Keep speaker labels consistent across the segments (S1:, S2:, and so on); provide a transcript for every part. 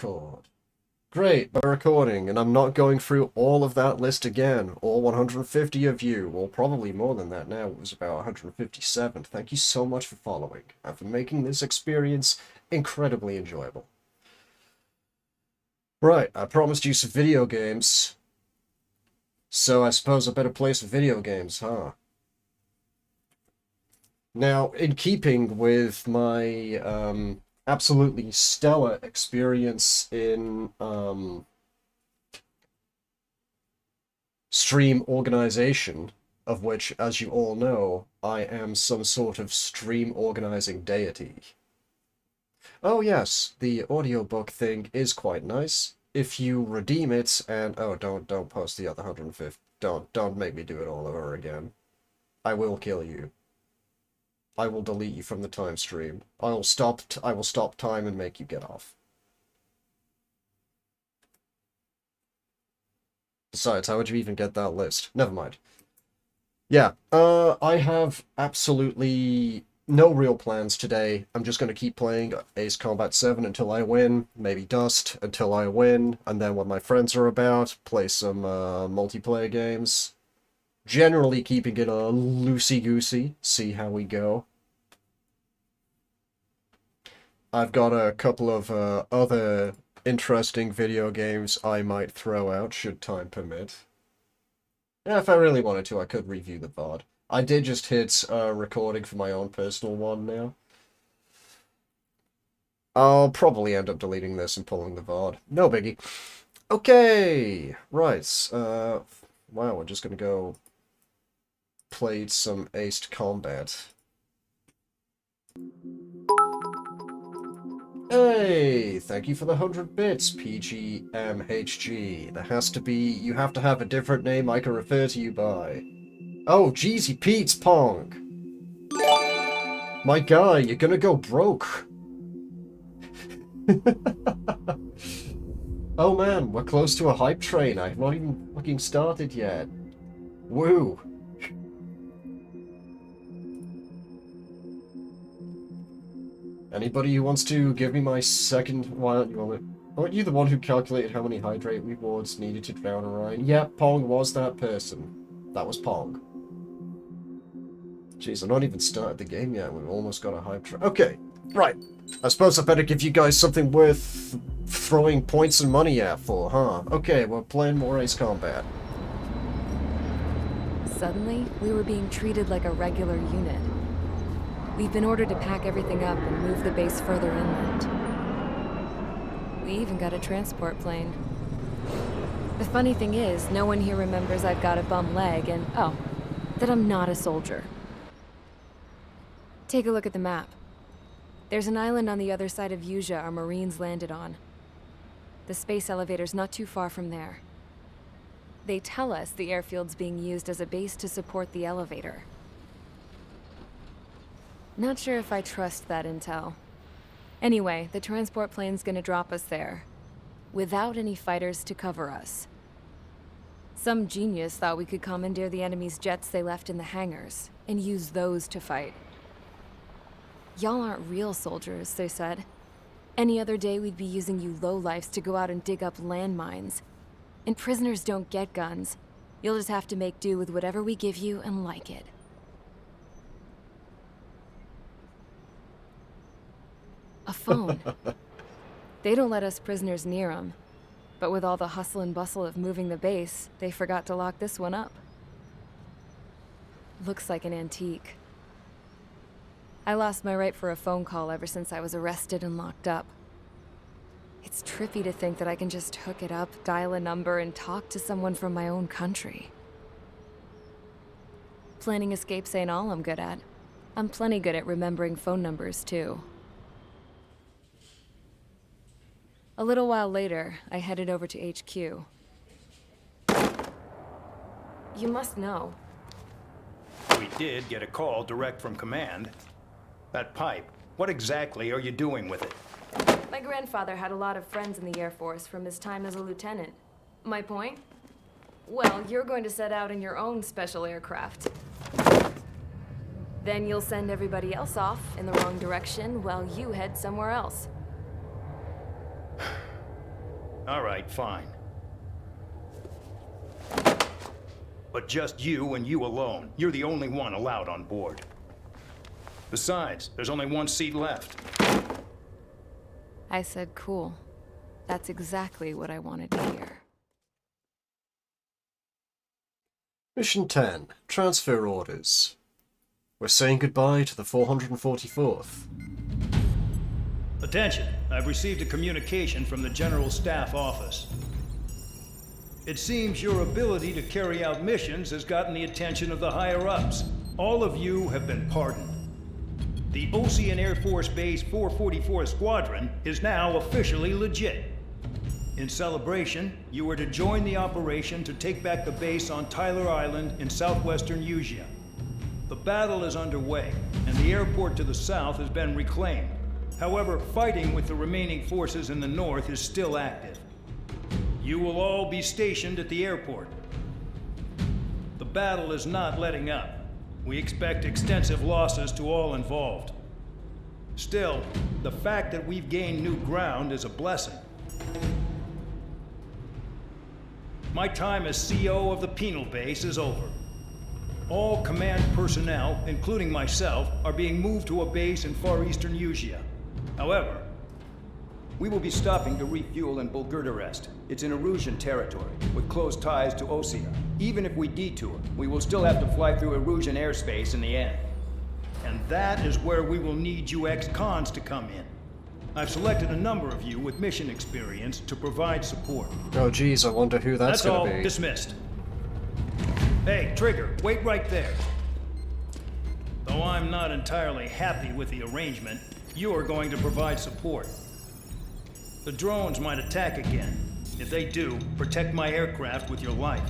S1: record. Great, we're recording, and I'm not going through all of that list again. All 150 of you, or probably more than that now. It was about 157. Thank you so much for following, and for making this experience incredibly enjoyable. Right, I promised you some video games. So I suppose I better play some video games, huh? Now, in keeping with my absolutely stellar experience in stream organization, of which, as you all know, I am some sort of stream organizing deity. Oh yes, the audiobook thing is quite nice. If you redeem it, and oh, don't post the other 150. Don't make me do it all over again. I will kill you. I will delete you from the time stream. I will stop time and make you get off. Besides, how would you even get that list? Never mind. Yeah, I have absolutely no real plans today. I'm just going to keep playing Ace Combat 7 until I win, maybe Dust until I win, and then when my friends are about, play some multiplayer games. Generally keeping it loosey-goosey, see how we go. I've got a couple of other interesting video games I might throw out, should time permit. Yeah, if I really wanted to, I could review the VOD. I did just hit recording for my own personal one now. I'll probably end up deleting this and pulling the VOD. No biggie. Okay, right. Wow, we're just gonna go play some Aced Combat. Hey, thank you for the 100 bits, PGMHG. There has to be, you have to have a different name I can refer to you by. Oh, Jeezy Pete's Pong. My guy, you're gonna go broke. Oh man, we're close to a hype train. I've not even fucking started yet. Woo. Anybody who wants to give me my second... Why don't you want it? Aren't you the one who calculated how many hydrate rewards needed to drown Orion? Yeah, Pong was that person. That was Pong. Jeez, I've not even started the game yet. We've almost got a hype train. Okay, right. I suppose I better give you guys something worth throwing points and money at for, huh? Okay, we're playing more Ace Combat.
S2: Suddenly, we were being treated like a regular unit. We've been ordered to pack everything up and move the base further inland. We even got a transport plane. The funny thing is, no one here remembers I've got a bum leg and, oh, that I'm not a soldier. Take a look at the map. There's an island on the other side of Yuja our Marines landed on. The space elevator's not too far from there. They tell us the airfield's being used as a base to support the elevator. Not sure if I trust that intel. Anyway, the transport plane's gonna drop us there, without any fighters to cover us. Some genius thought we could commandeer the enemy's jets they left in the hangars, and use those to fight. Y'all aren't real soldiers, they said. Any other day we'd be using you lowlifes to go out and dig up landmines. And prisoners don't get guns. You'll just have to make do with whatever we give you and like it. A phone. They don't let us prisoners near them. But with all the hustle and bustle of moving the base, they forgot to lock this one up. Looks like an antique. I lost my right for a phone call ever since I was arrested and locked up. It's trippy to think that I can just hook it up, dial a number, and talk to someone from my own country. Planning escapes ain't all I'm good at. I'm plenty good at remembering phone numbers, too. A little while later, I headed over to HQ. You must know.
S3: We did get a call direct from command. That pipe, what exactly are you doing with it?
S2: My grandfather had a lot of friends in the Air Force from his time as a lieutenant. My point? Well, you're going to set out in your own special aircraft. Then you'll send everybody else off in the wrong direction while you head somewhere else.
S3: All right, fine. But just you and you alone. You're the only one allowed on board. Besides, there's only one seat left.
S2: I said cool. That's exactly what I wanted to hear.
S1: Mission 10. Transfer orders. We're saying goodbye to the 444th.
S3: Attention, I've received a communication from the General Staff Office. It seems your ability to carry out missions has gotten the attention of the higher-ups. All of you have been pardoned. The Ocean Air Force Base 444 Squadron is now officially legit. In celebration, you are to join the operation to take back the base on Tyler Island in southwestern Usea. The battle is underway, and the airport to the south has been reclaimed. However, fighting with the remaining forces in the north is still active. You will all be stationed at the airport. The battle is not letting up. We expect extensive losses to all involved. Still, the fact that we've gained new ground is a blessing. My time as CO of the Penal Base is over. All command personnel, including myself, are being moved to a base in far eastern Usea. However, we will be stopping to refuel in Bulgurdarest. It's in Erusian territory, with close ties to Osea. Even if we detour, we will still have to fly through Erusian airspace in the end. And that is where we will need you ex-cons to come in. I've selected a number of you with mission experience to provide support.
S1: Oh geez, I wonder who that's
S3: all.
S1: gonna be.
S3: Dismissed. Hey, Trigger, wait right there. Though I'm not entirely happy with the arrangement, you are going to provide support. The drones might attack again. If they do, protect my aircraft with your life.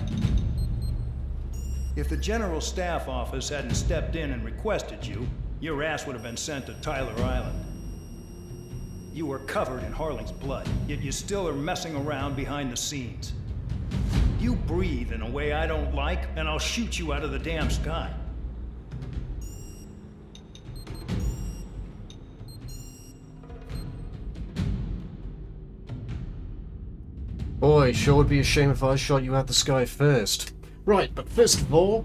S3: If the General Staff Office hadn't stepped in and requested you, your ass would have been sent to Tyler Island. You were covered in Harling's blood, yet you still are messing around behind the scenes. You breathe in a way I don't like, and I'll shoot you out of the damn sky.
S1: Boy, sure would be a shame if I shot you out the sky first. Right, but first of all,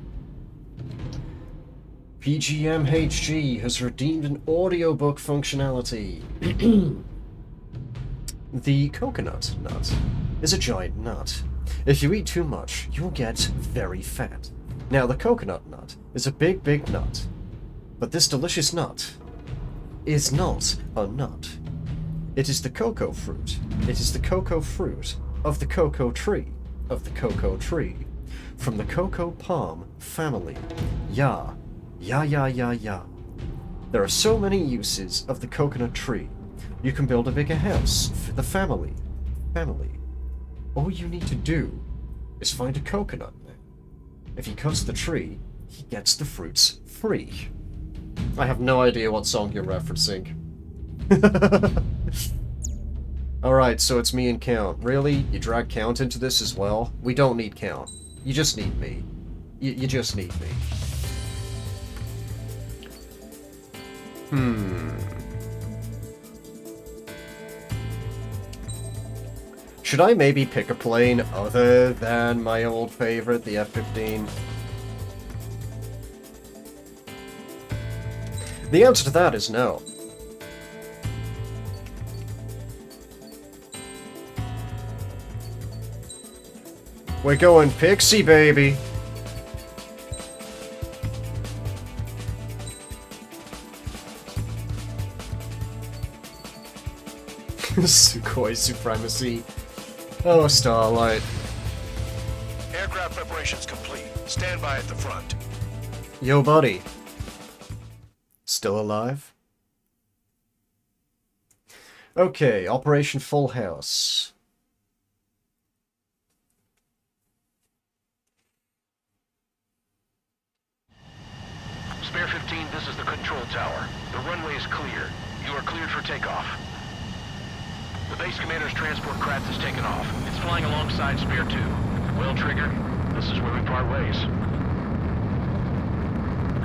S1: PGMHG has redeemed an audiobook functionality. The coconut nut is a giant nut. If you eat too much, you'll get very fat. Now, the coconut nut is a big, big nut. But this delicious nut is not a nut. It is the cocoa fruit. It is the cocoa fruit of the cocoa tree. Of the cocoa tree. From the cocoa palm family. Ya. Ya, ya, ya, ya. There are so many uses of the coconut tree. You can build a bigger house for the family. Family. All you need to do is find a coconut man. If he cuts the tree, he gets the fruits free. I have no idea what song you're referencing. Alright, so it's me and Count. Really? You drag Count into this as well? We don't need Count. You just need me. You just need me. Should I maybe pick a plane other than my old favorite, the F-15? The answer to that is no. We're going Pixie, baby! Sukhoi supremacy. Oh, Starlight.
S4: Aircraft preparations complete. Stand by at the front.
S1: Yo, buddy. Still alive? Okay, Operation Full House.
S4: Spare 15, this is the control tower. The runway is clear. You are cleared for takeoff. The base commander's transport craft has taken off. It's flying alongside Spare 2. Well, Trigger, this is where we part ways.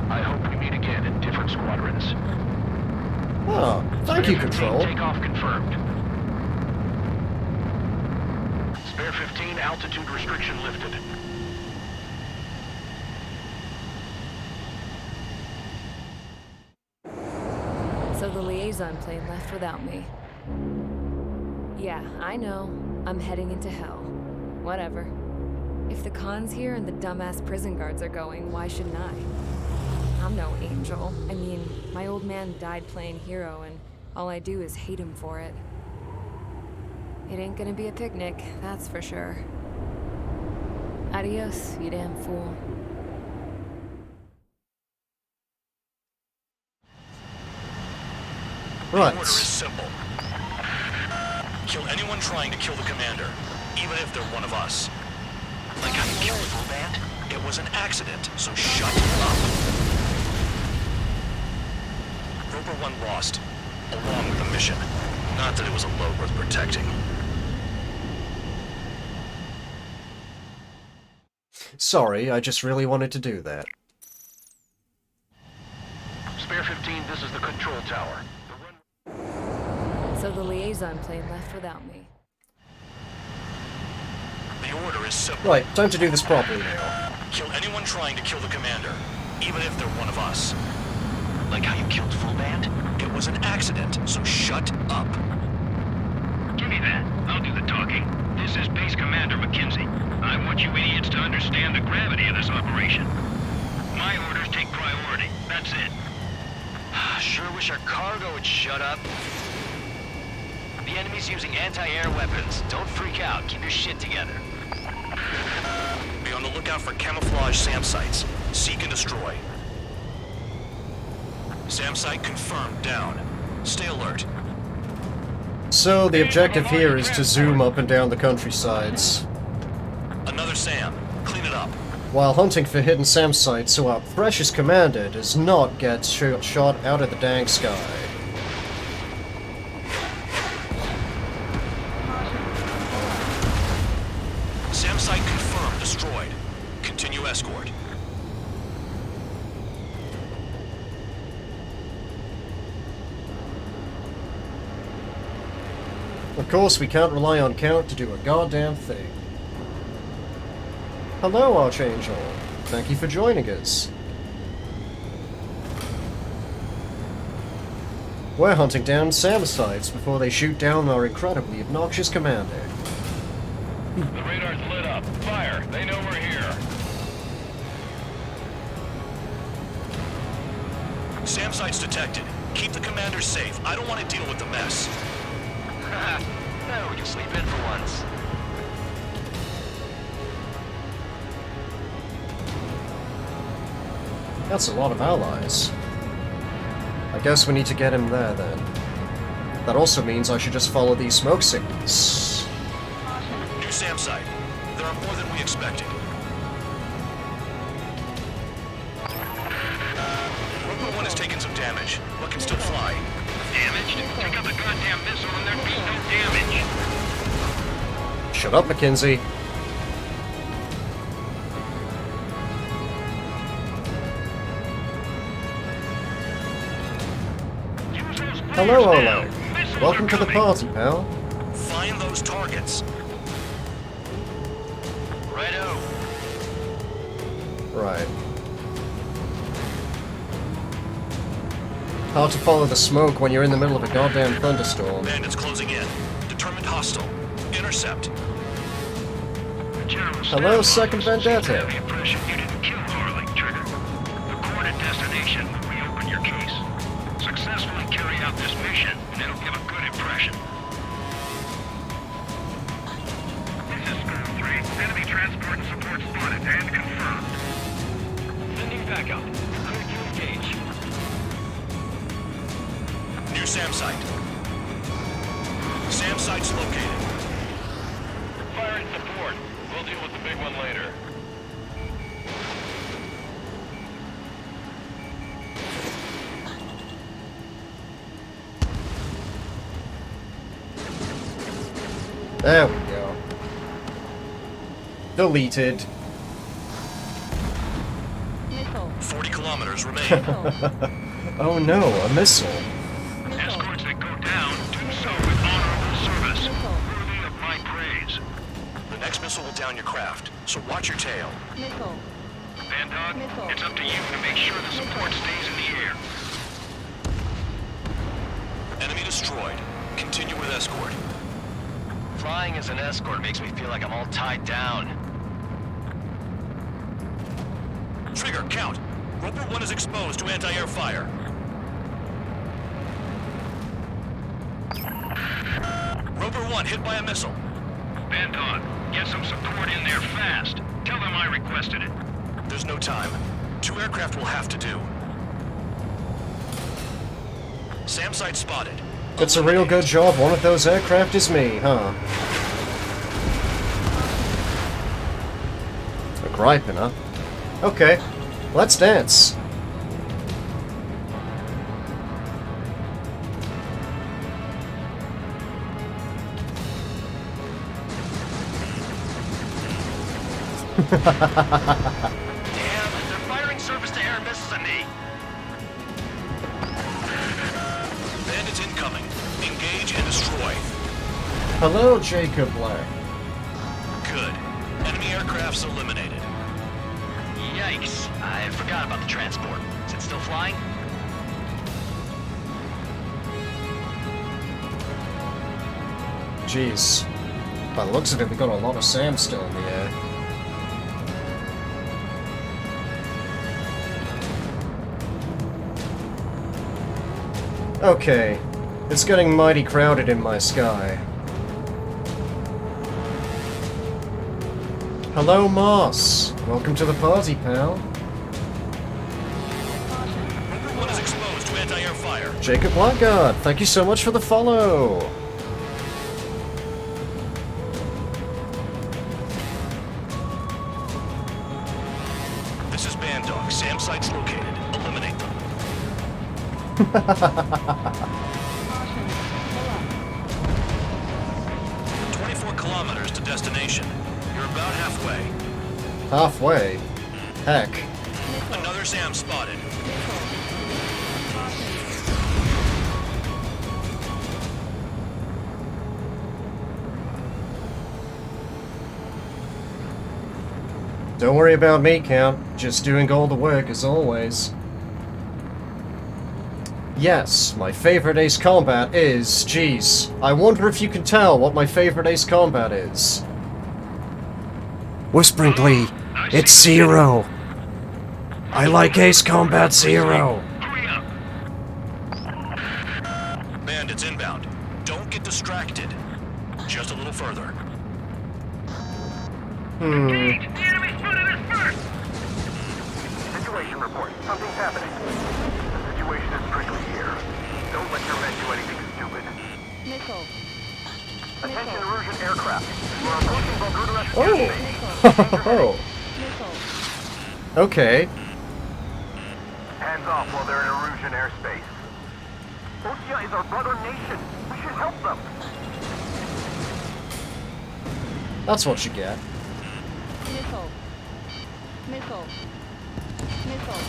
S4: I hope we meet again in different squadrons.
S1: Oh, thank you,
S4: Spare 15,
S1: Control.
S4: Takeoff confirmed. Spare 15, altitude restriction lifted.
S2: So the liaison plane left without me. Yeah, I know. I'm heading into hell. Whatever. If the Khan's here and the dumbass prison guards are going, why shouldn't I? I'm no angel. I mean, my old man died playing hero, and all I do is hate him for it. It ain't gonna be a picnic, that's for sure. Adios, you damn fool.
S1: Right.
S5: The order is simple. Kill anyone trying to kill the commander, even if they're one of us.
S4: Like how you killed the full band?
S5: It was an accident, so shut up. Roper 1 lost, along with the mission. Not that it was a load worth protecting.
S1: Sorry, I just really wanted to do that.
S4: Spare 15, this is the control tower.
S2: So the liaison plane left without me.
S5: The order is simple.
S1: Right, time to do this properly now.
S5: Kill anyone trying to kill the commander, even if they're one of us.
S4: Like how you killed full band?
S5: It was an accident, so shut up.
S4: Give me that. I'll do the talking. This is Base Commander McKenzie. I want you idiots to understand the gravity of this operation. My orders take priority. That's it. Sure wish our cargo would shut up. The enemy's using anti-air weapons. Don't freak out. Keep your shit together.
S5: Be on the lookout for camouflage SAM sites. Seek and destroy. SAM site confirmed. Down. Stay alert.
S1: So the objective here is to zoom up and down the countrysides,
S5: Another SAM. Clean it up.
S1: while hunting for hidden SAM sites so our precious commander does not get shot out of the dang sky.
S5: SAM site confirmed. Destroyed. Continue escort.
S1: Of course, we can't rely on Count to do a goddamn thing. Hello, Archangel. Thank you for joining us. We're hunting down SAM sites before they shoot down our incredibly obnoxious commander.
S4: The radar's lit up. Fire. They know we're here.
S5: SAM site's detected. Keep the commander safe. I don't want to deal with the mess.
S4: No, we can sleep in for once.
S1: That's a lot of allies. I guess we need to get him there, then. That also means I should just follow these smoke signals.
S5: New SAM site. There are more than we expected. Roper 1 has taken some damage, but can still fly.
S4: Damaged? Take out the goddamn missile and there'd be no damage.
S1: Shut up, Mackenzie. Hello, Oleg. Welcome to the party, pal.
S5: Find those targets.
S4: Righto.
S1: Right. Hard to follow the smoke when you're in the middle of a goddamn thunderstorm.
S5: Bandits closing in. Determined hostile. Intercept.
S1: Hello, Second Vendetta.
S4: The impression you didn't kill Harley, Trigger. Recorded destination will reopen your case. Successfully carry out this mission, and it'll give a good impression. This is School 3. Enemy transport and support spotted and confirmed. Sending backup. Clear to engage.
S5: New SAM site. SAM site's located.
S4: Firing support. We'll deal with the big one later.
S1: There we go. Deleted.
S5: 40 kilometers remain.
S1: Oh no, a missile.
S4: Escorts that go down do so with honorable service, worthy of my praise.
S5: missile will down your craft, so watch your tail.
S2: Missile.
S4: Van Dog,
S2: Missile.
S4: it's up to you to make sure the support stays in the air.
S5: Enemy destroyed. Continue with escort.
S6: Flying as an escort makes me feel like I'm all tied down.
S5: Trigger, count. Roper 1 is exposed to anti-air fire. Roper 1 hit by a missile.
S4: Van Dog, get some support in there fast. Tell them I requested it.
S5: There's no time. 2 aircraft will have to do. SAM site spotted.
S1: It's a real good job one of those aircraft is me, huh? A griping, huh? Okay, let's dance.
S6: Damn, they're firing surface-to-air missiles at me.
S5: Bandits incoming. Engage and destroy.
S1: Hello, Jacob Black.
S5: Good. Enemy aircrafts eliminated.
S6: Yikes. I forgot about the transport. Is it still flying?
S1: Jeez. By the looks of it, we got a lot of SAM still in the air. Okay. It's getting mighty crowded in my sky. Hello, Moss. Welcome to the party, pal.
S5: Roper 1 is exposed to anti-air fire.
S1: Jacob Blackguard, thank you so much for the follow.
S5: This is Bandog. SAM site's located. Eliminate them. 24 kilometers to destination. You're about halfway.
S1: Halfway? Heck.
S5: Another SAM spotted.
S1: Don't worry about me, Count. Just doing all the work as always. Yes, my favorite Ace Combat is... Geez, I wonder if you can tell what my favorite Ace Combat is. Whispering Glee, it's Zero. I like Ace Combat Zero.
S4: Hurry up.
S5: Bandits inbound. Don't get distracted. Just a little further.
S4: The enemy spotted us first.
S7: Situation report. Something's happening. The situation is strictly here. Don't let your men do anything stupid.
S2: Missile.
S7: Attention Erusian aircraft. We're approaching Volgurda
S1: Oh. Oh.
S2: Missile.
S1: Okay.
S7: Hands off while they're in Erusian airspace. Ostia is our brother nation. We should help them.
S1: That's what you get.
S2: Missile. Missile. Missile.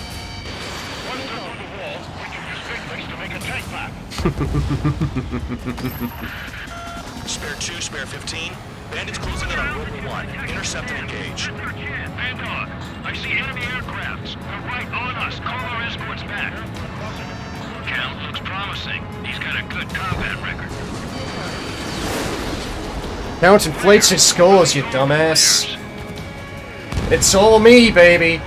S5: Spare 2, spare 15. Bandits closing in on Roper 1. Intercept and engage.
S4: That's our chance. Van Dog, I see enemy aircrafts. They're right on us. Call our escorts back. Count looks promising. He's got a good combat record.
S1: Count inflates his scores, you dumbass. It's all me, baby.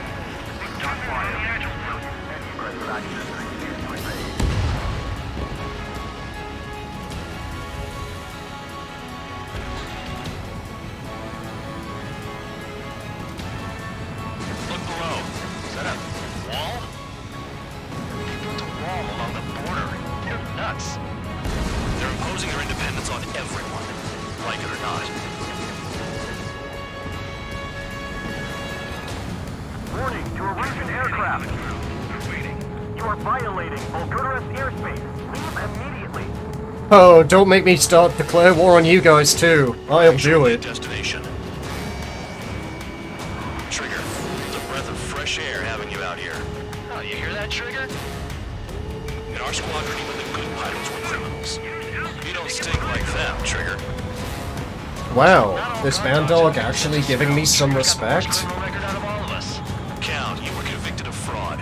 S5: Look below. Is that a wall?
S6: It's a wall along the border. You're nuts.
S5: They're imposing their independence on everyone. Like it or not.
S7: Warning to Erusian aircraft. You are violating Volgurda's airspace. Leave immediately.
S1: Oh, don't make me start declare war on you guys too. I'll do it.
S5: Destination. Trigger. It's a breath of fresh air having you out here.
S6: Oh, you hear that, Trigger?
S5: In our squadron, even the good pilots were criminals. You don't stink like them, Trigger.
S1: Wow, this man dog actually giving me some respect?
S6: Criminal record out of all of us.
S5: Count, you were convicted of fraud.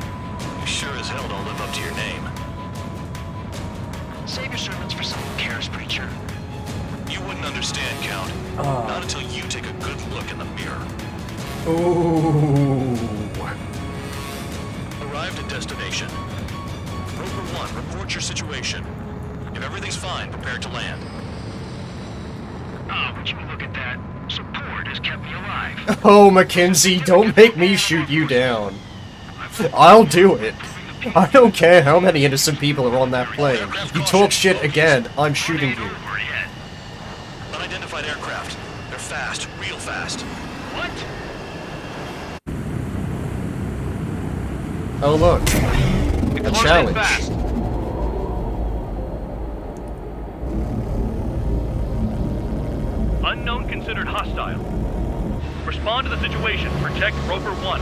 S5: You sure as hell don't live up to your name.
S6: Save your sermons for someone who cares, preacher.
S5: You wouldn't understand, Count. Not until you take a good look in the mirror.
S1: Ooh.
S5: Arrived at destination. Rover 1, report your situation. If everything's fine, prepare to land.
S4: Oh, would you look at that? Support has kept me alive.
S1: Oh, Mackenzie, don't make me shoot you down. I'll do it. I don't care how many innocent people are on that plane. You talk shit again, I'm shooting you.
S4: Over yet.
S5: Unidentified aircraft. They're fast, real fast.
S4: What?
S1: Oh look, a
S4: Close in
S1: challenge.
S4: fast.
S8: Unknown considered hostile. Respond to the situation. Protect Rover 1.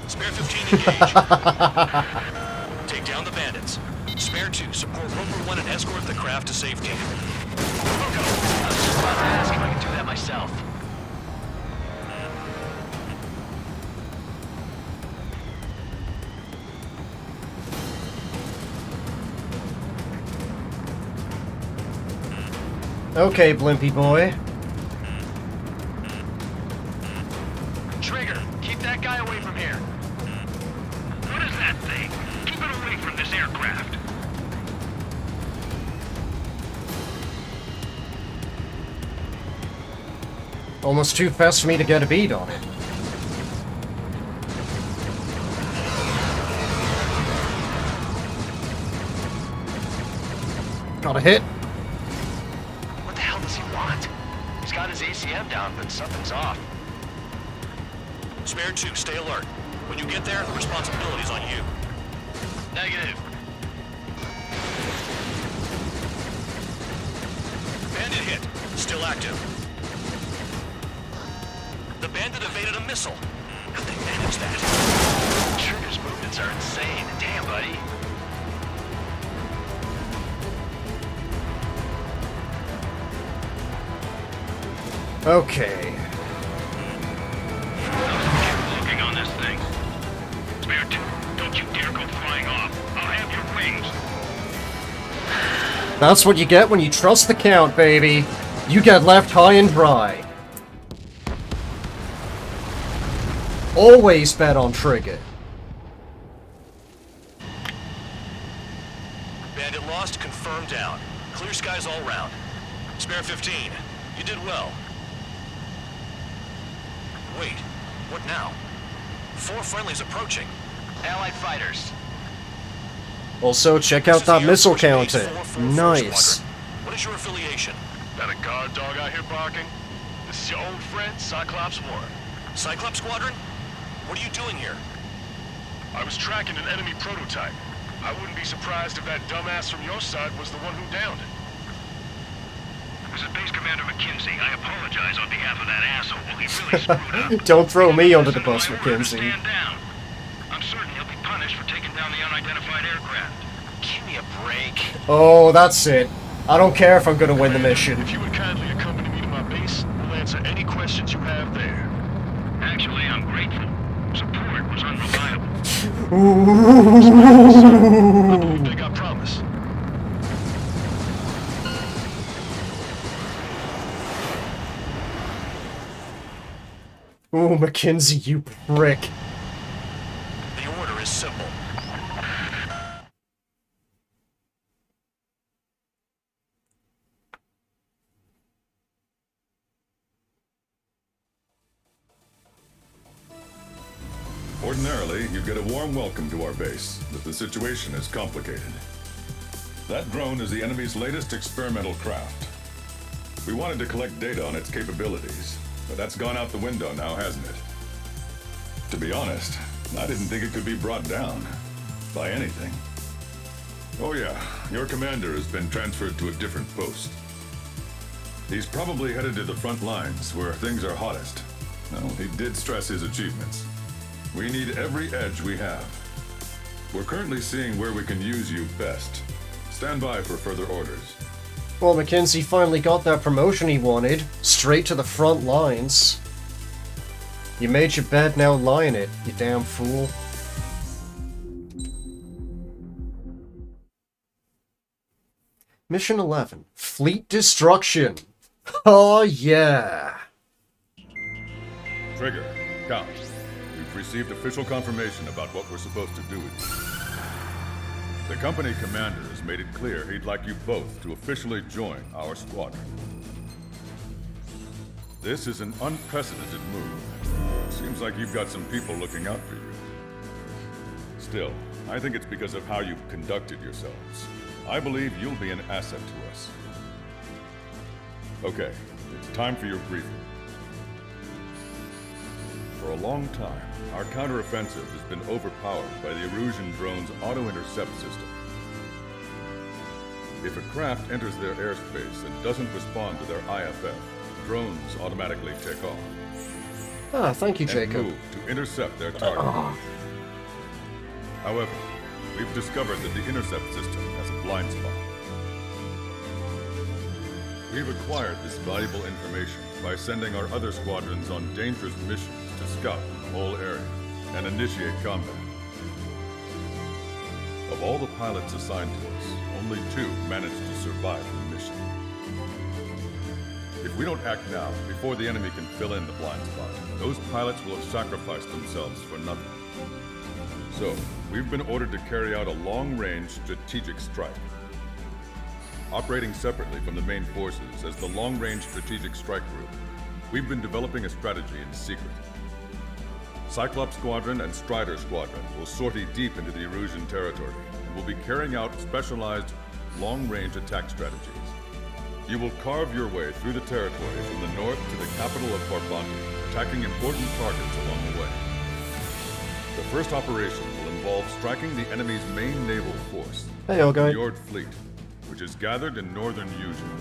S5: Spare 15 engage. Take down the bandits. Spare 2, support Rover 1 and escort the craft to safety.
S6: I was just about to ask if I could do that myself.
S1: Okay, Blimpy boy.
S6: Trigger, keep that guy away from here.
S4: What is that thing? Keep it away from this aircraft.
S1: Almost too fast for me to get a beat on it. Got a hit.
S6: What the hell does he want? He's got his ACM down, but something's off.
S5: Spare 2, stay alert. When you get there, the responsibility's on you.
S6: Negative.
S5: Bandit hit. Still active. The bandit evaded a missile. How'd they manage that?
S6: Trigger's movements are insane. Damn, buddy.
S1: Okay.
S4: Keep looking on this thing. Spare 2, don't you dare go flying off. I'll have your wings.
S1: That's what you get when you trust the Count, baby. You get left high and dry. Always bet on Trigger.
S5: Bandit lost, confirmed down. Clear skies all round. Spare 15. You did well. Wait, what now? 4 friendlies approaching.
S6: Allied fighters.
S1: Also, check out that missile counter. Nice.
S5: What is your affiliation?
S4: Got a guard dog out here barking? This is your old friend, Cyclops 1.
S5: Cyclops Squadron? What are you doing here?
S4: I was tracking an enemy prototype. I wouldn't be surprised if that dumbass from your side was the one who downed it. This is Base Commander McKenzie. I apologize on behalf of that asshole. He really screwed up.
S1: Don't throw me under the bus,
S4: My order to
S1: Mackenzie.
S4: stand down. I'm certain he'll be punished for taking down the unidentified aircraft.
S6: Give me a break.
S1: Oh, that's it. I don't care if I'm gonna win the mission.
S4: If you would kindly accompany me to my base, we'll answer any questions you have there. Actually, I'm grateful. Support was unreliable. I believe they got promise.
S1: Ooh, Mackenzie, you prick.
S5: The order is simple.
S9: Ordinarily, you'd get a warm welcome to our base, but the situation is complicated. That drone is the enemy's latest experimental craft. We wanted to collect data on its capabilities, but that's gone out the window now, hasn't it? To be honest, I didn't think it could be brought down by anything. Oh yeah, your commander has been transferred to a different post. He's probably headed to the front lines where things are hottest. No, he did stress his achievements. We need every edge we have. We're currently seeing where we can use you best. Stand by for further orders.
S1: Well, Mackenzie finally got that promotion he wanted. Straight to the front lines. You made your bed, now lie in it, you damn fool. Mission 11. Fleet Destruction. Oh yeah.
S9: Trigger, Count. We've received official confirmation about what we're supposed to do with you. The company commander has made it clear he'd like you both to officially join our squadron. This is an unprecedented move. Seems like you've got some people looking out for you. Still, I think it's because of how you've conducted yourselves. I believe you'll be an asset to us. Okay, it's time for your briefing. For a long time, our counteroffensive has been overpowered by the Erusian drone's auto-intercept system. If a craft enters their airspace and doesn't respond to their IFF, drones automatically take off.
S1: Ah, thank you,
S9: And
S1: Jacob.
S9: move to intercept their target. However, we've discovered that the intercept system has a blind spot. We've acquired this valuable information by sending our other squadrons on dangerous missions to scout the whole area and initiate combat. Of all the pilots assigned to us, only 2 managed to survive the mission. If we don't act now, before the enemy can fill in the blind spot, those pilots will have sacrificed themselves for nothing. So, we've been ordered to carry out a long-range strategic strike. Operating separately from the main forces as the Long-Range Strategic Strike Group, we've been developing a strategy in secret. Cyclops Squadron and Strider Squadron will sortie deep into the Erusian territory and will be carrying out specialized long-range attack strategies. You will carve your way through the territory from the north to the capital of Farbanti, attacking important targets along the way. The first operation will involve striking the enemy's main naval force,
S1: Hey,
S9: the
S1: Olga.
S9: Njord Fleet, which is gathered in northern Eugene.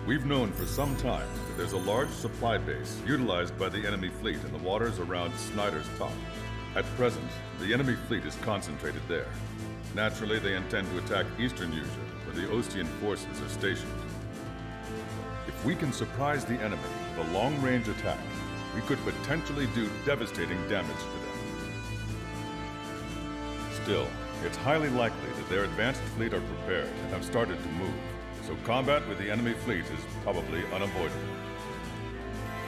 S9: We've known for some time that there's a large supply base utilized by the enemy fleet in the waters around Snyder's Top. At present, the enemy fleet is concentrated there. Naturally, they intend to attack eastern Eugene, where the Ostian forces are stationed. If we can surprise the enemy with a long-range attack, we could potentially do devastating damage to them. Still, it's highly likely that their advanced fleet are prepared and have started to move, so combat with the enemy fleet is probably unavoidable.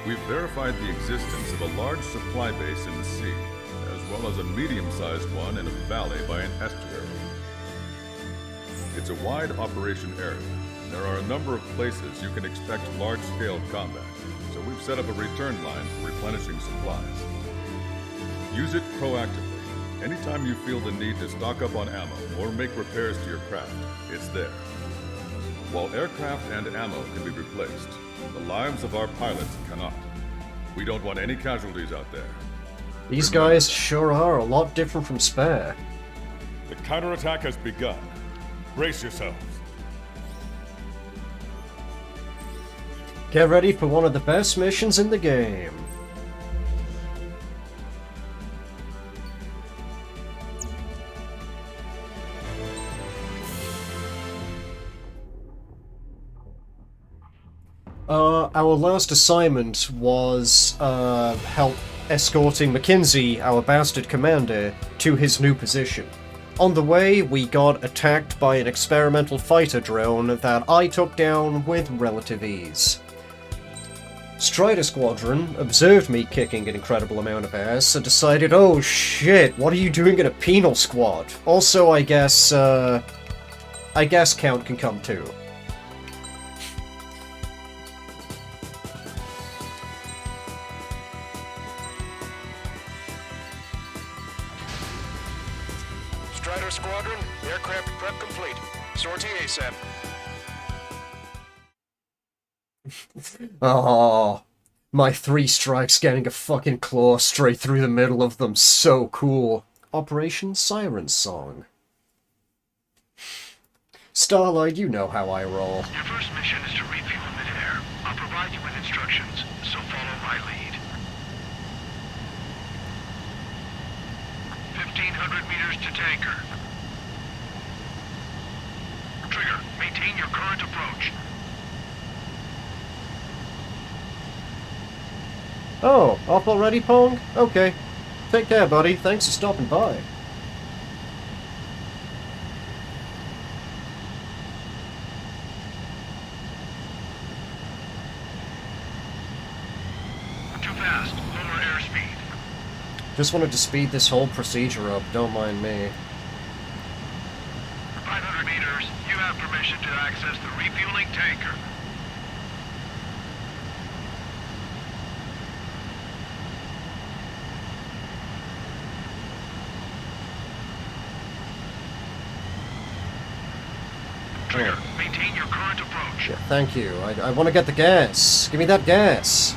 S9: We've verified the existence of a large supply base in the sea, as well as a medium-sized one in a valley by an estuary. It's a wide operation area, and there are a number of places you can expect large-scale combat, so we've set up a return line for replenishing supplies. Use it proactively. Anytime you feel the need to stock up on ammo or make repairs to your craft, it's there. While aircraft and ammo can be replaced, the lives of our pilots cannot. We don't want any casualties out there.
S1: These guys sure are a lot different from Spare.
S9: The counterattack has begun. Brace yourselves.
S1: Get ready for one of the best missions in the game. Our last assignment was help escorting Mackenzie, our bastard commander, to his new position. On the way, we got attacked by an experimental fighter drone that I took down with relative ease. Strider Squadron observed me kicking an incredible amount of ass and decided, oh shit, what are you doing in a penal squad? Also, I guess Count can come too.
S6: Strider Squadron, aircraft prep complete. Sortie ASAP.
S1: Oh, my 3 strikes getting a fucking claw straight through the middle of them. So cool. Operation Siren Song. Starlight, you know how I roll.
S4: Your first mission is to refuel midair. I'll provide you with instructions, so follow my lead. 1500 500 meters to tanker. Trigger, maintain your current approach.
S1: Oh, off already, Pong? Okay. Take care, buddy. Thanks for stopping by.
S4: Too fast. Lower airspeed.
S1: Just wanted to speed this whole procedure up, don't mind me.
S4: 500 meters. You have permission to access the refueling tanker. Trigger, maintain your current approach.
S1: Yeah, thank you. I want to get the gas. Give me that gas.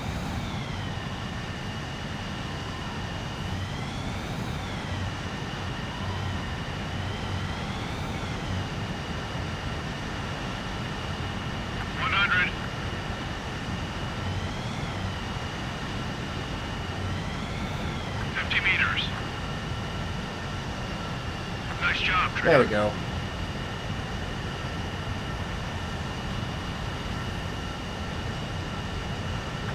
S4: Nice job, Trigger.
S1: There we go.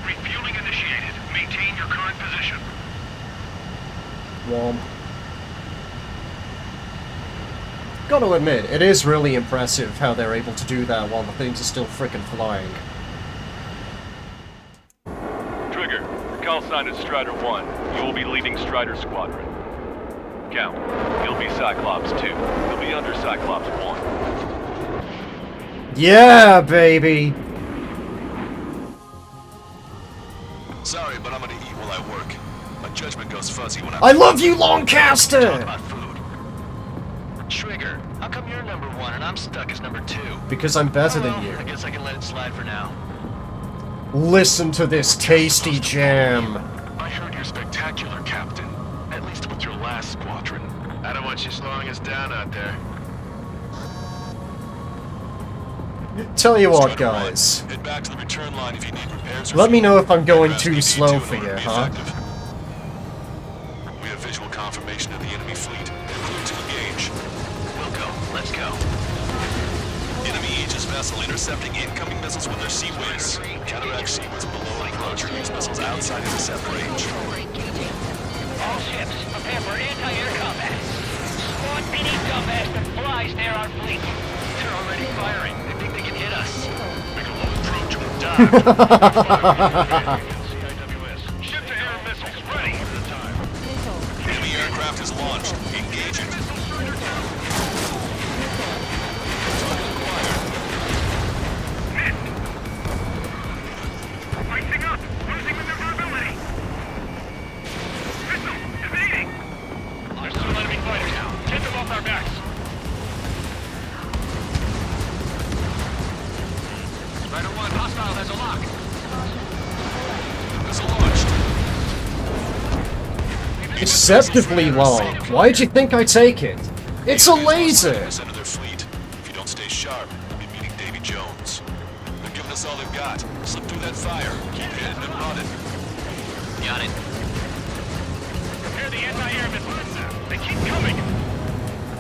S4: Refueling initiated. Maintain your current position.
S1: Womp. Gotta admit, it is really impressive how they're able to do that while the things are still frickin' flying.
S8: Trigger, your call sign is Strider 1. You will be leading Strider Squadron. Count, you'll be Cyclops 2. You'll be under Cyclops 1.
S1: Yeah, baby!
S5: Sorry, but I'm gonna eat while I work. My judgment goes fuzzy when
S1: I love you, Lancaster!
S6: About food. Trigger, how come you're number 1 and I'm stuck as number 2?
S1: Because I'm better
S6: Oh,
S1: than
S6: well,
S1: you.
S6: I guess I can let it slide for now.
S1: Listen to this tasty jam.
S5: I heard you're spectacular, Captain. At least with your last squadron.
S4: I don't want you slowing us down out there.
S1: Tell you what,
S5: Strider
S1: guys.
S5: 1, head back to the return line if you need repairs or
S1: Let me know if I'm going
S5: Aircraft
S1: too
S5: need
S1: slow
S5: to
S1: for
S5: in
S1: you,
S5: order to be
S1: huh?
S5: effective. We have visual confirmation of the enemy fleet. They're clear to engage.
S6: We'll go. Let's go.
S5: Enemy Aegis vessel intercepting incoming missiles with their sea wings. Counteract sequence below approach. Use missiles outside intercept range.
S6: All ships, prepare for anti-air combat. Squad any dumbass that flies near our fleet. They're already firing. They think they can hit us.
S4: Make a low approach and CIWS. Ship-to-air missiles ready.
S5: Enemy aircraft is launched. Engaging.
S4: Icing up. Losing maneuverability. Missile evading. There's two enemy fighters now. Get them off our backs. Spider 1, hostile has a lock.
S5: Missile launched.
S1: Deceptively long. Why'd you think I'd take it? It's a laser!
S5: Percent of their fleet. If you don't stay sharp, you'll be meeting Davy Jones. They're giving us all they've got. Slip through that fire. Keep hitting and running.
S6: Got it.
S4: Prepare the anti-air missiles. They keep coming.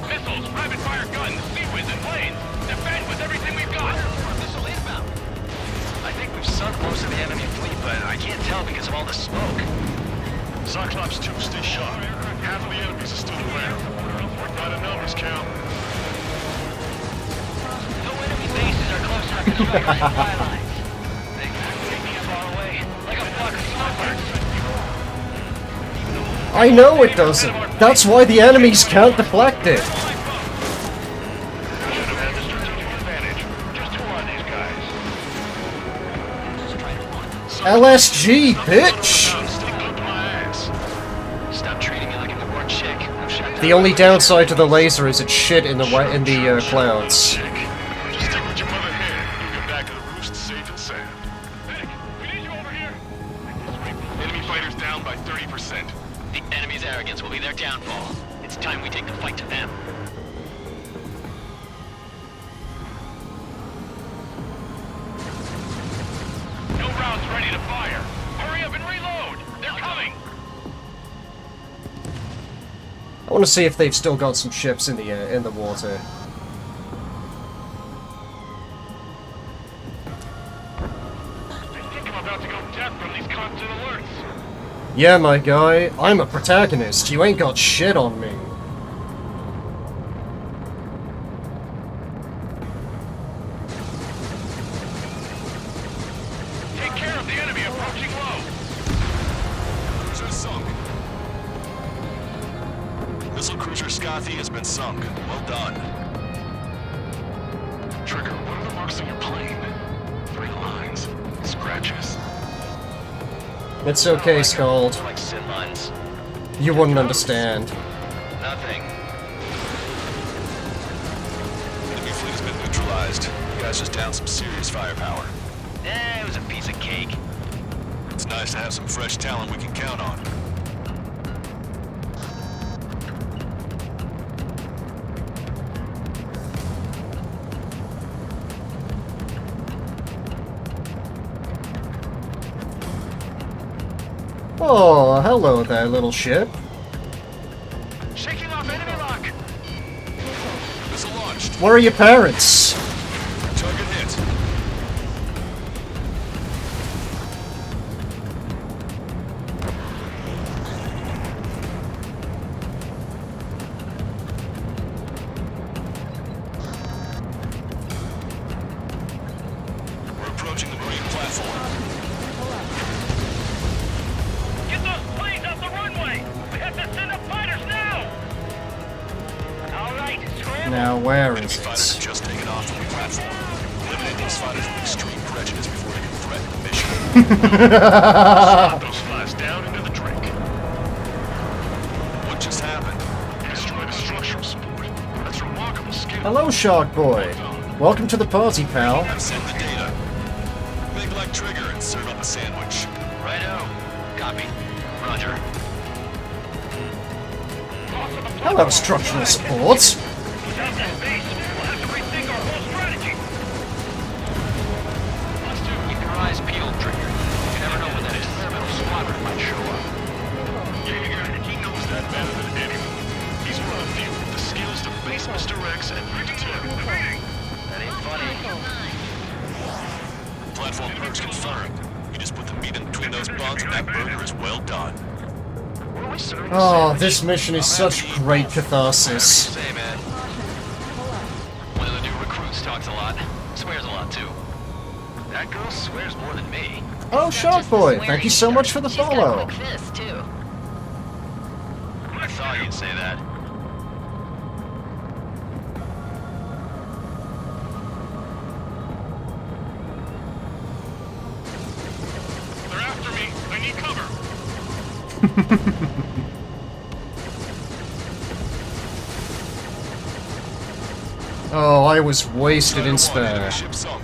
S4: Missiles, rapid-fire guns, seawiz, and planes. Defend with everything we've got.
S6: Missile inbound. I think we've sunk most of the enemy fleet, but I can't tell because of all the smoke.
S4: Cyclops 2, stay sharp. Half of the enemies are still around. Work by the numbers, Cal.
S6: No enemy bases are close enough to strike our supply lines. They take me far away, like a flock of snowbirds.
S1: I know it doesn't. That's why the enemies can't deflect it.
S4: Should have had the strategic advantage. Just who are these guys?
S1: LSG, bitch!
S4: Stick up my ass.
S6: Stop treating me like a newborn chick. I've shot down
S1: The only downside to the laser is it's shit in the clouds.
S4: Just stick with your mother head. You'll get back to the roost safe and sound. Vic, we need you over here. Enemy fighters down by 30%.
S6: The enemy's arrogance will be their downfall. It's time we take the fight to them.
S4: No rounds ready to fire. Hurry up and reload. They're coming.
S1: I want to see if they've still got some ships in the water.
S4: I think I'm about to go deaf from these constant alerts.
S1: Yeah, my guy, I'm a protagonist. You ain't got shit on me.
S4: Take care of the enemy approaching low.
S5: Cruiser sunk. Missile cruiser Scothy has been sunk. Well done.
S4: Trigger, what are the marks on your plane? 3 lines. Scratches.
S1: It's okay, Scald.
S6: Like sin lines.
S1: You wouldn't understand.
S6: Nothing.
S5: Enemy fleet has been neutralized. You guys just down some serious firepower.
S6: It was a piece of cake.
S5: It's nice to have some fresh talent we can count on.
S1: Oh, hello there, little ship.
S4: Shaking off enemy lock.
S5: Missile launched.
S1: Where are your parents?
S5: Target hit. We're approaching the marine platform.
S6: Get those planes off the runway! We have to send up fighters now! Alright, scramble!
S1: Now, where
S5: Enemy
S1: is
S5: fighters have
S1: it?
S5: just taken off from the platform. Eliminate these fighters with extreme prejudice before they can threaten the mission.
S4: Slot those flies down into the drink.
S5: What just happened?
S4: Destroy the structural support. That's remarkable skill.
S1: Hello, Shark Boy. Welcome to the party, pal.
S5: Send the data. Make like Trigger and serve up a sandwich.
S6: Righto. Copy. Roger.
S1: Hello, structural support.
S6: Without that base, we'll have to rethink our whole strategy. Keep your eyes peeled, Trigger. You never know when that experimental squadron might show up.
S4: He knows that better than anyone. He's one of the few with the skills to face Mr. X and bring it to him.
S6: That ain't funny.
S5: Platform perks confirmed. You just put the meat in between those buns and that burger is well done.
S1: Oh, this mission is such great catharsis.
S6: Say, man. One of the new recruits talks a lot. Swears a lot, too. That girl swears more than me.
S1: Oh, Shark Boy, thank you so much for the follow.
S6: I thought you'd say that.
S4: They're after me. I need cover.
S1: Oh, I was wasted in spare.
S5: Ship sunk.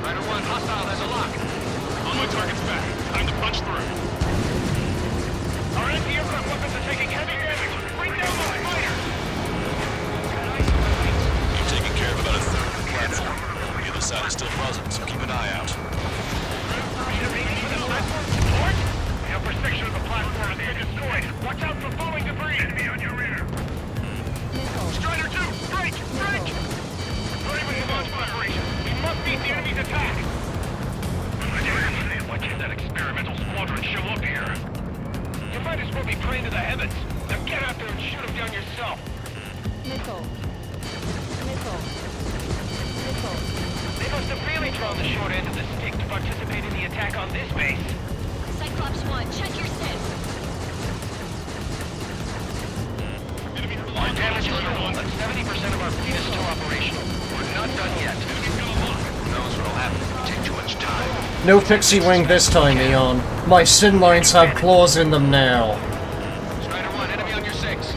S6: Rider 1, hostile, there's a lock.
S4: All my targets back. Time to punch through.
S6: Our anti-aircraft weapons are taking heavy damage. Bring down those fighters!
S5: You've taken care of about a third of the platform. The other side is still buzzing, so keep an eye out.
S6: The upper section of the platform has been destroyed. Watch out for falling debris. Enemy on your rear. Strider 2, break! Break! Raven is launch operation. We must beat the enemy's attack.
S4: Why can't that experimental squadron show up here?
S6: Your fighters will be trained to the heavens. Now get out there and shoot them down yourself. They must have really drawn the short end of the stick to participate in the attack on this base.
S10: Cyclops 1, check your sys.
S6: Our damage is low, but 70% of our fleet is still operational. We're not done yet. Who knows what'll happen if we take too much time.
S1: No pixie wing this time, Eon. My sin lines have claws in them now.
S6: Strider 1, enemy on your 6.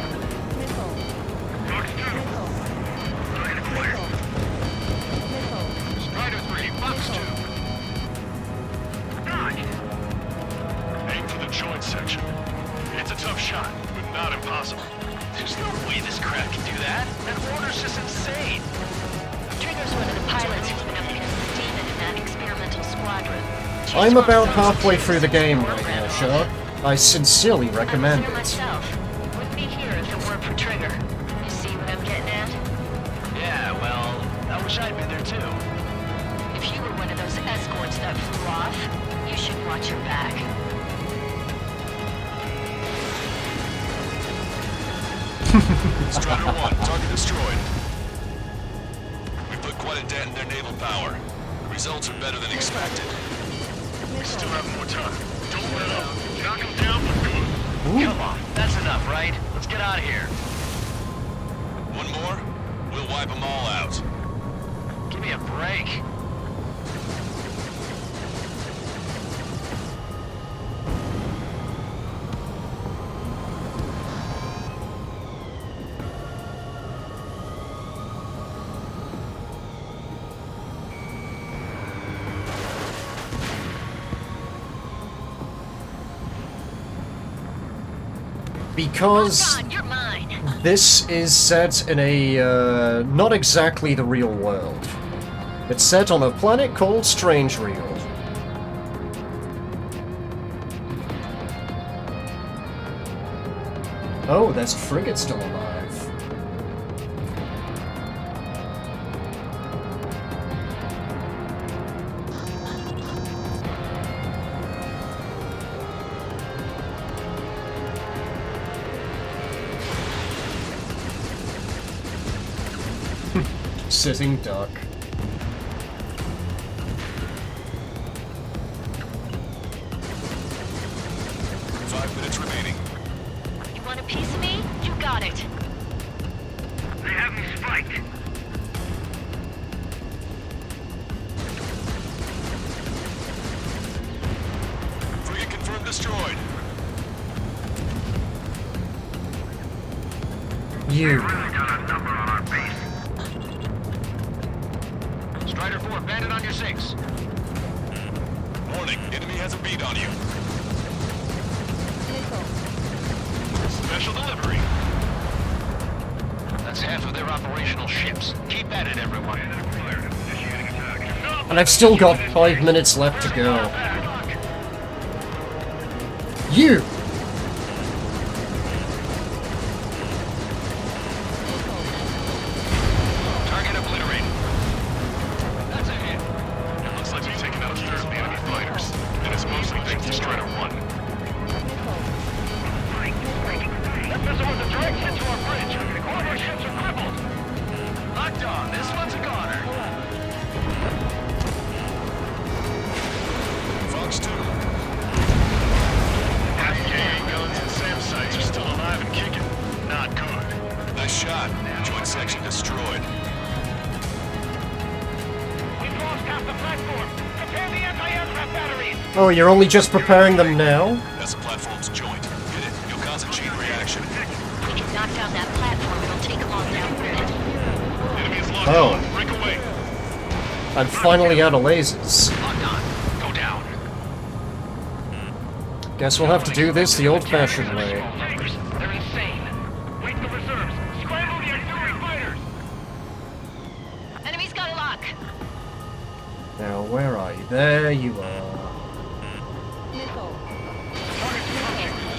S6: Strider 3, Fox 2.
S4: Aim for the joint section. It's a tough shot, but not impossible.
S6: There's no way this crap can do that. That order system
S1: I'm about halfway through the game right now, Sherlock. I sincerely recommend
S10: I'm here
S1: it.
S10: myself. Wouldn't be here if it weren't for Trigger. You see what I'm getting at?
S5: Yeah, well, I wish I'd been there too.
S10: If you were one of those escorts that flew off, you should watch your back.
S5: Strider 1, target destroyed. We put quite a dent in their naval power. The results are better than expected.
S6: We still have more time. Don't let up. Knock him down for good.
S5: Come on, that's enough, right? Let's get out of here. One more? We'll wipe them all out. Give me a break.
S1: Because
S10: Rock on, you're mine.
S1: this is set in a, not exactly the real world. It's set on a planet called Strange Reel. Oh, there's a frigate still alive. Sitting duck.
S5: Five minutes remaining.
S10: You want a piece of me? You got it.
S6: They have me spiked.
S5: Frigate confirmed destroyed.
S1: You.
S6: Really got a number on our base.
S5: Strider 4, bandit on your 6. Warning, enemy has a beat on you. Special delivery. That's half of their operational ships. Keep at it, everyone.
S1: And I've still got 5 minutes left to go. You!
S5: Target obliterated. That's a hit. It looks like we've taken out a third of the enemy fighters. And it's mostly thanks to Strider 1.
S6: That missile was a direct hit to our bridge. All of our ships are crippled.
S5: Locked on. This one's a goner. Fox 2.
S6: FKA guns and SAM sites are still alive and kicking. Not good.
S5: Nice shot. Joint section destroyed.
S6: We've lost half the platform. Prepare the anti-aircraft batteries.
S1: Oh, you're only just preparing them now?
S5: That's the platform's joint. Hit it. You'll cause a chain reaction.
S10: We can knock down that platform. It'll take long to outrun it.
S6: Enemy is locked
S1: Oh.
S6: on. Break away.
S1: I'm finally out of lasers.
S5: Locked on. Go down.
S1: Guess we'll have to do this the old-fashioned way.
S6: They're insane. Wait the reserves. Scramble the auxiliary fighters.
S10: Enemy's got a lock.
S1: Now, where are you? There you are.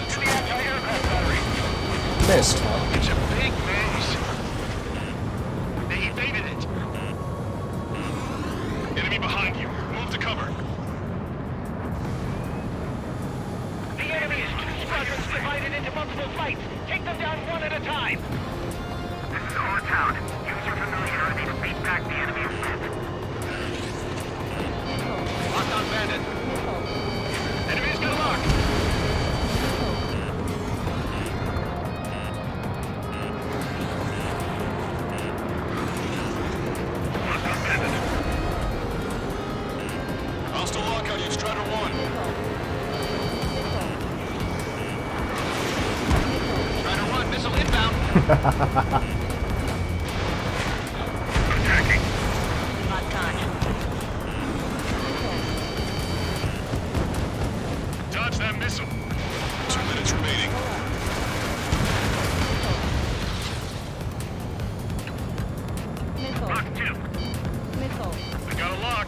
S6: To the anti-aircraft battery.
S1: Missed, huh?
S6: It's a big maze. They evaded it. Enemy behind you. Move to cover. The enemy is 2 squadrons divided into multiple fights. Take them down one at a time. This is our town. Use your familiarity to beat back the enemy's ship.
S5: Locked on bandit.
S6: Enemy's got a lock.
S5: Hostile lock on you, Strider 1. Strider 1, missile inbound.
S6: Attacking.
S10: Locked on.
S6: Dodge that missile.
S5: 2 minutes remaining.
S6: Lock 2. I got a lock.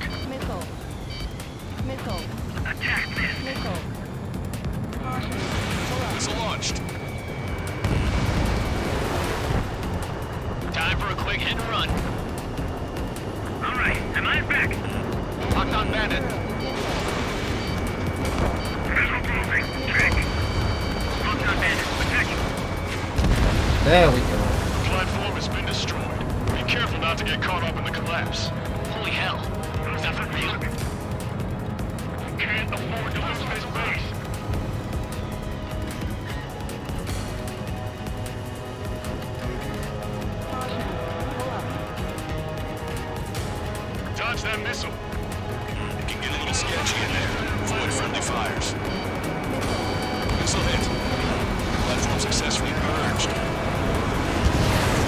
S5: quick hit and run.
S6: All right, am I back?
S5: Locked on bandit.
S6: Visual closing. Check. Locked on bandit. Attacking.
S1: There we go.
S5: The platform has been destroyed. Be careful not to get caught up in the collapse. Holy hell. Is that for real?
S6: Can't afford to lose this base.
S5: Dodge that missile. It can get a little sketchy in there. Avoid friendly fires. Missile hit. Platform successfully merged.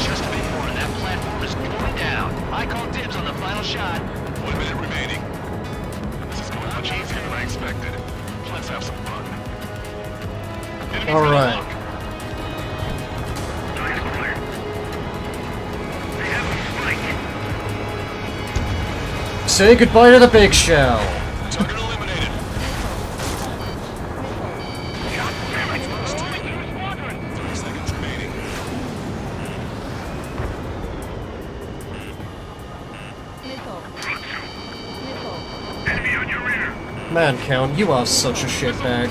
S5: Just a bit more and that platform is going down. I call dibs on the final shot. 1 minute remaining. This is going much easier than I expected. Let's have some fun. Enemies
S1: All
S5: on
S1: right.
S5: lock.
S6: Target's clear. They have me spiked.
S1: Say goodbye to the big shell.
S5: Target eliminated.
S6: God damn it! Only 2 squadrons!
S5: 30 seconds remaining.
S6: Enemy on your rear!
S1: Man, Count, you are such a shitbag.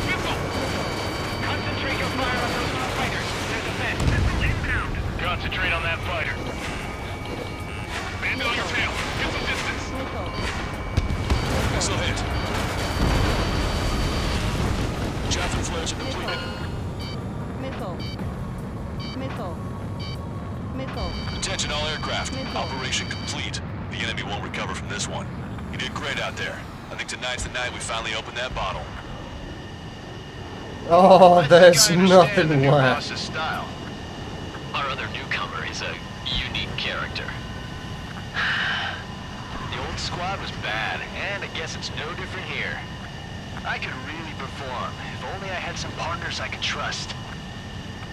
S6: Concentrate your fire on those fighters. There's a vent. Missile inbound.
S5: Concentrate on that fighter.
S6: Bandit on your tail. Get some distance.
S5: Missile hit. Chaffin flares are completed. Attention all aircraft. Operation complete. The enemy won't recover from this one. You did great out there. I think tonight's the night we finally open that bottle.
S1: Oh, there's nothing left.
S5: Style. Our other newcomer is a unique character. The old squad was bad, and I guess it's no different here. I could really perform, if only I had some partners I could trust.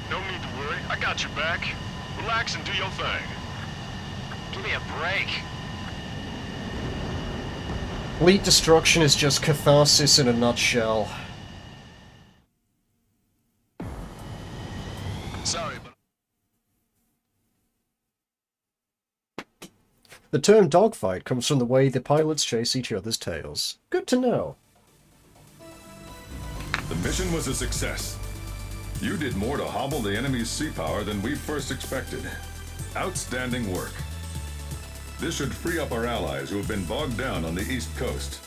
S6: No need to worry. I got your back. Relax and do your thing.
S5: Give me a break.
S1: Fleet destruction is just catharsis in a nutshell.
S5: Sorry, but...
S1: The term dogfight comes from the way the pilots chase each other's tails. Good to know.
S9: The mission was a success. You did more to hobble the enemy's sea power than we first expected. Outstanding work. This should free up our allies who have been bogged down on the East Coast.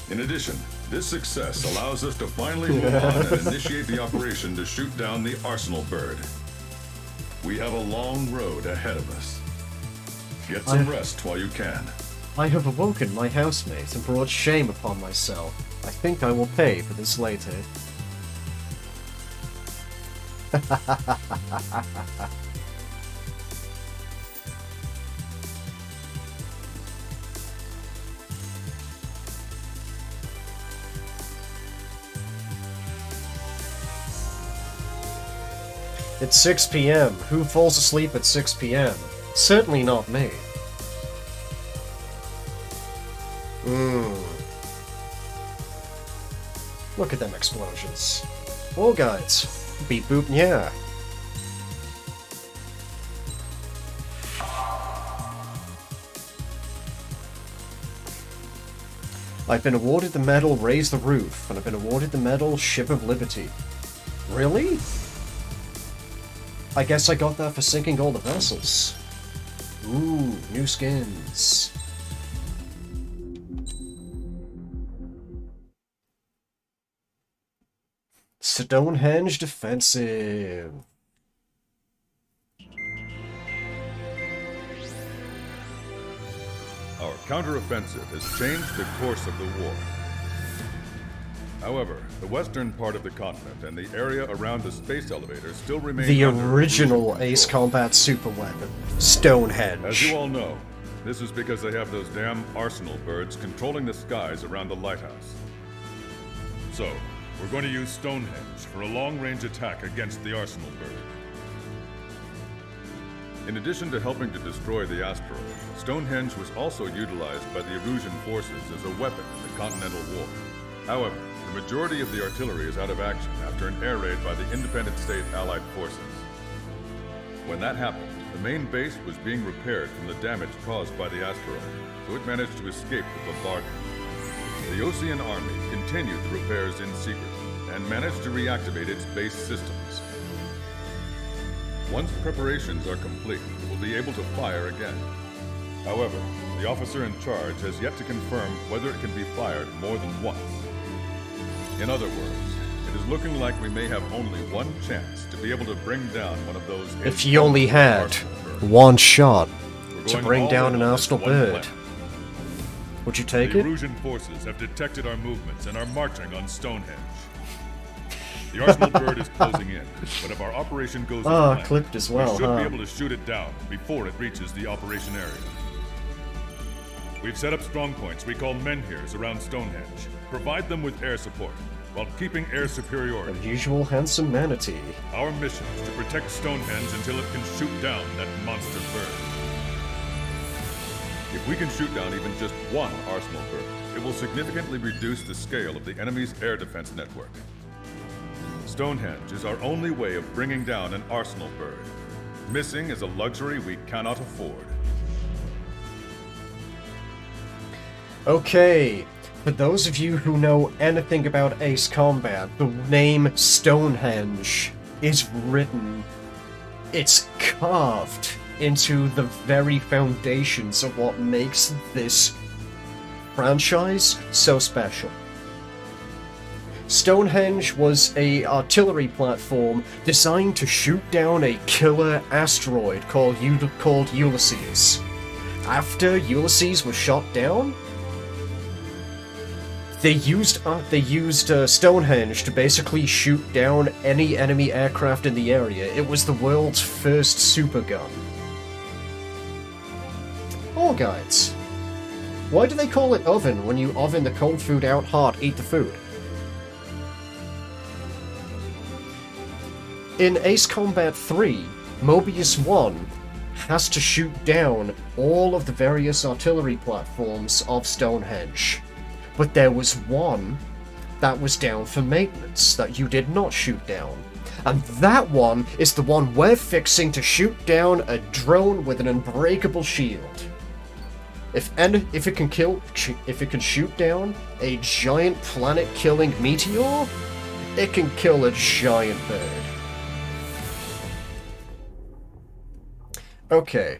S9: In addition, this success allows us to finally move on and initiate the operation to shoot down the Arsenal bird. We have a long road ahead of us. Get some rest while you can.
S1: I have awoken my housemate and brought shame upon myself. I think I will pay for this later. It's 6 p.m. Who falls asleep at 6 p.m.? Certainly not me. Look at them explosions. All guys. Beep boop yeah. I've been awarded the medal Raise the Roof, and I've been awarded the medal Ship of Liberty. Really? I guess I got that for sinking all the vessels. Ooh, new skins. Stonehenge Defensive.
S9: Our counteroffensive has changed the course of the war. However, the western part of the continent and the area around the space elevator still remain
S1: The
S9: under
S1: original
S9: Russian
S1: Ace
S9: control.
S1: Combat superweapon. Stonehenge.
S9: As you all know, this is because they have those damn Arsenal birds controlling the skies around the lighthouse. So, we're going to use Stonehenge for a long-range attack against the Arsenal bird. In addition to helping to destroy the asteroid, Stonehenge was also utilized by the Erusian forces as a weapon in the Continental War. However, the majority of the artillery is out of action after an air raid by the independent state Allied forces. When that happened, The main base was being repaired from the damage caused by the asteroid, so it managed to escape the bombardment. The Osean Army continued the repairs in secret and managed to reactivate its base systems. Once preparations are complete, it will be able to fire again. However, the officer in charge has yet to confirm whether it can be fired more than once. In other words, it is looking like we may have only one chance to be able to bring down one of those...
S1: If you only had one shot to bring down an Arsenal bird, would you take
S9: the
S1: it?
S9: Erusian forces have detected our movements and are marching on Stonehenge. The Arsenal bird is closing in, but if our operation goes as planned,
S1: clipped as well,
S9: we should
S1: huh?
S9: be able to shoot it down before it reaches the operation area. We've set up strongpoints we call menhirs around Stonehenge. Provide them with air support, while keeping air superiority.
S1: Unusual handsome manatee.
S9: Our mission is to protect Stonehenge until it can shoot down that monster bird. If we can shoot down even just one Arsenal bird, it will significantly reduce the scale of the enemy's air defense network. Stonehenge is our only way of bringing down an Arsenal bird. Missing is a luxury we cannot afford.
S1: Okay, for those of you who know anything about Ace Combat, the name Stonehenge is written, it's carved into the very foundations of what makes this franchise so special. Stonehenge was an artillery platform designed to shoot down a killer asteroid called Ulysses. After Ulysses was shot down, they used Stonehenge to basically shoot down any enemy aircraft in the area. It was the world's first supergun. All guides. Why do they call it oven when you oven the cold food out hot, eat the food? In Ace Combat 3, Mobius 1 has to shoot down all of the various artillery platforms of Stonehenge. But there was one that was down for maintenance that you did not shoot down. And that one is the one we're fixing to shoot down a drone with an unbreakable shield. If it can shoot down a giant planet-killing meteor, it can kill a giant bird. Okay.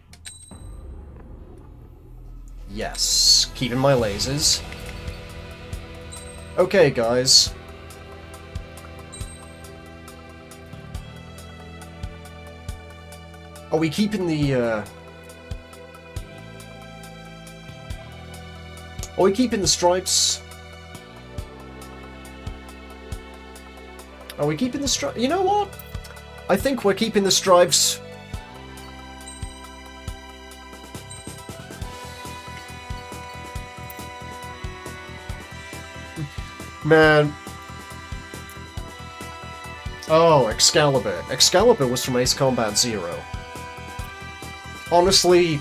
S1: Yes, keeping my lasers. Okay, guys. Are we keeping the, Are we keeping the stripes? Are we keeping the stripes? You know what? I think we're keeping the stripes. Man. Oh, Excalibur. Excalibur was from Ace Combat 0. Honestly,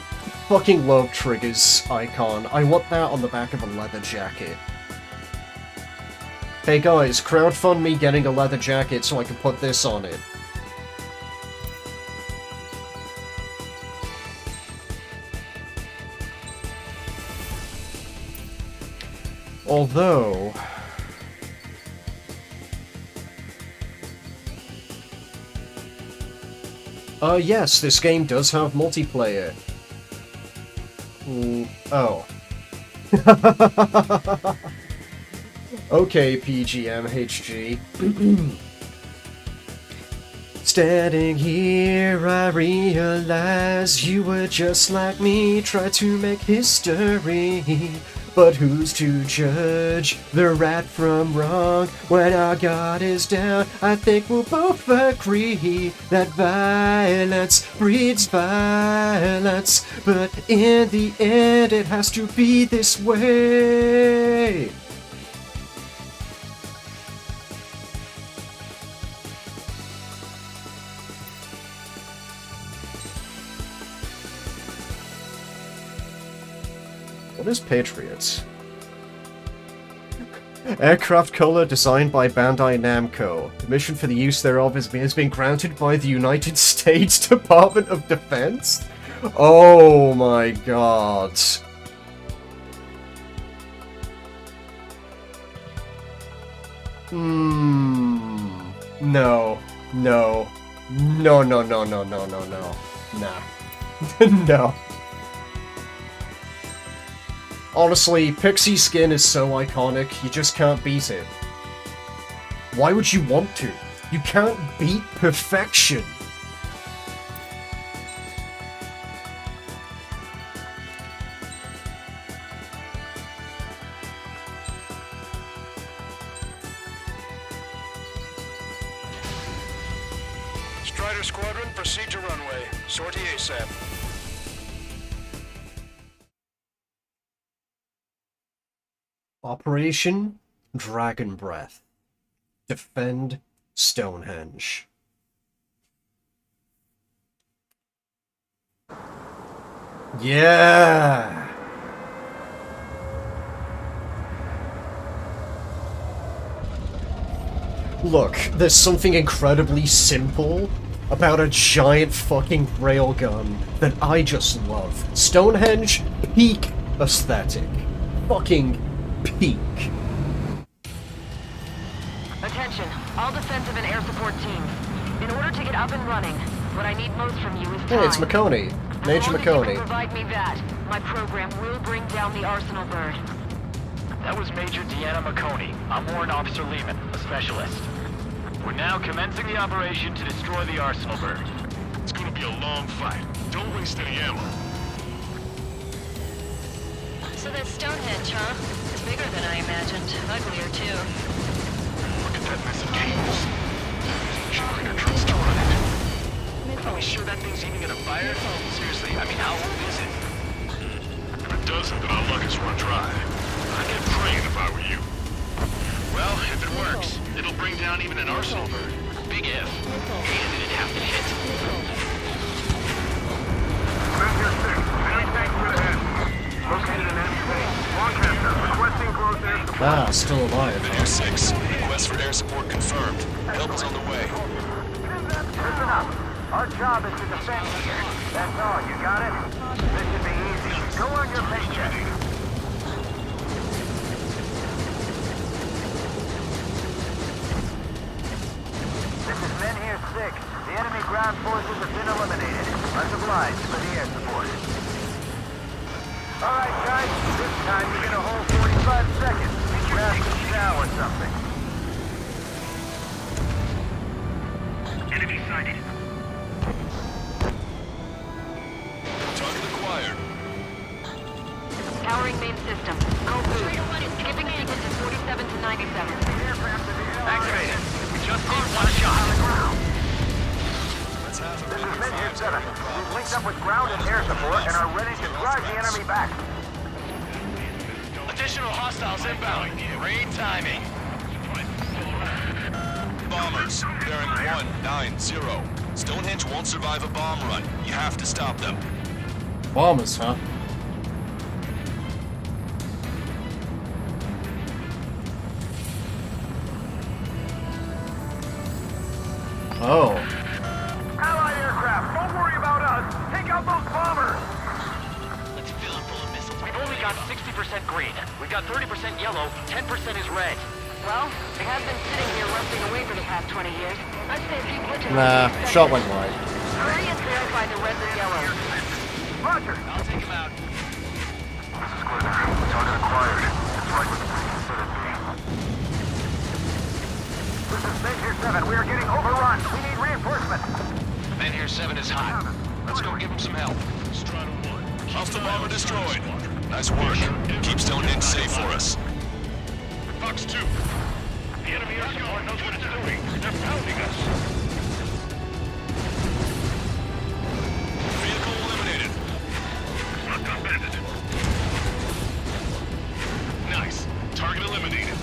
S1: fucking love Trigger's icon. I want that on the back of a leather jacket. Hey guys, crowdfund me getting a leather jacket so I can put this on it. Although... yes, this game does have multiplayer. Oh. Okay, PGMHG. Standing here, I realize you were just like me, tried to make history. But who's to judge the right from wrong? When our guard is down, I think we'll both agree that violence breeds violence. But in the end, it has to be this way. What is Patriots? Aircraft color designed by Bandai Namco. Permission for the use thereof has been granted by the United States Department of Defense? Oh my god. No. No. No, no, no, no, no, no, no. Nah. No. Honestly, Pixie skin is so iconic, you just can't beat it. Why would you want to? You can't beat perfection.
S6: Strider Squadron, proceed to runway. Sortie ASAP.
S1: Operation Dragon Breath. Defend Stonehenge. Yeah! Look, there's something incredibly simple about a giant fucking railgun that I just love. Stonehenge, peak aesthetic. Fucking peak.
S10: Attention, all defensive and air support teams. In order to get up and running, what I need most from you is time.
S1: Hey, it's McConey. Major
S10: As long as you
S1: McConey.
S10: can provide me that, my program will bring down the Arsenal bird.
S4: That was Major Deanna McConey. I'm Warrant Officer Lehman, a specialist. We're now commencing the operation to destroy the Arsenal bird.
S6: It's gonna be a long fight. Don't waste any ammo.
S10: So that's Stonehenge, huh? It's bigger than I imagined. Uglier, too.
S6: Look at that mess of cables. Generator trucks to run it.
S4: Are we sure that thing's even gonna fire? Seriously, I mean, how old is it?
S6: If it doesn't, then our luck is run dry. I'd get praying if I were you.
S4: Well, if it works, it'll bring down even an Arsenal bird. Big if. And it'd have to hit.
S7: Messenger 6, enemy tank to the head. Located an enemy base. Lancaster, requesting close air support.
S1: Ah, still alive.
S5: Air 6, request for air support confirmed. Help is on the way.
S7: Listen up. Our job is to defend here. That's all, you got it? This should be easy. Go on your paycheck. This is Men here 6. The enemy ground forces have been eliminated. Much obliged for the air support. Alright guys, this time you're gonna hold 45 seconds. Grab some chow or something.
S6: Enemy sighted.
S5: Target acquired.
S10: Powering main system. Code blue. Skipping sequence is 47 to 97.
S4: Activated. We just need one shot.
S5: Let's have a
S7: This is
S5: rapid
S7: Men here
S5: fire
S7: 7. We've linked up with ground and air support and are ready to drive the enemy back.
S4: Additional hostiles inbound. Great timing.
S5: bombers. Bearing 190. Stonehenge won't survive a bomb run. You have to stop them.
S1: Bombers, huh? Oh.
S7: Allied aircraft, don't worry about us. Take out those bombers.
S4: Let's fill it full of missiles. We've only got 60% green. We've got 30% yellow. 10% is red.
S10: Well, they have been sitting here rusting away for the past 20 years. I'd say a few glitches.
S1: Nah, shot went wide.
S10: Hurry and verify the reds and yellows.
S7: Roger.
S4: I'll take him out.
S7: This is Glitter. Target acquired. It's right with the previous set of me. This is Men here 7. We are getting overrun. We need reinforcements.
S4: Men here 7 is hot. Let's go give him some help.
S6: Strider 1.
S5: Hostile bomber destroyed. Nice work. Keep Stonehenge safe for us.
S6: Fox 2. The enemy air support knows what it's doing. They're pounding us.
S5: Vehicle eliminated.
S6: Not done, Bandit. Nice. Target eliminated.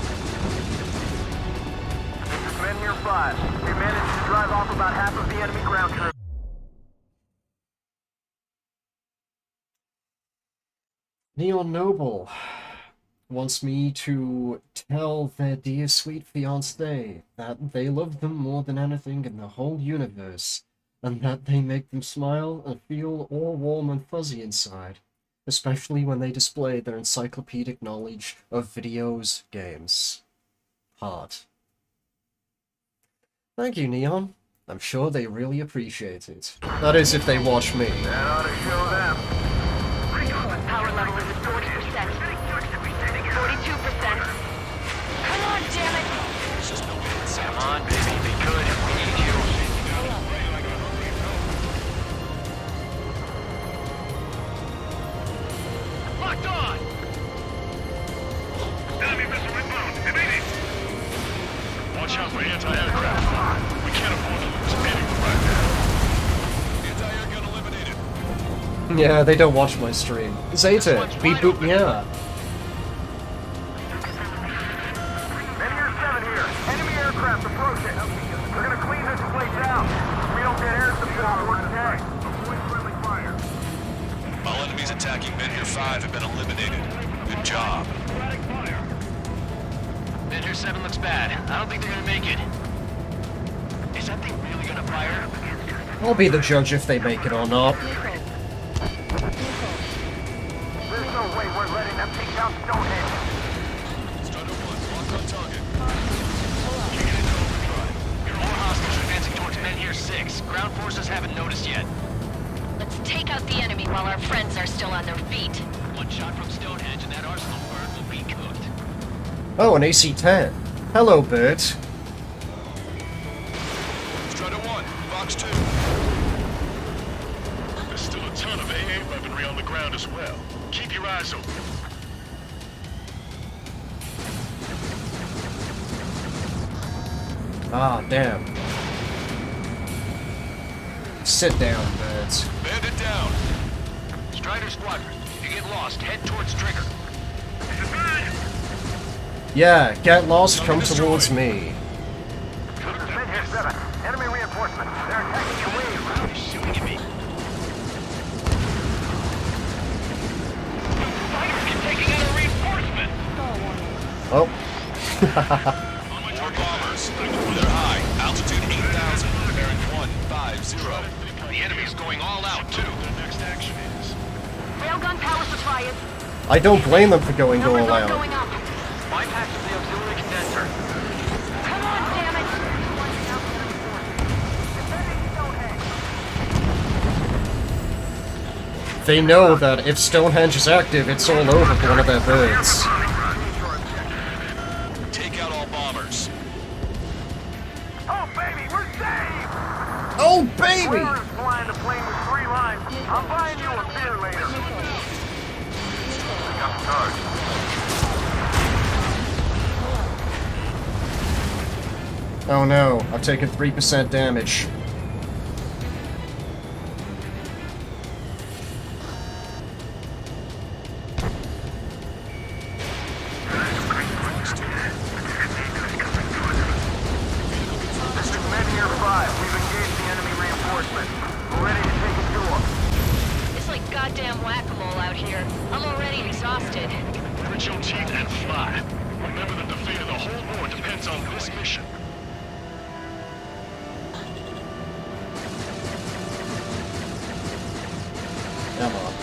S7: This is Men here 5. We managed to drive off about half of the enemy ground troops.
S1: Neon Noble. wants me to tell their dear sweet fiancé that they love them more than anything in the whole universe, and that they make them smile and feel all warm and fuzzy inside, especially when they display their encyclopedic knowledge of videos, games. Heart. Thank you, Neon. I'm sure they really appreciate it. That is, if they watch me.
S7: That ought to show them.
S10: Power level is at 40%. 42%. Come on, damn it!
S4: Come on, baby, be good. We need you.
S6: Locked on! Enemy missile inbound. Immediate! Watch out for anti-aircraft. We can't afford to lose anyone right now.
S5: Anti-air gun eliminated.
S1: Yeah, they don't watch my stream. Zeta, beep boop yeah.
S7: Meteor 7 here. Enemy aircraft approaching. We're gonna clean this place out. If we don't get air support, we're dead. Avoid friendly fire.
S5: All enemies attacking Meteor 5 have been eliminated. Good job.
S4: Meteor 7 looks bad. I don't think they're gonna make it. Is that thing really gonna fire?
S1: I'll be the judge if they make it or not.
S7: There's no way we're letting them take down Stonehenge.
S5: Strider 1, locked on target.
S4: More hostiles are advancing towards Meteor 6. Ground forces haven't noticed yet.
S10: Let's take out the enemy while our friends are still on their feet.
S4: One shot from Stonehenge and that arsenal bird will be cooked.
S1: Oh, an AC-10. Hello, Bert.
S5: Strider 1, box 2.
S6: There's still a ton of AA weaponry on the ground as well. Keep your eyes open.
S1: Ah, damn. Sit down, Bert.
S5: Bandit down.
S4: Strider Squadron, if you get lost, head towards Trigger.
S1: Yeah, get lost, come towards me.
S7: Meteor 7. Enemy reinforcements. They're attacking your wave.
S4: They're shooting at me.
S6: Fighters keep taking out a reinforcement!
S1: Oh.
S5: More bombers. They're high. Altitude 8,000. Bearing 150.
S4: The enemy's going all out, too.
S6: The next action is...
S10: Railgun power supply is...
S1: I don't blame them for going
S10: Numbers
S1: all
S10: are
S1: out.
S10: going up.
S4: Bypass of the auxiliary condenser.
S10: Come on, damn it!
S1: They know that if Stonehenge is active, it's all over for one of their birds.
S5: Take out all bombers.
S7: Oh, baby, we're saved!
S1: Oh, baby!
S7: Warren's flying the plane with 3 lines. I'm buying you a beer later. We got the charge.
S1: Oh no, I've taken 3% damage.
S7: This is Meteor 5. We've engaged the enemy reinforcement. We're ready to take it to them.
S10: It's like goddamn whack-a-mole out here. I'm already exhausted.
S6: Grit your teeth and fly. Remember that the fate of the whole war depends on this mission.
S1: Come on.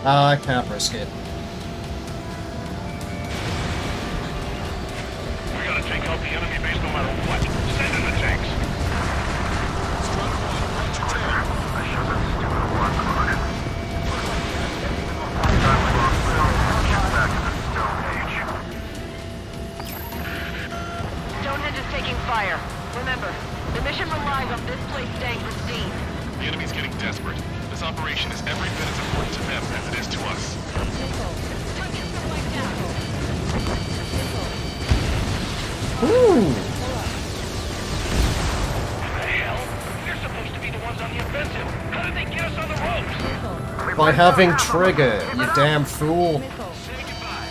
S1: I can't risk it.
S6: We gotta take out the enemy base no matter what. Send in the tanks.
S5: Strider 1, roger 10.
S10: Stonehenge is taking fire. Remember, the mission relies on this place staying pristine.
S6: The enemy's getting desperate. This operation is every bit as important to them as it is to us.
S1: Ooh!
S6: What the hell? They're supposed to be the ones on the offensive. How did they get us on the ropes?
S1: By having Trigger, you damn fool.
S6: Say goodbye.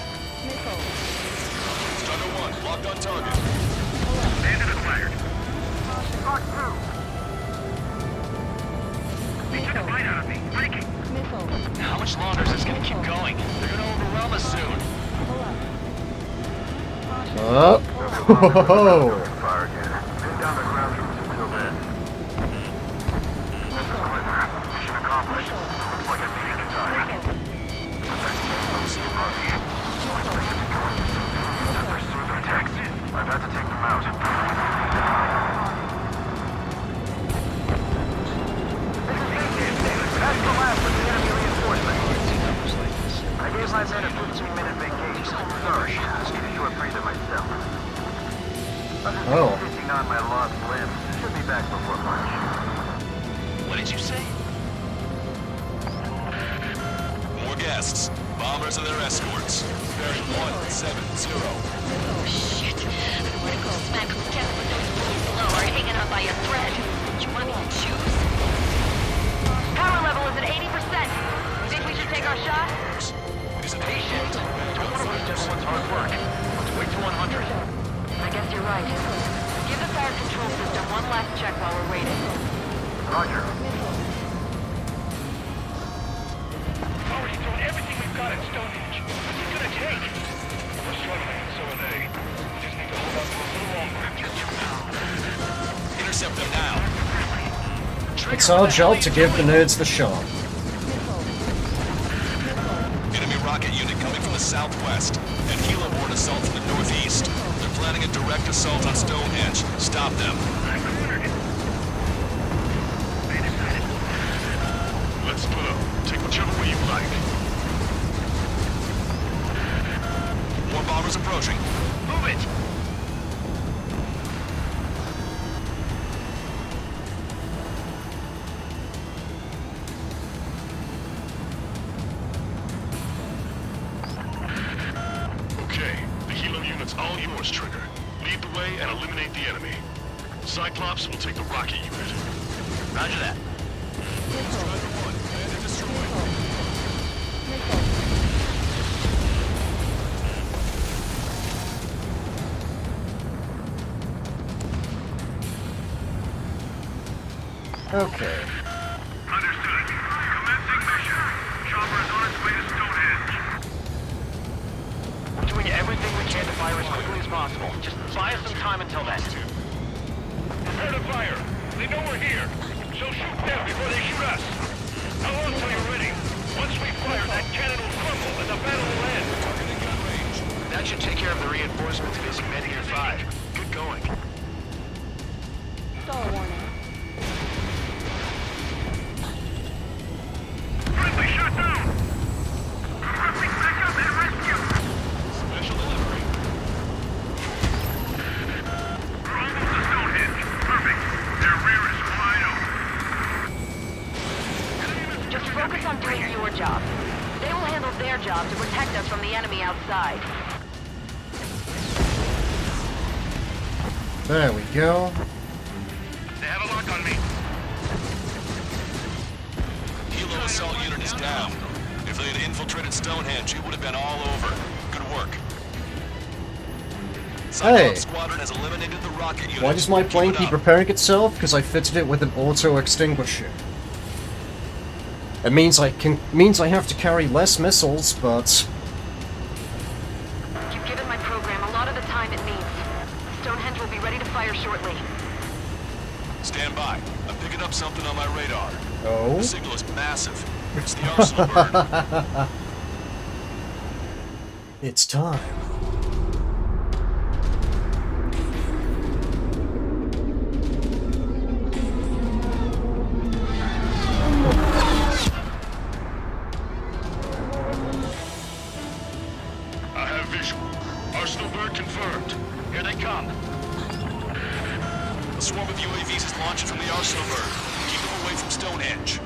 S5: Strider 1, locked on target.
S6: Bandit acquired.
S7: Talk through.
S6: They took a bite out of me. Breaking.
S4: How much longer is this gonna keep going? They're gonna
S5: Mama soon.
S1: Oh.
S7: Fire again. Pin down the ground troops until then. This is Clipper. Mission accomplished. Looks like a meeting in time. Pursue their attacks. I've had to take them out. That's the last of the enemy reinforcements. I gave my men a 15-minute vacation. Sorry, need a short breather myself.
S1: Oh.
S7: Stitching on my lost limb. Should be back before lunch.
S5: What did you say? More guests. Bombers and their escorts. Bearing 170.
S10: Oh, shit. I want to go smack who's kept with those bullies below are hanging on by a thread. Do you want me to choose? Power level is at 80%. Think we should take our shot?
S4: Patient. Don't want to waste everyone's hard work. Let's wait to 100.
S10: I guess you're right. Give the fire control system one last check while we're waiting.
S7: Roger.
S6: Already doing everything we've got at Stonehenge. What's it gonna take? We're struggling, and so are they. We just need to hold out for a little longer.
S5: Intercept them now.
S1: It's our job to give the nerds the shot.
S5: Enemy rocket unit coming from the southwest, and helo-borne assault from the northeast. They're planning a direct assault on Stonehenge. Stop them.
S6: Let's split up. Take whichever way you like.
S5: More bombers approaching.
S6: Move it! Okay, the helo unit's all yours, Trigger. Lead the way and eliminate the enemy. Cyclops will take the rocket unit.
S4: Roger that.
S5: Strider 1, command and destroy.
S1: Okay.
S6: Understood. Commencing mission. Chopper is on its way to Stonehenge.
S4: We're doing everything we can to fire as quickly as possible. Just buy us some time until then.
S6: Prepare to fire. They know we're here. So shoot them before they shoot us. How long till you're ready? Once we fire, that cannon will crumble and the battle will end.
S5: Targeting gun range.
S4: That should take care of the reinforcements facing Medicare 5. Good going.
S6: Friendly shot down! Requesting backup and rescue!
S5: Special delivery.
S6: We're almost to Stonehenge. Perfect. Their rear is wide open.
S10: Just focus on doing your job. They will handle their job to protect us from the enemy outside.
S1: There we go.
S6: They have a lock on me.
S5: Helo assault unit is down. If they had infiltrated Stonehenge, it would have been all over. Good work. Cyclops Squadron has eliminated the rocket unit.
S1: Why does my plane
S5: Keep it
S1: keep
S5: up.
S1: repairing itself? Because I fitted it with an auto extinguisher. It means I have to carry less missiles, but
S10: You've given my program a lot of the time it needs. Stonehenge will be ready to fire shortly.
S5: Stand by. I'm picking up something on my radar.
S1: oh,
S5: The signal is massive. It's the arsenal bird.
S1: it's time.
S6: I have visual. Arsenal bird confirmed. Here they come.
S5: A swarm of UAVs is launching from the arsenal bird. Keep them away from Stonehenge.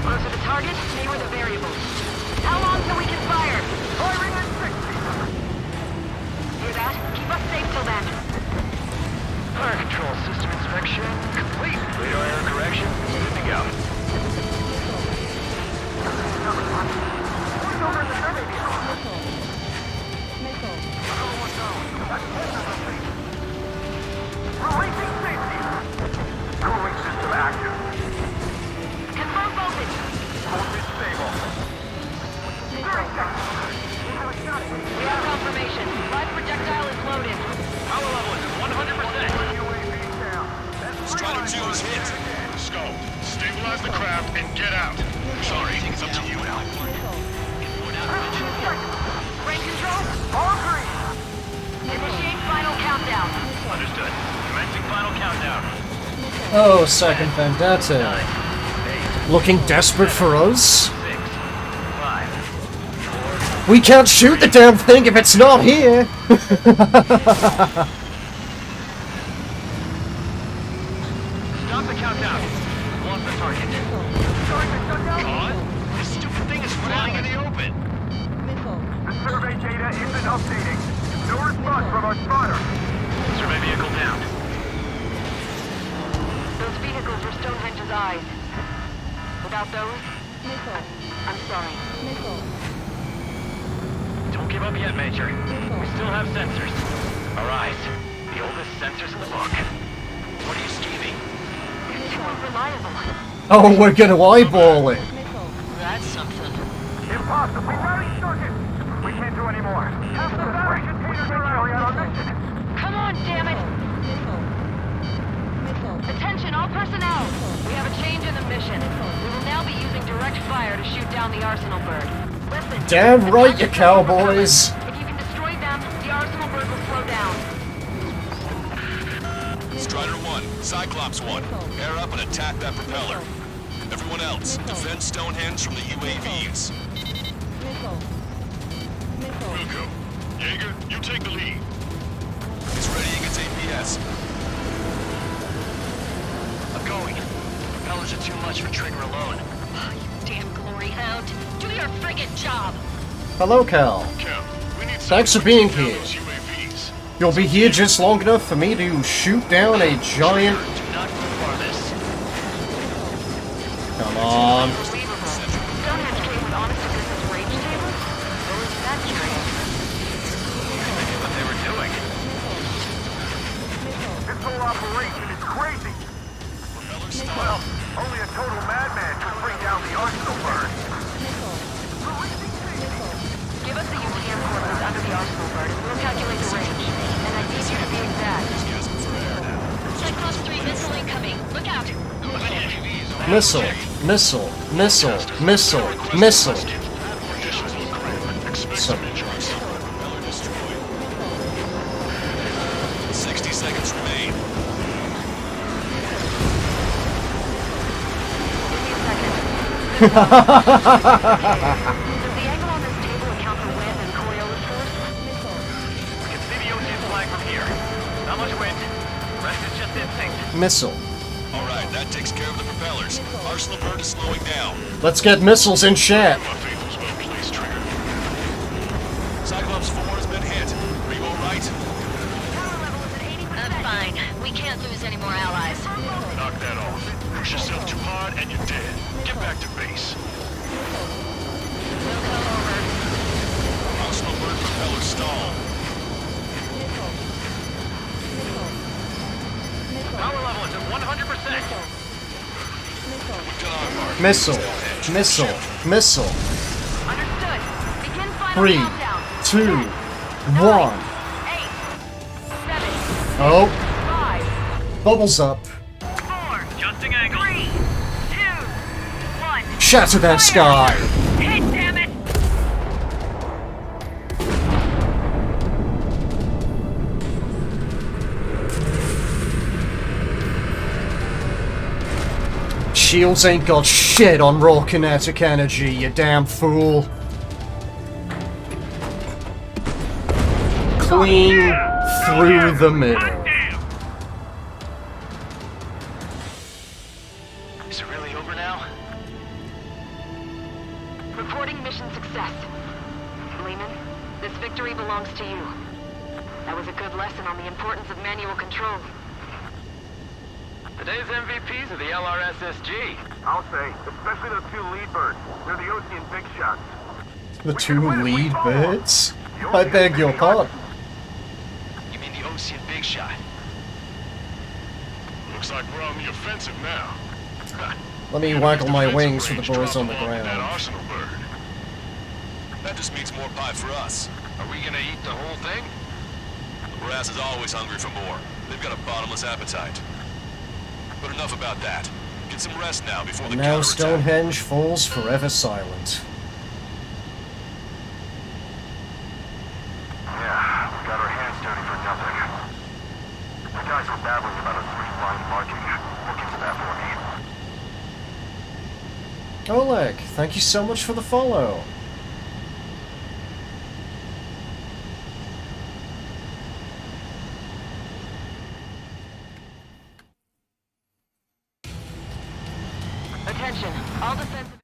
S10: Closer to target, nearer the variables. How long till we can fire? Firing at 60. Hear that? Keep us safe till then.
S4: Fire control system inspection complete. Radar error correction. Good to go.
S7: Who's over in the survey vehicle? Releasing safety. Cooling system active.
S6: aircraft and get out. Sorry, it's up to you now.
S10: Range control,
S7: All green.
S10: initiate final countdown.
S4: Understood. Commencing final countdown.
S1: Oh, Second Vendetta. Looking desperate for us?
S4: 6, 5.
S1: We can't shoot the damn thing if it's not here!
S4: Stop the countdown. Lost the target. Caught? This stupid thing is flying in the open.
S7: The survey data isn't updating. No response from our spotter.
S4: Survey vehicle down.
S10: Those vehicles were Stonehenge's eyes. Without those, I'm sorry.
S4: Don't give up yet, Major. We still have sensors. Our eyes. The oldest sensors in the book. What are you scheming?
S10: You're too unreliable.
S1: Oh, we're gonna eyeball it!
S10: That's something.
S7: Impossible. We already shook it. We can't do any more. Have the battery containers carry out our mission.
S10: Come on, damn it! Attention, all personnel! We have a change in the mission. We will now be using direct fire to shoot down the Arsenal bird. Listen.
S1: Damn right, you
S10: attack the
S1: cowboys!
S10: If you can destroy them, the Arsenal bird will slow down.
S5: Strider 1, Cyclops 1, air up and attack that propeller. Everyone else, defend Stonehenge from the UAVs.
S6: Wilco. Jaeger, you take the lead.
S5: It's readying its APS.
S4: I'm going. Propellers are too much for Trigger alone.
S10: You damn glory hound. Do your friggin' job!
S1: Hello, Cal.
S6: Cal, we need
S1: Thanks for being here. You'll be here just long enough for me to shoot down a giant...
S4: Do not go farthest.
S1: Come on.
S10: Unbelievable. Stonehenge came with honest to goodness range tables? What was that curious?
S4: Maybe what they were doing.
S7: This whole operation is crazy. Well, only a total madman could bring down the Arsenal bird.
S10: Give us the UTM coordinates under the Arsenal bird and we'll calculate the range. And I need you to be exact. Cyclops 3 missile incoming. Look out!
S1: Missile, missile, missile, missile, missile. So,
S5: 60 seconds remain.
S10: 50 seconds. Does the angle on this table account for wind and Coriolis force?
S4: We can see the ocean flag from here. Not much wind. Rest is just instinct.
S1: missile.
S5: Alright, that takes care of the propellers. Arsenal bird is slowing down.
S1: Let's get missiles in chat.
S6: My faith was well placed, Trigger.
S5: Cyclops 4 has been hit. Are you alright?
S10: Power level is at 80%. I'm fine. We can't lose any more allies.
S6: Knock that off. Push yourself too hard and you're dead. Get back to base.
S10: We'll go over.
S5: Arsenal bird propeller stalled.
S4: Power level is at 100%.
S5: We've got our mark.
S1: Missile, missile, missile.
S10: Understood. Begin final
S1: 3,
S10: countdown.
S1: 2, 1.
S10: 8, 7,
S1: Oh,
S10: 5,
S1: bubbles up.
S10: 4,
S4: Adjusting angle.
S10: 3, 2, 1.
S1: Shatter that sky.
S10: Hit, damn it!
S1: Shields ain't got shit on raw kinetic energy, you damn fool. Clean through the middle.
S4: Is it really over now?
S10: Reporting mission success. Lehman, this victory belongs to you. That was a good lesson on the importance of manual control.
S4: Today's MVPs are the LRSSG.
S7: I'll say, especially those two lead birds. They're the Ocean big shots.
S1: The two lead birds? I beg your pardon.
S4: You mean the Ocean Big Shot?
S6: Looks like we're on the offensive now.
S1: Let me waggle my
S6: Defensive
S1: wings for the
S6: range
S1: boys
S6: dropped
S1: on the
S6: along with That
S1: ground.
S6: Arsenal bird.
S5: That just means more pie for us.
S4: Are we gonna eat the whole thing?
S5: The brass is always hungry for more. They've got a bottomless appetite. But enough about that. Get some rest now before the
S1: And now
S5: counterattack.
S1: Stonehenge falls forever silent.
S7: Yeah, we got our hands dirty for nothing. The guys were babbling about a 3-line marking. Look into that for me.
S1: Oleg, thank you so much for the follow.
S10: Attention, all defensive...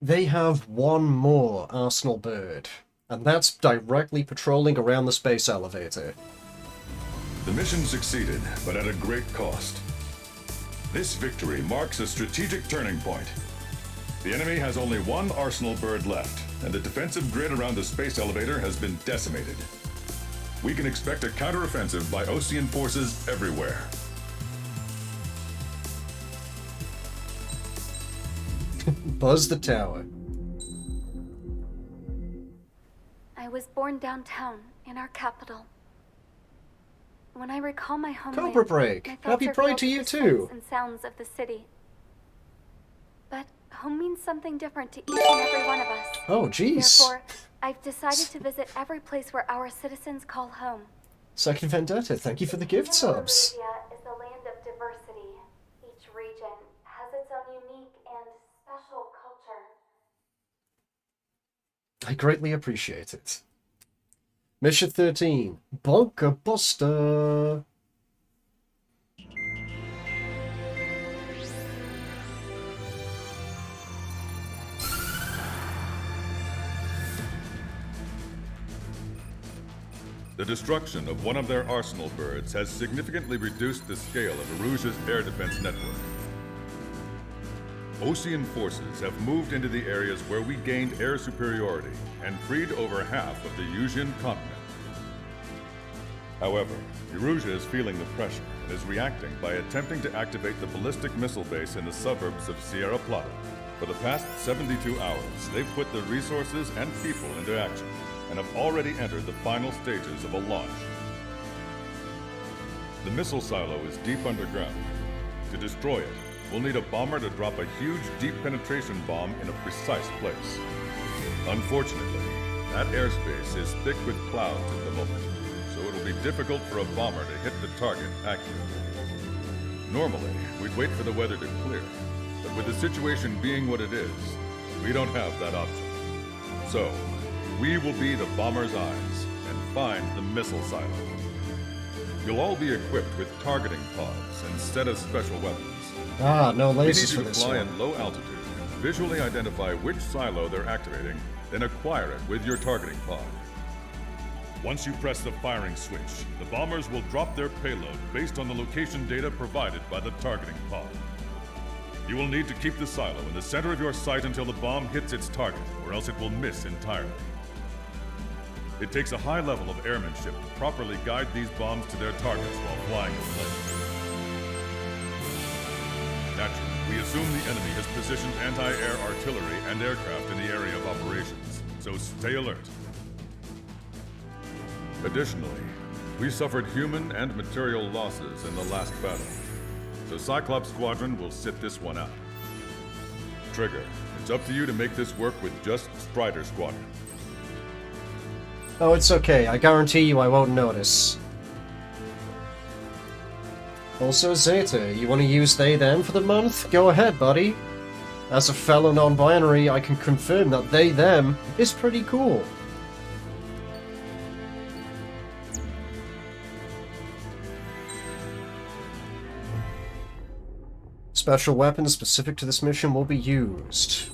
S1: They have one more Arsenal bird, and that's directly patrolling around the space elevator.
S9: The mission succeeded, but at a great cost. This victory marks a strategic turning point. The enemy has only one Arsenal bird left, and the defensive grid around the space elevator has been decimated. We can expect a counteroffensive by Osean forces everywhere.
S1: Buzz the tower.
S11: I was born downtown, in our capital. When I recall my homeland,
S1: Cobra Break,
S11: my thoughts
S1: happy
S11: are
S1: Pride
S11: filled
S1: to
S11: with
S1: you
S11: the
S1: too.
S11: sights and sounds of the city. But home means something different to each and every one of us.
S1: Oh, jeez.
S11: Therefore, I've decided to visit every place where our citizens call home.
S1: Second Vendetta, thank you for the gift subs.
S11: Arabia is a land of diversity. Each region has its own unique and special culture.
S1: I greatly appreciate it. Mission 13, Bunker Buster.
S9: The destruction of one of their Arsenal birds has significantly reduced the scale of Erusia's air defense network. Osean forces have moved into the areas where we gained air superiority and freed over half of the Eusian continent. However, Erusia is feeling the pressure and is reacting by attempting to activate the ballistic missile base in the suburbs of Sierra Plata. For the past 72 hours, they've put their resources and people into action and have already entered the final stages of a launch. The missile silo is deep underground. To destroy it, we'll need a bomber to drop a huge deep penetration bomb in a precise place. Unfortunately, that airspace is thick with clouds at the moment, so it'll be difficult for a bomber to hit the target accurately. Normally, we'd wait for the weather to clear, but with the situation being what it is, we don't have that option. So, we will be the bomber's eyes and find the missile silo. You'll all be equipped with targeting pods instead of special weapons.
S1: Ah, no
S9: We need
S1: lasers
S9: you
S1: for
S9: to
S1: this
S9: fly
S1: one.
S9: in low altitude and visually identify which silo they're activating, then acquire it with your targeting pod. Once you press the firing switch, the bombers will drop their payload based on the location data provided by the targeting pod. You will need to keep the silo in the center of your sight until the bomb hits its target, or else it will miss entirely. It takes a high level of airmanship to properly guide these bombs to their targets while flying over land. Naturally, we assume the enemy has positioned anti-air artillery and aircraft in the area of operations, so stay alert. Additionally, we suffered human and material losses in the last battle, so Cyclops Squadron will sit this one out. Trigger, it's up to you to make this work with just Strider Squadron.
S1: Oh, it's okay. I guarantee you I won't notice. Also, Zeta, you want to use they them for the month? Go ahead, buddy. As a fellow non-binary, I can confirm that they them is pretty cool. Special weapons specific to this mission will be used.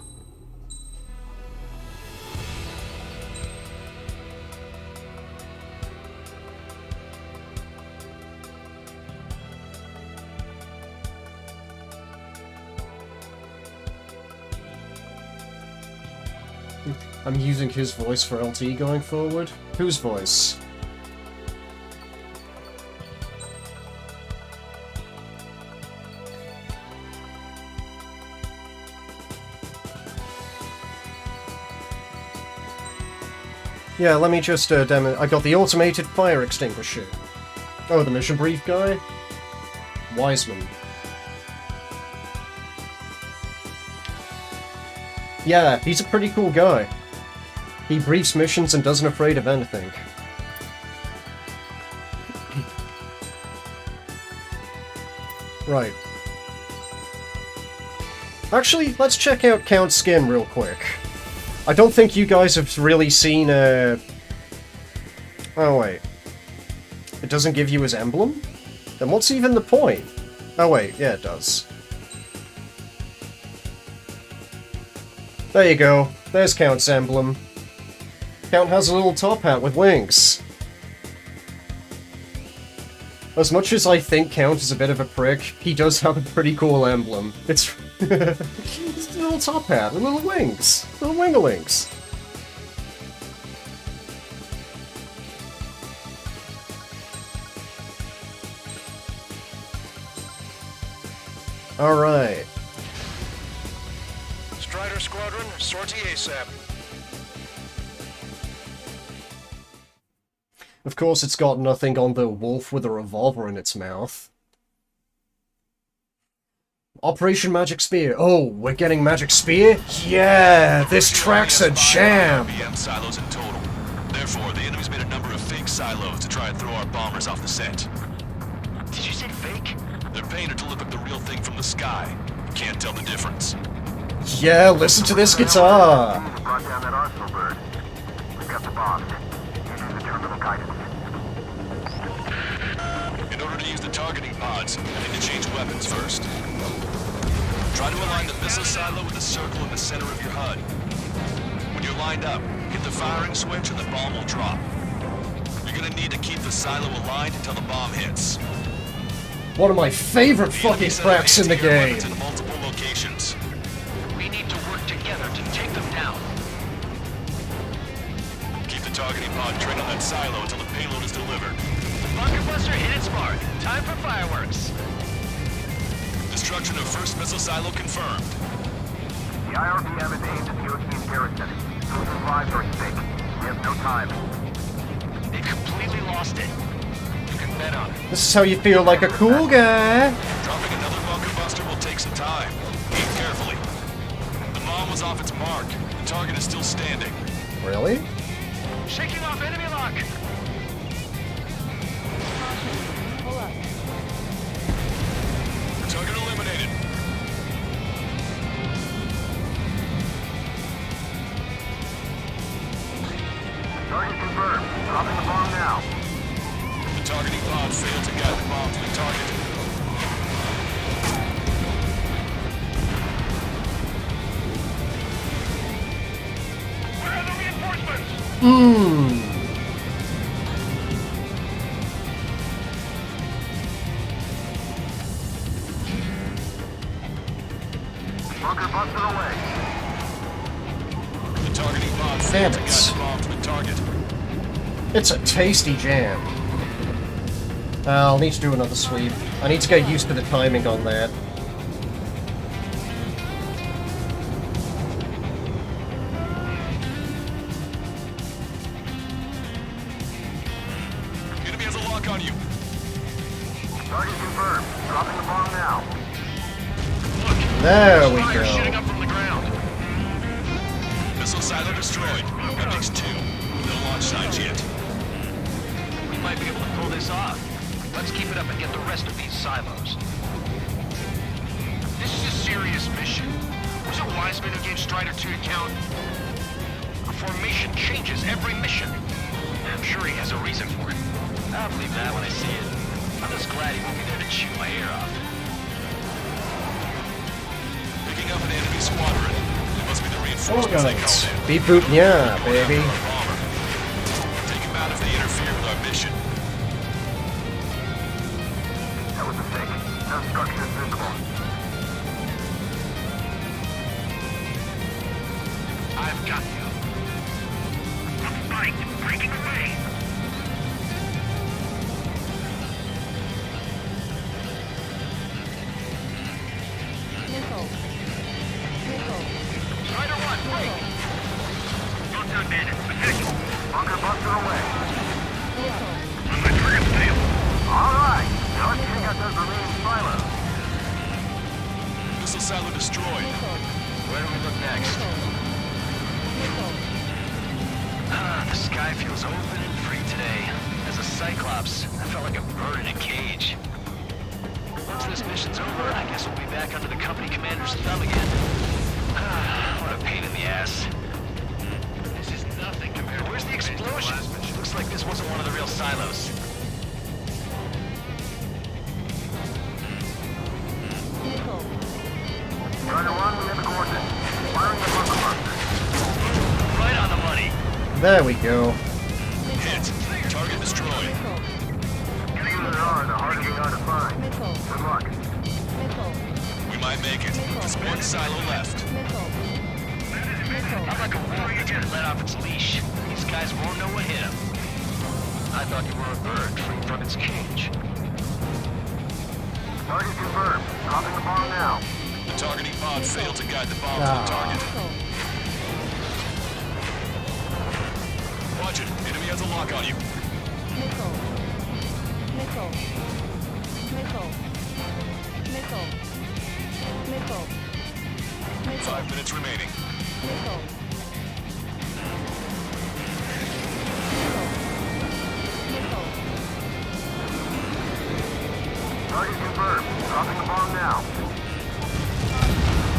S1: I'm using his voice for LT going forward. Whose voice? Yeah, let me just demo. I got the automated fire extinguisher. Oh, the mission brief guy? Wiseman. Yeah, he's a pretty cool guy. He briefs missions and doesn't afraid of anything. Right. Actually, let's check out Count's skin real quick. I don't think you guys have really seen Oh wait. It doesn't give you his emblem? Then what's even the point? Oh wait, yeah it does. There you go. There's Count's emblem. Count has a little top hat with wings. As much as I think Count is a bit of a prick, he does have a pretty cool emblem. It's it's a little top hat with little wings. Little wingalings. Alright.
S6: Strider Squadron, sortie ASAP.
S1: Of course, it's got nothing on the wolf with a revolver in its mouth. Operation Magic Spear. Oh, we're getting Magic Spear? Yeah, this track's a jam!
S5: RPM silos in total. Therefore, the enemy's made a number of fake silos to try and throw our bombers off the scent.
S6: Did you say fake?
S5: They're painted to look like the real thing from the sky. You can't tell the difference.
S1: Yeah, listen to this guitar!
S7: Brought down that Arsenal bird. We got the bombs. Using the terminal guidance.
S5: In order to use the targeting pods, I need to change weapons first. Try to align the missile silo with the circle in the center of your HUD. When you're lined up, hit the firing switch and the bomb will drop. You're gonna need to keep the silo aligned until the bomb hits.
S1: One of my favorite fucking cracks in the game!
S5: In multiple locations.
S6: We need to work together to take them down.
S5: Keep the targeting pod trained on that silo until the payload is delivered.
S6: Bunker buster hit its mark. Time for fireworks.
S5: Destruction of first missile silo confirmed.
S7: The IRBM is aimed at the Ocean garrison. Those lives are at stake. We have no time.
S6: They completely lost it. You can bet on it.
S1: This is how you feel like a cool guy!
S5: Dropping another bunker buster will take some time. Aim carefully. The bomb was off its mark. The target is still standing.
S1: Really?
S6: Shaking off enemy lock.
S5: Target eliminated.
S7: Target confirmed. Dropping the bomb now.
S5: The targeting pod failed to guide the bomb to the target.
S6: Where are the reinforcements?
S7: Bunker buster away.
S5: The targeting pod
S1: Damn
S5: failed to
S1: it.
S5: guide the bomb to the target.
S1: It's a tasty jam. I'll need to do another sweep. I need to get used to the timing on that.
S5: Enemy has a lock on you.
S7: Target confirmed. Dropping the bomb now.
S1: There we
S6: Fire shooting
S1: go.
S6: up from the ground.
S5: Missile silo destroyed. That makes 2. No launch signs yet.
S6: We might be able to pull this off. Let's keep it up and get the rest of these silos. This is a serious mission. Was it Wiseman who gave Strider 2 account? The formation changes every mission. I'm sure he has a reason for it. I'll believe that when I see it. I'm just glad he won't be there to chew my ear off.
S5: Picking up an enemy squadron. It must be the reinforcements they
S1: Organs.
S5: called in.
S1: Beep boop yeah, baby.
S5: Bomber. Take them out if they interfere with our mission.
S7: That was a fake. No structures visible.
S6: I've got you. A fight breaking away. Strider 1, break. Photon bandit, attack.
S7: Bunker buster away.
S6: On my target fail.
S7: All right. Now let's take out those remaining silos.
S5: Missile silo destroyed.
S4: Where do we look next? The sky feels open and free today. As a Cyclops, I felt like a bird in a cage. Once this mission's over, I guess we'll be back under the company commander's thumb again. What a pain in the ass. This is nothing compared to... Where's the explosion? Looks like this wasn't one of the real silos.
S7: Strider 1, we have the coordinates. Firing the bunker cluster.
S4: Right on the money.
S1: There we go.
S5: Hit. Target destroyed.
S7: The fewer there are, the harder they are to find. Good luck.
S5: We might make it. There's one silo left.
S4: I'm like a wolf that's been let off its leash. These guys won't know what hit them. I thought you were a bird freed from its cage.
S7: Target confirmed. Dropping the bomb now.
S5: The targeting pod failed to guide the bomb to the target. Watch it. Enemy has a lock on you. 5 minutes remaining.
S7: Target confirmed. Dropping the bomb now.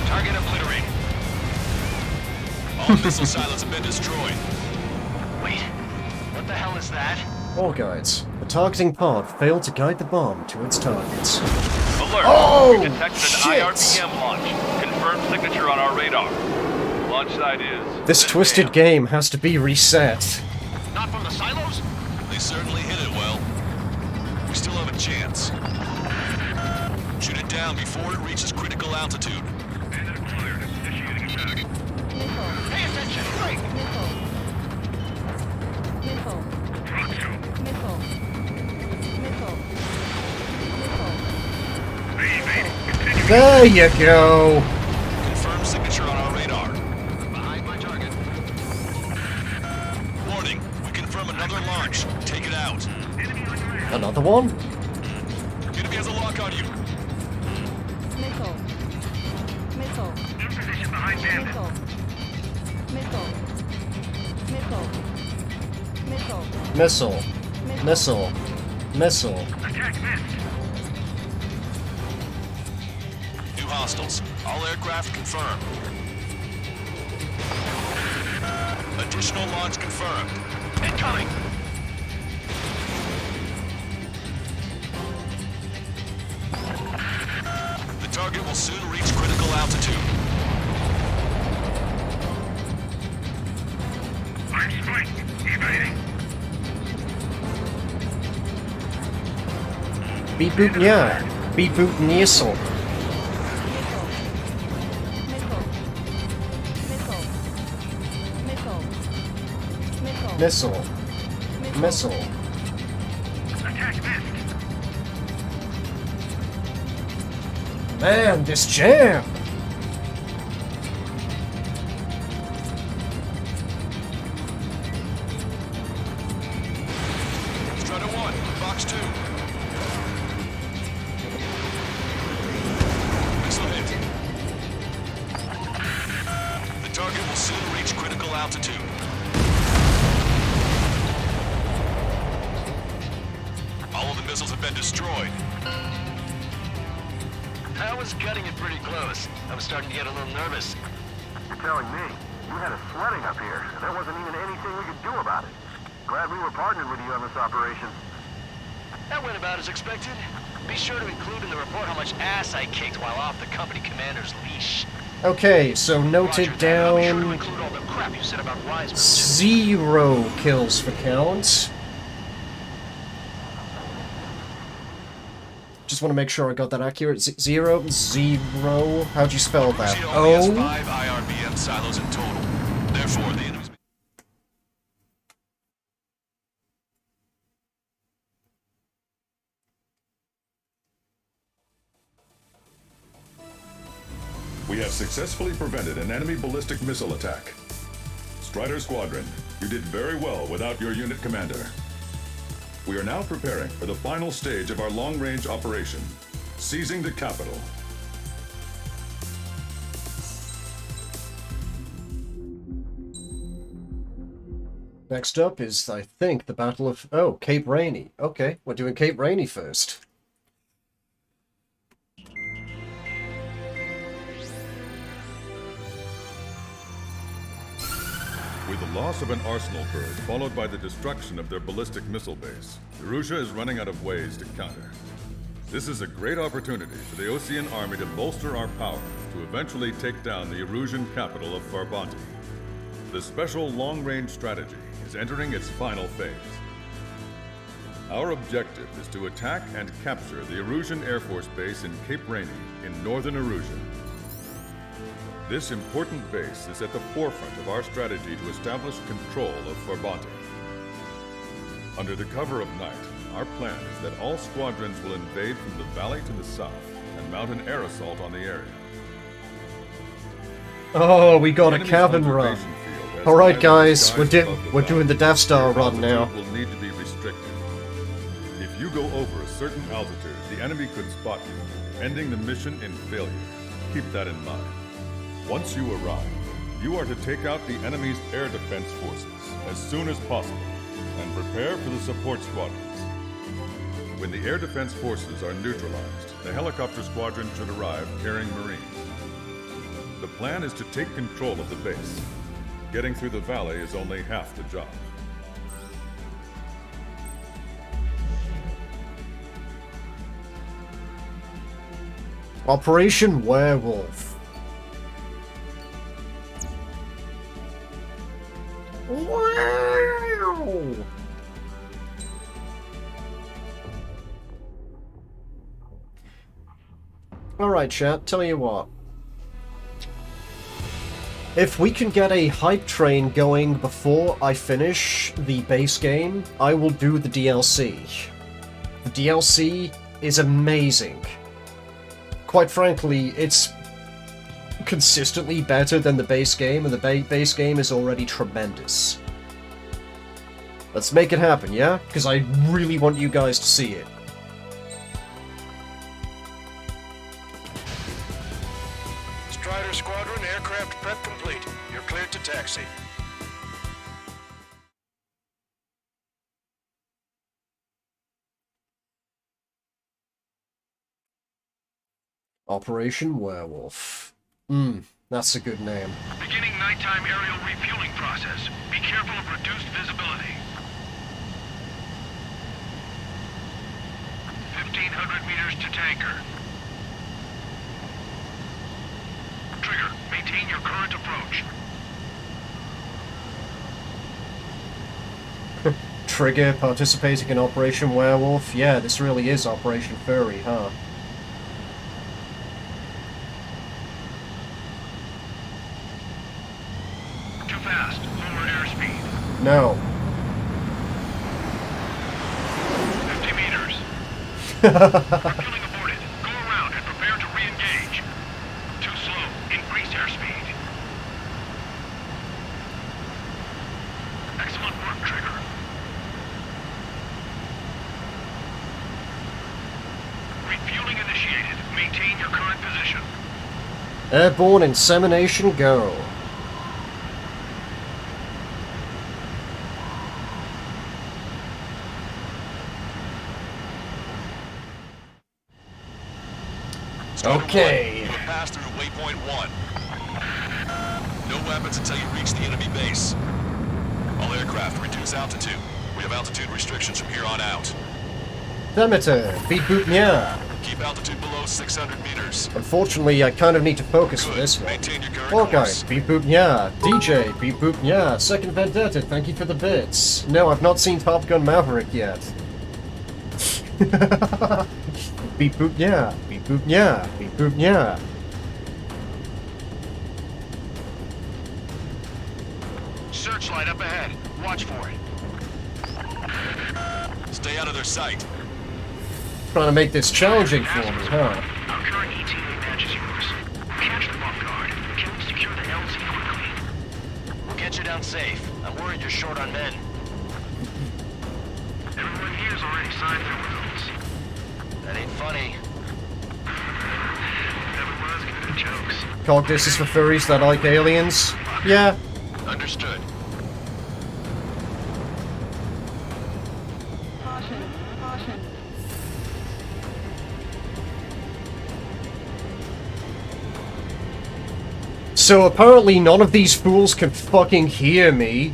S4: Target obliterated.
S5: All missile silos have been destroyed.
S4: Wait, what the hell is that?
S1: All guides. The targeting pod failed to guide the bomb to its targets.
S8: Alert!
S1: Oh,
S8: We detected
S1: shit.
S8: an IRBM launch. Confirmed signature on our radar. Launch site is...
S1: This twisted game has to be reset.
S4: Not from the silos?
S5: They certainly hit it well. We still have a chance. Shoot it down before it reaches critical altitude.
S4: Pay attention! Break!
S1: There you go.
S5: Confirmed signature on our radar.
S4: Behind my target.
S5: Warning, we confirm another launch. Take it out.
S1: Another one?
S5: Enemy has a lock on you.
S6: In position behind Bandit.
S1: Missile. Missile. Missile.
S6: Attack missed.
S5: New hostiles. All aircraft confirmed. Additional launch confirmed.
S4: Incoming!
S5: The target will soon reach critical altitude.
S6: I'm spiked. Evading.
S1: Beep boop nya. Beep boop missile. Missile. Missile.
S6: Attack missed.
S1: Man, this jam!
S5: Strider 1, Fox 2. Missile hit. The target will soon reach critical altitude. All of the missiles have been destroyed.
S4: I was gutting it pretty close. I was starting to get a little nervous.
S7: You're telling me. You had us sweating up here, and there wasn't even anything we could do about it. Glad we were partnered with you on this operation.
S4: That went about as expected. Be sure to include in the report how much ass I kicked while off the company commander's leash.
S1: Okay, so noted
S4: Roger that. I'll be sure to
S1: down
S4: include all the crap you said about Wiseman.
S1: 0 kills for count. Just want to make sure I got that accurate. Zero? How'd you spell that?
S5: She only has
S1: O?
S5: 5 IRBM silos in total. Therefore, the enemy's...
S9: We have successfully prevented an enemy ballistic missile attack. Strider Squadron, you did very well without your unit commander. We are now preparing for the final stage of our long-range operation, seizing the capital.
S1: Next up is, I think, the Battle of... Oh, Cape Rainy. Okay, we're doing Cape Rainy first.
S9: With the loss of an arsenal bird followed by the destruction of their ballistic missile base, Erussia is running out of ways to counter. This is a great opportunity for the Osean army to bolster our power to eventually take down the Erusian capital of Farbanti. The special long-range strategy is entering its final phase. Our objective is to attack and capture the Erusian Air Force Base in Cape Rainy in northern Erusia. This important base is at the forefront of our strategy to establish control of Farbanti. Under the cover of night, our plan is that all squadrons will invade from the valley to the south and mount an air assault on the area.
S1: Oh, we got a
S9: The enemy's
S1: cabin run.
S9: observation field has
S1: Alright
S9: high
S1: guys,
S9: skies
S1: we're
S9: above the
S1: doing the
S9: valley.
S1: Death Star
S9: Your
S1: run now.
S9: altitude will need to be restricted. If you go over a certain altitude, the enemy could spot you, ending the mission in failure. Keep that in mind. Once you arrive, you are to take out the enemy's air defense forces as soon as possible and prepare for the support squadrons. When the air defense forces are neutralized, the helicopter squadron should arrive carrying Marines. The plan is to take control of the base. Getting through the valley is only half the job.
S1: Operation Werewolf. Wow! Alright, chat, tell you what. If we can get a hype train going before I finish the base game, I will do the DLC. The DLC is amazing. Quite frankly, it's consistently better than the base game, and the base game is already tremendous. Let's make it happen, yeah? Because I really want you guys to see it.
S5: Strider Squadron, aircraft prep complete. You're cleared to taxi.
S1: Operation Werewolf. That's a good name.
S6: Beginning nighttime aerial refueling process. Be careful of reduced visibility. 1,500 meters to tanker. Trigger, maintain your current approach.
S1: Trigger participating in Operation Werewolf? Yeah, this really is Operation Furry, huh?
S6: Too fast. Lower airspeed.
S1: No.
S6: 50 meters. Refueling aborted. Go around and prepare to re-engage. Too slow. Increase airspeed. Excellent work, Trigger. Refueling initiated. Maintain your current position.
S1: Airborne insemination go. Okay.
S5: You'll pass through waypoint 1. No weapons until you reach the enemy base. All aircraft reduce altitude. We have altitude restrictions from here on out.
S1: Demeter, beep boop nya.
S5: Keep altitude below 600 meters.
S1: Unfortunately, I kind of need to focus for
S5: Good.
S1: this one.
S5: Maintain your current
S1: Hawkeye,
S5: course.
S1: beep boop nya. DJ, beep boop nya. Second Vendetta, thank you for the bits. No, I've not seen Top Gun Maverick yet. Beep boop nya. Beep boop nya. Beep boop nya.
S6: Searchlight up ahead. Watch for it.
S5: Stay out of their sight.
S1: Trying to make this challenging for me, huh?
S6: Our current ETA matches yours. Catch them off guard. Can we secure the LZ quickly? We'll get you down safe. I'm worried you're short on men. Everyone here's Fighters already signed their wills.
S4: That ain't funny.
S6: Never was good at jokes.
S1: Cogdis is for furries that like aliens. Yeah.
S4: Understood.
S1: So apparently none of these fools can fucking hear me.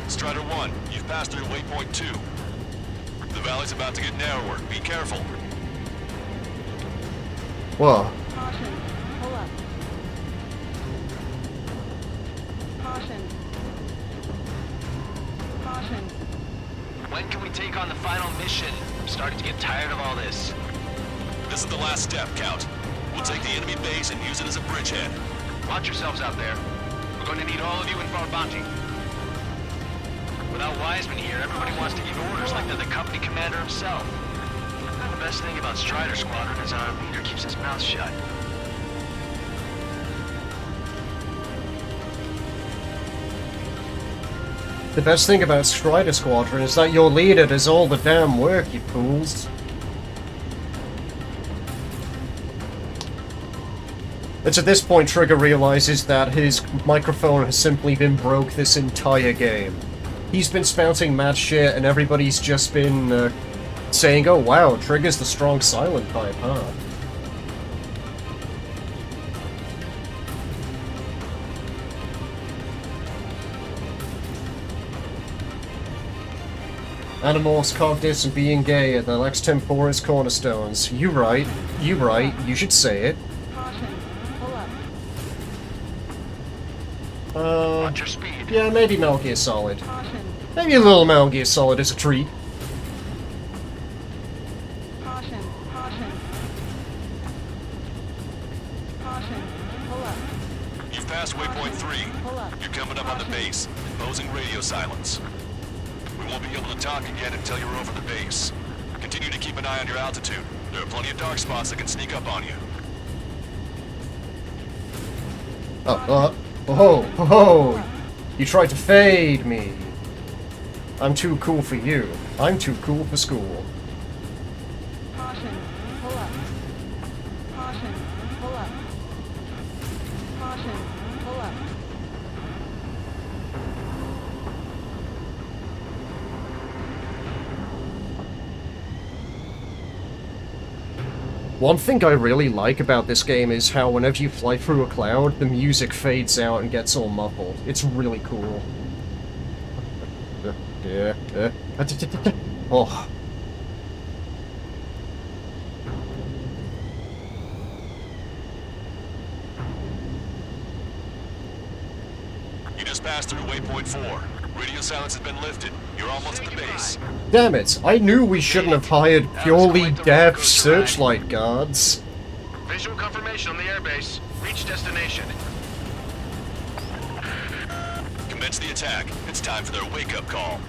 S5: Strider 1, you've passed through waypoint 2. The valley's about to get narrower. Be careful.
S1: What?
S4: When can we take on the final mission? I'm starting to get tired of all this.
S5: This is the last step, Count. We'll take the enemy base and use it as a bridgehead.
S4: Watch yourselves out there. We're going to need all of you in Farbanti. Without Wiseman here, everybody wants to give orders like they're the company commander himself. The best thing about Strider Squadron is our leader keeps his mouth shut.
S1: The best thing about Strider Squadron is that your leader does all the damn work, you fools. It's at this point Trigger realizes that his microphone has simply been broke this entire game. He's been spouting mad shit and everybody's just been saying, oh wow, Trigger's the strong silent type, huh? Animorphs, Cogdis, and being gay are the Lex Temporis cornerstones. You right, you should say it.
S4: Watch your speed.
S1: Yeah, maybe Metal Gear Solid. Maybe a little Metal Gear Solid is a treat.
S5: You've passed waypoint 3. You're coming up on the base, imposing radio silence. We won't be able to talk again until you're over the base. Continue to keep an eye on your altitude. There are plenty of dark spots that can sneak up on you.
S1: Oh, you tried to fade me. I'm too cool for you. I'm too cool for school. One thing I really like about this game is how whenever you fly through a cloud, the music fades out and gets all muffled. It's really cool. Oh.
S5: You just passed through waypoint 4. Radio silence has been lifted. You're almost at the base.
S1: Damn it, I knew we shouldn't have hired purely deaf searchlight guards.
S4: Visual confirmation on the airbase. Reach destination.
S5: Commence the attack. It's time for their wake-up call.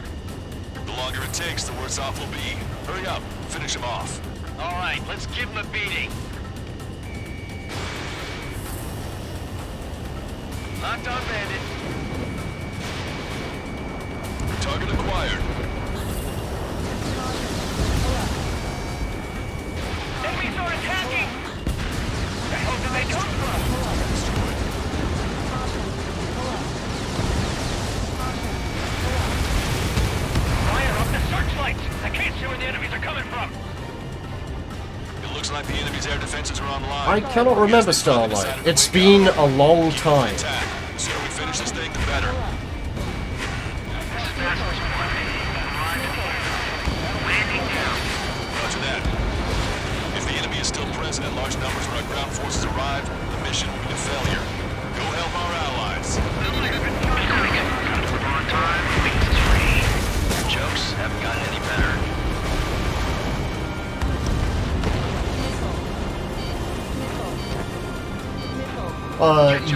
S5: The longer it takes, the worse off we'll be. Hurry up. Finish them off.
S4: All right, let's give him a beating. Locked on bandit.
S5: Target acquired.
S6: Enemies are attacking! The hell did they come from? Fire up the searchlights! I can't see where the enemies are coming from!
S5: It looks like the enemy's air defenses are online.
S1: I cannot remember Starlight. It's been a long time.
S5: The sooner we finish this thing, the better. Roger that. If the enemy is still present and large numbers of our ground forces arrive, the mission will be a failure. Go help our allies.
S4: On time, wings is free. Jokes haven't gotten any better.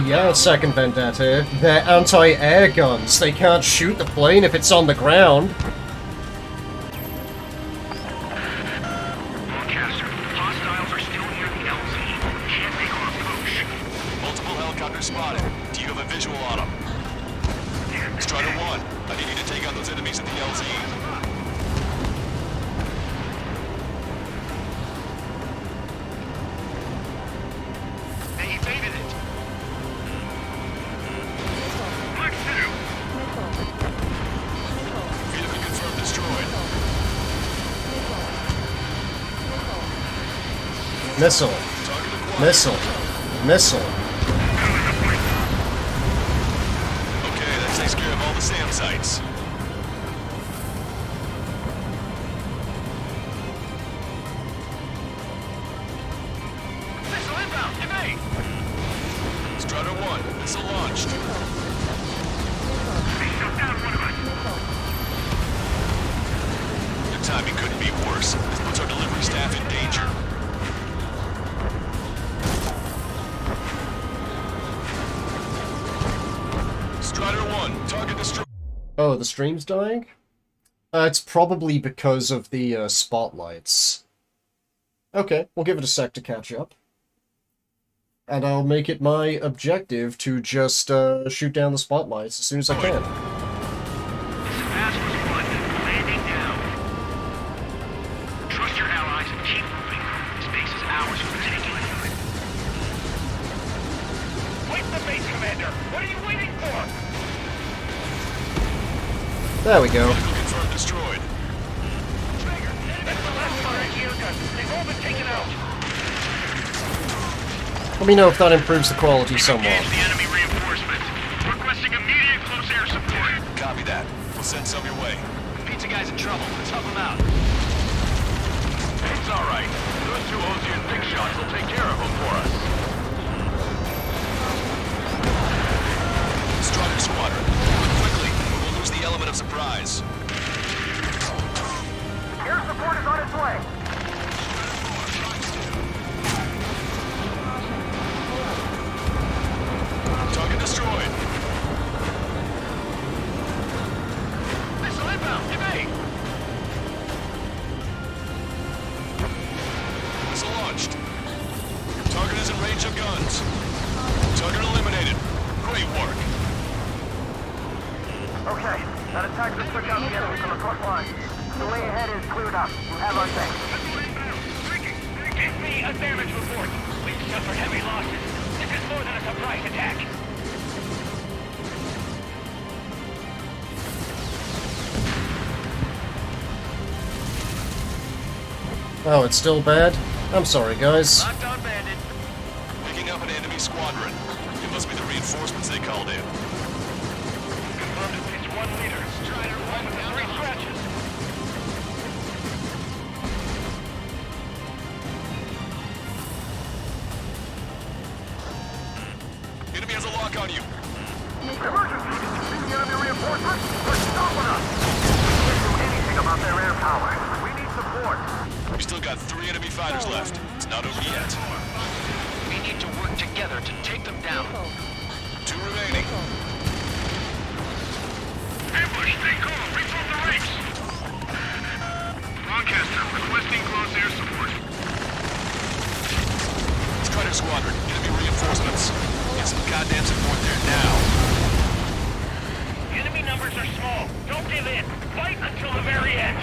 S1: Yeah, Second Vendetta. They're anti-air guns. They can't shoot the plane if it's on the ground.
S6: Broadcaster, hostiles are still near the LZ. Can't make our approach.
S5: Multiple helicopters spotted. Do you have a visual on them? Strider 1, I need you to take out those enemies at the LZ.
S1: Missile. Missile. Missile.
S5: Okay, that takes care of all the SAM sites.
S6: Missile inbound! Evade!
S5: Strider 1, missile launched.
S6: They shut down one of us!
S5: Your timing couldn't be worse. This puts our delivery staff in danger. Strider 1, target destroyed.
S1: Oh, the stream's dying? It's probably because of the spotlights. Okay, we'll give it a sec to catch up. And I'll make it my objective to just shoot down the spotlights as soon as I can.
S6: Fast was one. Landing down. Trust your allies and keep moving. Space is ours for the taking. Wait the base, Commander! What are you waiting for?
S1: There we go.
S5: Vehicle confirmed destroyed.
S6: Trigger! That's the last of our AGL guns. They've all been taken out.
S1: Let me know if that improves the quality somewhat.
S6: Engage the enemy reinforcements. Requesting immediate close air support.
S5: Copy that. We'll send some your way.
S6: Pizza guy's in trouble. Let's help him out.
S4: It's alright. Those two Ozian big shots will take care of him for us.
S5: Strider Squadron, move quickly, or we'll lose the element of surprise.
S7: Air support is on its way.
S5: Target destroyed.
S6: Missile inbound! Evade!
S5: Missile launched. Target is in range of guns. Target eliminated. Great work.
S7: Okay, that attack just took out the enemy from the front line. The way ahead is cleared up. You have our thanks.
S6: Give me a damage report. We've suffered heavy losses. This is more than a surprise attack.
S1: Oh, it's still bad? I'm sorry, guys.
S6: Locked on bandit.
S5: Picking up an enemy squadron. It must be the reinforcements they called in.
S6: Confirmed at least one leader. Strider 1 with 3 scratches.
S5: Enemy has a lock on you.
S7: Emergency! See the enemy reinforcements? They're stopping us! We can't do anything about their air power. We need support.
S5: We still got 3 enemy fighters left. It's not over yet.
S4: We need to work together to take them down.
S5: 2 remaining.
S6: Ambush, stay calm. Refill the ranks. Lancaster, requesting close air support.
S5: Strider Squadron, enemy reinforcements. Get some goddamn support there now.
S6: Enemy numbers are small. Don't give in. Fight until the very end.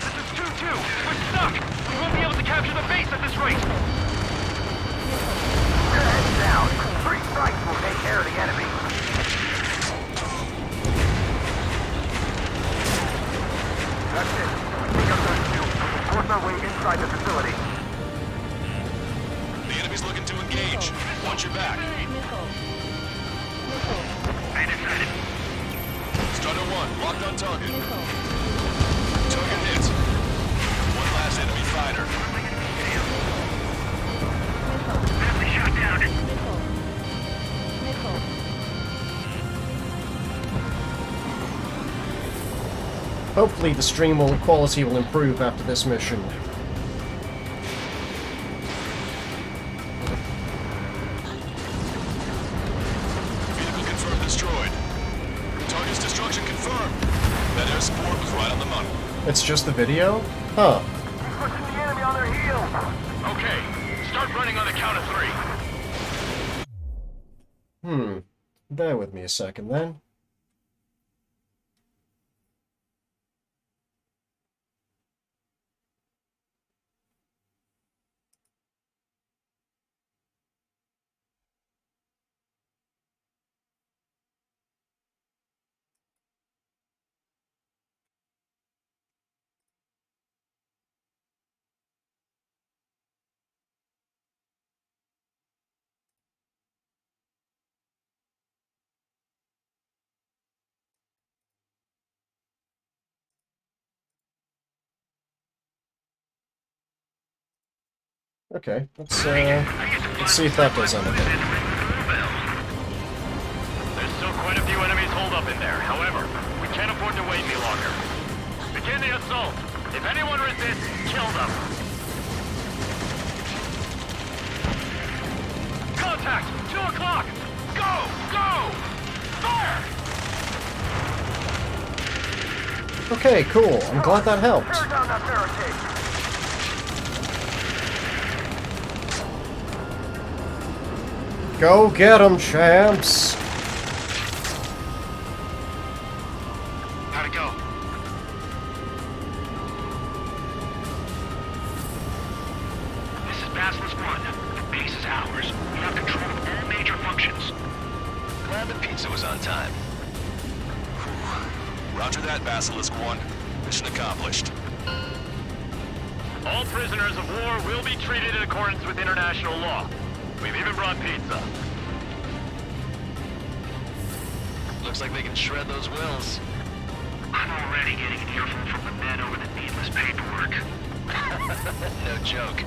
S6: This is 2-2. We're stuck. We won't be able to capture the base at this rate.
S7: Your heads down. 3 strikes will take care of the enemy. That's it. Pick up those 2. We'll force our way inside the facility.
S5: The enemy's looking to engage. Watch your back.
S6: I decided.
S5: Strider 1, locked on target. Target hit. One last enemy fighter.
S6: Badly shot down.
S1: Hopefully the stream quality will improve after this mission.
S5: Vehicle confirmed destroyed. Target's destruction confirmed. That air support was right on the money.
S1: It's just the video? Huh.
S7: Pushing the enemy on their heels.
S4: Okay, start running on the count of 3.
S1: Bear with me a second then. Okay, let's see if that does anything.
S6: There's still quite a few enemies holed up in there. However, we can't afford to wait any longer. Begin the assault. If anyone resists, kill them. Contact! 2 o'clock! Go! Go! Fire!
S1: Okay, cool. I'm glad that helped.
S7: Tear down that barricade.
S1: Go get 'em, champs!
S6: How'd it go? This is Basilisk 1. The base is ours. We have control of all major functions.
S5: Glad the pizza was on time. Whew. Roger that, Basilisk 1. Mission accomplished.
S6: All prisoners of war will be treated in accordance with international law. We've even brought pizza.
S5: Looks like they can shred those wills.
S6: I'm already getting an earful from the men over the needless paperwork.
S5: No joke.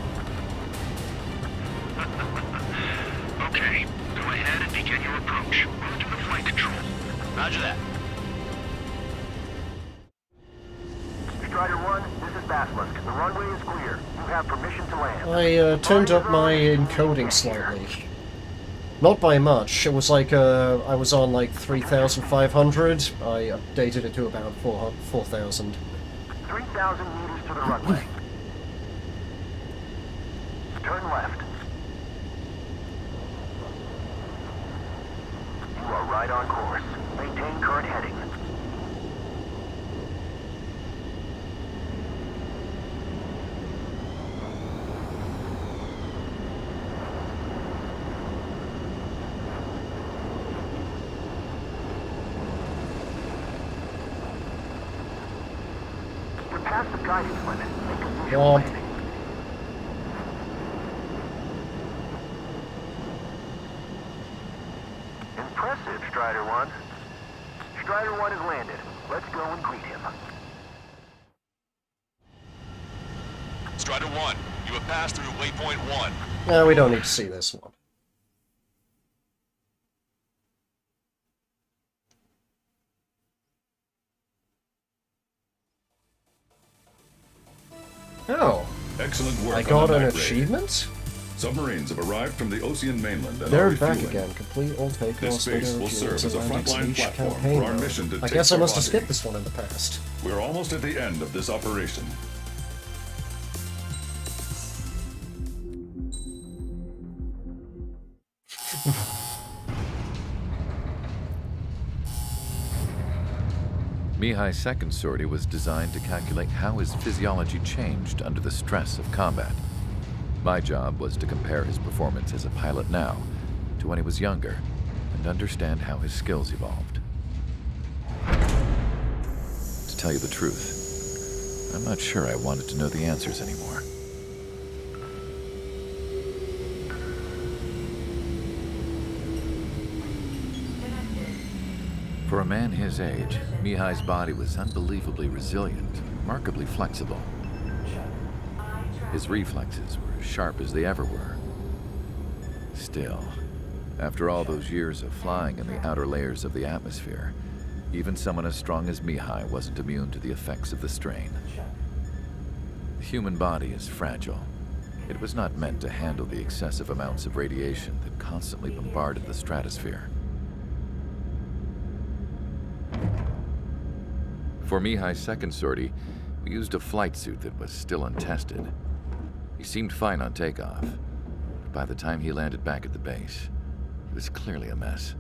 S6: Okay, go ahead and begin your approach. Move to the flight control.
S5: Roger that.
S7: Strider 1, this is Basilisk. The runway is clear. You have permission to land.
S1: I turned up my encoding slightly. Not by much. It was like, I was on like 3,500. I updated it to about 4,000.
S7: 3,000 meters to the runway. Turn left. You are right on course. Maintain current heading. You're past the guidance limit. Make a visual
S1: Womp.
S7: landing. Impressive, Strider 1. Strider 1 has landed. Let's go and greet him.
S5: Strider 1, you have passed through waypoint 1.
S1: No, we don't need to see this one. Oh,
S9: Excellent work
S1: I
S9: on
S1: got
S9: the
S1: an
S9: night raid.
S1: achievement?
S9: Submarines have arrived from the Ocean mainland and
S1: They're
S9: are
S1: back
S9: refueling.
S1: again. Complete all takeoffs.
S9: This base will serve as a frontline platform for our mission to
S1: I
S9: take
S1: guess I must have
S9: Parvati.
S1: skipped this one in the past.
S9: We're almost at the end of this operation.
S12: Mihai's second sortie was designed to calculate how his physiology changed under the stress of combat. My job was to compare his performance as a pilot now to when he was younger and understand how his skills evolved. To tell you the truth, I'm not sure I wanted to know the answers anymore. For a man his age, Mihai's body was unbelievably resilient, remarkably flexible. His reflexes were as sharp as they ever were. Still, after all those years of flying in the outer layers of the atmosphere, even someone as strong as Mihai wasn't immune to the effects of the strain. The human body is fragile. It was not meant to handle the excessive amounts of radiation that constantly bombarded the stratosphere. For Mihai's second sortie, we used a flight suit that was still untested. He seemed fine on takeoff, but by the time he landed back at the base, he was clearly a mess.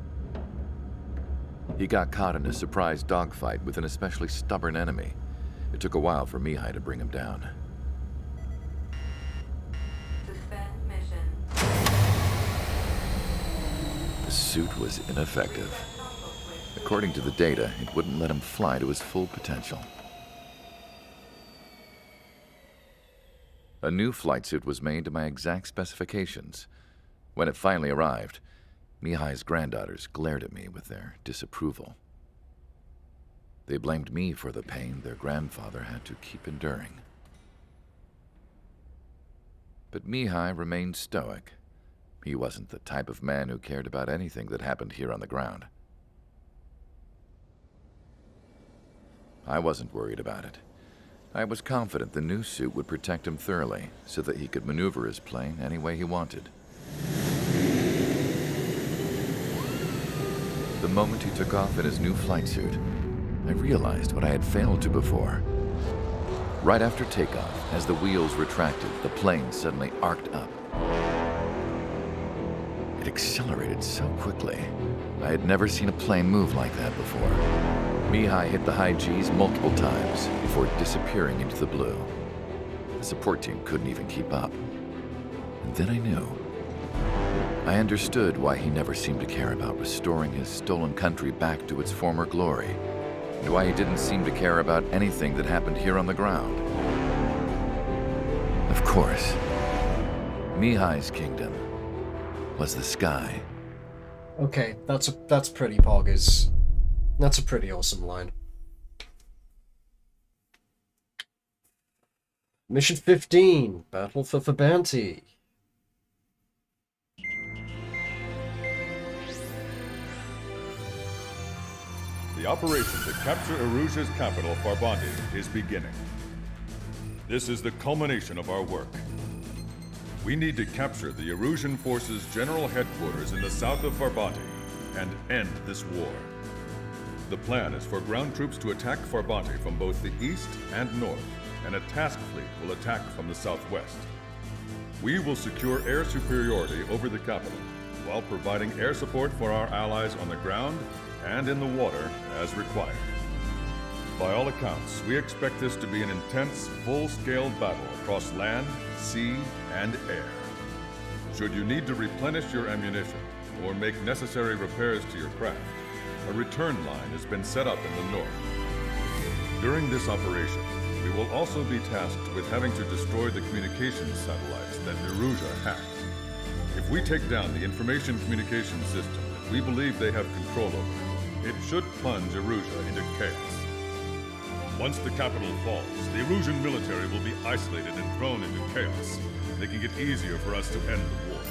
S12: He got caught in a surprise dogfight with an especially stubborn enemy. It took a while for Mihai to bring him down.
S13: Suspend mission.
S12: The suit was ineffective. According to the data, it wouldn't let him fly to his full potential. A new flight suit was made to my exact specifications. When it finally arrived, Mihai's granddaughters glared at me with their disapproval. They blamed me for the pain their grandfather had to keep enduring. But Mihai remained stoic. He wasn't the type of man who cared about anything that happened here on the ground. I wasn't worried about it. I was confident the new suit would protect him thoroughly, so that he could maneuver his plane any way he wanted. The moment he took off in his new flight suit, I realized what I had failed to before. Right after takeoff, as the wheels retracted, the plane suddenly arced up. It accelerated so quickly. I had never seen a plane move like that before. Mihai hit the high G's multiple times before disappearing into the blue. The support team couldn't even keep up. And then I knew. I understood why he never seemed to care about restoring his stolen country back to its former glory, and why he didn't seem to care about anything that happened here on the ground. Of course, Mihai's kingdom was the sky.
S1: Okay, that's pretty poggers. That's a pretty awesome line. Mission 15, Battle for Farbanti.
S9: The operation to capture Erusia's capital, Farbanti, is beginning. This is the culmination of our work. We need to capture the Erusian forces' general headquarters in the south of Farbanti and end this war. The plan is for ground troops to attack Farbanti from both the east and north, and a task fleet will attack from the southwest. We will secure air superiority over the capital, while providing air support for our allies on the ground and in the water as required. By all accounts, we expect this to be an intense, full-scale battle across land, sea, and air. Should you need to replenish your ammunition or make necessary repairs to your craft, a return line has been set up in the north. During this operation, we will also be tasked with having to destroy the communications satellites that Erusia hacked. If we take down the information communication system that we believe they have control over, it should plunge Erusia into chaos. Once the capital falls, the Erusian military will be isolated and thrown into chaos, making it easier for us to end the war.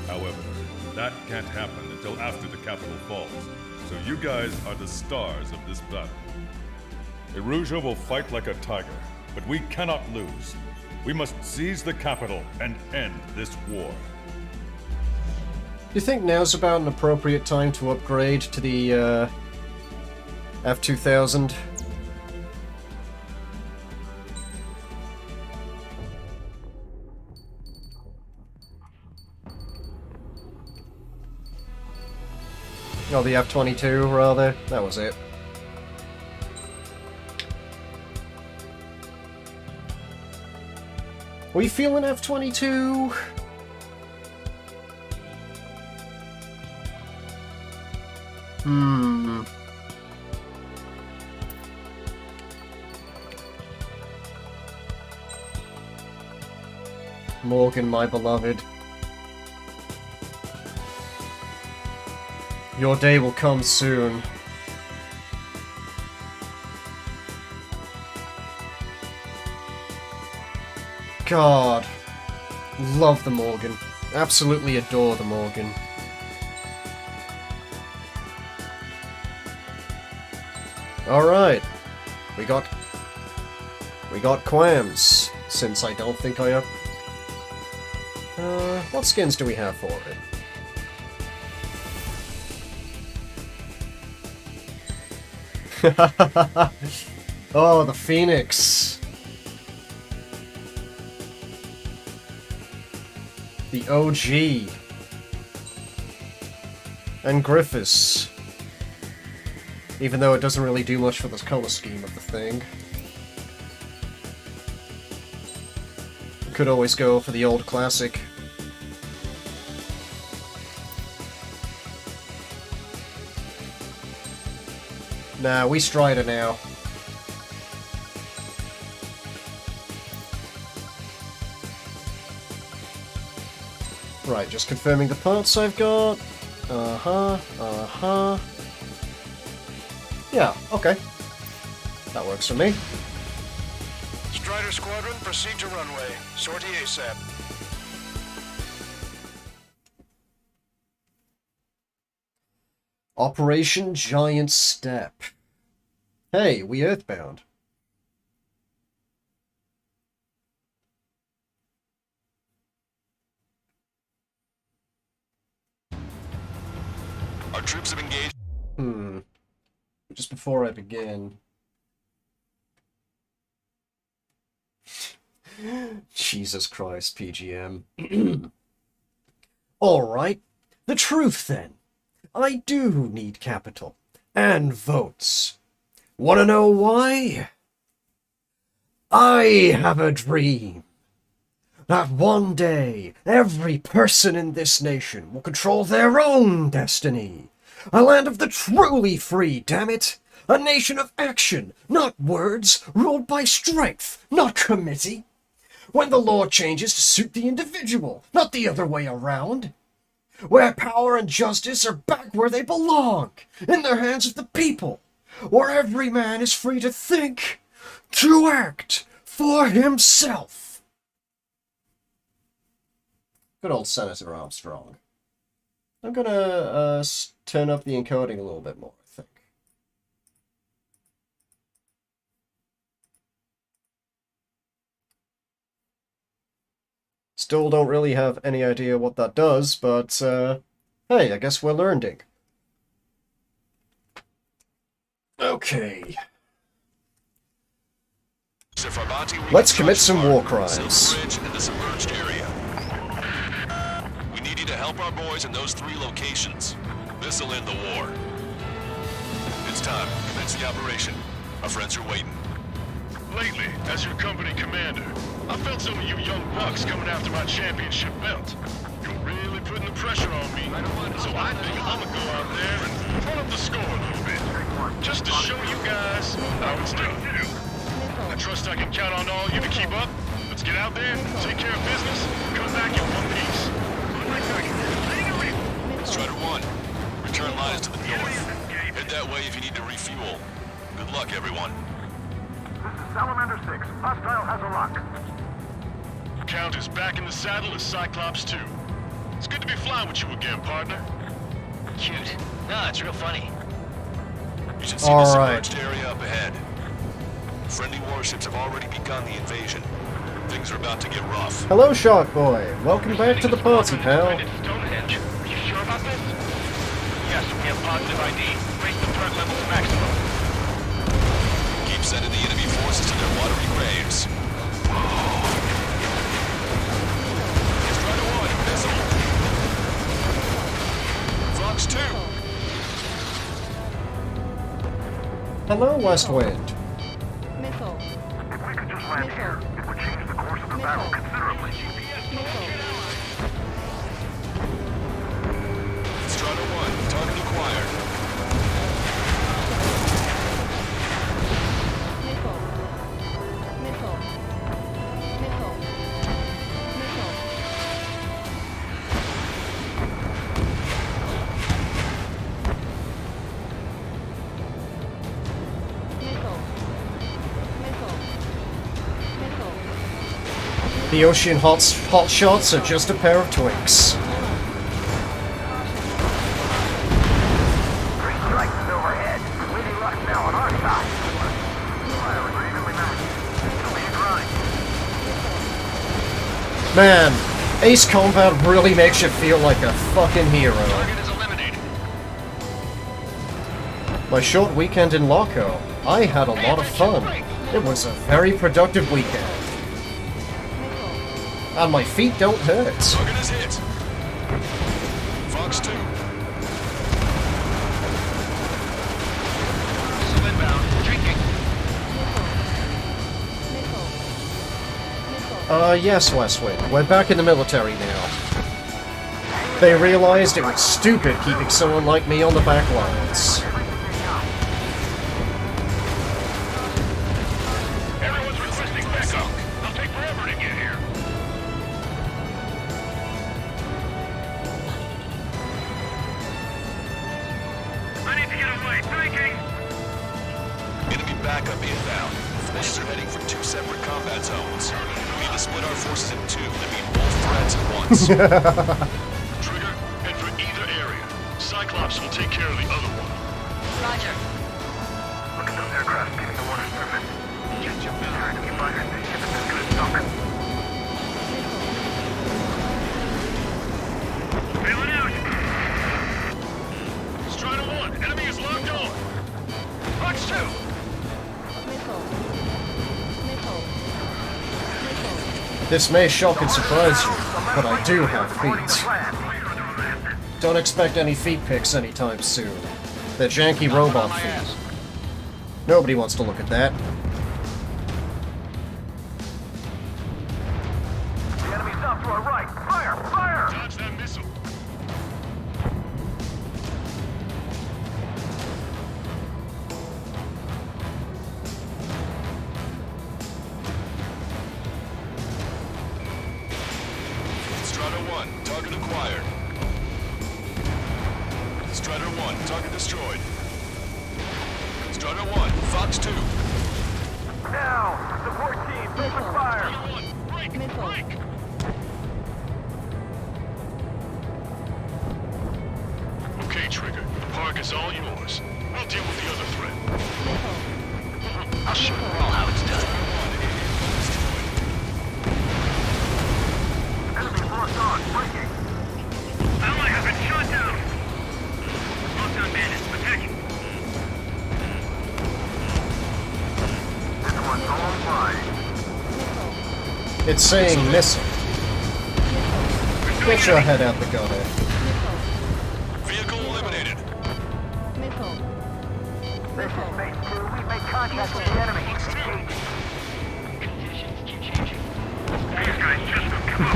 S9: However, that can't happen until after the capital falls, so you guys are the stars of this battle. Erusia will fight like a tiger, but we cannot lose. We must seize the capital and end this war.
S1: Do you think now's about an appropriate time to upgrade to the F2000? Oh, the F-22, rather. That was it. We feeling F-22? Morgan, my beloved. Your day will come soon. God. Love the Morgan. Absolutely adore the Morgan. Alright. We got Quams, since I don't think I what skins do we have for it? Oh, the Phoenix. The OG. And Griffiths. Even though it doesn't really do much for the color scheme of the thing. Could always go for the old classic. Nah, we Strider now. Right, just confirming the parts I've got. Yeah, okay. That works for me.
S6: Strider Squadron, proceed to runway. Sortie ASAP.
S1: Operation Giant Step. Hey, we Earthbound.
S5: Our troops have engaged.
S1: Just before I begin. Jesus Christ, PGM. Alright, the truth then. I do need capital. And votes. Wanna know why? I have a dream. That one day, every person in this nation will control their own destiny. A land of the truly free, damn it! A nation of action, not words, ruled by strength, not committee. When the law changes to suit the individual, not the other way around. Where power and justice are back where they belong, in the hands of the people. Where every man is free to think, to act for himself. Good old Senator Armstrong. I'm gonna turn up the encoding a little bit more, I think. Still don't really have any idea what that does, but hey, I guess we're learning. Okay. Let's commit some war crimes.
S5: We need you to help our boys in those 3 locations. This'll end the war. It's time. Commence the operation. Our friends are waiting.
S6: Lately, as your company commander, I felt some of you young bucks coming after my championship belt. You're really putting the pressure on me, so I think I'm gonna go out there and run up the score a little bit, just to show you guys how it's done. I trust I can count on all you to keep up. Let's get out there, take care of business, come back in one piece.
S5: Strider 1, return line is to the north. Head that way if you need to refuel. Good luck, everyone.
S7: This is Salamander 6. Hostile has a lock.
S6: Count is back in the saddle as Cyclops 2. It's good to be flying with you again, partner.
S4: Cute. No, it's real funny.
S5: You should see the submerged area up ahead. Friendly warships have already begun the invasion. Things are about to get rough.
S1: Hello, Shark Boy. Welcome back to the party, pal.
S6: Stonehenge. Are you sure about this? Yes, we have positive ID. Raise the threat level to maximum.
S5: Keep sending the enemy forces to their watery graves. Strider 1, missile. Fox 2.
S1: Hello, West Wind.
S7: Missile. If we could just land here, it would change the course of the battle considerably.
S5: Strider 1, target acquired.
S1: The ocean hot shots are just a pair of twigs.
S7: Three strikes is overhead. Windy luck now on our side. Fire is evenly matched. It'll be a grind.
S1: Man, Ace Combat really makes you feel like a fucking hero.
S6: Target is eliminated.
S1: My short weekend in Loco, I had a lot of fun. It was a very productive weekend. And my feet don't hurt.
S5: Target is hit. Fox 2.
S6: Inbound. Drinking.
S1: Yes, Westwind. We're back in the military now. They realized it was stupid keeping someone like me on the back lines.
S6: Everyone's requesting backup. It'll take forever to get here. I need to get away. Drinking.
S5: Enemy backup inbound. Forces are heading for 2 separate combat zones. We need to split our forces in 2 and meet both threats at once.
S6: Trigger, head for either area. Cyclops will take care of the other one.
S10: Roger.
S7: Look at those aircraft getting the water surface. Get your behind me, fighters. They ship is gonna suck.
S6: Bail it out! Strider 1, enemy is locked on! Fox 2!
S1: This may shock and surprise you, but I do have feet. Don't expect any feet pics anytime soon. They're janky robot feet. Nobody wants to look at that.
S7: The enemy's up to our right. Fire! Fire!
S6: Dodge that missile!
S5: Strider 1, target acquired. Strider 1, target destroyed. Strider 1, Fox 2.
S7: Now! Support team, open fire!
S6: Break! Break! Okay, Trigger. The park is all yours. We'll deal with the other threat.
S4: I'll show you all how it's done.
S7: Enemy locked on, breaking!
S6: Ally has been shot down! Locked on bandits, attacking!
S7: This one's all mine.
S1: It's saying missile. Get your head out the gutter.
S5: Vehicle eliminated.
S7: This is Base 2. We've made contact with the enemy.
S6: These guys just don't come up!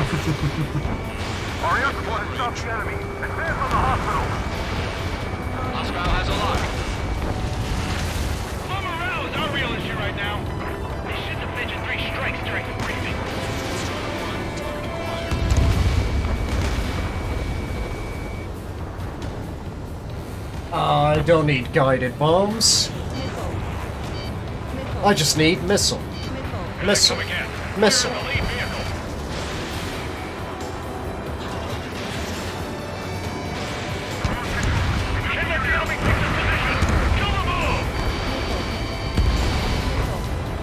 S7: Our air support has stopped the enemy. Advance on the hospital.
S4: Hostile has a lock.
S6: Low morale is our real issue right now. They shouldn't have mentioned 3 strikes during the briefing.
S1: I don't need guided bombs. I just need missile. Missile. Missile.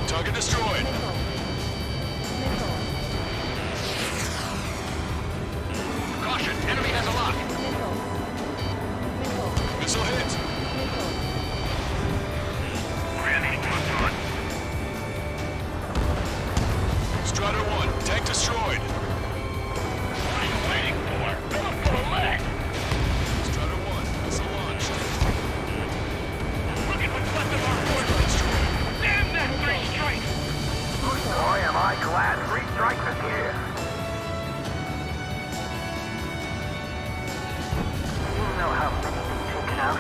S5: Target destroyed.
S4: Caution, enemy has a lock.
S5: Missile hit. Strider 1, tank destroyed.
S6: What are you waiting for? Fill up for a leg!
S5: Strider 1, missile launched.
S6: Look at what's left of our forces! Damn that 3 strikes!
S7: Boy, am I glad 3 strikes is here. You know how many been taken out?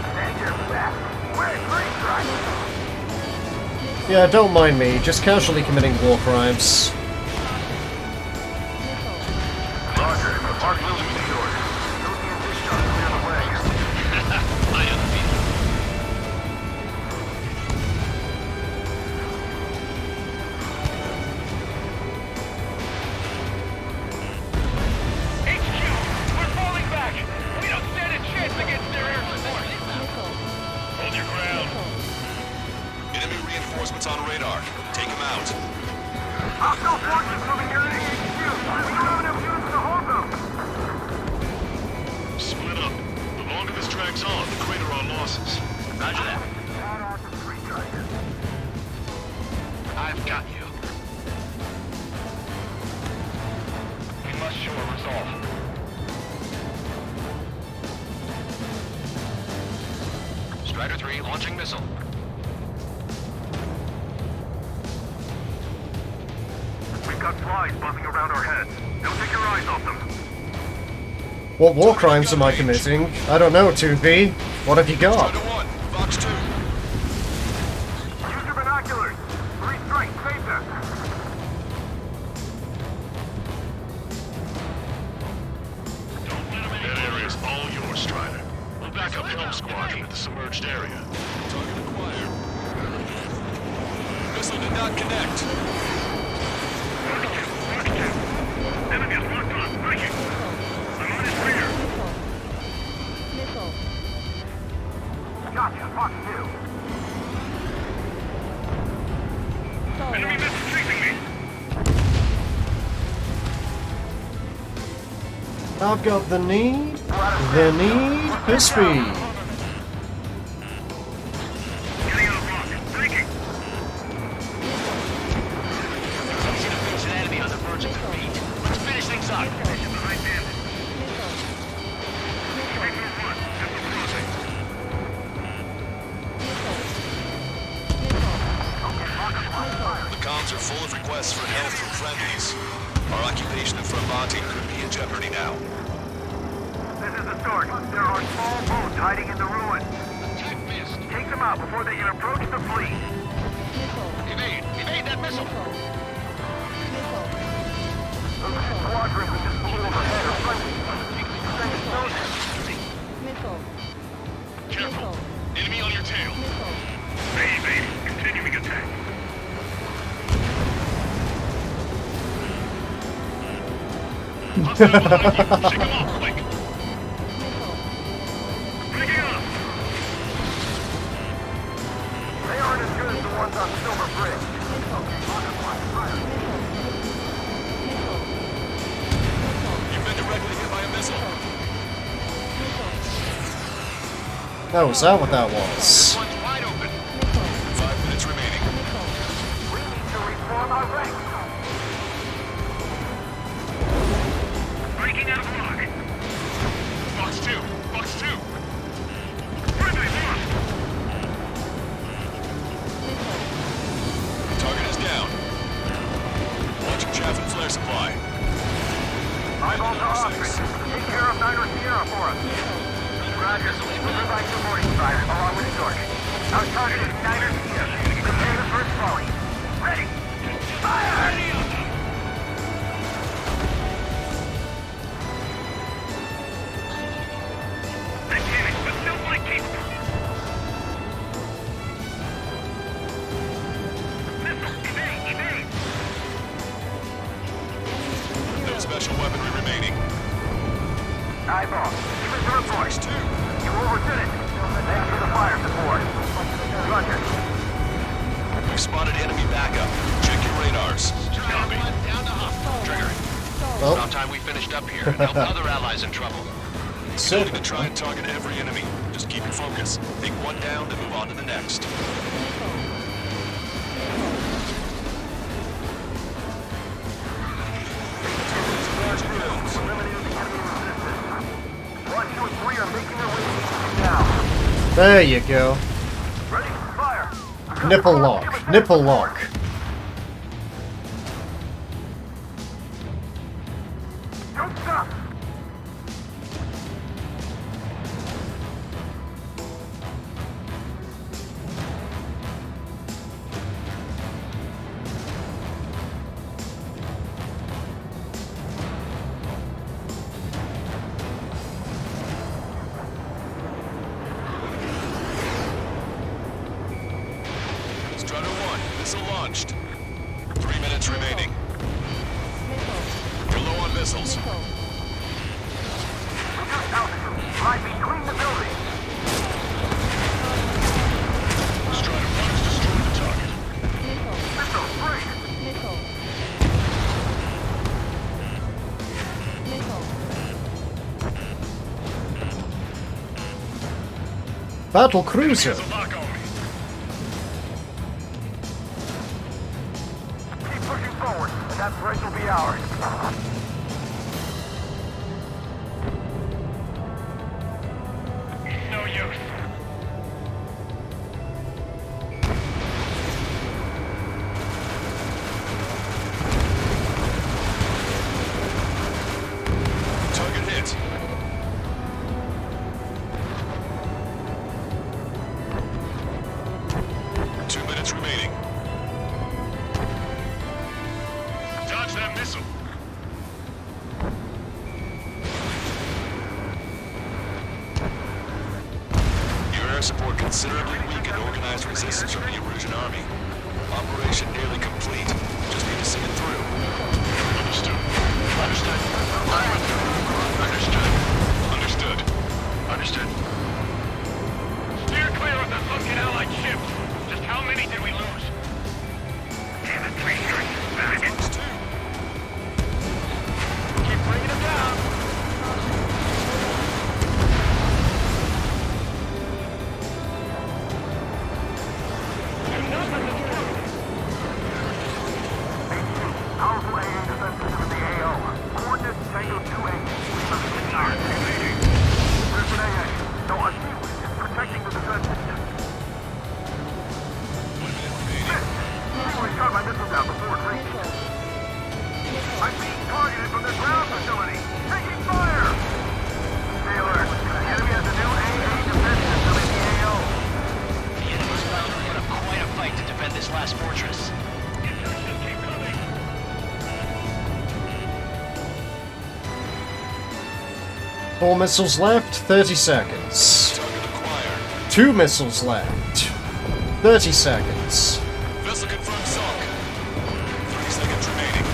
S7: Stand your back. We're 3 strikes.
S1: Yeah, don't mind me, just casually committing war crimes.
S7: Roger, the park will be yours. You'll be in discharge clear the way.
S4: I have a feeling.
S6: HQ, we're falling back! We don't stand a chance against their air support! Hold your ground!
S5: Enemy reinforcements on radar. Take them out.
S7: Hostile forces moving near the HQ. We don't have enough units to hold them.
S6: Split up. The longer this drags on, the greater our losses.
S4: Roger that.
S7: Add on to 3 strikes.
S4: I've got you.
S6: We must show a resolve.
S4: Strider 3 launching missile.
S6: We've got flies buzzing around our heads. Don't take your eyes off them.
S1: What war crimes am I committing? I don't know, 2B. What have you got?
S5: Strider 1, Fox 2.
S7: Use your binoculars. 3 strikes saved us.
S6: That area's all yours, Strider. We'll back up Helm Squadron at the submerged area.
S5: Target acquired. not connect.
S6: Enemy is locked on. Breaking. I'm on his rear.
S7: Gotcha, Fox 2.
S6: Enemy missile chasing me.
S1: I've got the need for speed.
S6: Getting out of block. Breaking.
S4: Easy to fix an enemy on the verge of defeat. Let's finish things up.
S6: Behind bandit. Breaker 1. Missile crossing.
S5: The comms are full of requests for help from friendlies. Our occupation of Frombati could be in jeopardy now.
S7: This is the start. There are small boats hiding in the ruins.
S4: Attack missed.
S7: Take them out before they can approach the fleet.
S4: Evade. Evade that missile.
S7: Those squadrons are just a little ahead of friendly.
S6: Careful. Enemy on your tail. Evade. Continuing attack. Hostile behind you. Shake them off quick. Breaking up.
S7: They aren't as good as the ones on Silver Bridge.
S5: You've been directly hit by a missile.
S1: Oh, is that what that was?
S4: One's wide open.
S5: 5 minutes remaining.
S7: We need to reform our ranks.
S6: Breaking out of block. Box 2. Box 2. Friendly lost.
S5: Target is down. Launching chaff and flare supply.
S7: Eyeballs are Ostrich. Take care of Niner Sierra for us. Roger. We'll provide some morning fire along with Stork. Our target is Niner Sierra. Prepare the first volley. Ready. Fire!
S6: Mechanics, but still flight capable. Missile, evade, evade.
S5: No special weaponry remaining.
S7: Eyeball. Give us a report.
S5: Fox 2.
S7: You overdid it. Thanks for the fire support. Roger.
S5: We've spotted enemy backup. Check your radars.
S4: Copy. Down to hostile. Trigger.
S1: Well,
S4: About time we finished up here and helped other allies in trouble.
S5: You don't need to try and target every enemy. Just keep your focus. Take one down, then move on to the next.
S7: Large drills. Eliminated the enemy resistance. 1, 2, and 3 are making their way to now.
S1: there you go.
S7: Ready? Fire.
S1: Nipple lock. Nipple lock.
S7: Don't stop.
S5: Strider 1, missile launched. 3 minutes remaining. You're low on missiles.
S7: Reduce altitude. Fly between the buildings.
S6: Strider 1 has destroyed the target.
S7: Missile break.
S1: Battle cruiser.
S6: There's a lock on me.
S7: Keep pushing forward, and that bridge will be ours.
S6: No use.
S5: Target hit. Remaining.
S6: Dodge that missile.
S5: Your air support considerably weakened organized resistance from the Erusian army. Operation nearly complete. Just need to see it through.
S6: Understood. Understood. Understood.
S5: Understood.
S6: Understood. Steer clear of the sunken Allied ships. Just how many did we lose? Damn it, 3 strings.
S5: Fox 2.
S6: Keep bringing them down. Enough of the truth.
S7: Powerful AA defense system in the AO. Coordinates Tango 2-8. There's an AA. No, a shield is protecting the defense system. We shot my missile down before it reached. I'm being targeted from the ground facility. Taking fire! Stay alert. The enemy has a new AA defense system in the AO.
S14: The enemy's bound to put up quite a fight to defend this last fortress.
S6: Keep coming.
S1: 4 missiles left, 30 seconds. 2 missiles left, 30 seconds.
S5: Vessel confirmed sunk. 3 seconds remaining.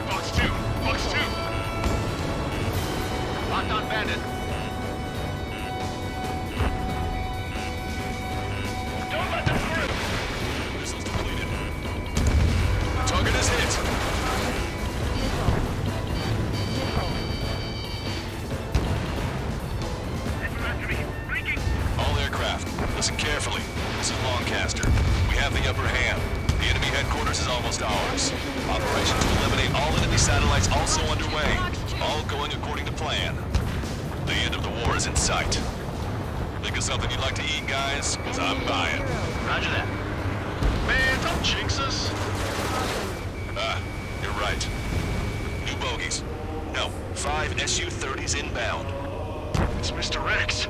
S6: Fox 2. Fox 2.
S14: Locked on bandit.
S6: Don't let them through.
S5: Missiles depleted. Target is hit. All aircraft, listen carefully. This is Lancaster. We have the upper hand. The enemy headquarters is almost ours. Operation to eliminate all enemy satellites also underway. All going according to plan. The end of the war is in sight. Think of something you'd like to eat, guys? Because I'm buying.
S14: Roger that.
S5: Man, don't jinx us. Ah, you're right. New bogies. No, 5 Su-30s inbound.
S6: It's Mr. Rex.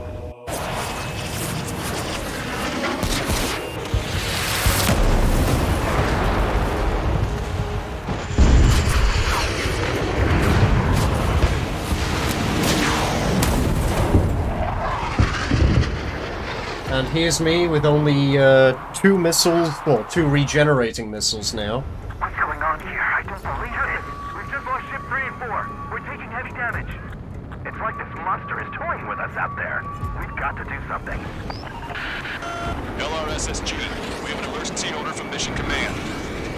S1: And here's me with only 2 missiles, well, 2 regenerating missiles now.
S7: What's going on here? I don't believe it. We've just lost ship 3 and 4. We're taking heavy damage. It's like this monster is toying with us out there. We've got to do something.
S5: LRSSG, we have an emergency order from Mission Command.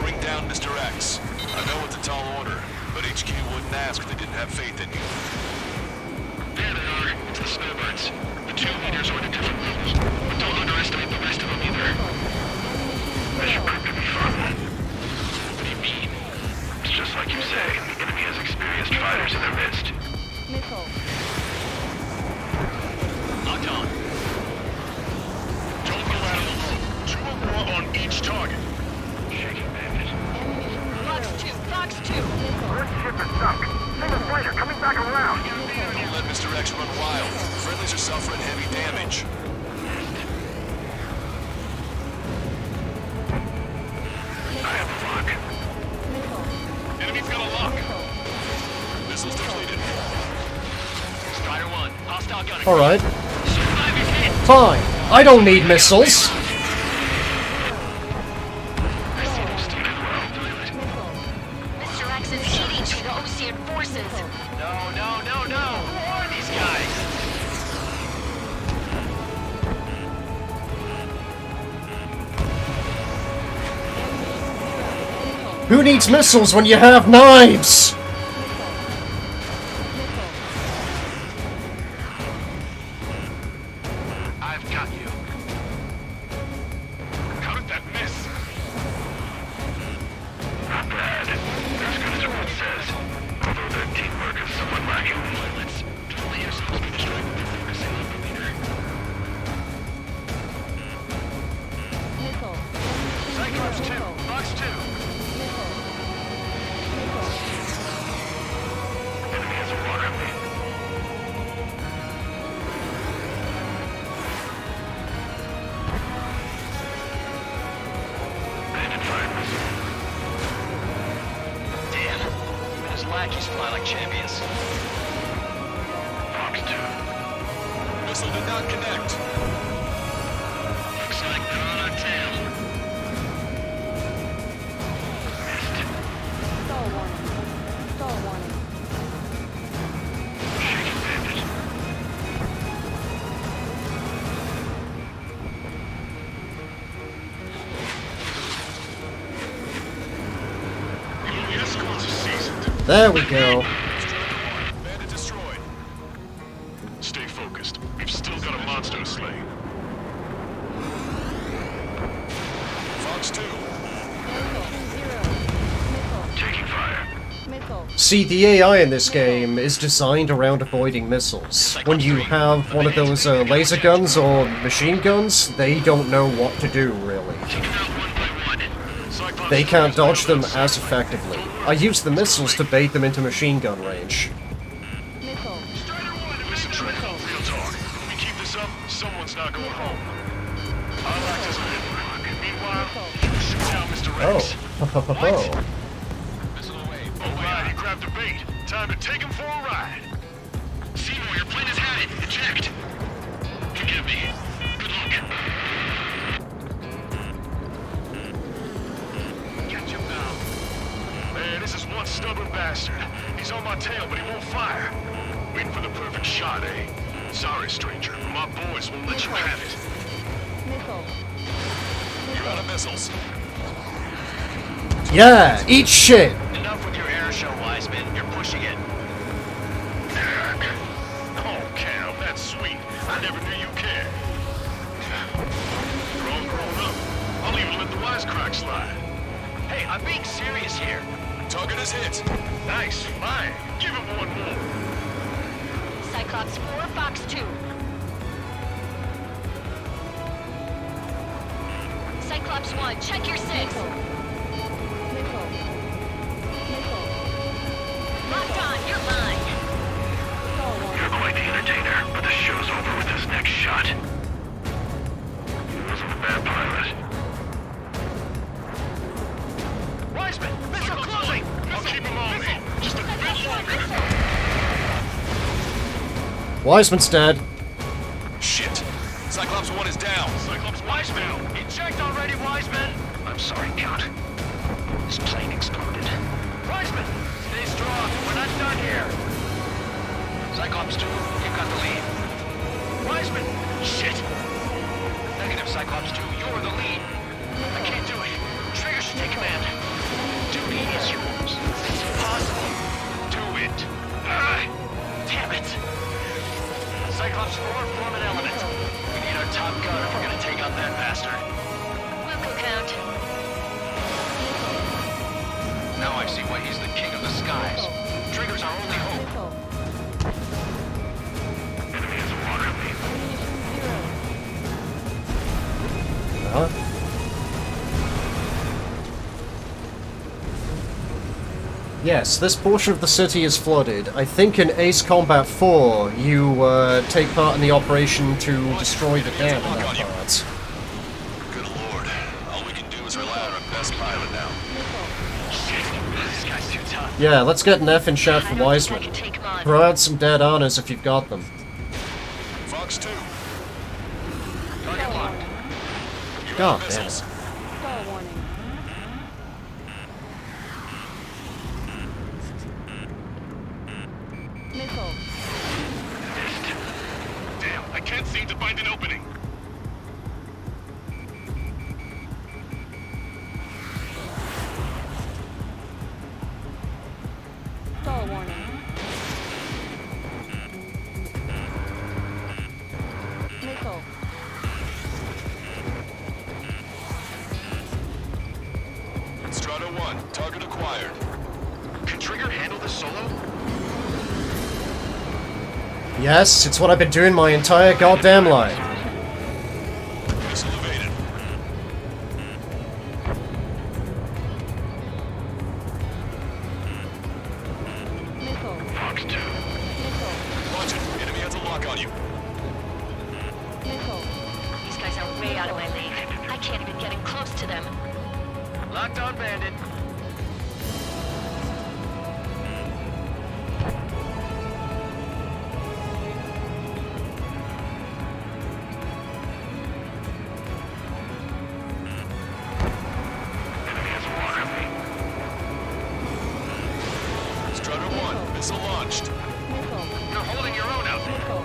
S5: Bring down Mr. X. I know it's a tall order, but HQ wouldn't ask if they didn't have faith in you.
S6: There they are. It's the snowbirds. The 2 leaders are at different levels. But don't underestimate the rest of them either. That should prove to be fun. What do you mean? It's just like you say. The enemy has experienced fighters in their midst.
S14: Locked on.
S6: Don't go out alone. 2 or more on each target. Shaking bandit.
S10: Fox 2, Fox 2.
S7: First ship is sunk. Single fighter coming back around.
S5: Don't let Mr. X run wild. Friendlies are suffering heavy damage.
S6: I have a lock. Enemy's got a lock.
S5: Missiles depleted.
S14: Strider 1, hostile gunner.
S1: Alright. Fine. I don't need missiles.
S10: Mr. X is heading to the Osean forces.
S14: No. Who are these guys?
S1: Who needs missiles when you have knives?
S6: I've got you. How did that miss? Not bad. They're as good as everyone says. Although their teamwork is somewhat lacking. Let's delay ourselves by distracting them from missing out the leader.
S14: Cyclops 2, Fox 2.
S6: Enemy has a lock on me. Bandit fired missile.
S14: Damn. Even his lackeys fly like champions.
S6: Fox 2.
S5: Missile did not connect.
S1: There we go.
S5: Bandit destroyed. Stay focused. We've still got a monster to slay. Fox 2.
S6: Taking fire.
S1: See, the AI in this game is designed around avoiding missiles. When you have one of those laser guns or machine guns, they don't know what to do, really. They can't dodge them as effectively. I use the missiles to bait them into machine gun range.
S5: Listen, Trey, real talk. We keep this up, someone's not going home. I'll act as a hitman. Meanwhile, shoot down Mr. Rex.
S1: Oh.
S5: Alright, he grabbed the bait. Time to take him for a ride.
S6: Seymour, your plane has had it. Eject. Forgive me. Good luck.
S5: Catch him now. Man, this is one stubborn bastard. He's on my tail, but he won't fire. Waiting for the perfect shot, eh? Sorry, stranger, but my boys won't let you have it. You're out of missiles.
S1: Yeah, eat shit!
S14: Enough with your air show, Wiseman. You're pushing it.
S5: Oh, Cal, that's sweet. I never knew you cared. You're all grown up. I'll even let the wisecrack slide.
S14: Hey, I'm being serious here.
S5: Target is hit. Nice. Fine. Give him one more.
S10: Cyclops 4, Fox 2. Cyclops 1, check your 6. Locked on, you're mine.
S6: You're quite the entertainer, but the show's over with this next shot. Wasn't a bad pilot.
S5: Wiseman, missile closing. I'll keep him on me. Just a bit longer.
S1: Wiseman's dead.
S5: Shit. Cyclops 1 is down. Cyclops Wiseman.
S14: Eject already, Wiseman.
S6: I'm sorry, Count. This plane exploded.
S14: Wiseman, stay strong. We're not done here.
S6: Cyclops 2, you've got the lead.
S14: Wiseman,
S6: Shit! Negative, Cyclops 2, you're the lead. I can't do it. Trigger should take command. Duty is yours. It's impossible. Do it. Damn it.
S14: Cyclops 4, form an element. We need our top gun if we're gonna take out that bastard.
S10: Wilco count.
S6: Now I see why he's the king of the skies. Trigger's our only hope. Enemy has a water lead.
S1: Huh? Yes, this portion of the city is flooded. I think in Ace Combat 4, you take part in the operation to destroy the dam in that part.
S5: Good lord. All we can do is rely on our best pilot now.
S14: This guy's too tough.
S1: Yeah, let's get an F in chat for Wiseman. Throw out some dead honors if you've got them.
S5: Fox 2.
S6: Target locked.
S1: God damn it.
S5: Damn, I can't seem to find an opening.
S15: Stall warning. Missile.
S5: Strata 1, target acquired.
S6: Can Trigger handle this solo?
S1: Yes, it's what I've been doing my entire goddamn life.
S5: Missile evaded.
S15: Missile.
S6: Fox 2.
S15: Missile.
S5: Watch it. Enemy has a lock on you.
S15: Missile.
S10: These guys are way out of my league. I can't even get in close to them.
S14: Locked on, Bandit.
S6: Enemy has a water lead.
S5: Strata 1, missile launched.
S15: Missile.
S6: You're holding your own out there.
S15: Missile.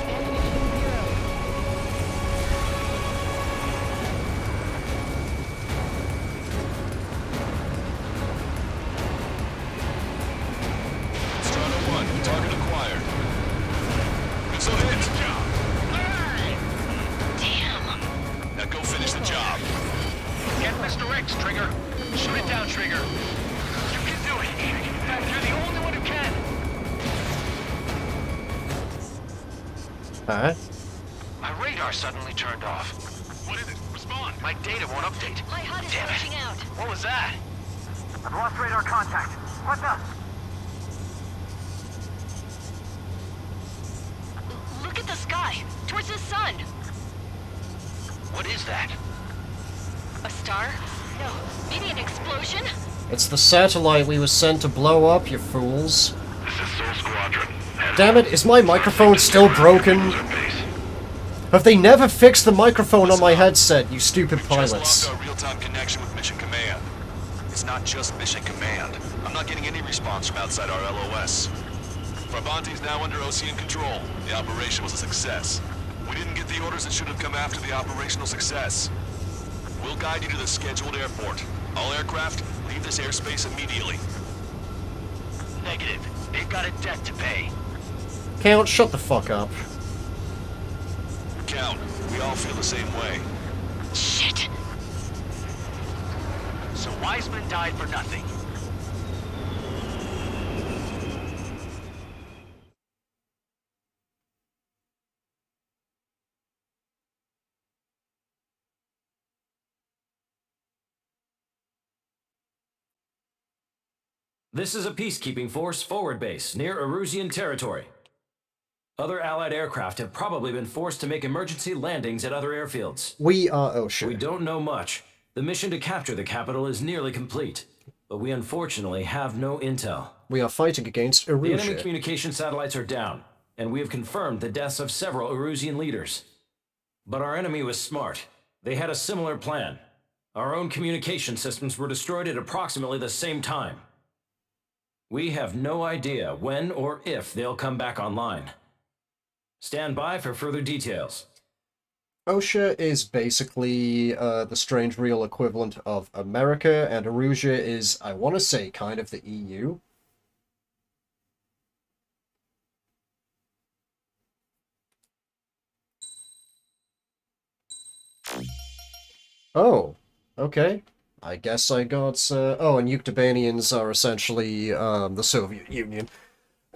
S15: Ammunition 0.
S4: Request directs, Trigger.
S14: Shoot it down, Trigger. You can do it. In fact, you're the only one who can.
S1: Huh?
S4: My radar suddenly turned off.
S6: What is it? Respond.
S4: My data won't update.
S10: My HUD is
S4: Damn it.
S10: switching out.
S14: What was that?
S7: I've lost radar contact. What's up?
S10: Look at the sky, towards the sun.
S4: What is that?
S10: A star? No, maybe an explosion?
S1: It's the satellite we were sent to blow up, you fools.
S6: This is Soul Squadron.
S1: Damn it, is my microphone still broken? Have they never fixed the microphone on my headset, you stupid
S5: Just
S1: pilots?
S5: lost our real-time connection with Mission Command. It's not just Mission Command. I'm not getting any response from outside our LOS. Farbanti's now under Osean control. The operation was a success. We didn't get the orders that should have come after the operational success. We'll guide you to the scheduled airport. All aircraft, leave this airspace immediately.
S14: Negative. They've got a debt to pay.
S1: Count, shut the fuck up.
S5: Count, we all feel the same way.
S10: Shit.
S14: So Wiseman died for nothing.
S16: This is a peacekeeping force forward base near Erusian territory. Other Allied aircraft have probably been forced to make emergency landings at other airfields.
S1: We are OSHA.
S16: We don't know much. The mission to capture the capital is nearly complete, but we unfortunately have no intel.
S1: We are fighting against
S16: The enemy
S1: Erusia.
S16: communication satellites are down, and we have confirmed the deaths of several Erusian leaders. But our enemy was smart. They had a similar plan. Our own communication systems were destroyed at approximately the same time. We have no idea when or if they'll come back online. Stand by for further details.
S1: OSHA is basically the strange real equivalent of America, and Erusia is, I want to say, kind of the EU. Oh, okay. I guess I got... oh, and Yuktobanians are essentially the Soviet Union.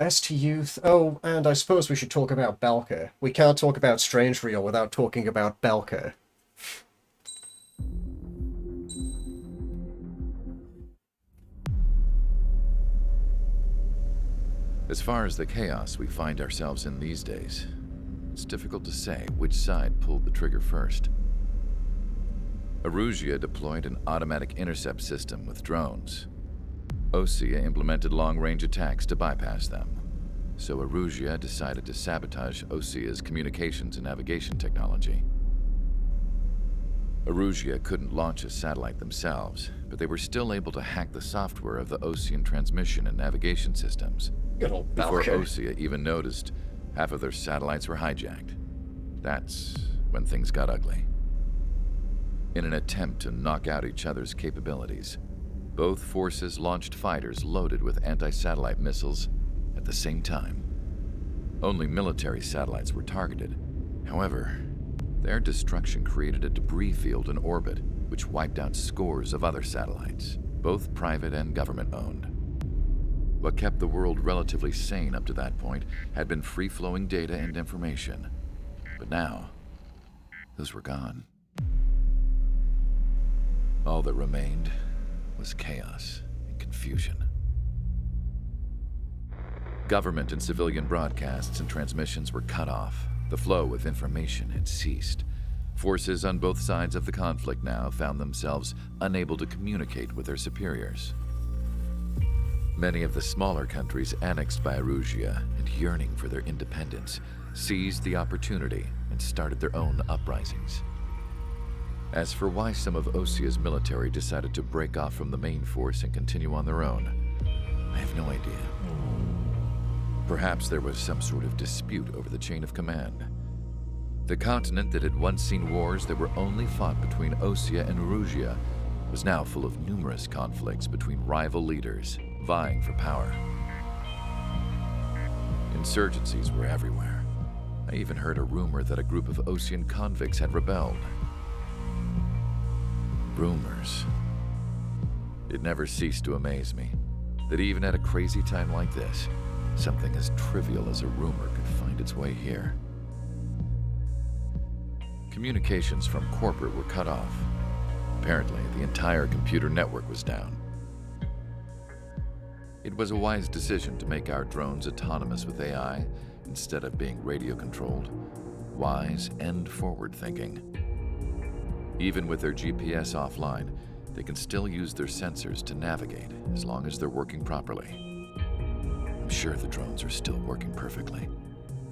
S1: ST Youth. Oh, and I suppose we should talk about Belka. We can't talk about Strange Real without talking about Belka.
S12: As far as the chaos we find ourselves in these days, it's difficult to say which side pulled the trigger first. Erusia deployed an automatic intercept system with drones. Osea implemented long-range attacks to bypass them. So Erusia decided to sabotage Osea's communications and navigation technology. Erusia couldn't launch a satellite themselves, but they were still able to hack the software of the Osean transmission and navigation systems.
S1: Good old
S12: Before
S1: Belka.
S12: Osea even noticed, half of their satellites were hijacked. That's when things got ugly. In an attempt to knock out each other's capabilities, both forces launched fighters loaded with anti-satellite missiles at the same time. Only military satellites were targeted. However, their destruction created a debris field in orbit, which wiped out scores of other satellites, both private and government-owned. What kept the world relatively sane up to that point had been free-flowing data and information. But now, those were gone. All that remained was chaos and confusion. Government and civilian broadcasts and transmissions were cut off. The flow of information had ceased. Forces on both sides of the conflict now found themselves unable to communicate with their superiors. Many of the smaller countries annexed by Erusia and yearning for their independence seized the opportunity and started their own uprisings. As for why some of Osea's military decided to break off from the main force and continue on their own, I have no idea. Perhaps there was some sort of dispute over the chain of command. The continent that had once seen wars that were only fought between Osea and Erusia was now full of numerous conflicts between rival leaders vying for power. Insurgencies were everywhere. I even heard a rumor that a group of Osean convicts had rebelled. Rumors. It never ceased to amaze me that even at a crazy time like this, something as trivial as a rumor could find its way here. Communications from corporate were cut off. Apparently, the entire computer network was down. It was a wise decision to make our drones autonomous with AI instead of being radio-controlled. Wise and forward-thinking. Even with their GPS offline, they can still use their sensors to navigate as long as they're working properly. I'm sure the drones are still working perfectly,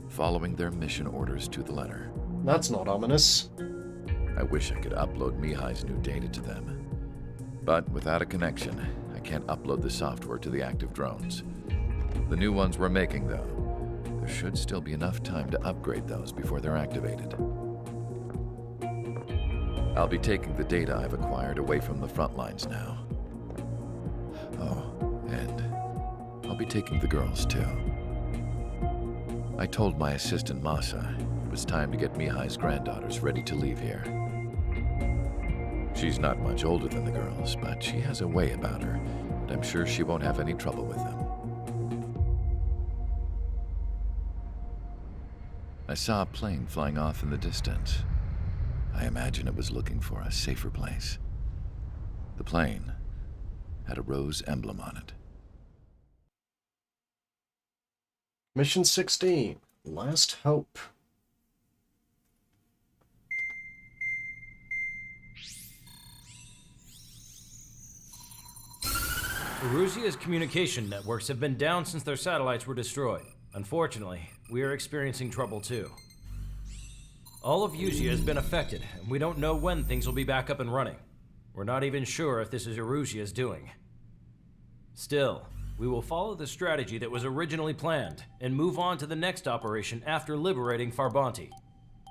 S12: following their mission orders to the letter.
S1: That's not ominous.
S12: I wish I could upload Mihai's new data to them. But without a connection, I can't upload the software to the active drones. The new ones we're making, though, there should still be enough time to upgrade those before they're activated. I'll be taking the data I've acquired away from the front lines now. Oh, and I'll be taking the girls, too. I told my assistant Masa it was time to get Mihai's granddaughters ready to leave here. She's not much older than the girls, but she has a way about her, and I'm sure she won't have any trouble with them. I saw a plane flying off in the distance. I imagine it was looking for a safer place. The plane had a rose emblem on it.
S1: Mission 16. Last Hope.
S16: Erusia's communication networks have been down since their satellites were destroyed. Unfortunately, we are experiencing trouble too. All of Usia has been affected, and we don't know when things will be back up and running. We're not even sure if this is Erusia's doing. Still, we will follow the strategy that was originally planned, and move on to the next operation after liberating Farbanti.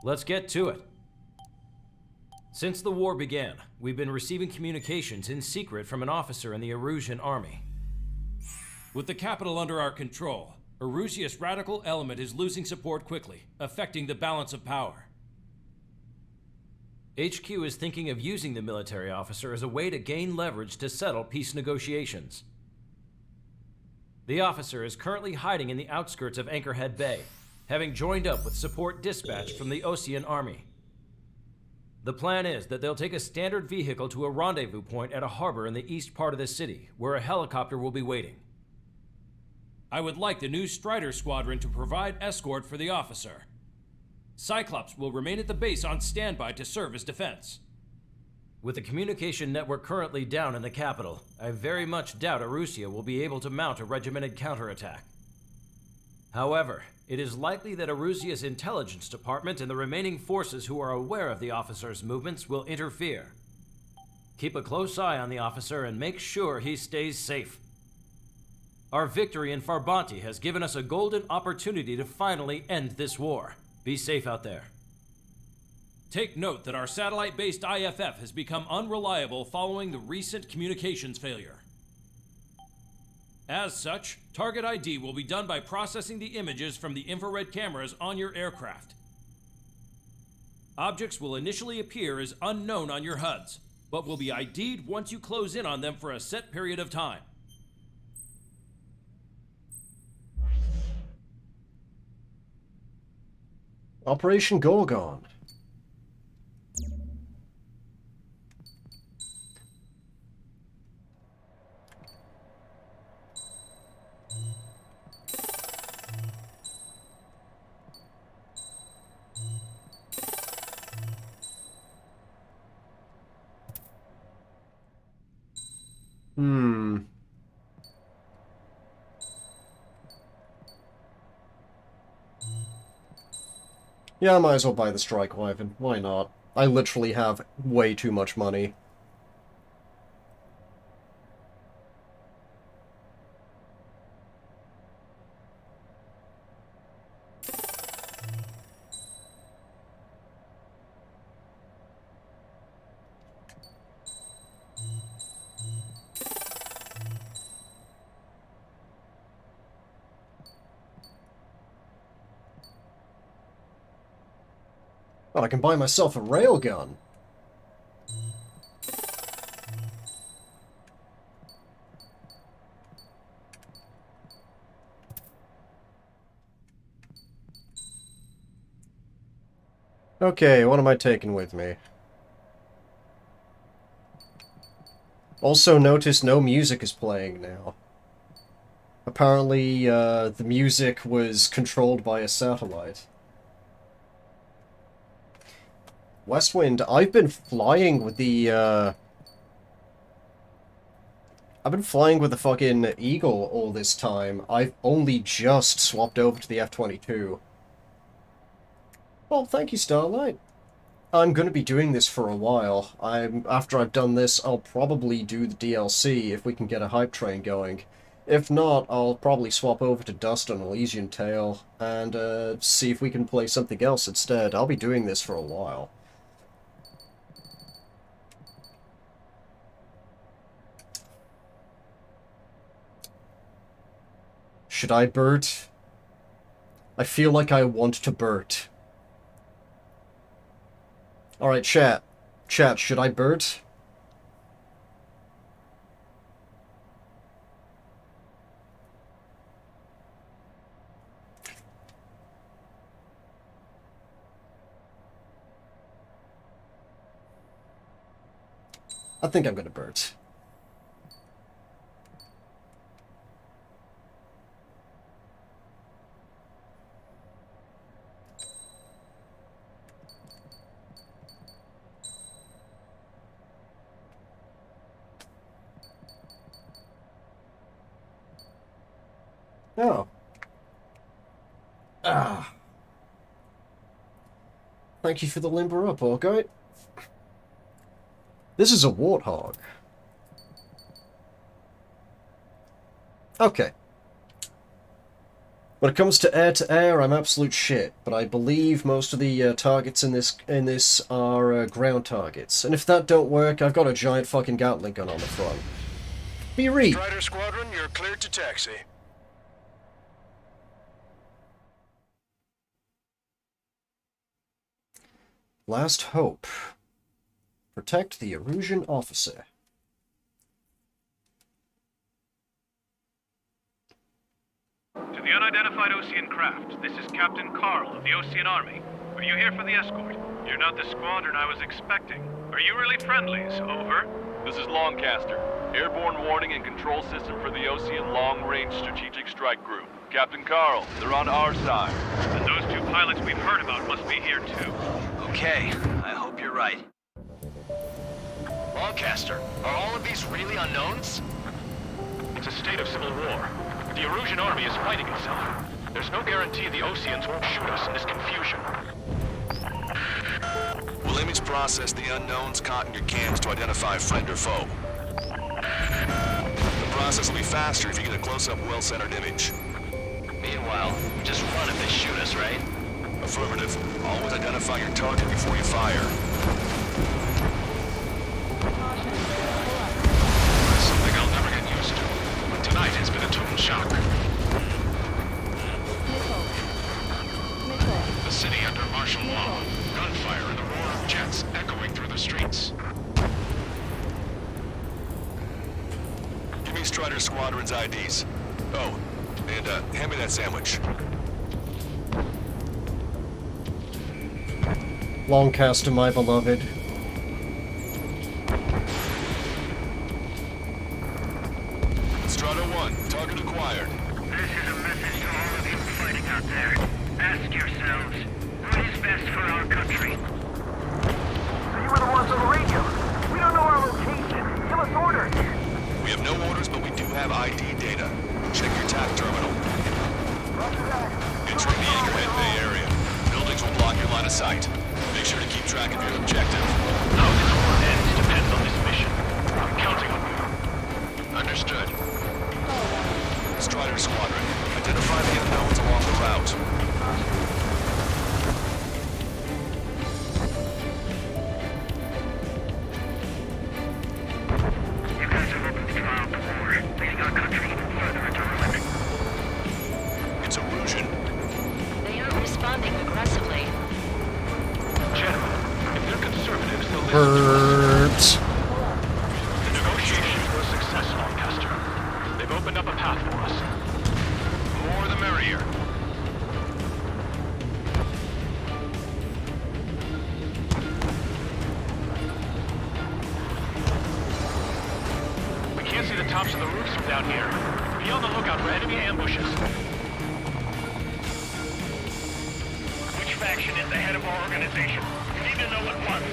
S16: Let's get to it. Since the war began, we've been receiving communications in secret from an officer in the Erusian army.
S17: With the capital under our control, Erusia's radical element is losing support quickly, affecting the balance of power.
S16: HQ is thinking of using the military officer as a way to gain leverage to settle peace negotiations. The officer is currently hiding in the outskirts of Anchorhead Bay, having joined up with support dispatched from the Osean army. The plan is that they'll take a standard vehicle to a rendezvous point at a harbor in the east part of the city, where a helicopter will be waiting.
S17: I would like the new Strider Squadron to provide escort for the officer. Cyclops will remain at the base on standby to serve as defense.
S16: With the communication network currently down in the capital, I very much doubt Erusia will be able to mount a regimented counterattack. However, it is likely that Erusia's intelligence department and the remaining forces who are aware of the officer's movements will interfere. Keep a close eye on the officer and make sure he stays safe. Our victory in Farbanti has given us a golden opportunity to finally end this war. Be safe out there.
S17: Take note that our satellite-based IFF has become unreliable following the recent communications failure. As such, target ID will be done by processing the images from the infrared cameras on your aircraft. Objects will initially appear as unknown on your HUDs, but will be ID'd once you close in on them for a set period of time.
S1: Operation Gorgon. Yeah, I might as well buy the Strike Wyvern. Why not? I literally have way too much money. Well, I can buy myself a railgun. Okay, what am I taking with me? Also notice no music is playing now. Apparently, the music was controlled by a satellite. Westwind, I've been flying with the, I've been flying with the fucking Eagle all this time. I've only just swapped over to the F-22. Well, thank you, Starlight. I'm going to be doing this for a while. After I've done this, I'll probably do the DLC if we can get a hype train going. If not, I'll probably swap over to Dust on Elysian Tale and see if we can play something else instead. I'll be doing this for a while. Should I Bert? I feel like I want to Bert. Alright, chat. Chat, should I Bert? I think I'm gonna Bert. Oh. Ah. Thank you for the limber up, Orkite. This is a warthog. Okay. When it comes to air, I'm absolute shit, but I believe most of the targets in this are ground targets. And if that don't work, I've got a giant fucking Gatling gun on the front. Be read.
S5: Strider Squadron, you're cleared to taxi.
S1: Last hope. Protect the Erusian officer.
S6: To the unidentified Osean craft, this is Captain Carl of the Osean Army. Are you here for the escort? You're not the squadron I was expecting. Are you really friendlies? Over.
S8: This is Longcaster. Airborne warning and control system for the Osean Long Range Strategic Strike Group. Captain Carl, they're on our side.
S6: And those two pilots we've heard about must be here too.
S14: Okay, I hope you're right. Longcaster, are all of these really unknowns?
S4: It's a state of civil war. The Erusian army is fighting itself. There's no guarantee the Oseans won't shoot us in this confusion.
S5: We'll image process the unknowns caught in your cams to identify friend or foe. The process will be faster if you get a close-up, well-centered image.
S14: Meanwhile, just run if they shoot us, right?
S5: Affirmative. Always identify your target before you fire.
S4: Something I'll never get used to. But tonight has been a total shock. The city under martial law. Gunfire and the roar of jets echoing through the streets.
S5: Give me Strider Squadron's IDs. Oh, and hand me that sandwich.
S1: Longcaster, my beloved.
S5: Strider 1, target acquired.
S6: This is a message to all of you fighting out there. Ask yourselves, what is best for our country?
S7: So you were the ones on the radio. We don't know our location. Give us orders.
S5: We have no orders, but we do have ID data. Check your TAC terminal. Entering the Anchorhead Bay area. Buildings will block your line of sight. Make sure to keep track of your objective.
S4: How this war ends depends on this mission. I'm counting on you.
S5: Understood. Strider Squadron, identify the unknowns along the route.
S6: You guys have opened the trial of war, leading our country even further into ruin.
S5: It's Erusian.
S10: They aren't responding aggressively.
S4: Gentlemen, if they're conservatives, they'll listen to
S1: Bert.
S4: us. The negotiations were a success, Lancaster. They've opened up a path for us. More the merrier. can't see the tops of the roofs from down here. Be on the lookout for enemy ambushes.
S6: Which faction is the head of our organization? You need to know at once.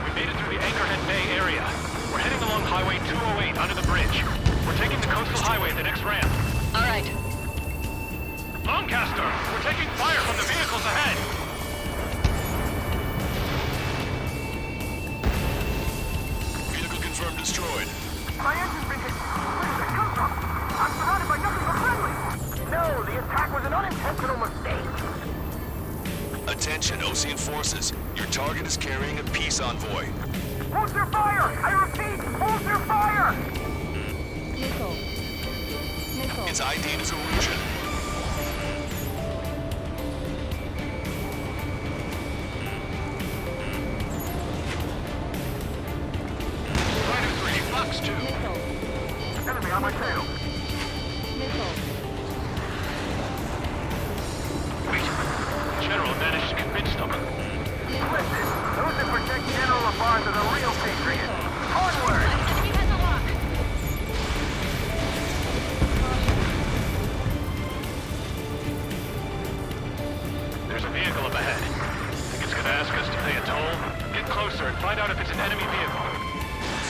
S4: We made it through the Anchorhead Bay area. We're heading along Highway 208 under the bridge. We're taking the coastal highway at the next ramp.
S10: All right.
S4: Lancaster, we're taking fire from the vehicles ahead.
S5: Vehicle confirmed destroyed.
S7: My engine's been hit. Where did that come from? I'm surrounded by nothing but friendly. No, the attack was an unintentional mistake.
S5: Attention, Osean forces. Your target is carrying a peace envoy.
S7: Hold your fire! I repeat, hold your fire!
S15: Missile. Missile.
S5: It's ID'd as Erusian.
S4: Strider 3, Fox 2.
S15: Missile.
S7: Enemy on my tail.
S15: Missile.
S4: Wait, General managed to convince them.
S7: Listen, those that protect General LaBarge are the real patriots. Onward!
S10: Enemy has a lock.
S4: There's a vehicle up ahead. Think it's gonna ask us to pay a toll? Get closer and find out if it's an enemy vehicle.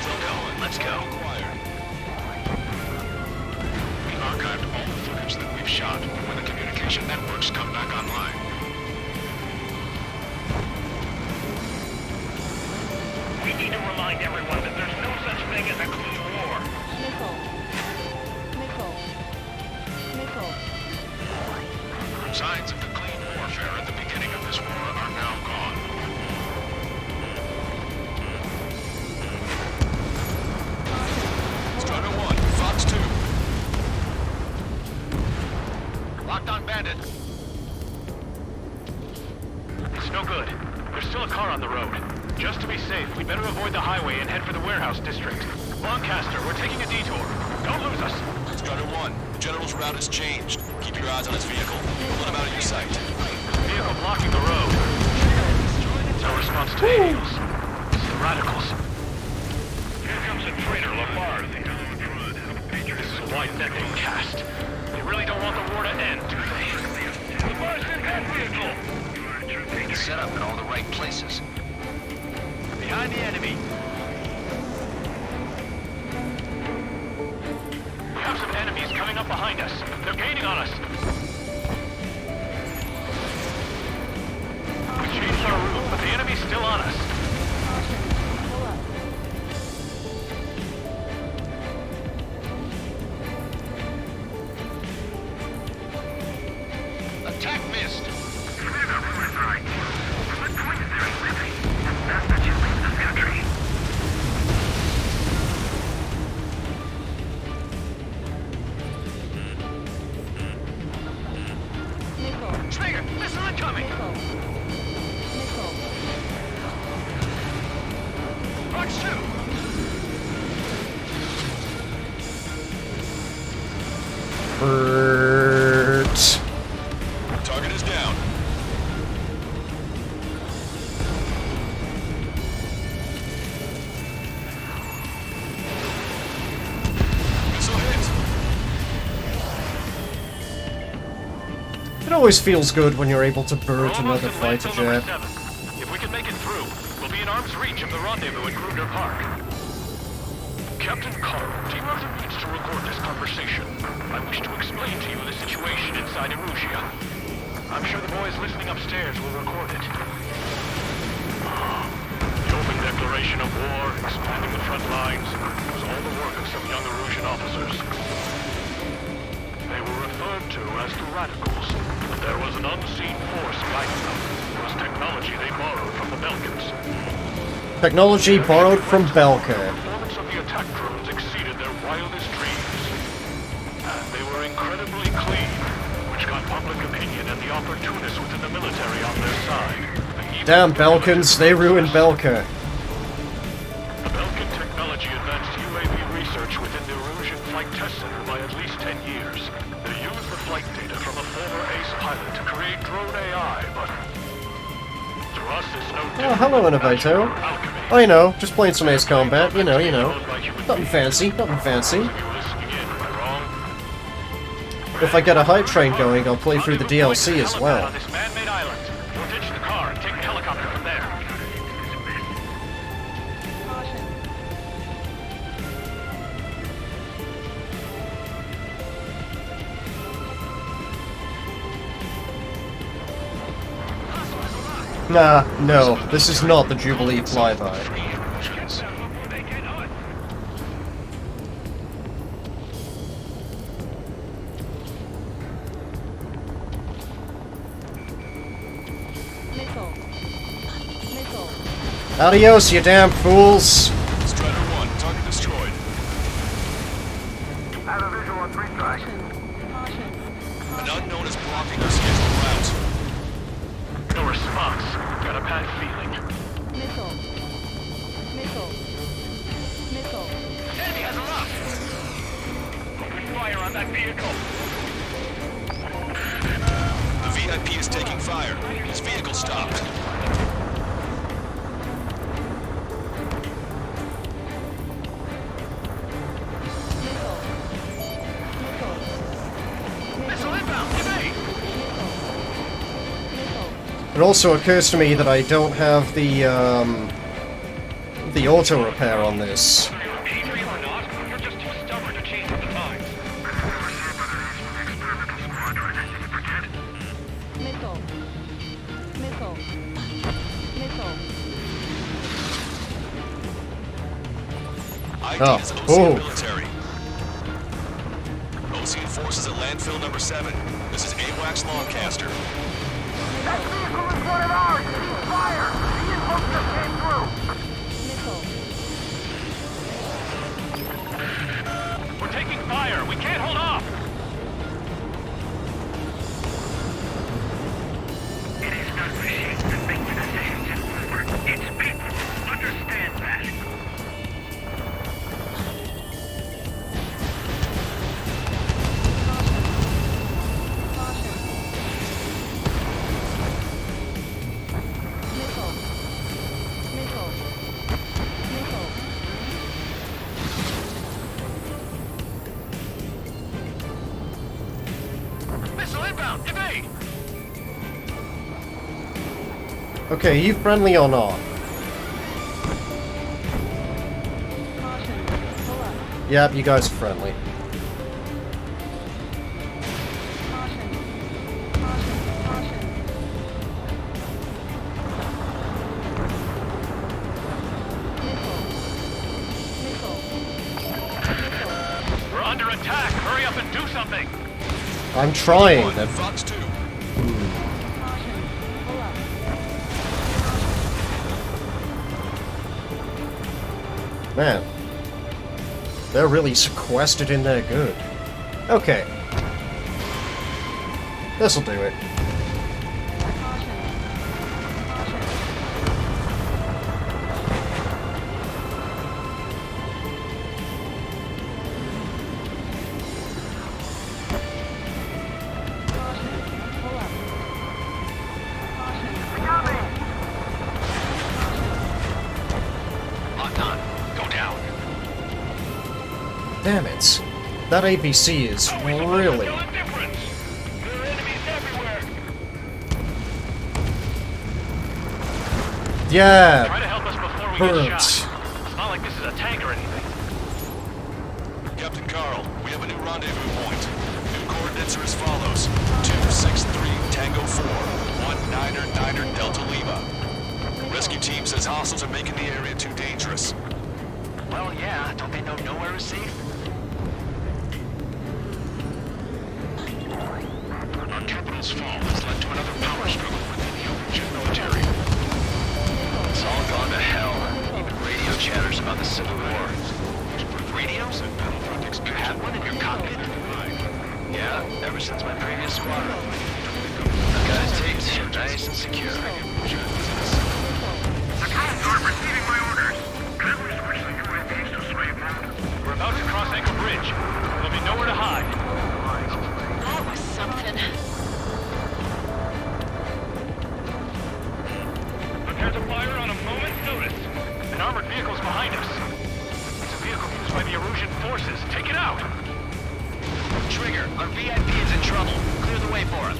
S5: Still going. Let's go.
S4: We archived all the footage that we've shot when the communication networks come back online.
S6: We need to remind everyone that there's no such thing as a clean war.
S15: Missile. Missile. Missile.
S4: Signs of the clean warfare at the beginning of this war are now gone.
S5: Strider 1, Fox 2.
S4: Locked on bandit. It's no good. There's still a car on the road. Just to be safe, we better avoid the highway and head for the warehouse district. Lancaster, we're taking a detour. Don't lose us.
S5: Strider 1, the General's route has changed. Keep your eyes on his vehicle. Pull him out of your sight.
S4: Vehicle blocking the road. It's our response to Hades. It's the radicals.
S6: Here comes a traitor, Lafarge.
S4: This is a wide net they cast. They really don't want the war to end, do they?
S6: Lafarge in that vehicle!
S4: It's set up in all the right places. Behind the enemy. We have some enemies coming up behind us. They're gaining on us. We changed our route, but the enemy's still on us.
S15: Pull up.
S4: Attack missed.
S15: Missile.
S4: Trigger, missile incoming.
S15: Missile. Missile.
S4: Fox 2.
S1: Bert.
S5: Target is down. Missile hit.
S1: It always feels good when you're able to bird
S4: We're
S1: another
S4: almost at
S1: fighter
S4: landfill
S1: jet.
S4: number 7. If we can make it through, we'll be in arm's reach of the rendezvous at Gruner Park. Captain Carl, T-Rosa needs to record this conversation. I wish to explain to you the situation inside Erusia. I'm sure the boys listening upstairs will record it. The open declaration of war, expanding the front lines, was all the work of some young Erusian officers. They were referred to as the Radicals, but there was an unseen force guiding them. It was technology they borrowed from the Belkans.
S1: Technology borrowed from Belka.
S4: The performance of the attack drones exceeded their wildest dreams. And they were incredibly clean, which got public opinion and the opportunists within the military on their side.
S1: Damn Belkans, they ruined Belka.
S4: The Belkan technology advanced UAV research within the Erusian Flight Test Center by at least 10 years. They used the flight data from a former ace pilot to create drone AI, but to us it's no different
S1: hello,
S4: than
S1: Innovato.
S4: alchemy.
S1: I know, just playing some Ace Combat, you know. Nothing fancy, nothing fancy. If I get a hype train going, I'll play through the DLC as well.
S6: On this man-made island. We'll ditch the car and take the helicopter from there.
S1: Nah, no, this is not the Jubilee flyby.
S15: Missile. Missile.
S1: Adios, you damn fools!
S5: Strider 1, target destroyed.
S7: I have a visual on 3 strike.
S5: An unknown is blocking our scheduled route.
S6: No response. Got a bad feeling.
S15: Missile. Missile. Missile.
S6: Enemy has a lock. Open fire on that vehicle.
S5: The VIP is taking fire. His vehicle stopped.
S6: Missile inbound. Give me.
S1: It also occurs to me that I don't have the auto repair on this.
S6: Adrian or not, you're just too stubborn to change the mind.
S15: Missile. Missile. Missile.
S5: ID
S1: Oh.
S5: is OCN
S1: Oh.
S5: military. OCN forces at landfill number 7. This is AWACS Longcaster.
S7: That vehicle is one of ours! Cease fire! The info just came through!
S15: Missile.
S6: We're taking fire. We can't hold off. It is not machines that make the decisions in war. It's people. Understand that.
S15: Missile. Missile. Missile.
S6: Missile inbound. Evade.
S1: Okay, you friendly or not?
S15: Caution. Pull up.
S1: Yep, you guys are friendly.
S15: Caution. Caution. Caution. Missile.
S6: We're under attack. Hurry up and do something.
S1: I'm trying. That
S5: Fox 2.
S15: Caution. Pull up.
S1: Man. They're really sequestered in there good. Okay. This'll do it.
S6: Locked on. Go down.
S1: Damn it. That APC is really... Yeah.
S6: Try to help us before we get
S1: Hurts.
S6: shot. It's not like this is a tank or anything.
S5: Captain Carl, we have a new rendezvous point. New coordinates are as follows. 263 Tango 4, 1999 Delta Lima. Rescue team says hostiles are making the area too dangerous.
S14: Well, yeah, don't they know nowhere is safe?
S6: Our capital's fall has led to another power struggle within the Overgen military.
S14: It's all gone to hell. Even radio chatters about the Civil War. Radios? You have one in your cockpit? Yeah, ever since my previous squadron. I've got it taped, nice and secure.
S6: Receiving my orders. Could we switch the UAVs to sway mode? We're about to cross Anchor Bridge. There'll be nowhere to hide.
S10: That was something.
S6: Prepare to fire on a moment's notice. An
S4: vehicle's behind us. It's a vehicle used by the Erusian forces. Take it out!
S14: Trigger, our VIP is in trouble. Clear the way for him.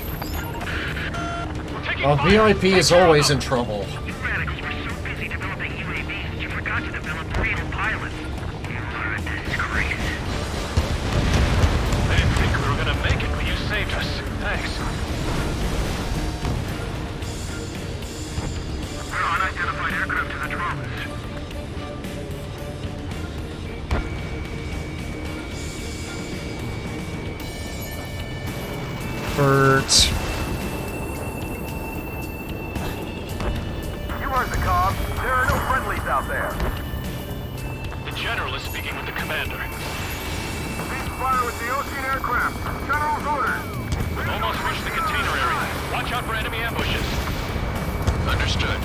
S4: We're taking
S1: Our
S4: fire.
S1: VIP is always in trouble.
S6: You radicals were so busy developing UAVs that you forgot to develop real pilots. You're a disgrace.
S4: I didn't think we were gonna make it, but you saved us. Thanks.
S6: Unidentified aircraft to the drones.
S1: Bert.
S7: You heard the comm. There are no friendlies out there.
S4: The General is speaking with the Commander.
S7: Cease fire with the Ocean aircraft. General's orders.
S4: We've almost reached the container area. Watch out for enemy ambushes.
S14: Understood.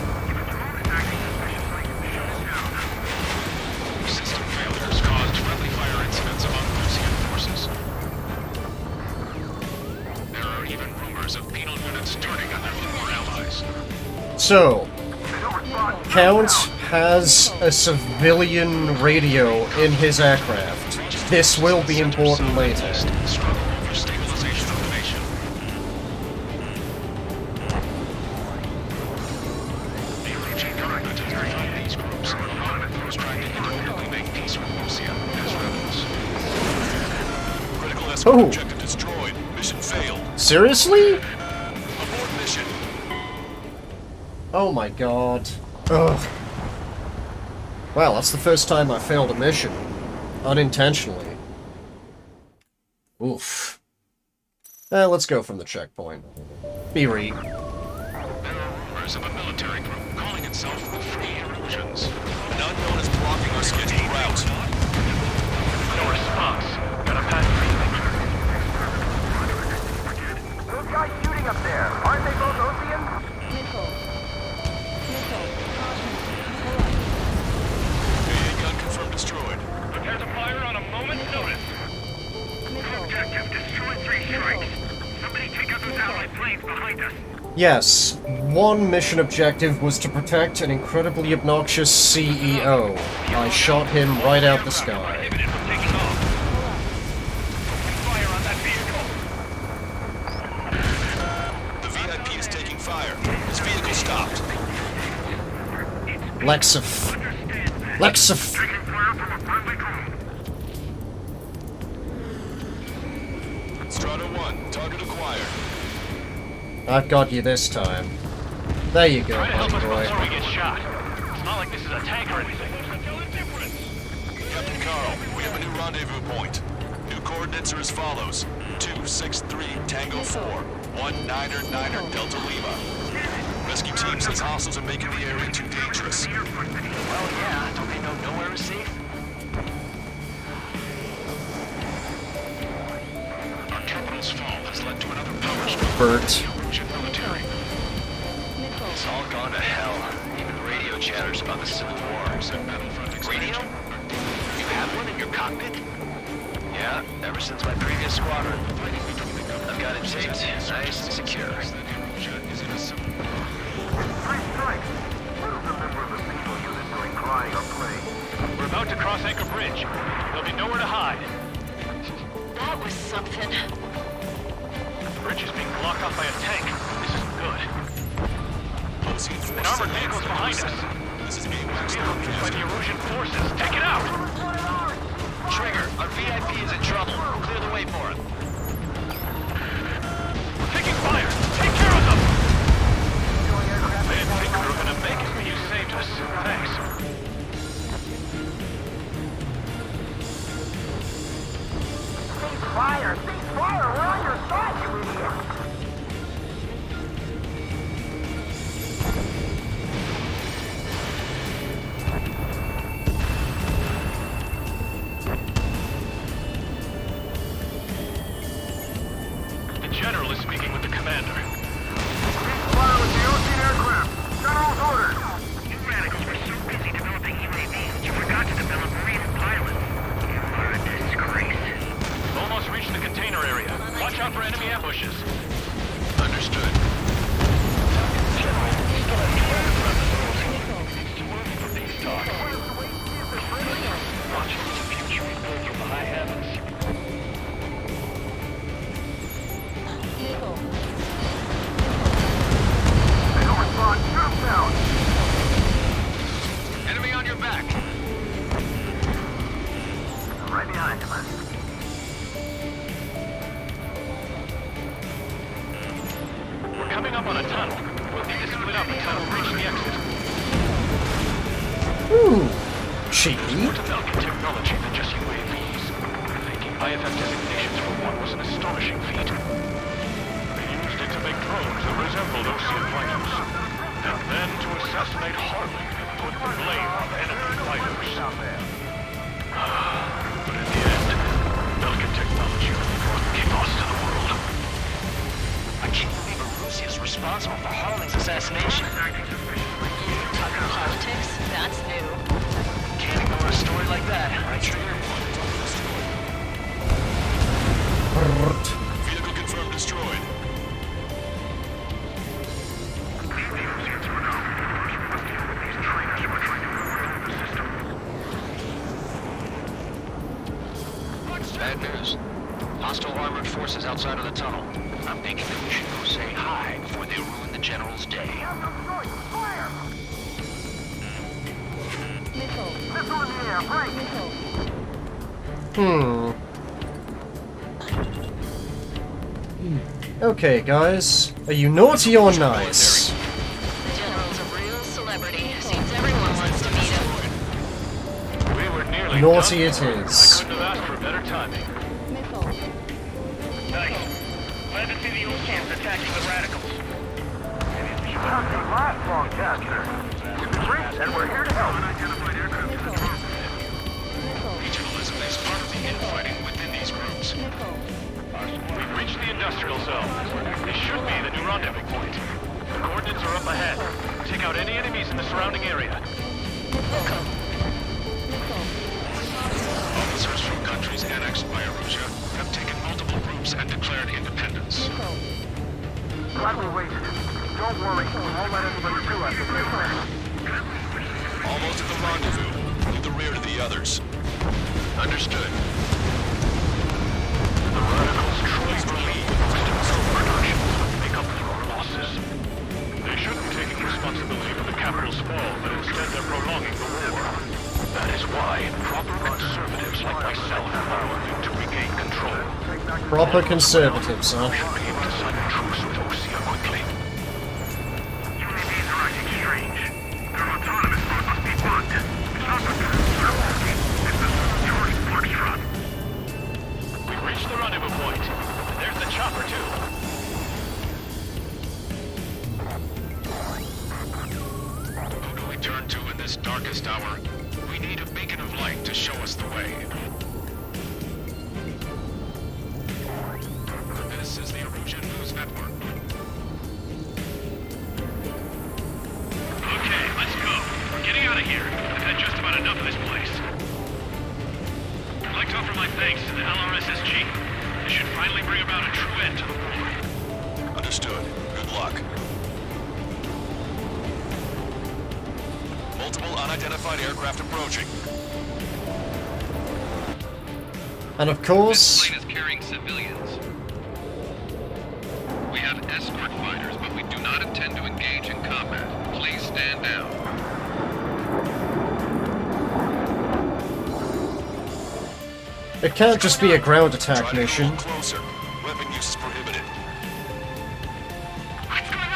S5: System failures caused friendly fire incidents among Russian forces. There are even rumors of penal units turning on their former allies.
S1: So, Count has a civilian radio in his aircraft. This will be important later.
S5: Struggle for stabilization of the nation. The Erusian government has defined these groups, and a lot of those trying to independently make peace with Lucia as rebels. Critical escort objective destroyed. Mission failed.
S1: Seriously?
S5: Abort mission.
S1: Oh my god. Ugh. Well, that's the first time I failed a mission. Unintentionally. Oof. Let's go from the checkpoint. Be read.
S5: There are rumors of a military group calling itself the Free Erusians. An unknown is blocking our scheduled route.
S4: No response. Got a pass.
S7: Those guys shooting up there. Aren't they both Oceans?
S15: Missile. Missile. Caution.
S5: AA gun confirmed destroyed.
S6: Prepare to fire on a moment's notice. Objective, destroy 3 strikes. Somebody take out those allied planes behind us.
S1: Yes, one mission objective was to protect an incredibly obnoxious CEO. I shot him right out the sky.
S6: Prohibited from taking off. Fire on that vehicle.
S5: The VIP is taking fire. His vehicle stopped.
S1: Lexif. Lexif.
S6: Taking fire from a friendly drone.
S5: Strata 1, target acquired.
S1: I've got you this time. There you go,
S4: Try to help
S1: buddy
S4: us
S1: boy.
S4: before we get shot. It's not like this is a tank or anything.
S5: Captain Carl, we have a new rendezvous point. New coordinates are as follows. 263 Tango 4, 1999 Delta Lima. Rescue team says hostiles are making the area too dangerous.
S14: Well, yeah. Don't they know nowhere is safe?
S5: Our capital's fall has led to another power struggle
S1: Bert.
S5: with the Erusian military.
S14: It's all gone to hell. Even radio chatters about the Civil War. Radio? You have one in your cockpit? Yeah, ever since my previous squadron. I've got it taped, nice and secure.
S7: 3 strikes. What is a member of the penal unit doing crying or playing?
S4: We're about to cross Anchor Bridge. There'll be nowhere to hide.
S10: That was something.
S4: The bridge is being blocked off by a tank. This isn't good.
S5: An
S4: An armored vehicle's behind us.
S5: This is
S4: Vehicle used by the Erusian forces. Take it out!
S14: Trigger, our VIP is in trouble. Clear the way for him.
S4: We're taking fire! Take care of them! I didn't think we were gonna make it, but you saved us. Thanks.
S7: Cease fire! Cease fire! We're on your side, you idiot!
S14: back.
S7: Right behind you, man.
S4: We're coming up on a tunnel. We'll need to split up until we reach the exit.
S1: Ooh, cheeky.
S4: More to Falcon technology than just UAVs. Thinking IFF designations for one was an astonishing feat. They used it to make drones that resembled Osean fighters. And then to assassinate Harley and put the blame on enemy fighters. But in the end, Falcon technology brought chaos to the world.
S14: I can't believe Erusia is responsible for Harling's assassination.
S10: Talking politics? That's new.
S14: Can't ignore a story like that, right, Trigger?
S5: Vehicle confirmed destroyed.
S14: Bad news. Hostile armored forces outside of the tunnel. I'm thinking that we should go say hi before they ruin the General's day.
S15: Missile.
S7: Missile in the air, break!
S1: Okay, guys. Are you naughty or nice?
S10: The General's a real celebrity. Seems everyone wants to meet him.
S4: We were nearly
S1: Naughty
S4: done.
S1: it is.
S4: I couldn't have asked for better timing.
S15: Missile.
S6: Nice. Glad to see the old camps attacking the radicals.
S7: Nothing last long, Chester. We've reached and we're here to help. Unidentified aircraft in the drop.
S5: Regional is a base part of the infighting within these groups.
S4: We've reached the industrial zone. This should be the new rendezvous point. The coordinates are up ahead. Take out any enemies in the surrounding area.
S5: Officers from countries annexed by Erusia have taken multiple groups and declared independence.
S7: Glad we waited. Don't worry, we won't let anybody do us.
S5: Almost at the rendezvous. Leave the rear to the others.
S14: Understood.
S4: The radicals truly believe productions would make up for our losses. They shouldn't be taking responsibility for the capital's fall, but instead they're prolonging the war. That is why proper conservatives like myself are working to regain control.
S1: Proper conservatives, huh?
S4: Should be able to sign a truce with Osea quickly.
S6: UAVs are acting strange. Their autonomous mode must be bugged. It's not the conservative team. It's the George Foxtrot.
S4: We've reached the rendezvous point. And there's the chopper, too.
S5: Who do we turn to in this darkest hour? We need a beacon of light to show us the way. This is the Erusia News Network.
S6: Okay, let's go. We're getting out of here. I've had just about enough of this place. I'd like to offer my thanks to the LRSSG. This should finally bring about a true end to the war.
S5: Understood. Good luck. Multiple unidentified aircraft approaching.
S1: And of course,
S8: This plane is carrying civilians. We have escort fighters, but we do not intend to engage in combat. Please stand down.
S1: it can't just be a ground attack
S5: Try to get a
S1: mission.
S5: little closer. Weapon use is prohibited.
S6: What's going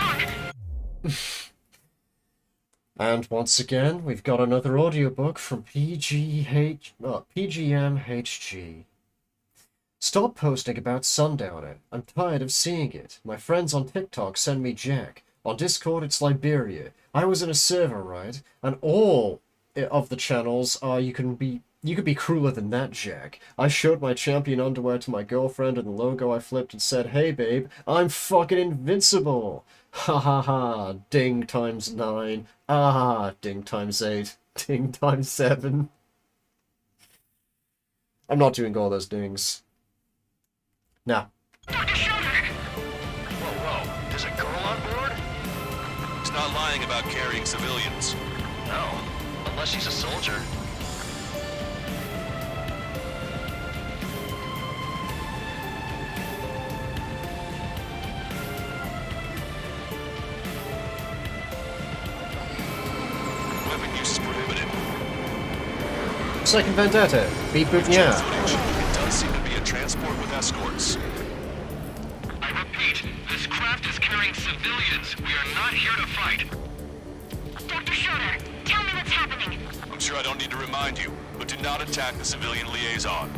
S6: on?
S1: And once again, we've got another audiobook from PGMHG. Stop posting about Sundowner. I'm tired of seeing it. My friends on TikTok send me Jack. On Discord, it's Liberia. I was in a server, right? And all of the channels are you could be crueler than that, Jack. I showed my champion underwear to my girlfriend and the logo I flipped and said, "Hey babe, I'm fucking invincible." Ha ha ha, ding times 9. Ah, ding times 8. Ding times 7. I'm not doing all those dings. Now.
S14: Whoa. There's a girl on board?
S5: He's not lying about carrying civilians.
S14: No. Unless she's a soldier.
S5: Weapon use is prohibited.
S1: Second Vendetta. Beat Boutnia.
S5: It does seem to be a transport with escorts.
S6: I repeat, this craft is carrying civilians. We are not here to fight.
S10: Dr. Schroeder, tell me what's happening.
S5: I'm sure I don't need to remind you, but do not attack the civilian liaison.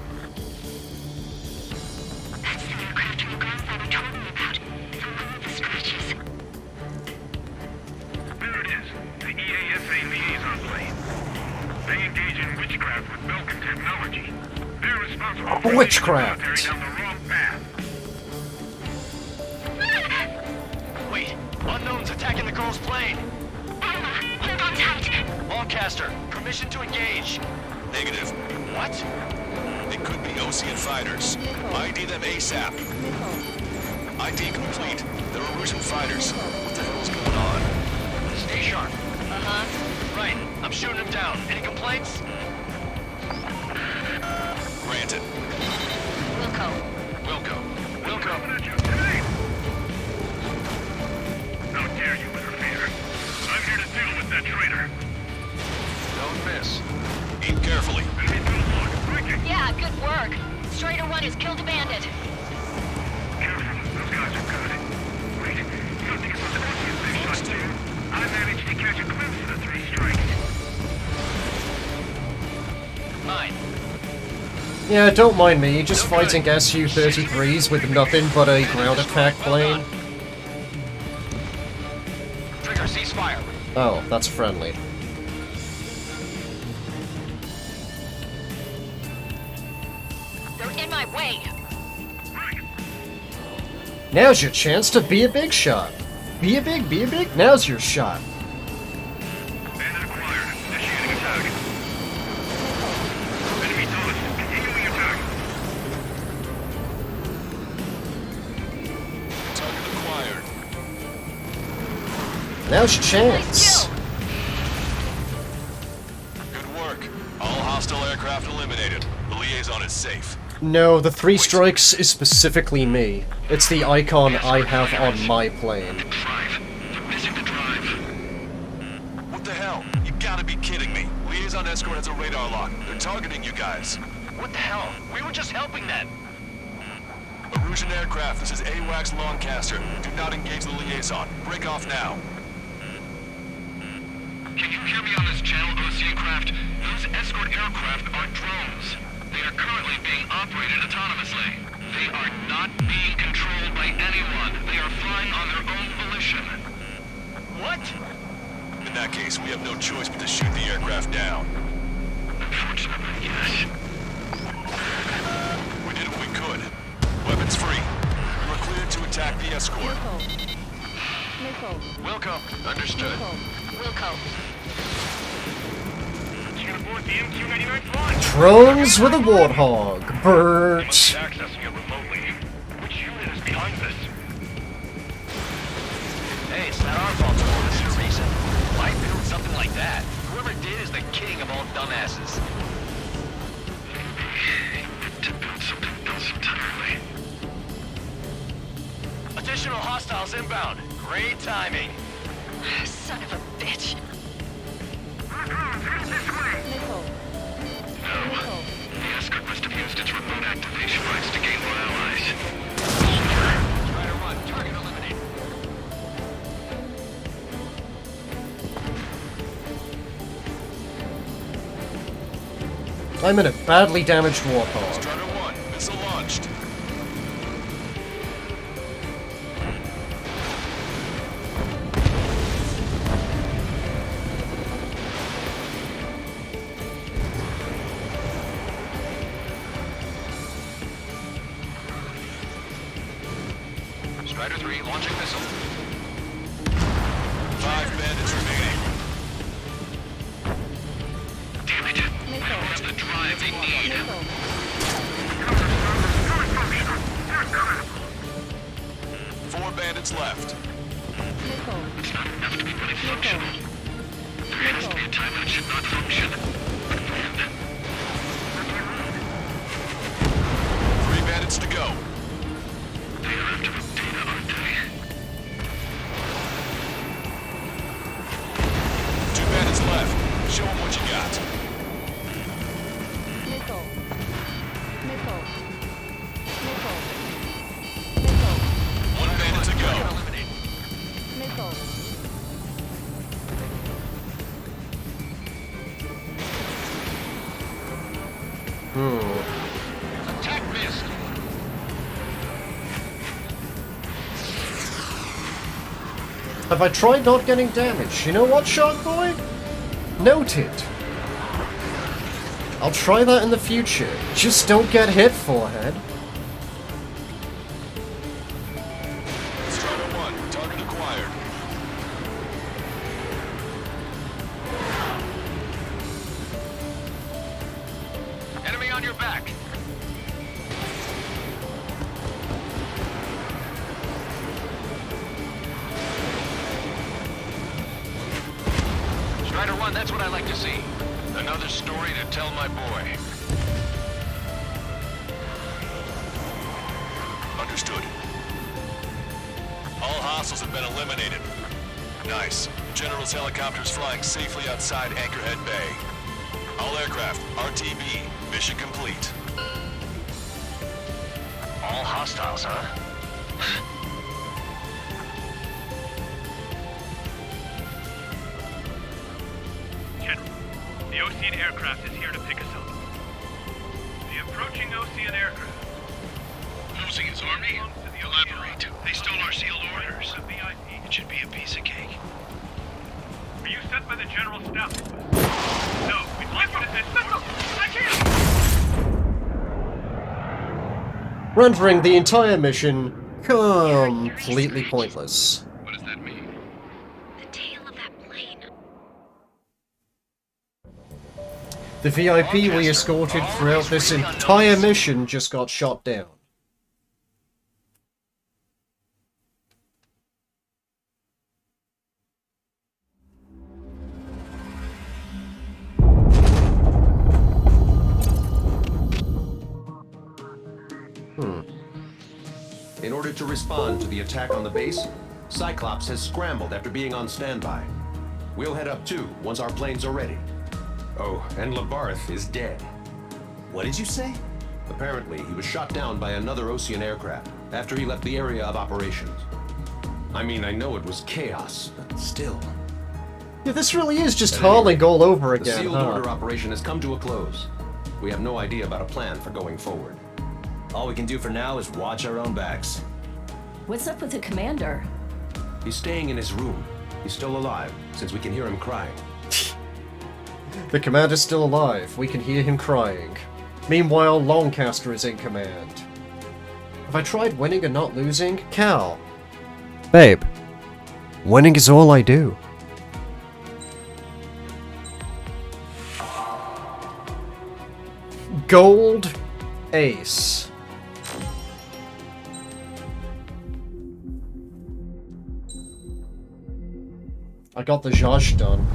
S10: That's the aircraft your grandfather told me about. The one with the scratches.
S6: There it is. The EASA liaison plane. They engage in witchcraft with Belkin technology. They're responsible for
S1: Witchcraft.
S6: leading the military down the wrong path.
S14: Wait, unknown's attacking the girl's plane.
S10: Alma, hold on tight.
S14: Lancaster, permission to engage.
S5: Negative.
S14: What?
S5: They could be Osean fighters. ID them ASAP. ID complete. They're Erusian fighters. What the hell's going on?
S14: Stay sharp. Uh-huh. Right, I'm shooting him down. Any complaints?
S5: Granted.
S10: Wilco.
S14: Wilco.
S6: How dare you interfere? I'm here to deal with that traitor.
S5: Don't miss. Aim carefully.
S10: Yeah, good work. Strider 1 has killed a bandit.
S6: Careful, those guys are good. Wait, you don't think it's supposed to be a big shot too? I managed to catch a glimpse of the 3 strikes.
S14: Mine.
S1: Yeah, don't mind me, just fighting Su-33s with nothing but a ground attack plane.
S14: Trigger, ceasefire.
S1: Oh, that's friendly.
S10: They're in my way.
S1: Now's your chance to be a big shot. Be a big, now's your shot.
S6: Bandit acquired. Initiating attack. Enemy dodged. Continuing attack.
S5: Target acquired.
S1: Now's your chance.
S5: Good work. All hostile aircraft eliminated. The liaison is safe.
S1: No, the 3 strikes is specifically me. It's the icon I have on my plane.
S5: What the hell? You gotta be kidding me. Liaison escort has a radar lock. They're targeting you guys.
S14: What the hell? We were just helping them.
S5: Erusian aircraft, this is AWACS Lancaster. Do not engage the liaison. Break off now.
S6: Can you hear me on this channel, Osean craft? Those escort aircraft are drones. They are currently being operated autonomously. They are not being controlled by anyone. They are flying on their own volition.
S14: What?
S5: In that case, we have no choice but to shoot the aircraft down.
S6: Unfortunately, yes.
S5: We did what we could. Weapons free. You are cleared to attack the escort.
S14: Wilco. Understood.
S10: Wilco.
S6: You can abort the MQ-99 launch.
S1: Drones with a warthog. Bert.
S6: Accessing it remotely. Which unit is behind this?
S14: Hey, it's not our fault to all this is a reason. Why build something like that? Whoever did is the king of all dumbasses.
S6: To build something else entirely.
S14: Additional hostiles inbound. Great timing.
S10: Son of a bitch.
S6: No. The escort must have used its remote activation rights to gain more allies.
S14: Strider 1, target eliminated.
S1: I'm in a badly damaged warthog.
S5: Strider 1, missile launched.
S14: Strider 3, launching missile.
S5: 5 bandits remaining.
S6: Damn it. They don't have the drive they need.
S5: Four bandits left.
S6: It's not enough to be fully functional. There has to be a time when it should not function. And
S5: 3 bandits to go.
S6: they are after the data, aren't they?
S5: 2 bandits left. Show them what you got.
S6: Attack missed.
S1: Have I tried not getting damaged? You know what, Shark Boy? Noted. I'll try that in the future. Just don't get hit, forehead.
S5: Strider 1, target acquired.
S6: Enemy on your back. Strider 1, that's what I like to see. Another story to tell my boy.
S5: Understood. All hostiles have been eliminated. Nice. General's helicopters flying safely outside Anchorhead Bay. All aircraft, RTB, mission complete.
S6: All hostiles, huh? General, the Osean aircraft is here to pick us up. The approaching Osean aircraft.
S5: Losing his army? Elaborate. They stole our sealed orders. It should be a piece of cake.
S6: Were you sent by the General Staff? No, we'd like you to send... I can't!
S1: Rendering the entire mission completely pointless.
S5: What does that mean?
S10: The tail of that plane.
S1: The VIP we escorted throughout this entire mission just got shot down.
S18: In order to respond to the attack on the base, Cyclops has scrambled after being on standby. We'll head up too, once our planes are ready. Oh, and Labarth is dead. What did you say? Apparently, he was shot down by another Osean aircraft after he left the area of operations. I mean, I know it was chaos, but still.
S1: Yeah, this really is just Harling all over
S18: The
S1: again,
S18: sealed
S1: huh?
S18: order operation has come to a close. We have no idea about a plan for going forward.
S14: All we can do for now is watch our own backs.
S15: What's up with the commander?
S18: He's staying in his room. He's still alive, since we can hear him crying.
S1: The commander's still alive. We can hear him crying. Meanwhile, Lancaster is in command. Have I tried winning and not losing? Cal. Babe. Winning is all I do. Gold Ace. I got the Zhazh done.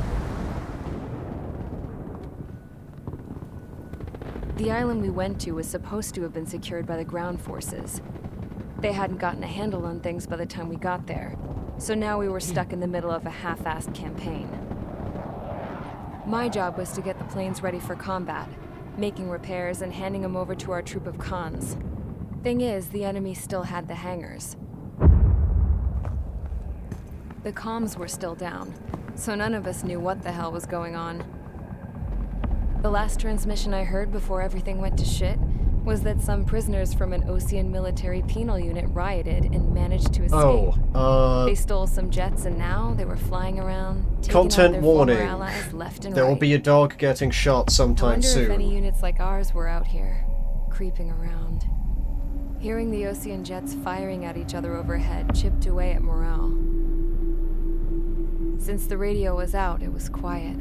S2: The island we went to was supposed to have been secured by the ground forces. They hadn't gotten a handle on things by the time we got there, so now we were stuck in the middle of a half-assed campaign. My job was to get the planes ready for combat, making repairs and handing them over to our troop of cons. Thing is, the enemy still had the hangars. The comms were still down, so none of us knew what the hell was going on. The last transmission I heard before everything went to shit was that some prisoners from an Osean military penal unit rioted and managed to escape. They stole some jets and now they were flying around, taking out
S1: Content
S2: their
S1: warning.
S2: former allies left and
S1: There will
S2: right.
S1: be a dog getting shot
S2: I
S1: sometime
S2: wonder
S1: soon.
S2: if any units like ours were out here, creeping around. Hearing the Osean jets firing at each other overhead chipped away at morale. Since the radio was out, it was quiet.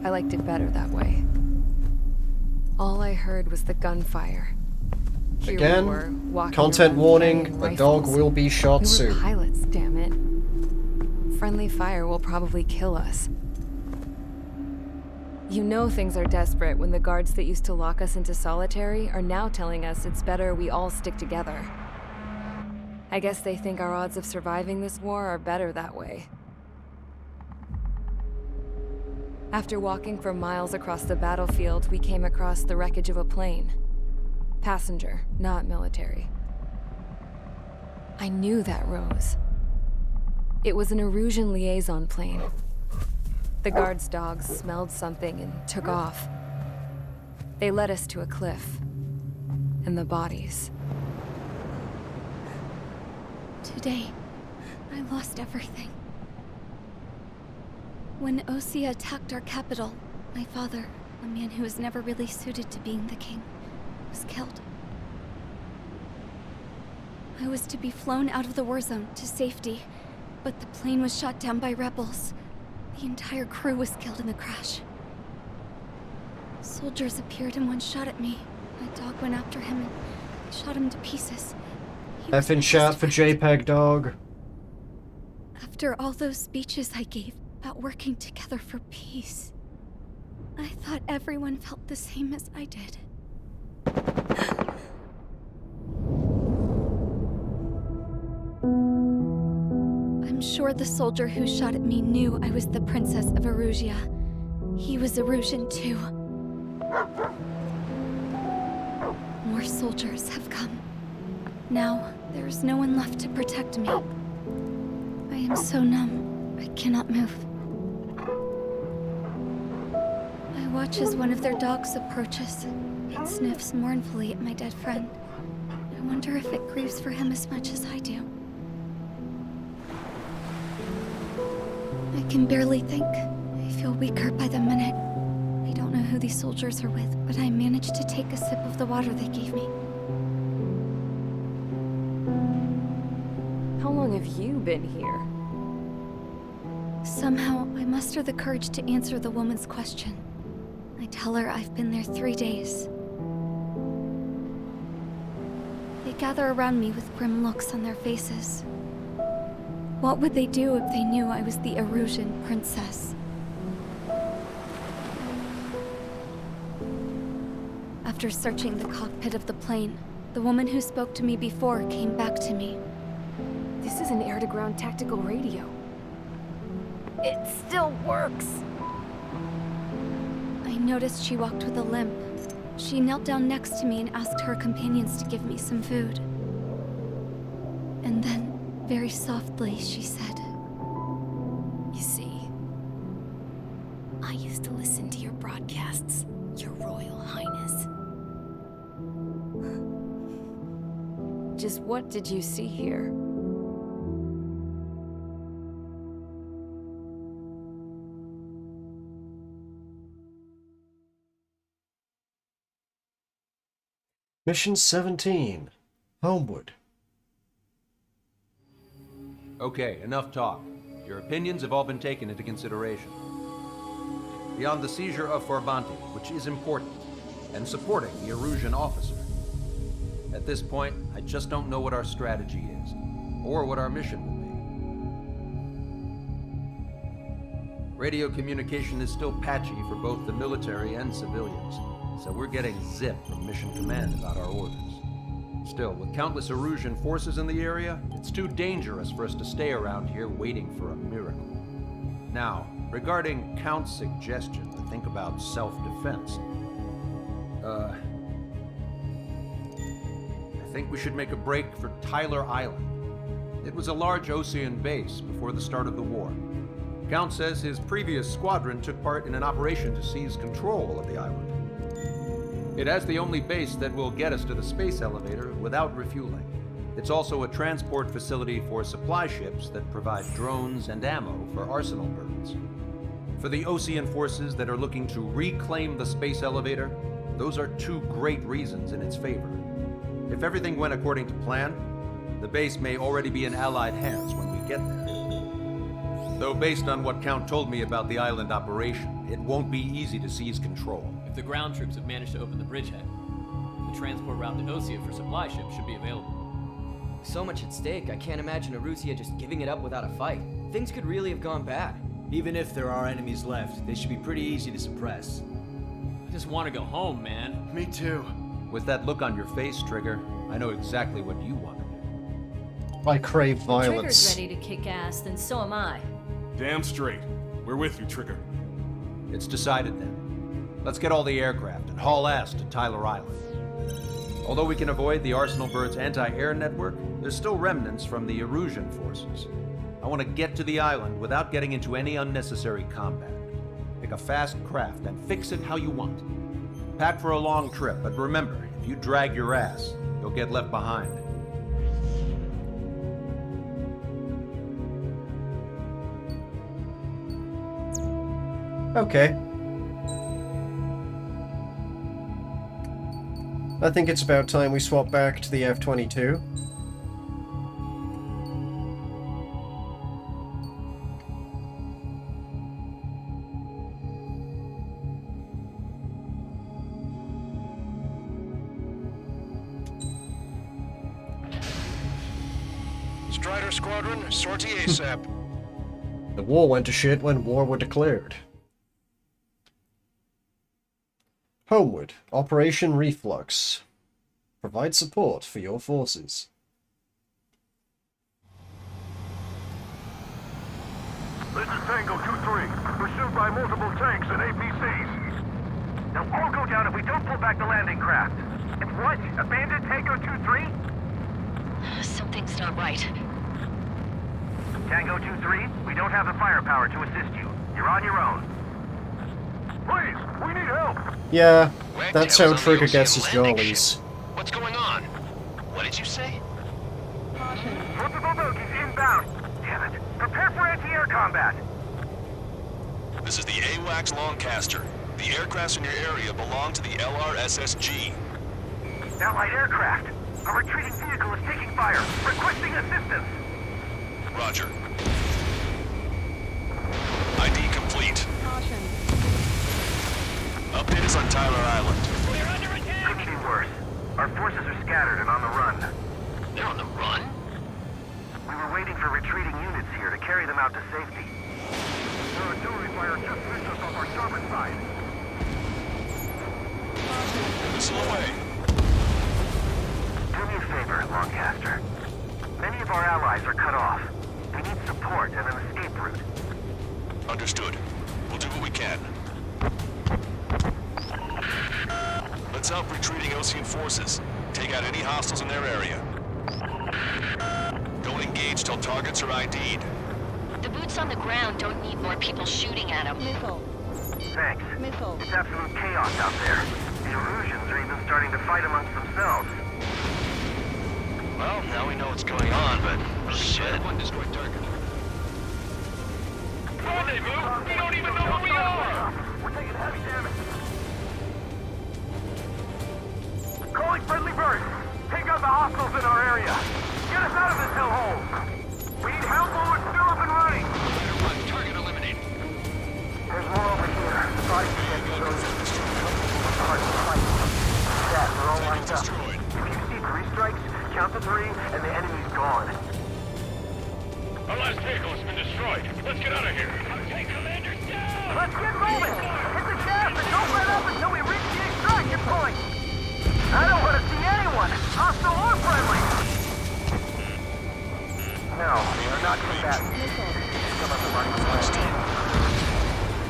S2: I liked it better that way. All I heard was the gunfire. Here
S1: Again,
S2: we were, walking
S1: content
S2: around
S1: warning,
S2: carrying
S1: the dog
S2: rifles.
S1: will be shot
S2: We were
S1: soon.
S2: pilots, damn it. Friendly fire will probably kill us. You know things are desperate when the guards that used to lock us into solitary are now telling us it's better we all stick together. I guess they think our odds of surviving this war are better that way. After walking for miles across the battlefield, we came across the wreckage of a plane. Passenger, not military. I knew that rose. It was an Erusian liaison plane. The guard's dogs smelled something and took off. They led us to a cliff. And the bodies.
S11: Today, I lost everything. When Osea attacked our capital, my father, a man who was never really suited to being the king, was killed. I was to be flown out of the war zone to safety, but the plane was shot down by rebels. The entire crew was killed in the crash. Soldiers appeared and one shot at me. My dog went after him and shot him to pieces.
S1: F in chat for JPEG dog.
S11: After all those speeches I gave about working together for peace, I thought everyone felt the same as I did. I'm sure the soldier who shot at me knew I was the Princess of Erusia. He was Erusian too. More soldiers have come. Now, there is no one left to protect me. I am so numb, I cannot move. I watch as one of their dogs approaches. It sniffs mournfully at my dead friend. I wonder if it grieves for him as much as I do. I can barely think. I feel weaker by the minute. I don't know who these soldiers are with, but I managed to take a sip of the water they gave me.
S2: How long have you been here?
S11: Somehow, I muster the courage to answer the woman's question. I tell her I've been there 3 days. They gather around me with grim looks on their faces. What would they do if they knew I was the Erusian princess? After searching the cockpit of the plane, the woman who spoke to me before came back to me.
S2: This is an air-to-ground tactical radio. It still works!
S11: I noticed she walked with a limp. She knelt down next to me and asked her companions to give me some food. And then, very softly, she said,
S19: "You see, I used to listen to your broadcasts, Your Royal Highness."
S2: Just what did you see here?
S1: Mission 17. Homeward.
S18: Okay, enough talk. Your opinions have all been taken into consideration. Beyond the seizure of Forbanti, which is important, and supporting the Erusian officer. At this point, I just don't know what our strategy is, or what our mission will be. Radio communication is still patchy for both the military and civilians, so we're getting zip from Mission Command about our orders. Still, with countless Erusian forces in the area, it's too dangerous for us to stay around here waiting for a miracle. Now, regarding Count's suggestion to think about self-defense, I think we should make a break for Tyler Island. It was a large Osean base before the start of the war. Count says his previous squadron took part in an operation to seize control of the island. It has the only base that will get us to the space elevator without refueling. It's also a transport facility for supply ships that provide drones and ammo for arsenal birds. For the Osean forces that are looking to reclaim the space elevator, those are two great reasons in its favor. If everything went according to plan, the base may already be in Allied hands when we get there. Though based on what Count told me about the island operation, it won't be easy to seize control.
S20: If the ground troops have managed to open the bridgehead, the transport route to Osea for supply ships should be available.
S21: So much at stake, I can't imagine Erusia just giving it up without a fight. Things could really have gone bad.
S22: Even if there are enemies left, they should be pretty easy to suppress.
S20: I just want to go home, man.
S22: Me too.
S18: With that look on your face, Trigger, I know exactly what you want to do.
S1: I crave violence.
S15: Trigger's ready to kick ass, then so am I.
S5: Damn straight. We're with you, Trigger.
S18: It's decided then. Let's get all the aircraft and haul ass to Tyler Island. Although we can avoid the Arsenal Bird's anti-air network, there's still remnants from the Erusian forces. I want to get to the island without getting into any unnecessary combat. Pick a fast craft and fix it how you want. Pack for a long trip, but remember, if you drag your ass, you'll get left behind.
S1: Okay. I think it's about time we swap back to the F-22.
S5: Strider Squadron, sortie ASAP.
S1: The war went to shit when war were declared. Homeward, Operation Reflux. Provide support for your forces.
S6: This is Tango 2-3, pursued by multiple tanks and APCs.
S7: They'll all go down if we don't pull back the landing craft. It's what? Abandoned Tango 2-3?
S10: Something's not right.
S7: Tango 2-3, we don't have the firepower to assist you. You're on your own.
S6: Please, we need help!
S1: Yeah, that's how Trigger gets his jollies.
S14: What's going on? What did you say?
S7: Multiple bogies inbound. Damn it. Prepare for anti-air combat.
S5: This is the AWACS Lancaster. The aircrafts in your area belong to the LRSSG.
S7: Allied aircraft. A retreating vehicle is taking fire. Requesting assistance.
S5: Roger. ID complete. Update us on Tyler Island.
S7: Couldn't be worse. Our forces are scattered and on the run.
S14: They're on the run?
S7: We were waiting for retreating units here to carry them out to safety.
S6: Their artillery fire just missed us off our starboard side.
S5: Missile away.
S7: Do me a favor, Lancaster. Many of our allies are cut off. We need support and an escape route.
S5: Understood. We'll do what we can. Let's help retreating Osean forces. Take out any hostiles in their area. Don't engage till targets are ID'd.
S10: The boots on the ground don't need more people shooting at them.
S7: Thanks. It's absolute chaos out there. The Erusians are even starting to fight amongst themselves.
S14: Well, now we know what's going on, but shit. One destroyed target.
S6: Rendezvous? We don't even know who we are! We're taking heavy damage. Calling friendly birds. Take out the hostiles in our area. Get us out of this hellhole. We need help while we're still up and running.
S14: Target eliminated.
S7: There's more over here. Sorry to get those. Hard to fight. Yeah, they're all lined up. If you see 3 strikes, count to 3, and the enemy's gone.
S6: Our last vehicle has been destroyed. Let's get out of here. Take commanders down!
S7: Let's get moving! Hit the gas and don't let up until we reach the extraction point! I don't want to see anyone, hostile or friendly! No, they are not combatants. Some of them are even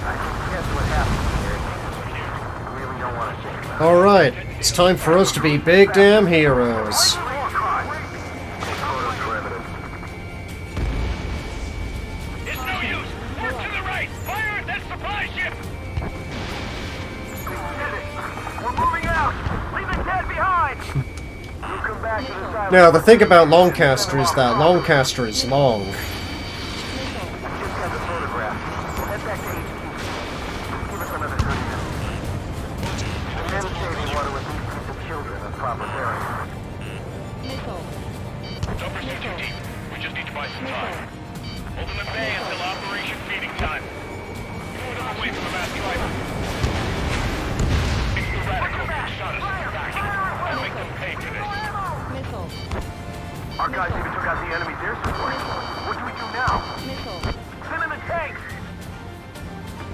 S7: I can guess what happened here. I really don't want to say.
S1: Alright, it's time for us to be big damn heroes.
S6: It's no use! Work to the right! Fire at that supply ship!
S7: We're moving out! Leave the dead behind! We'll come back to this island.
S1: Now, the thing about Lancaster is that Lancaster is long.
S7: Just got the photograph. Head back to HQ. Give us another 30 minutes. The men say they want to release the children of proper burial.
S6: Don't pursue too deep. We just need to buy some time. Hold them at bay until Operation Feeding Time. Move them away from the mass driver. The radicals who shot us in the back. I'll make them pay for this.
S7: Our guys even took out the enemy's air support. What do we do now? Send in the tanks!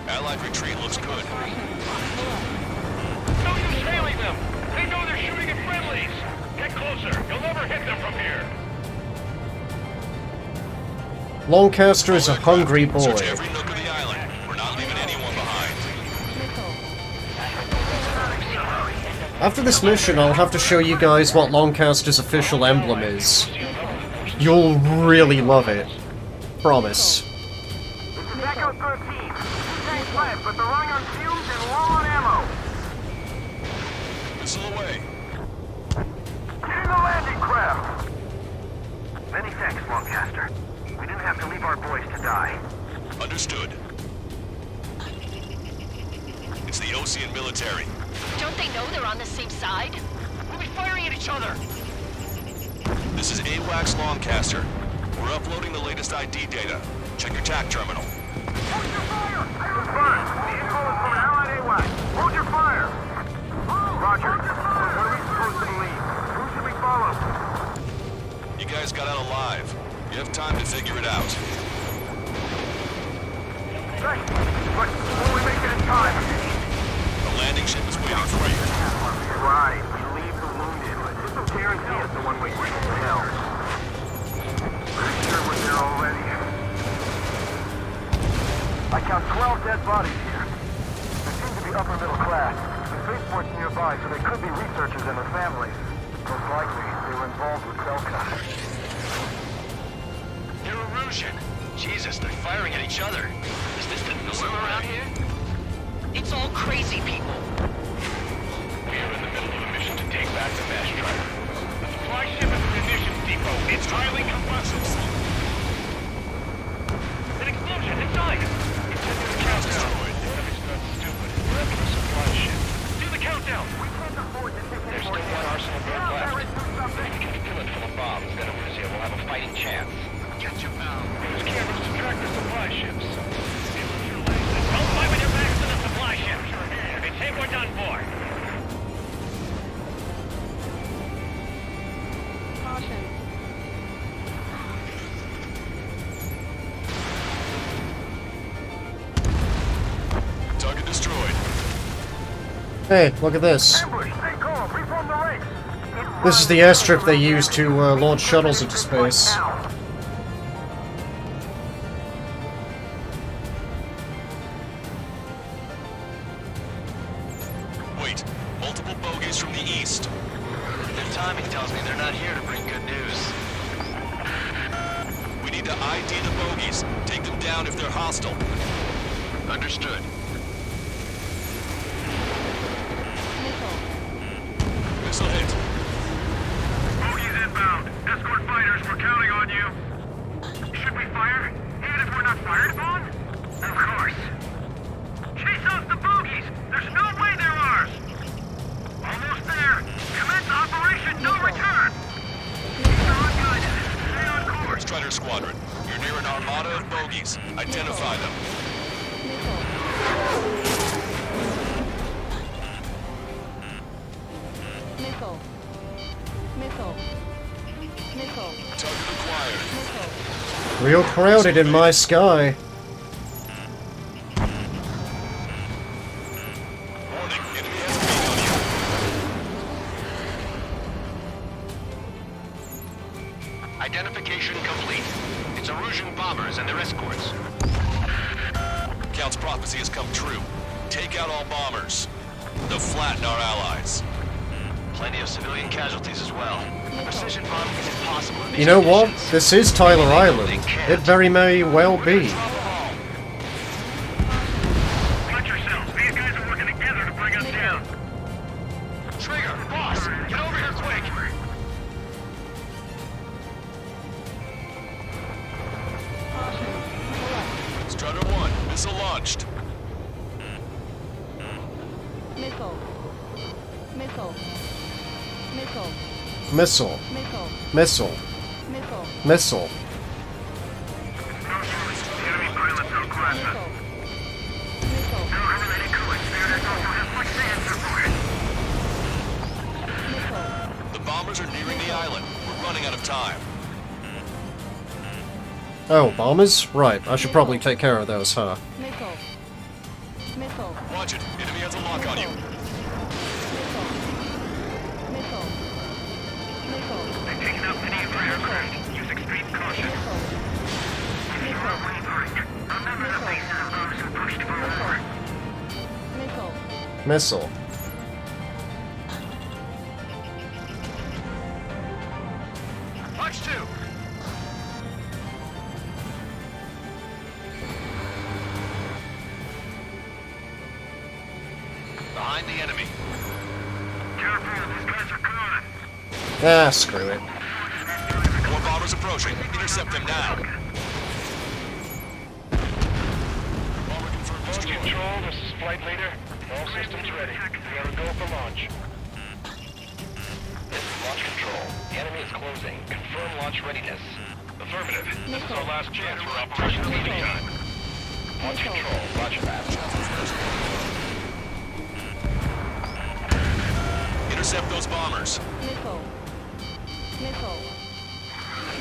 S5: Allied retreat looks good.
S6: No use hailing them! They know they're shooting at friendlies! Get closer! You'll never hit them from here!
S1: Lancaster is a hungry boy.
S5: Search every nook of the island. We're not leaving anyone behind.
S1: After this mission, I'll have to show you guys what Lancaster's official emblem is. You'll really love it. Promise.
S7: Echo 13. Tanks left, but they're running on fumes and low on ammo.
S5: Osean military.
S10: Don't they know they're on the same side? We'll be firing at each other!
S5: This is AWACS Longcaster. We're uploading the latest ID data. Check your TAC terminal.
S7: Hold your fire! Confirmed. The info is from an allied AWAC. Hold your fire! Roger. What are we supposed to believe? Who should we follow?
S5: You guys got out alive. You have time to figure it out.
S7: Right. But will we make it in time?
S5: The landing ship is waiting for you.
S7: Right. We leave the wounded. There's no guarantee it's the one-way ticket to hell. Pretty sure we're there already. I count 12 dead bodies here. They seem to be upper middle class. The spaceport's nearby, so they could be researchers and their families. Most likely, they were involved with Belka.
S14: They're Erusian. Jesus, they're firing at each other. Is this the norm around here?
S10: It's all crazy people.
S6: We are in the middle of a mission to take back the Mesh Strider. The supply ship is a munitions depot. It's highly combustible. An explosion inside! Continue the countdown. The enemy's not stupid. We're after the supply ship. Do the countdown! We can't afford to take There's still one arsenal built left. If we can fill it full of bombs, then Erusia will have a fighting chance.
S14: Get your mouth.
S6: Use cameras to track the supply ships. Don't fight with your backs to the supply ship. If it's hit, we're done for.
S2: Caution.
S5: Target destroyed.
S1: Hey, look at this.
S7: Ambush! Stay calm! Reform the ranks!
S1: This is the airstrip they use to launch shuttles into space.
S5: Wait, multiple bogies from the east.
S14: Their timing tells me they're not here to bring good news.
S5: We need to ID the bogies. Take them down if they're hostile.
S14: Understood.
S5: Missile hit.
S7: Bogies inbound. Escort fighters, we're counting on you. Should we fire? Even if we're not fired upon? Of course. Chase off the bogies! There's no way they're ours! Almost there! Commence operation no return! Keep on good. Stay on course.
S5: Strider Squadron, you're near an armada of bogies. Identify them.
S2: Missile. Missile. Missile.
S5: Target acquired.
S1: Real crowded in my sky.
S5: Warning, enemy has a beat on you.
S14: Identification complete. It's Erusian bombers and their escorts.
S5: Count's prophecy has come true. Take out all bombers. They'll flatten our allies.
S14: Plenty of civilian casualties as well. Precision bombing is impossible in these
S1: You know what?
S14: conditions.
S1: This is Tyler Island. It very may well be.
S7: Watch yourselves. These guys are working together to bring us down.
S14: Trigger, boss, get over here quick!
S5: Strider 1, missile launched.
S2: Missile. Missile. Missile.
S1: Missile.
S2: Missile.
S1: Missile.
S2: Missile.
S1: Missile.
S7: No choice. The enemy pilots are aggressive.
S2: Missile.
S7: No eliminating coolant. Spirit also has much to answer for it.
S5: The bombers are nearing the island. We're running out of time.
S1: Oh, bombers? Right, I should probably take care of those, huh?
S2: Missile. Missile.
S5: Watch it. Enemy has a lock on you.
S2: Missile. Missile. Missile.
S7: They've taken out many of our aircraft. Use extreme caution. If you are wavering, remember the faces of those who pushed forward.
S2: Missile.
S1: Missile.
S14: Watch 2! Behind the enemy.
S7: Careful, these guys are coming.
S1: Ah, screw it.
S5: More bombers approaching. Intercept them now. Bomber confirmed destroyed.
S4: Control, this is Flight Leader. All systems ready. We are a go for launch. This is Launch Control. The enemy is closing. Confirm launch readiness. Affirmative. This is our last chance for operational leaving time. Launch Control, roger that.
S5: Intercept those bombers.
S10: Missile.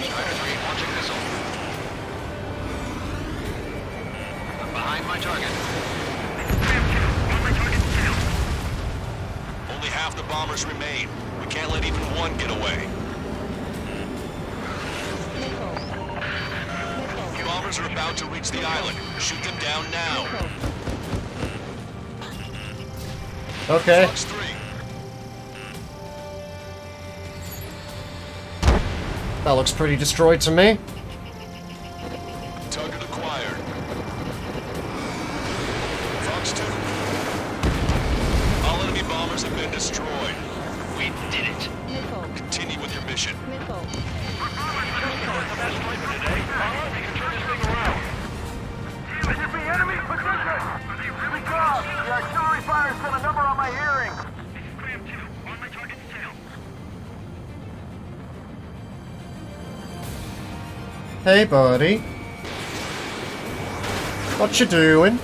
S14: Strider 3 launching missile. Behind my target.
S5: Only half the bombers remain. We can't let even one get away. Bombers are about to reach the island. Shoot them down now.
S1: Okay.
S5: Fox 3.
S1: That looks pretty destroyed to me.
S5: Target acquired. Fox 2. All enemy bombers have been destroyed. We did it. Continue with your mission.
S7: This is the enemy position! Really close! The artillery fire sent a number on my hearing!
S1: Hey, buddy. What you doing?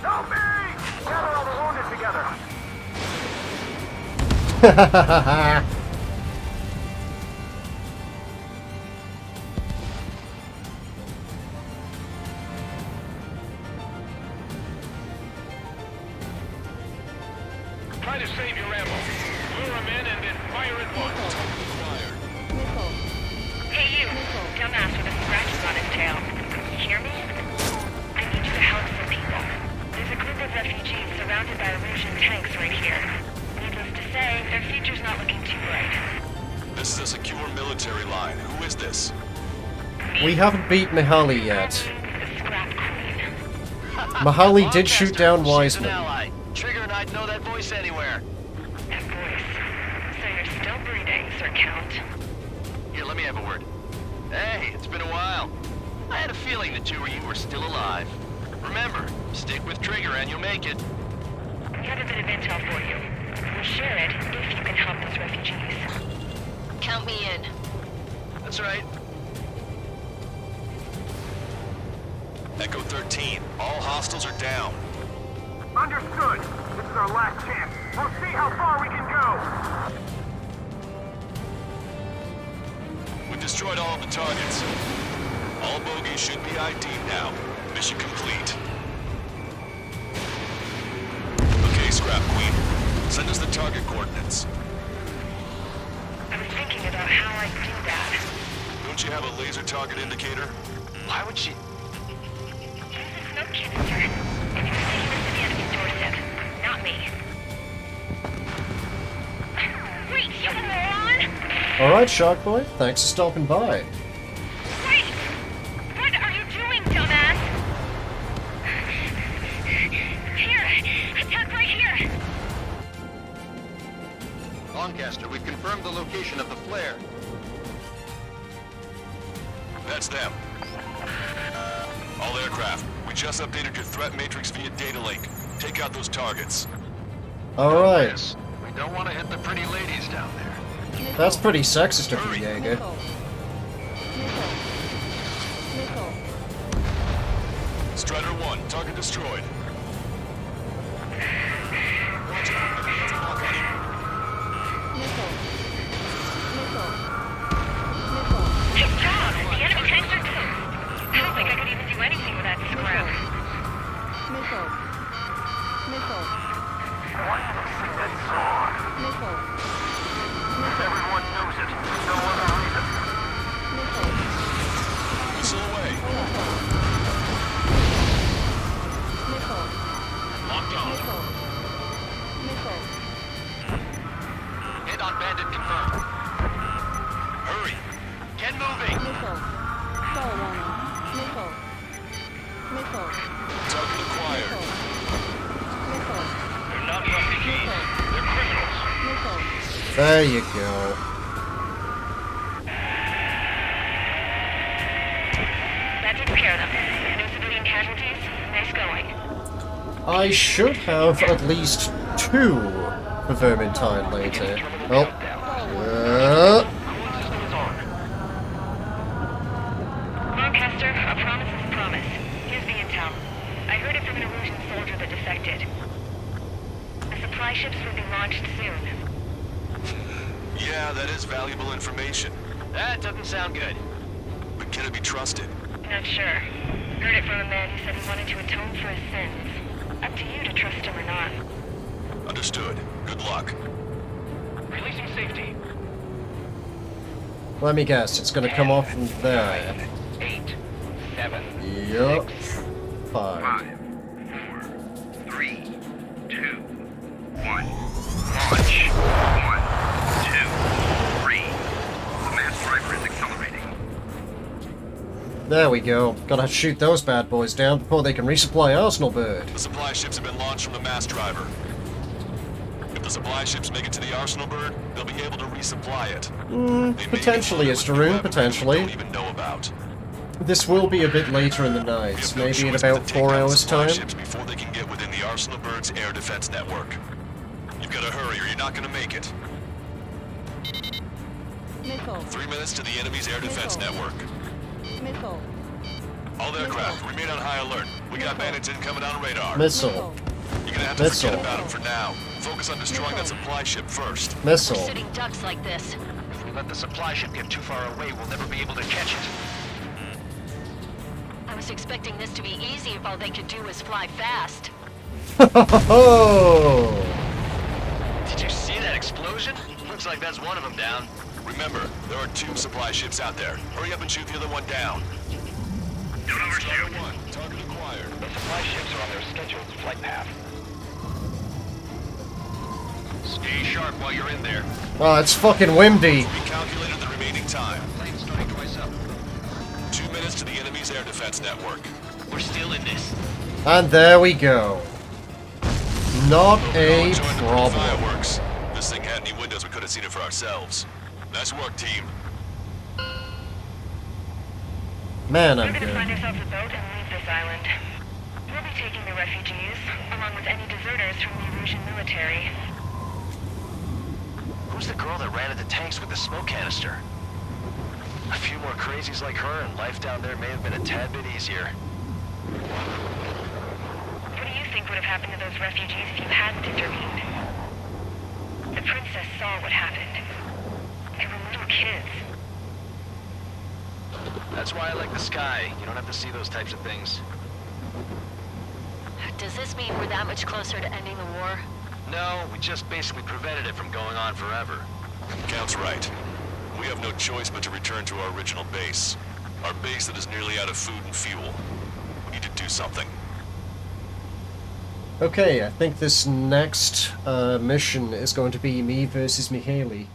S7: Help me! Gather all the wounded together!
S4: Try to save your ammo. Lure them in and then fire at once.
S10: Hey you, dumbass with a scratches on his tail. You hear me? I need you to help some people. There's a group of refugees surrounded by Erusian tanks right here. Needless to say, their future's not looking too bright.
S5: This is a secure military line. Who is this?
S1: We haven't beat Mihaly yet. Mihaly did shoot down Wiseman.
S14: Trigger and I'd know that voice anywhere.
S10: That voice. So you're still breathing, Sir Count.
S14: Here, let me have a word. Hey, it's been a while. I had a feeling the two of you were still alive. Remember, stick with Trigger and you'll make it.
S10: We have a bit of intel for you. We'll share it if you can help those refugees. Count me in.
S14: That's right.
S5: Echo 13. All hostiles are down.
S7: Understood! This is our last chance. We'll see how far we can go!
S5: We destroyed all of the targets. All bogies should be ID'd now. Mission complete. Okay, Scrap Queen. Send us the target coordinates.
S10: I was thinking about how I'd do that.
S5: Don't you have a laser target indicator?
S14: Why would she...
S10: Use a smoke canister. If you're taking this to the enemy's doorstep, not me. Wait, you moron!
S1: Alright, Shark Boy. Thanks for stopping by.
S10: Wait! What are you doing, dumbass? Here! Attack right here!
S14: Lancaster, we've confirmed the location of the flare.
S5: That's them. All aircraft, we just updated your threat matrix via data link. Take out those targets.
S1: Alright.
S14: We don't want to hit the pretty ladies down there.
S1: That's pretty sexist of you, Jaeger.
S5: Strider 1, target destroyed.
S10: Good job! The enemy tanks are doomed. I don't think I could even do anything with that scrap.
S7: Everyone knows it. No other reason.
S5: Missile away.
S14: Locked on. Hit on bandit confirmed.
S5: Hurry.
S14: Get moving.
S5: Target acquired.
S4: They're not refugees. They're criminals.
S1: There you go.
S10: spare them. No civilian casualties? Nice going.
S1: I should have at least 2 for Vermintide later. Oh.
S10: Lancaster, a promise is a promise. Here's the intel. I heard it from an Erusian soldier that defected. The supply ships will be launched soon.
S5: Yeah, that is valuable information.
S14: That doesn't sound good.
S5: But can it be trusted?
S10: Not sure. Heard it from a man who said he wanted to atone for his sins. Up to you to trust him or not.
S5: Understood. Good luck.
S6: Releasing safety.
S1: Let me guess, it's gonna come off from there.
S6: 8, 7,
S1: Yup. 5.
S6: 5, 4, 3, 2, 1. Launch. 1, 2, 3. The mass driver is accelerating.
S1: There we go. Gotta shoot those bad boys down before they can resupply Arsenal Bird.
S5: The supply ships have been launched from the mass driver. If the supply ships make it to the Arsenal Bird, they'll be able to resupply it.
S1: Potentially, Estaroon, potentially.
S5: Don't even know about.
S1: This will be a bit later in the night, maybe in about 4 hours' time.
S5: Ships before they can get within the Arsenal Bird's air defense network. You've got to hurry or you're not going to make it. 3 minutes to the enemy's air defense network.
S3: Missile.
S5: All aircraft, remain on high alert. We got bandits incoming on radar.
S1: Missile.
S5: You're gonna have to forget about them for now. Focus on destroying that supply ship first.
S1: Missile.
S10: We're sitting ducks like this.
S14: If we let the supply ship get too far away, we'll never be able to catch it.
S10: I was expecting this to be easy if all they could do was fly fast.
S14: Did you see that explosion? Looks like that's one of them down.
S5: Remember, there are 2 supply ships out there. Hurry up and shoot the other one down.
S6: Don't overshoot.
S5: One, target acquired.
S14: The supply ships are on their scheduled flight path.
S5: Stay sharp while you're in there.
S1: Oh, it's fucking windy.
S5: We calculated the remaining time. Plane's starting twice up. 2 minutes to the enemy's air defense network.
S14: We're still in this.
S1: And there we go. Not a problem.
S5: Fireworks. This thing had any windows, we could have seen it for ourselves. Nice work, team.
S1: Man, I'm
S10: We're gonna
S1: good.
S10: find ourselves a boat and leave this island. We'll be taking the refugees, along with any deserters from the Erusian military.
S14: Who's the girl that ran into tanks with the smoke canister? A few more crazies like her, and life down there may have been a tad bit easier.
S10: What do you think would have happened to those refugees if you hadn't intervened? The princess saw what happened. They were little kids.
S14: That's why I like the sky. You don't have to see those types of things.
S10: Does this mean we're that much closer to ending the war?
S14: No, we just basically prevented it from going on forever.
S5: Count's right. We have no choice but to return to our original base. Our base that is nearly out of food and fuel. We need to do something.
S1: Okay, I think this next mission is going to be me versus Mihaly.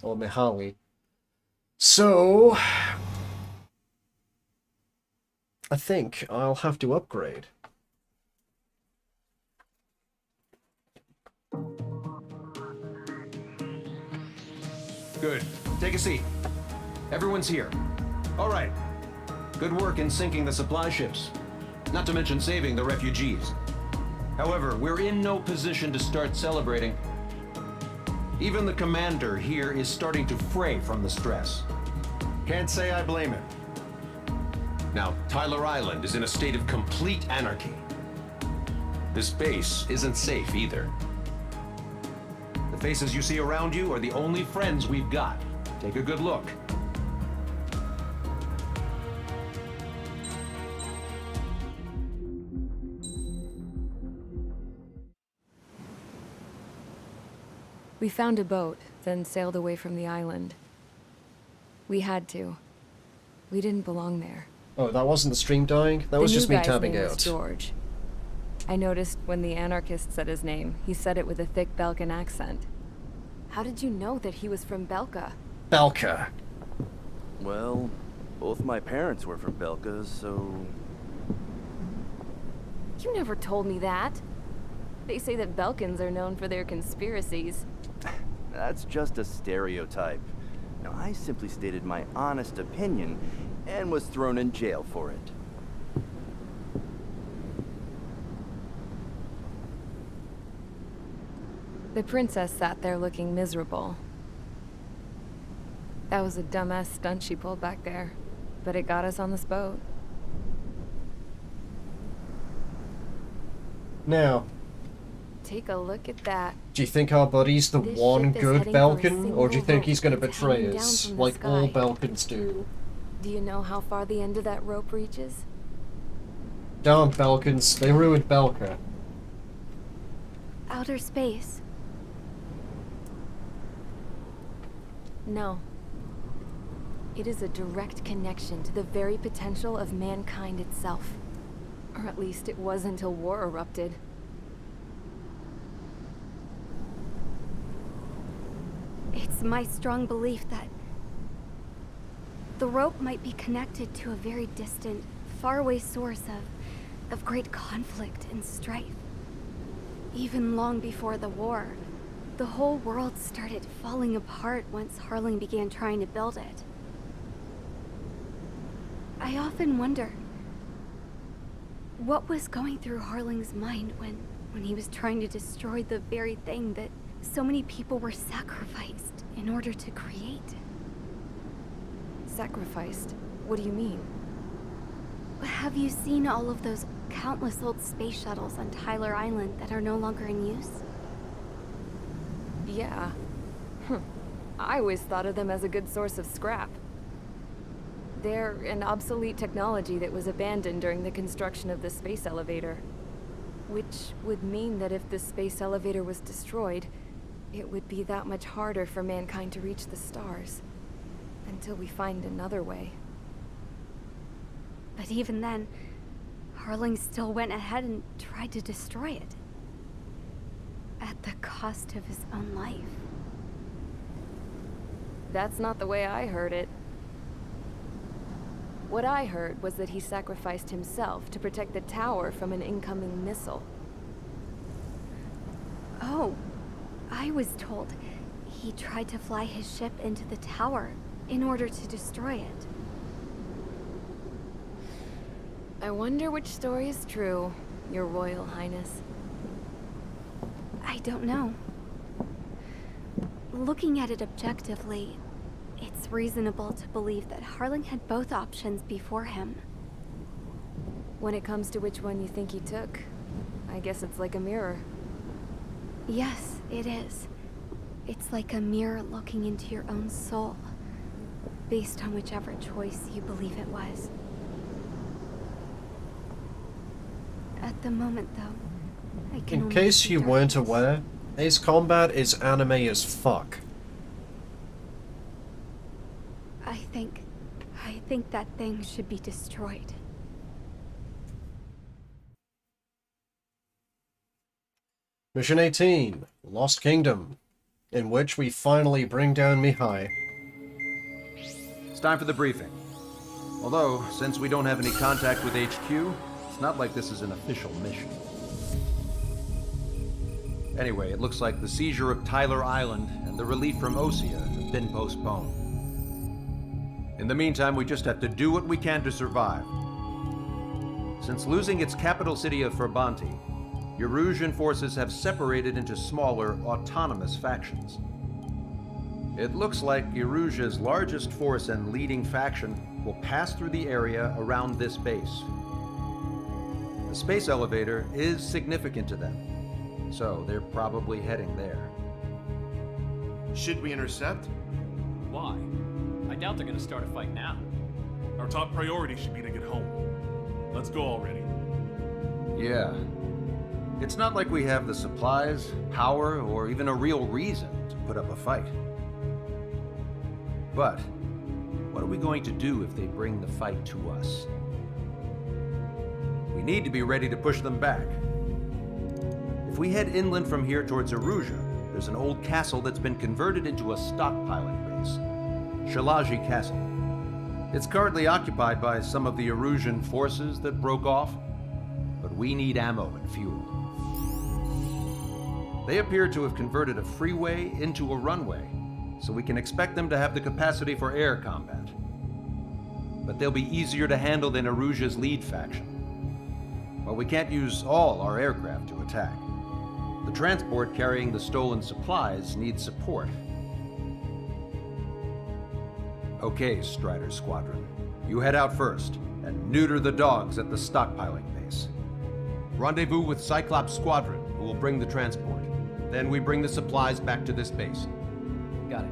S1: Or Mihaly. So... I think I'll have to upgrade.
S18: Good. Take a seat. Everyone's here. All right. Good work in sinking the supply ships. Not to mention saving the refugees. However, we're in no position to start celebrating. Even the commander here is starting to fray from the stress. Can't say I blame him. Now, Tyler Island is in a state of complete anarchy. This base isn't safe either. The faces you see around you are the only friends we've got. Take a good look.
S2: We found a boat, then sailed away from the island. We had to. We didn't belong there.
S1: Oh, that wasn't the stream dying? That was just me tabbing
S2: name
S1: out.
S2: Was George. I noticed when the anarchist said his name, he said it with a thick Belkan accent. How did you know that he was from Belka?
S1: Belka.
S13: Well, both my parents were from Belka, so...
S2: You never told me that. They say that Belkans are known for their conspiracies.
S13: That's just a stereotype. Now, I simply stated my honest opinion and was thrown in jail for it.
S2: The princess sat there looking miserable. That was a dumbass stunt she pulled back there, but it got us on this boat.
S1: Now,
S2: take a look at that.
S1: Do you think our buddy's the
S2: This
S1: one
S2: ship is
S1: good
S2: heading for a
S1: Belkin, or do you
S2: single
S1: think he's
S2: rope
S1: gonna
S2: that's
S1: betray
S2: hanging down
S1: us,
S2: from the
S1: like all
S2: sky?
S1: Belkins do?
S2: Do you know how far the end of that rope reaches?
S1: Darn Belkins, they ruined Belka.
S11: Outer space.
S2: No. It is a direct connection to the very potential of mankind itself. Or at least it was until war erupted.
S11: It's my strong belief that the rope might be connected to a very distant, faraway source of great conflict and strife. Even long before the war, the whole world started falling apart once Harling began trying to build it. I often wonder what was going through Harling's mind when he was trying to destroy the very thing that so many people were sacrificed in order to create.
S2: Sacrificed? What do you mean?
S11: Have you seen all of those countless old space shuttles on Tyler Island that are no longer in use?
S2: Yeah. I always thought of them as a good source of scrap. They're an obsolete technology that was abandoned during the construction of the space elevator. Which would mean that if the space elevator was destroyed, it would be that much harder for mankind to reach the stars. Until we find another way.
S11: But even then, Harling still went ahead and tried to destroy it. At the cost of his own life.
S2: That's not the way I heard it. What I heard was that he sacrificed himself to protect the tower from an incoming missile.
S11: Oh, I was told he tried to fly his ship into the tower in order to destroy it.
S2: I wonder which story is true, Your Royal Highness.
S11: I don't know. Looking at it objectively, it's reasonable to believe that Harling had both options before him.
S2: When it comes to which one you think he took, I guess it's like a mirror.
S11: Yes, it is. It's like a mirror looking into your own soul, based on whichever choice you believe it was. At the moment, though, I can
S1: In
S11: only
S1: case
S11: see
S1: you
S11: darkness.
S1: weren't aware, Ace Combat is anime as fuck.
S11: I think that thing should be destroyed.
S1: Mission 18, Lost Kingdom, in which we finally bring down Mihai.
S18: It's time for the briefing. Although, since we don't have any contact with HQ, it's not like this is an official mission. Anyway, it looks like the seizure of Tyler Island and the relief from Osea have been postponed. In the meantime, we just have to do what we can to survive. Since losing its capital city of Ferbanti, Erusian forces have separated into smaller, autonomous factions. It looks like Erusia's largest force and leading faction will pass through the area around this base. The space elevator is significant to them, so they're probably heading there.
S5: Should we intercept?
S20: Why? I doubt they're gonna start a fight now.
S5: Our top priority should be to get home. Let's go already.
S18: Yeah. It's not like we have the supplies, power, or even a real reason to put up a fight. But, what are we going to do if they bring the fight to us? We need to be ready to push them back. If we head inland from here towards Erusia, there's an old castle that's been converted into a stockpiling base. Shalaji Castle. It's currently occupied by some of the Erusian forces that broke off, but we need ammo and fuel. They appear to have converted a freeway into a runway, so we can expect them to have the capacity for air combat. But they'll be easier to handle than Erusia's lead faction. Well, we can't use all our aircraft to attack. The transport carrying the stolen supplies needs support. Okay, Strider Squadron. You head out first and neuter the dogs at the stockpiling base. Rendezvous with Cyclops Squadron, who will bring the transport. Then we bring the supplies back to this base.
S21: Got it.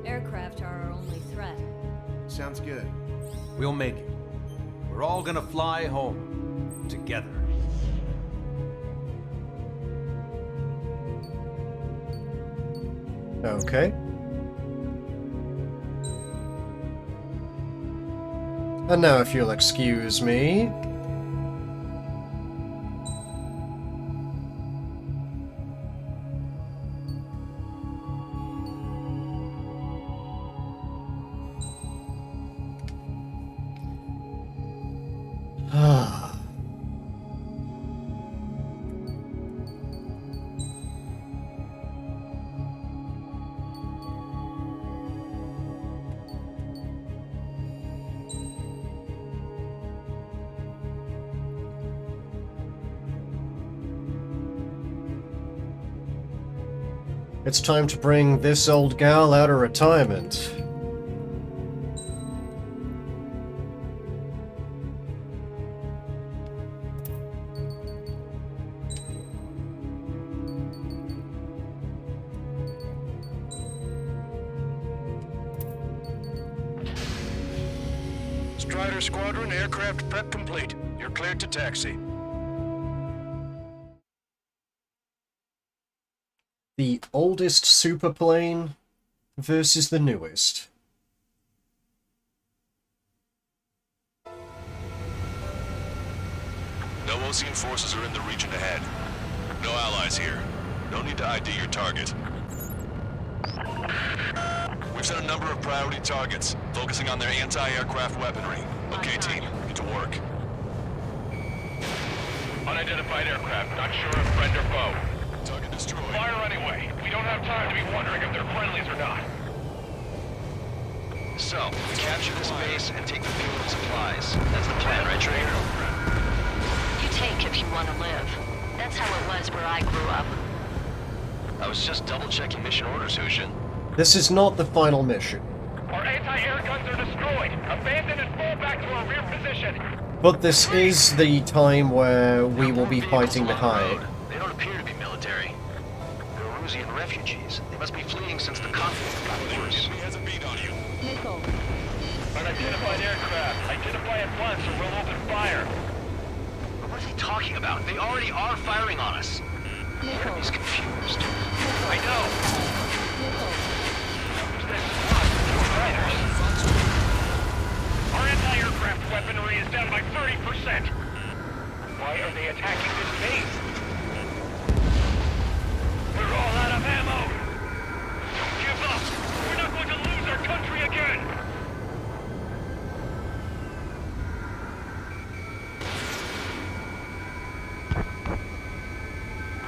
S15: Aircraft are our only threat.
S22: Sounds good.
S18: We'll make it. We're all gonna fly home. Together.
S1: Okay. And now, if you'll excuse me. It's time to bring this old gal out of retirement.
S5: Strider Squadron, aircraft prep complete. You're cleared to taxi.
S1: The oldest superplane versus the newest.
S5: No Osean forces are in the region ahead. No allies here. No need to ID your target. We've set a number of priority targets, focusing on their anti-aircraft weaponry. Okay, team, get to work.
S6: Unidentified aircraft, not sure if friend or foe.
S5: Target destroyed.
S6: Fire anyway. We don't have time to be wondering if they're friendlies or not.
S14: So, we capture this base and take the fuel and supplies. That's the plan, right, Trader? You take if you want to live. That's how it was where I grew up. I was just double-checking mission orders, Hushin.
S1: This is not the final mission.
S6: Our anti-air guns are destroyed. Abandon and fall back to our rear position.
S1: But this is the time where we will be fighting the Hive.
S14: They don't appear to be military. They're Erusian refugees. They must be fleeing since the conflict got worse.
S5: Enemy has a beat on you.
S15: Nickel.
S6: Unidentified aircraft. Identify at once or we'll open fire.
S14: What is he talking about? They already are firing on us. The enemy's confused. I know.
S6: Our anti-aircraft weaponry is down by 30%. Why are they attacking this base? We're all out of ammo. Don't give up. We're not going to lose our country again.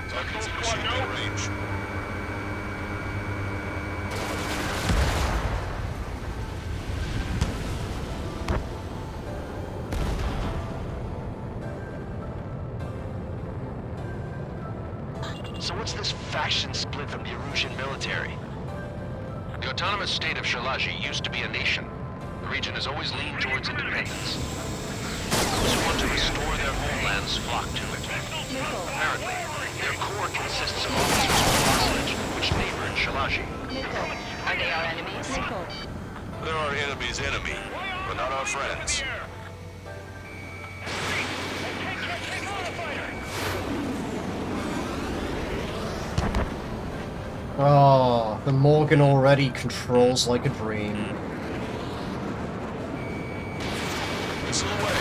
S5: Target's in machine range.
S14: So what's this faction split from the Erusian military? The autonomous state of Shalaji used to be a nation. The region has always leaned towards independence. Those who want to restore their homelands flock to it. Apparently, their core consists of officers from Osage, which neighbor in Shalaji.
S10: Are they our enemies?
S5: They're our enemy's enemy, but not our friends.
S1: Oh, the Morgan already controls like a dream.
S5: Missile away.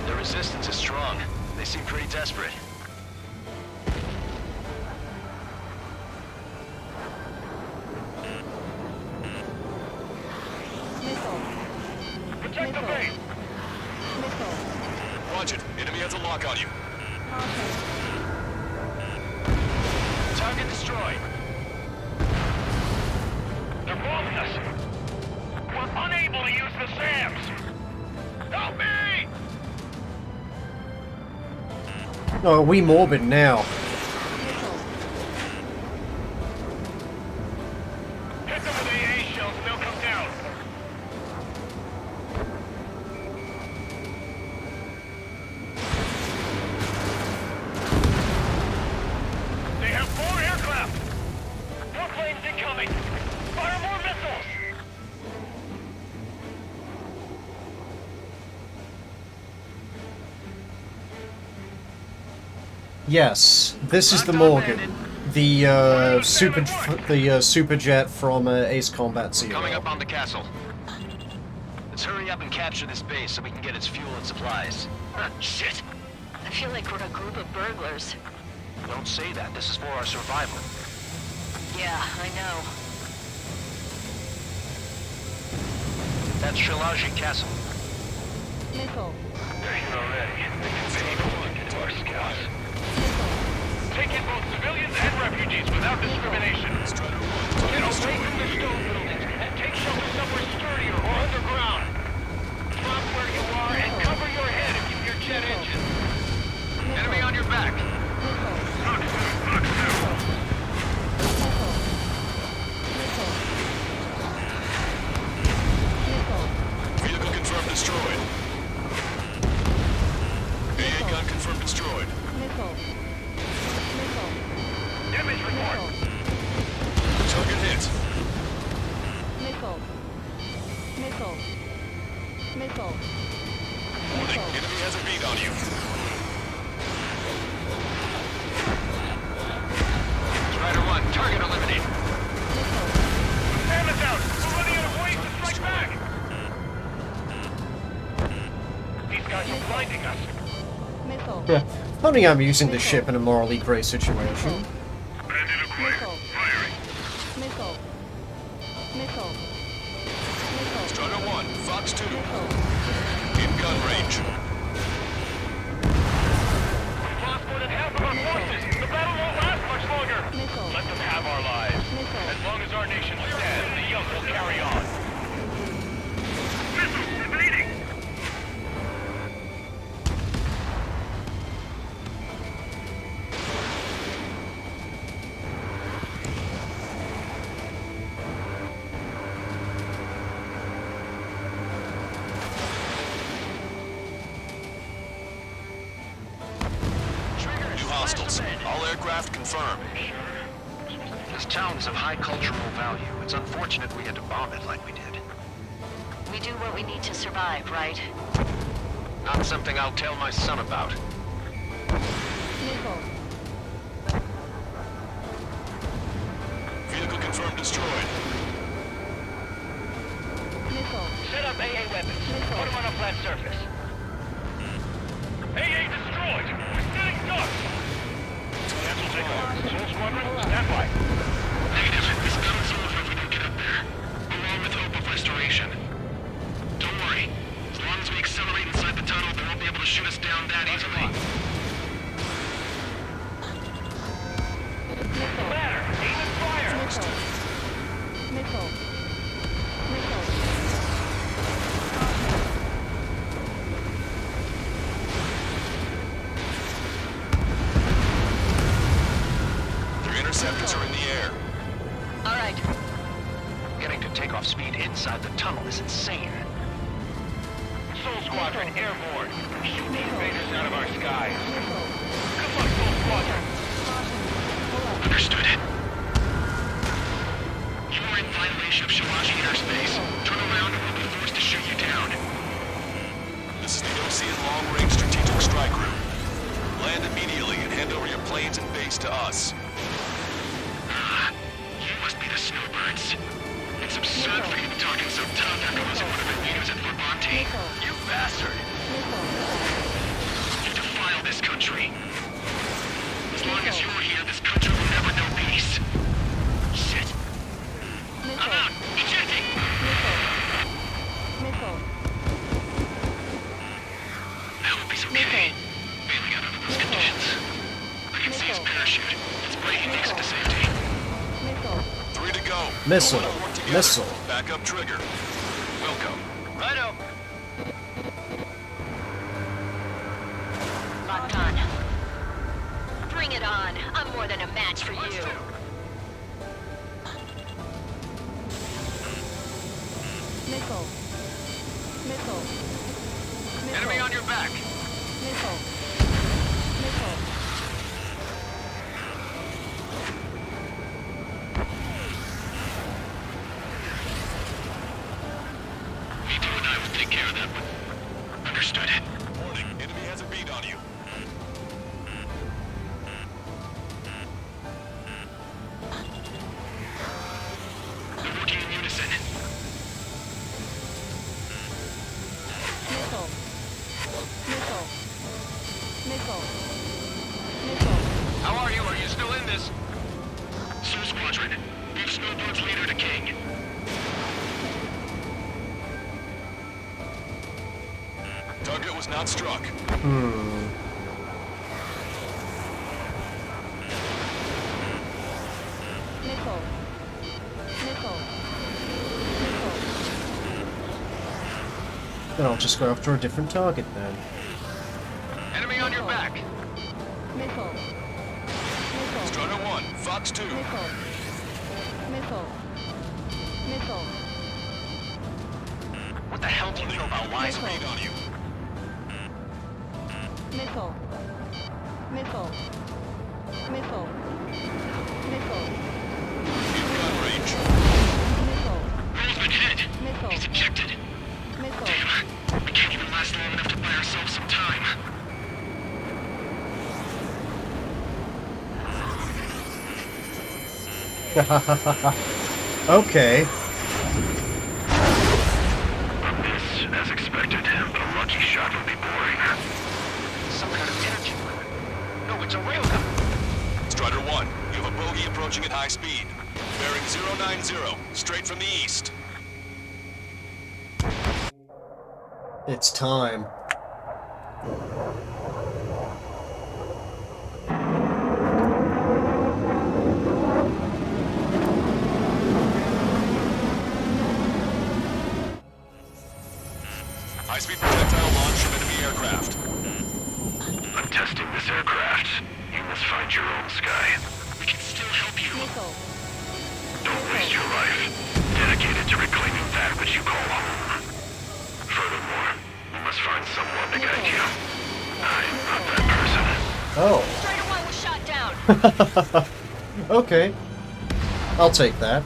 S14: The resistance is strong. They seem pretty desperate.
S6: Protect the base.
S5: Roger. Enemy has a lock on you.
S6: Target destroyed. They're bombing us. unable to use the SAMs! Help me!
S1: Oh, are we morbid now?
S6: Hit them with AA shells and they'll come down. They have 4 aircraft! 4 planes incoming! Fire more missiles!
S1: Yes, this is the Morgan, the superjet from Ace Combat Zero.
S14: Coming up on the castle. Let's hurry up and capture this base so we can get its fuel and supplies. Shit!
S10: I feel like we're a group of burglars.
S14: Don't say that. This is for our survival.
S10: Yeah, I know.
S14: That's Shalaji Castle.
S15: Missile.
S6: They're here already. They can be able to get to our scouts. Take in both civilians and refugees without discrimination. Get away from the stone buildings and take shelter somewhere sturdier or underground. Drop where you are and cover your head if you hear jet engines. Enemy on your back.
S5: Vehicle confirmed destroyed. AA gun confirmed destroyed.
S6: Damage report.
S5: Target hit.
S15: Missile.
S5: Warning, enemy has a beat on you.
S14: Strider 1, target eliminated.
S6: Sam is out. We're running out of ways to strike back. These guys are blinding us.
S1: Yeah, funny I'm using the ship in a morally grey situation.
S5: Strider 1, Fox 2. In gun range.
S6: We've lost more than half of our forces. The battle won't last much longer. Let them have our lives. As long as our nation stands, the young will carry on. Missiles evading!
S5: New hostiles. All aircraft confirmed.
S14: This town is of high cultural value. It's unfortunate we had to bomb it like we did.
S10: We do what we need to survive, right?
S14: Not something I'll tell my son about.
S5: Vehicle confirmed destroyed.
S6: Set up AA weapons. Put them on a flat surface. AA destroyed! We're sitting ducks! Cancel takeoff. Soul Squadron, stand by.
S4: Negative. This battle's over if we don't get up there. Along with hope of restoration. Don't worry. As long as we accelerate inside the tunnel, they won't be able to shoot us down that easily.
S6: Ladder, aim and fire!
S5: Their interceptors are in the air.
S10: All right.
S14: Getting to takeoff speed inside the tunnel is insane.
S6: Soul Squadron airborne. Shoot the invaders out of our skies. Good luck, Soul Squadron.
S4: Understood. You are in violation of Shalaji airspace. Turn around or we'll be forced to shoot you down.
S5: This is the Ocean Long Range Strategic Strike Group. Land immediately and hand over your planes and base to us.
S4: You must be the snowbirds. It's absurd for you to be talking so tough after losing one of the leaders at Fort Monty. You bastard! You defile this country. As long as you're here, this country will never know peace. Shit. I'm out! Ejecting! I hope he's okay. Bailing out under those conditions. I can see his parachute. It's breaking exit to safety.
S5: 3 to go.
S1: Missile. Missile.
S5: Back up trigger.
S14: Wilco,
S10: Bring it on. I'm more than a match for you.
S15: Missile. Missile.
S4: Enemy on your back.
S15: Missile. Missile.
S4: V2 and I will take care of that one. Understood.
S5: Warning, enemy has a bead on you.
S4: They're working in unison.
S15: Missile. Missile. Missile. Missile.
S4: How are you? Are you still in this? Sir Squadron, give Snowbird's leader to King.
S5: Target was not struck.
S15: Missile. Missile. Missile.
S1: Then I'll just go after a different target then.
S4: Enemy on your back.
S15: Missile. Missile.
S5: Strider 1, Fox 2.
S15: Missile. Missile. Missile.
S4: What the hell do you know about wise
S15: Missile.
S5: Bead on you.
S15: Missile. Missile. Missile. Missile.
S5: In gun range.
S15: Missile.
S4: Roll's been hit.
S15: Missile.
S4: He's ejected.
S15: Missile.
S4: Damn. We can't even last long enough to buy ourselves some time.
S1: Okay.
S4: A miss, as expected, but a lucky shot would be boring. Some kind of energy weapon. No, it's a railgun.
S5: Strider 1, you have a bogey approaching at high speed. Bearing 090, straight from the east.
S1: It's time.
S5: High-speed projectile launch from enemy aircraft.
S4: I'm testing this aircraft. You must find your own sky. We can still help you.
S15: Missile.
S4: Don't waste your life. Dedicated to reclaiming that which you call home. Furthermore, you must find someone to guide you. I'm not that person.
S1: Oh.
S10: Strider 1 was shot down.
S1: Okay. I'll take that.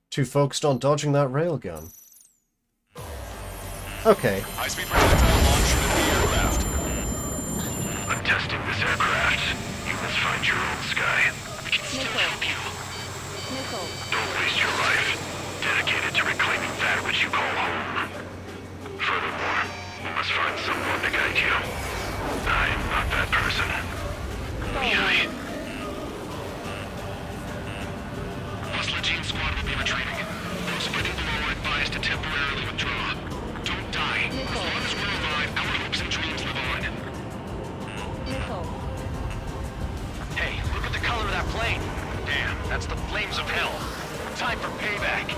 S1: Too focused on dodging that railgun. Okay.
S5: High-speed projectile launch from enemy aircraft.
S4: I'm testing this aircraft. You must find your own sky. We can still help you.
S15: Missile.
S4: Don't waste your life. Dedicated to reclaiming that which you call home. Furthermore, you must find someone to guide you. I'm not that person. Mihai. Hostile Gene Squad will be retreating. Those spreading below are advised to temporarily withdraw. Don't die. As long as we're alive, our hopes and dreams live on.
S15: Missile.
S4: Hey, look at the color of that plane. Damn, that's the flames of hell. Time for payback.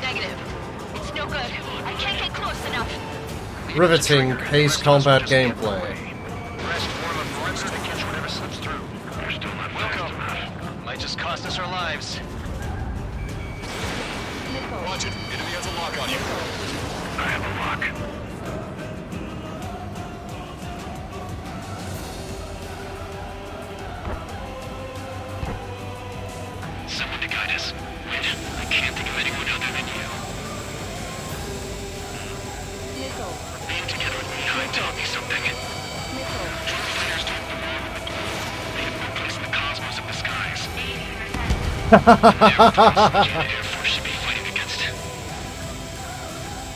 S10: Negative. It's no good. I can't get close enough.
S1: Riveting Haze combat gameplay.
S4: Rest form of forensics to catch whatever slips through. You're still not welcome. Might just cost us our lives.
S15: Missile.
S5: Watch it. Enemy has a lock on you.
S4: I have a lock. Someone to guide us. Wait, I can't think of anyone other than you.
S15: Missile.
S4: Being together with Mihai taught me something.
S15: Missile.
S4: True fighters don't belong with the globe. They have no place in the cosmos of the skies. Air Force should be fighting against it.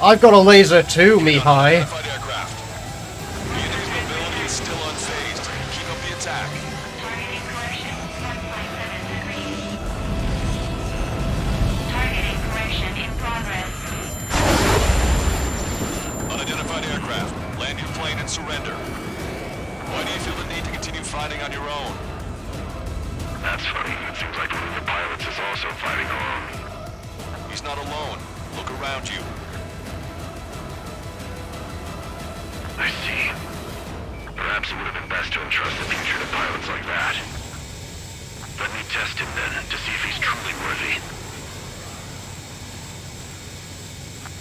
S1: I've got a laser too, Mihai.
S5: Fight aircraft. The enemy's mobility is still unfazed. Keep up the attack.
S6: Targeting correction 1.7 degrees. Targeting correction in progress.
S5: Unidentified aircraft. Land your plane and surrender. Why do you feel the need to continue fighting on your own?
S4: That's funny. It seems like one of the pilots is also fighting alone.
S5: He's not alone. Look around you.
S4: I see. don't trust the future to pilots like that. Let me test him then, to see if he's truly worthy.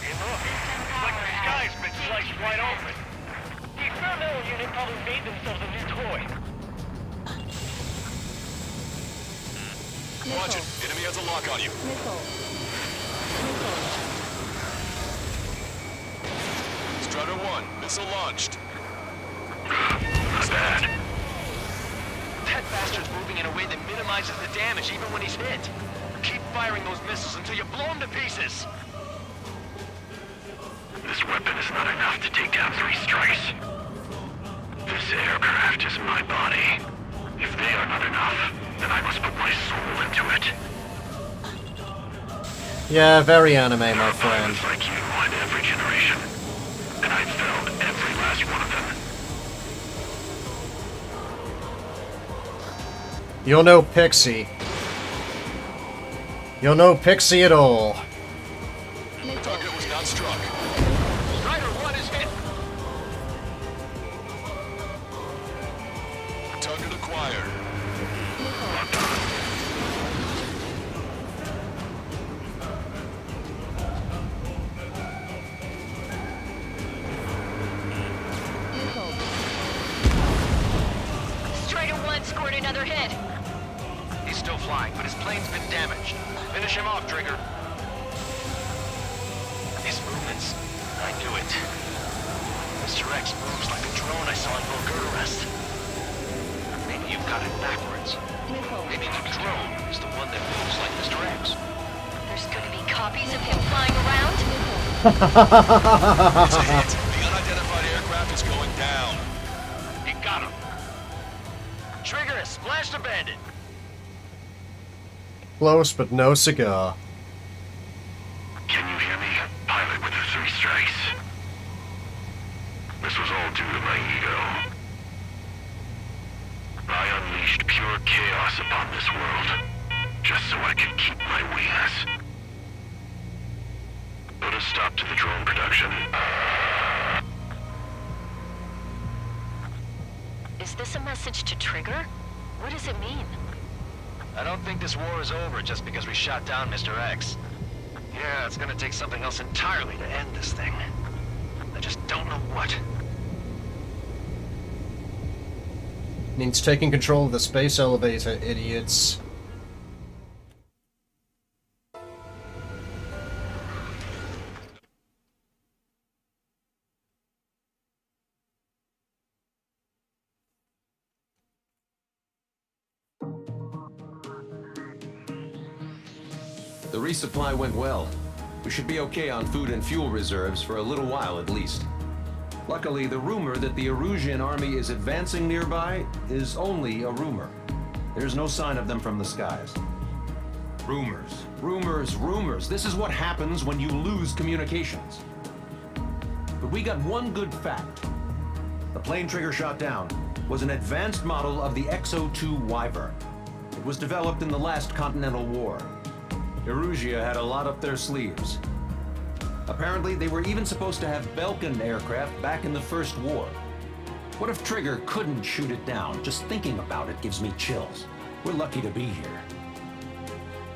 S6: Hey, look. It's like the sky's been sliced wide open. The experimental unit probably made themselves a new toy.
S5: Watch it. Enemy has a lock on you. Strider 1, missile launched.
S4: Not bad.
S14: That bastard's moving in a way that minimizes the damage even when he's hit. Keep firing those missiles until you blow him to pieces.
S4: This weapon is not enough to take down 3 strikes. This aircraft is my body. If they are not enough, then I must put my soul into it.
S1: Yeah, very anime, my friend.
S4: Pilots like you in every generation. And I've found every last one of them.
S1: You're no pixie. You're no pixie at all.
S5: Target was not struck.
S14: Strider 1 is hit.
S5: Target acquired.
S10: Strider 1 scored another hit.
S14: He's still flying, but his plane's been damaged. Finish him off, Trigger. His movements. I knew it. Mr. X moves like the drone I saw in Volgurarest. Maybe you've got it backwards. Maybe the drone is the one that moves like Mr. X.
S10: There's gonna be copies of him flying around?
S5: It's a hit. The unidentified aircraft is going down.
S14: You got him. Trigger has splashed a bandit.
S1: Close, but no cigar.
S4: Can you hear me? Pilot with the 3 strikes. This was all due to my ego. I unleashed pure chaos upon this world, just so I could keep my wings. Put a stop to the drone production.
S10: Is this a message to Trigger? What does it mean?
S14: I don't think this war is over just because we shot down Mr. X. Yeah, it's gonna take something else entirely to end this thing. I just don't know what.
S1: Means taking control of the space elevator, idiots.
S18: The resupply went well. We should be okay on food and fuel reserves for a little while at least. Luckily, the rumor that the Erusian army is advancing nearby is only a rumor. There's no sign of them from the skies. Rumors, rumors, rumors. This is what happens when you lose communications. But we got one good fact. The plane Trigger shot down was an advanced model of the XO-2 Wyvern. It was developed in the last Continental War. Erusia had a lot up their sleeves. Apparently, they were even supposed to have Belkin aircraft back in the First War. What if Trigger couldn't shoot it down? Just thinking about it gives me chills. We're lucky to be here.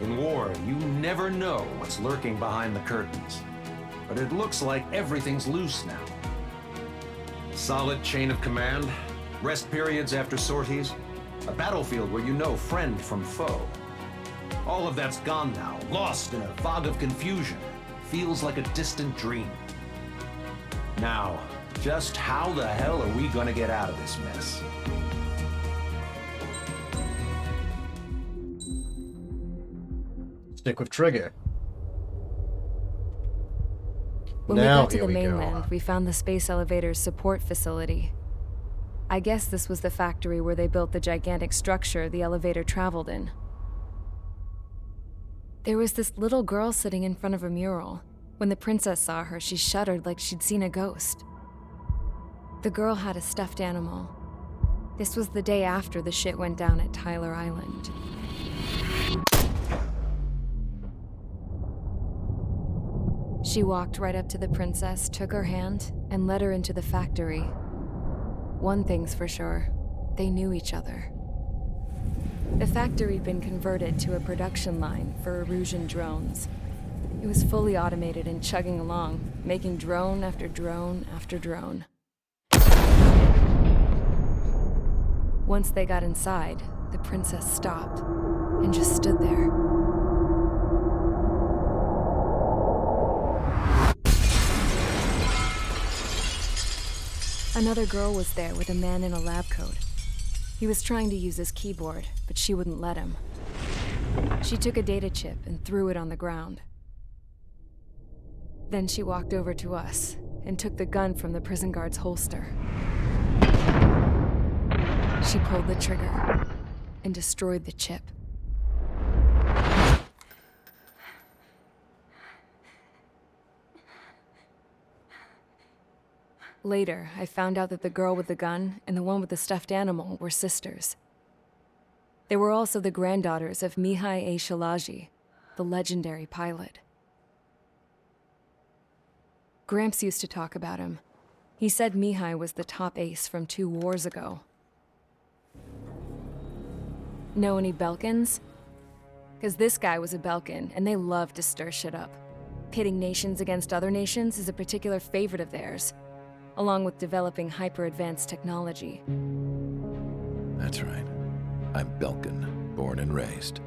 S18: In war, you never know what's lurking behind the curtains. But it looks like everything's loose now. Solid chain of command, rest periods after sorties, a battlefield where you know friend from foe. All of that's gone now, lost in a fog of confusion. Feels like a distant dream. Now, just how the hell are we gonna get out of this mess?
S1: Stick with Trigger.
S2: When
S1: Now,
S2: we got to
S1: here
S2: the
S1: we go.
S2: mainland, we found the space elevator's support facility. I guess this was the factory where they built the gigantic structure the elevator traveled in. There was this little girl sitting in front of a mural. When the princess saw her, she shuddered like she'd seen a ghost. The girl had a stuffed animal. This was the day after the shit went down at Tyler Island. She walked right up to the princess, took her hand, and led her into the factory. One thing's for sure, They knew each other. The factory had been converted to a production line for Erusian drones. It was fully automated and chugging along, making drone after drone after drone. Once they got inside, the princess stopped and just stood there. Another girl was there with a man in a lab coat. He was trying to use his keyboard, but she wouldn't let him. She took a data chip and threw it on the ground. Then she walked over to us and took the gun from the prison guard's holster. She pulled the trigger and destroyed the chip. Later, I found out that the girl with the gun and the one with the stuffed animal were sisters. They were also the granddaughters of Mihai A. Shalaji, the legendary pilot. Gramps used to talk about him. He said Mihai was the top ace from 2 wars ago. Know any Belkans? Because this guy was a Belkan, and they love to stir shit up. Pitting nations against other nations is a particular favorite of theirs, along with developing hyper-advanced technology.
S12: That's right. I'm Belkan, born and raised.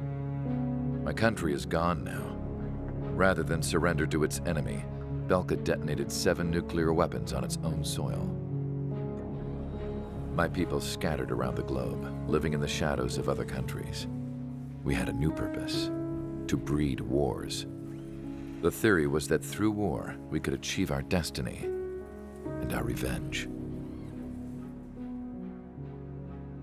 S12: My country is gone now. Rather than surrender to its enemy, Belka detonated 7 nuclear weapons on its own soil. My people scattered around the globe, living in the shadows of other countries. We had a new purpose: to breed wars. The theory was that through war, we could achieve our destiny and our revenge.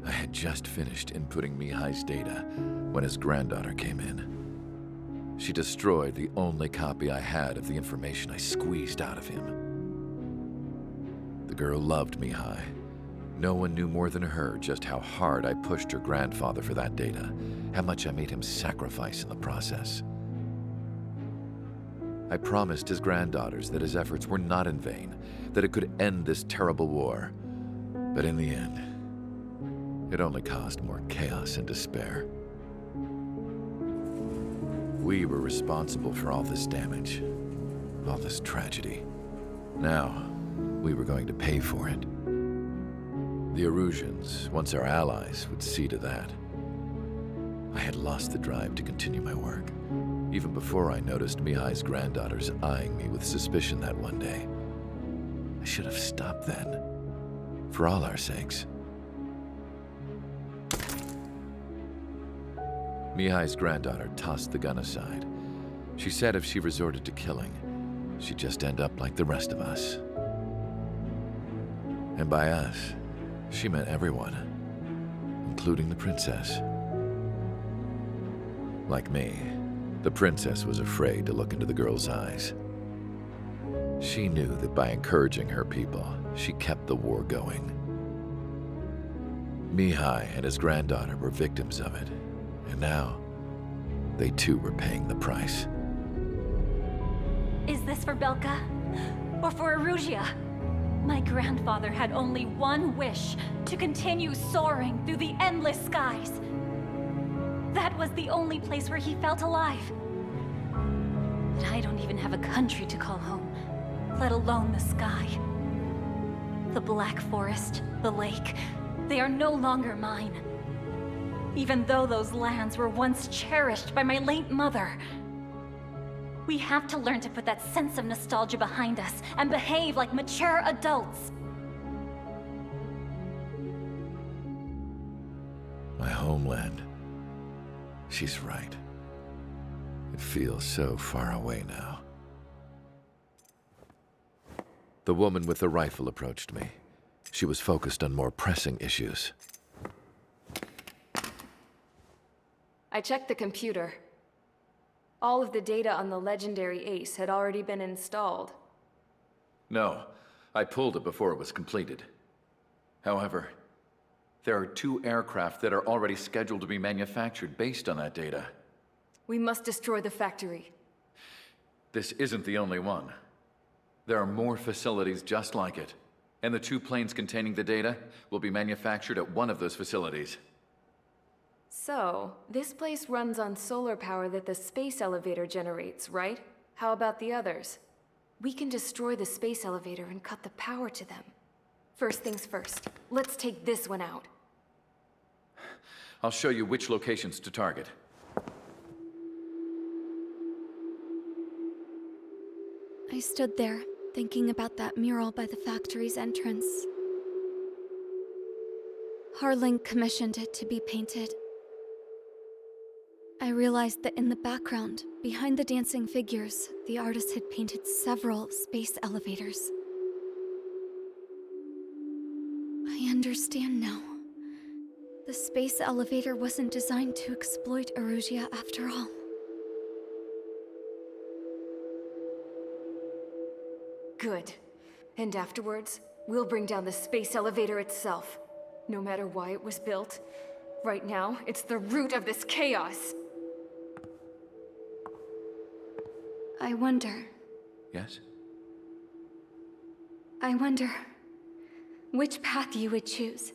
S12: I had just finished inputting Mihai's data when his granddaughter came in. She destroyed the only copy I had of the information I squeezed out of him. The girl loved Mihai. No one knew more than her just how hard I pushed her grandfather for that data, how much I made him sacrifice in the process. I promised his granddaughters that his efforts were not in vain, that it could end this terrible war. But in the end, it only caused more chaos and despair. We were responsible for all this damage, all this tragedy. Now, we were going to pay for it. The Erusians, once our allies, would see to that. I had lost the drive to continue my work, even before I noticed Mihai's granddaughters eyeing me with suspicion that one day. I should have stopped then, for all our sakes. Mihai's granddaughter tossed the gun aside. She said if she resorted to killing, she'd just end up like the rest of us. And by us, she meant everyone, including the princess. Like me, the princess was afraid to look into the girl's eyes. She knew that by encouraging her people, she kept the war going. Mihai and his granddaughter were victims of it. And now, they too were paying the price.
S3: Is this for Belka? Or for Erusea? My grandfather had only one wish: to continue soaring through the endless skies. That was the only place where he felt alive. But I don't even have a country to call home, let alone the sky. The Black Forest, the lake, they are no longer mine. Even though those lands were once cherished by my late mother. We have to learn to put that sense of nostalgia behind us and behave like mature adults.
S12: My homeland. She's right. It feels so far away now. The woman with the rifle approached me. She was focused on more pressing issues.
S2: I checked the computer. All of the data on the legendary Ace had already been installed.
S12: No, I pulled it before it was completed. However, there are 2 aircraft that are already scheduled to be manufactured based on that data.
S2: We must destroy the factory.
S12: This isn't the only one. There are more facilities just like it. And the 2 planes containing the data will be manufactured at one of those facilities.
S2: So, this place runs on solar power that the space elevator generates, right? How about the others? We can destroy the space elevator and cut the power to them. First things first, let's take this one out.
S12: I'll show you which locations to target.
S11: I stood there, thinking about that mural by the factory's entrance. Harling commissioned it to be painted. I realized that in the background, behind the dancing figures, the artist had painted several space elevators. I understand now. The space elevator wasn't designed to exploit Erusia after all.
S2: Good. And afterwards, we'll bring down the space elevator itself. No matter why it was built, right now, it's the root of this chaos.
S11: I wonder,
S12: Yes?
S11: which path you would choose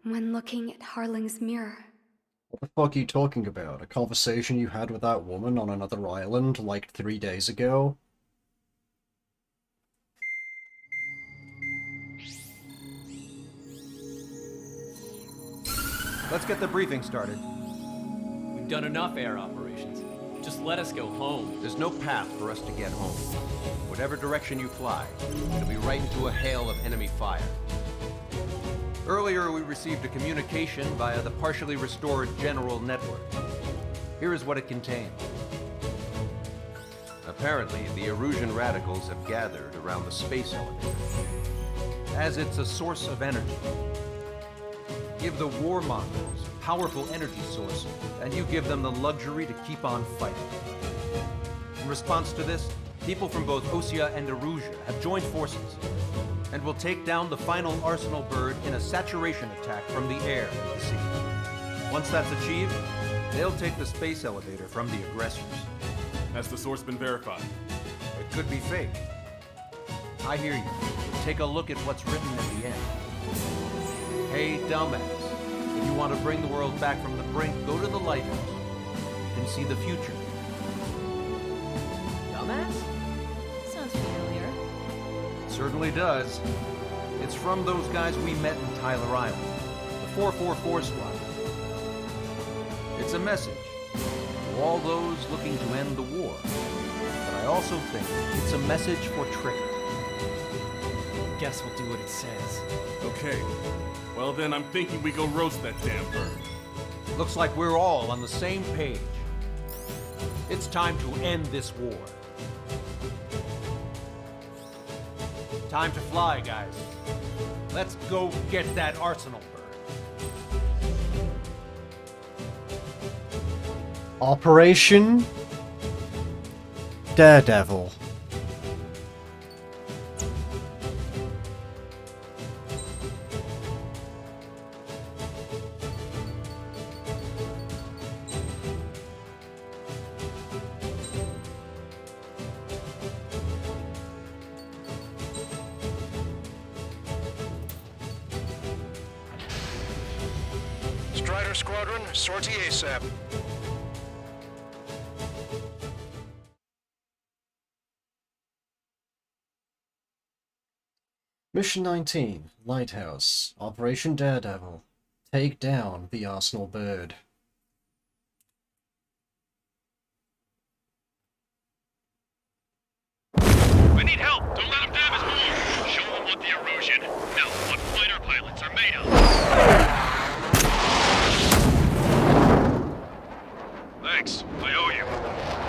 S11: when looking at Harling's mirror.
S1: What the fuck are you talking about? A conversation you had with that woman on another island like 3 days ago?
S9: Let's get the briefing started.
S20: We've done enough air operations. Just let us go home.
S18: There's no path for us to get home. Whatever direction you fly, it'll be right into a hail of enemy fire. Earlier, we received a communication via the partially restored General Network. Here is what it contained. Apparently, the Erusian radicals have gathered around the space elevator, as it's a source of energy. Give the warmongers a powerful energy source, and you give them the luxury to keep on fighting. In response to this, people from both Osea and Erusia have joined forces, and will take down the final Arsenal bird in a saturation attack from the air and the sea. Once that's achieved, they'll take the space elevator from the aggressors.
S5: Has the source been verified?
S18: It could be fake. I hear you. Take a look at what's written at the end. Hey, dumbass. If you want to bring the world back from the brink, go to the lighthouse. You can see the future.
S20: Dumbass? Sounds familiar.
S18: It certainly does. It's from those guys we met in Tyler Island, the 444 Squad. It's a message to all those looking to end the war. But I also think it's a message for Trigger.
S20: Guess we'll do what it says.
S5: Okay. Well then, I'm thinking we go roast that damn bird.
S18: Looks like we're all on the same page. It's time to end this war. Time to fly, guys. Let's go get that Arsenal bird.
S1: Operation Daredevil.
S6: Strider Squadron, sortie ASAP.
S1: Mission 19, Lighthouse, Operation Daredevil. Take down the Arsenal bird.
S6: We need help! Don't let him damage more! Show them what the Erusian, no, what fighter pilots are made of! Thanks, I owe you.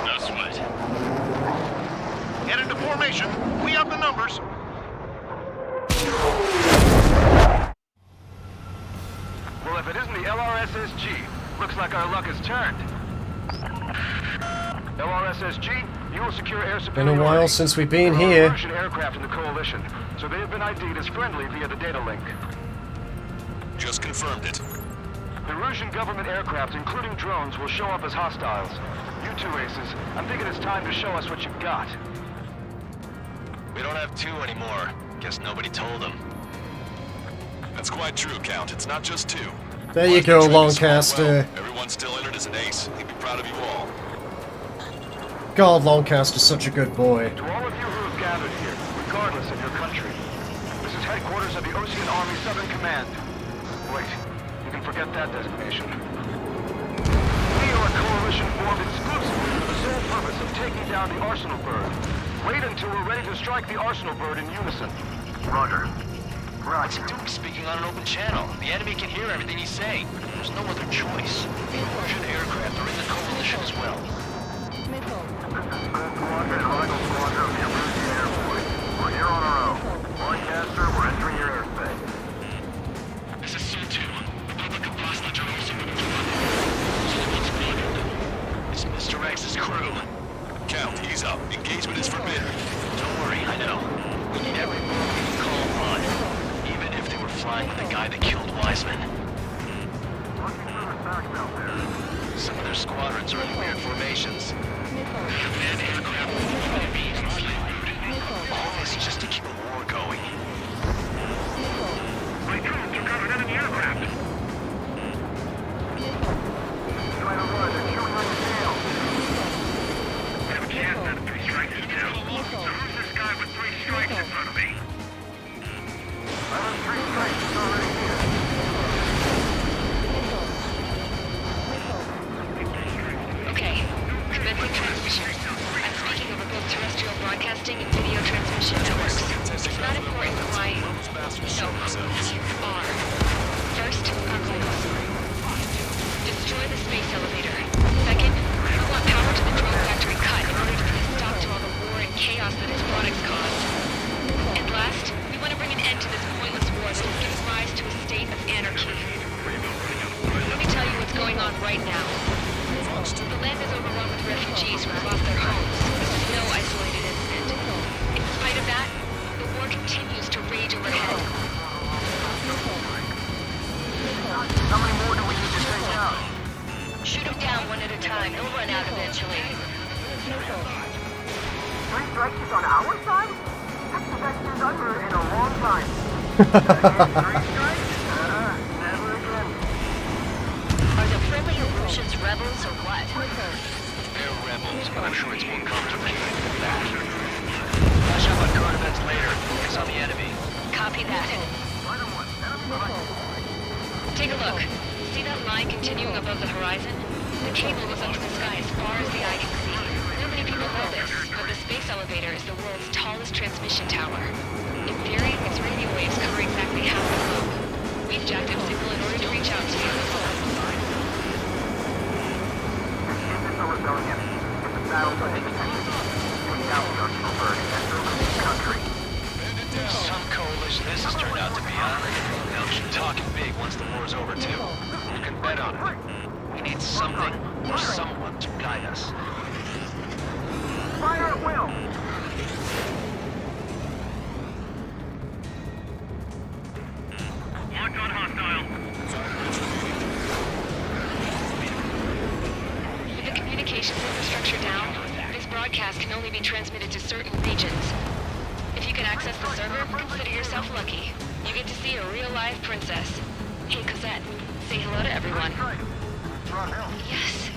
S6: No sweat. Get into formation. We have the numbers.
S7: Well, if it isn't the LRSSG, looks like our luck has turned. LRSSG, you will secure air
S1: Been
S7: superiority.
S1: a while since we've been
S7: There are
S1: here.
S7: Russian aircraft in the coalition, so they have been ID'd as friendly via the data link.
S5: Just confirmed it.
S7: The Russian government aircraft, including drones, will show up as hostiles. You two aces, I'm thinking it's time to show us what you've got.
S14: We don't have two anymore. Guess nobody told him.
S5: That's quite true, Count. It's not just 2.
S1: There you go, Lancaster.
S5: Well, everyone still entered as an ace. He'd be proud of you all.
S1: God, Lancaster's such a good boy.
S6: To all of you who have gathered here, regardless of your country, this is headquarters of the Osean Army Southern Command. Wait, you can forget that designation. We are a coalition formed exclusively for the sole purpose of taking down the Arsenal Bird. Wait until we're ready to strike the Arsenal Bird in unison.
S14: Roger. What's he doing speaking on an open channel? The enemy can hear everything he's saying. There's no other choice. The Erusian aircraft are in the coalition as well.
S7: Squadron, Eagle Squadron of the Erusian Air Force. We're here on our own. Lancaster, we're entering your airspace.
S14: This is Sol-2. Republic of Bosnia Jerusalem. It's Mr. X's crew.
S5: Count, he's up. Engagement is forbidden.
S14: Don't worry, I know. We need every move we can call upon. Even if they were flying with the guy that killed Wiseman. Some of their squadrons are in weird formations. Command aircraft all this just to keep a war going.
S6: My troops took out an enemy aircraft.
S7: Try to run, they're shooting on your tail.
S6: We have a chance at 3 strikes still. So who's this guy with 3 strikes in front of me?
S7: I have 3 strikes, it's already here.
S10: Okay, commencing transmission. I'm speaking over both terrestrial broadcasting and video transmission networks. It's not important why... No, you are. First, our goals. Destroy the space elevator. Second, we want power to the drone factory cut in order to put a stop to all the war and chaos that its products caused. And last, we want to bring an end to this pointless war that has given rise to a state of anarchy. Let me tell you what's going on right now. The land is overrun with refugees who have lost their homes. This is no isolated incident. In spite of that, the war continues to rage overhead.
S7: How many more do we need to take out?
S10: Shoot them down one at a time. They'll run out eventually.
S7: 3 strikes is on our side? That's the best news I've heard in a long time. 3 strikes? Never again.
S10: Are the friendly Erusians rebels or what?
S14: They're rebels, but I'm sure it's more complicated than that. Flash up on current events later. Focus on the enemy.
S10: Copy that. Take a look. See that line continuing above the horizon? The cable goes up to the sky as far as the eye can see. Not many people know this, but the space elevator is the world's tallest transmission tower. In theory, its radio waves cover exactly half the globe. We've jacked up signal in order to reach out to you.
S14: Some coalition this has turned out to be, huh? They'll keep talking big once the war's over, too. You can bet on it. We need something or someone to guide us.
S7: Fire at will!
S6: Locked on hostile.
S10: With the communications infrastructure down, this broadcast can only be transmitted to certain regions. If you can access the server, consider yourself lucky. You get to see a real-life princess. Hey, Cosette, say hello to everyone. Yes.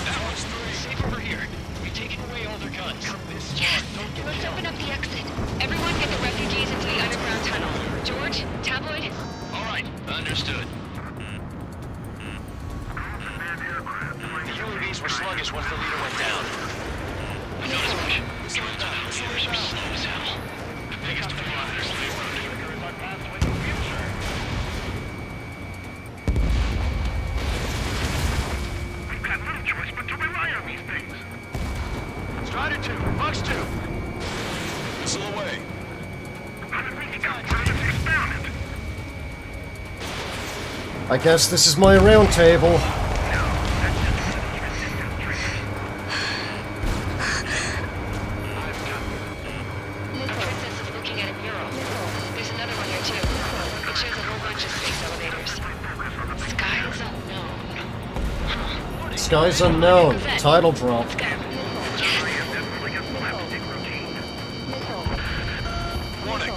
S14: That was 3. Safe over here. We've taken away all their guns.
S10: Yes. Let's open up the exit. Everyone get the refugees into the underground tunnel. George, Tabloid?
S14: All right, understood. The UAVs were sluggish once the leader went down. I noticed much. Drones and elevators are slow as hell. The biggest kilometers they were.
S6: We've got little choice but to rely on these things.
S14: Strider 2, Fox 2.
S5: Missile away.
S1: I guess this is my round table. Skies Unknown. Title drop.
S5: Warning.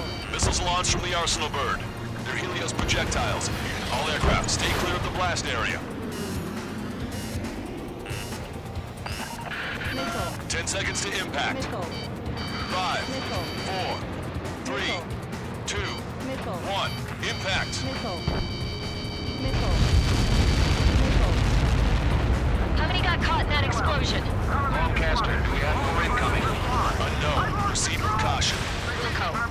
S5: Helios launched from the Arsenal bird. They're Helios projectiles. All aircraft, stay clear of the blast area. 10 seconds to impact. 5, 4, 3, 2, 1. Impact.
S10: How many got caught in that explosion?
S14: Lancaster, do we have more incoming?
S5: Unknown. Proceed with caution.
S10: Wilco.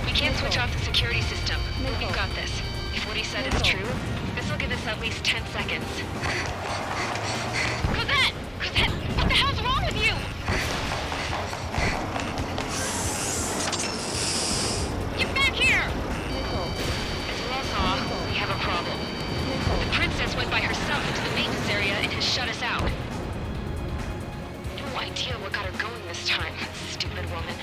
S10: We can't switch off the security system. We've got this. If what he said is true, this will give us at least 10 seconds. Cosette! Cosette! What the hell's wrong with you? Get back here! As you all saw, we have a problem. The princess went by herself into the maintenance area and has shut us out. No idea what got her going this time, stupid woman.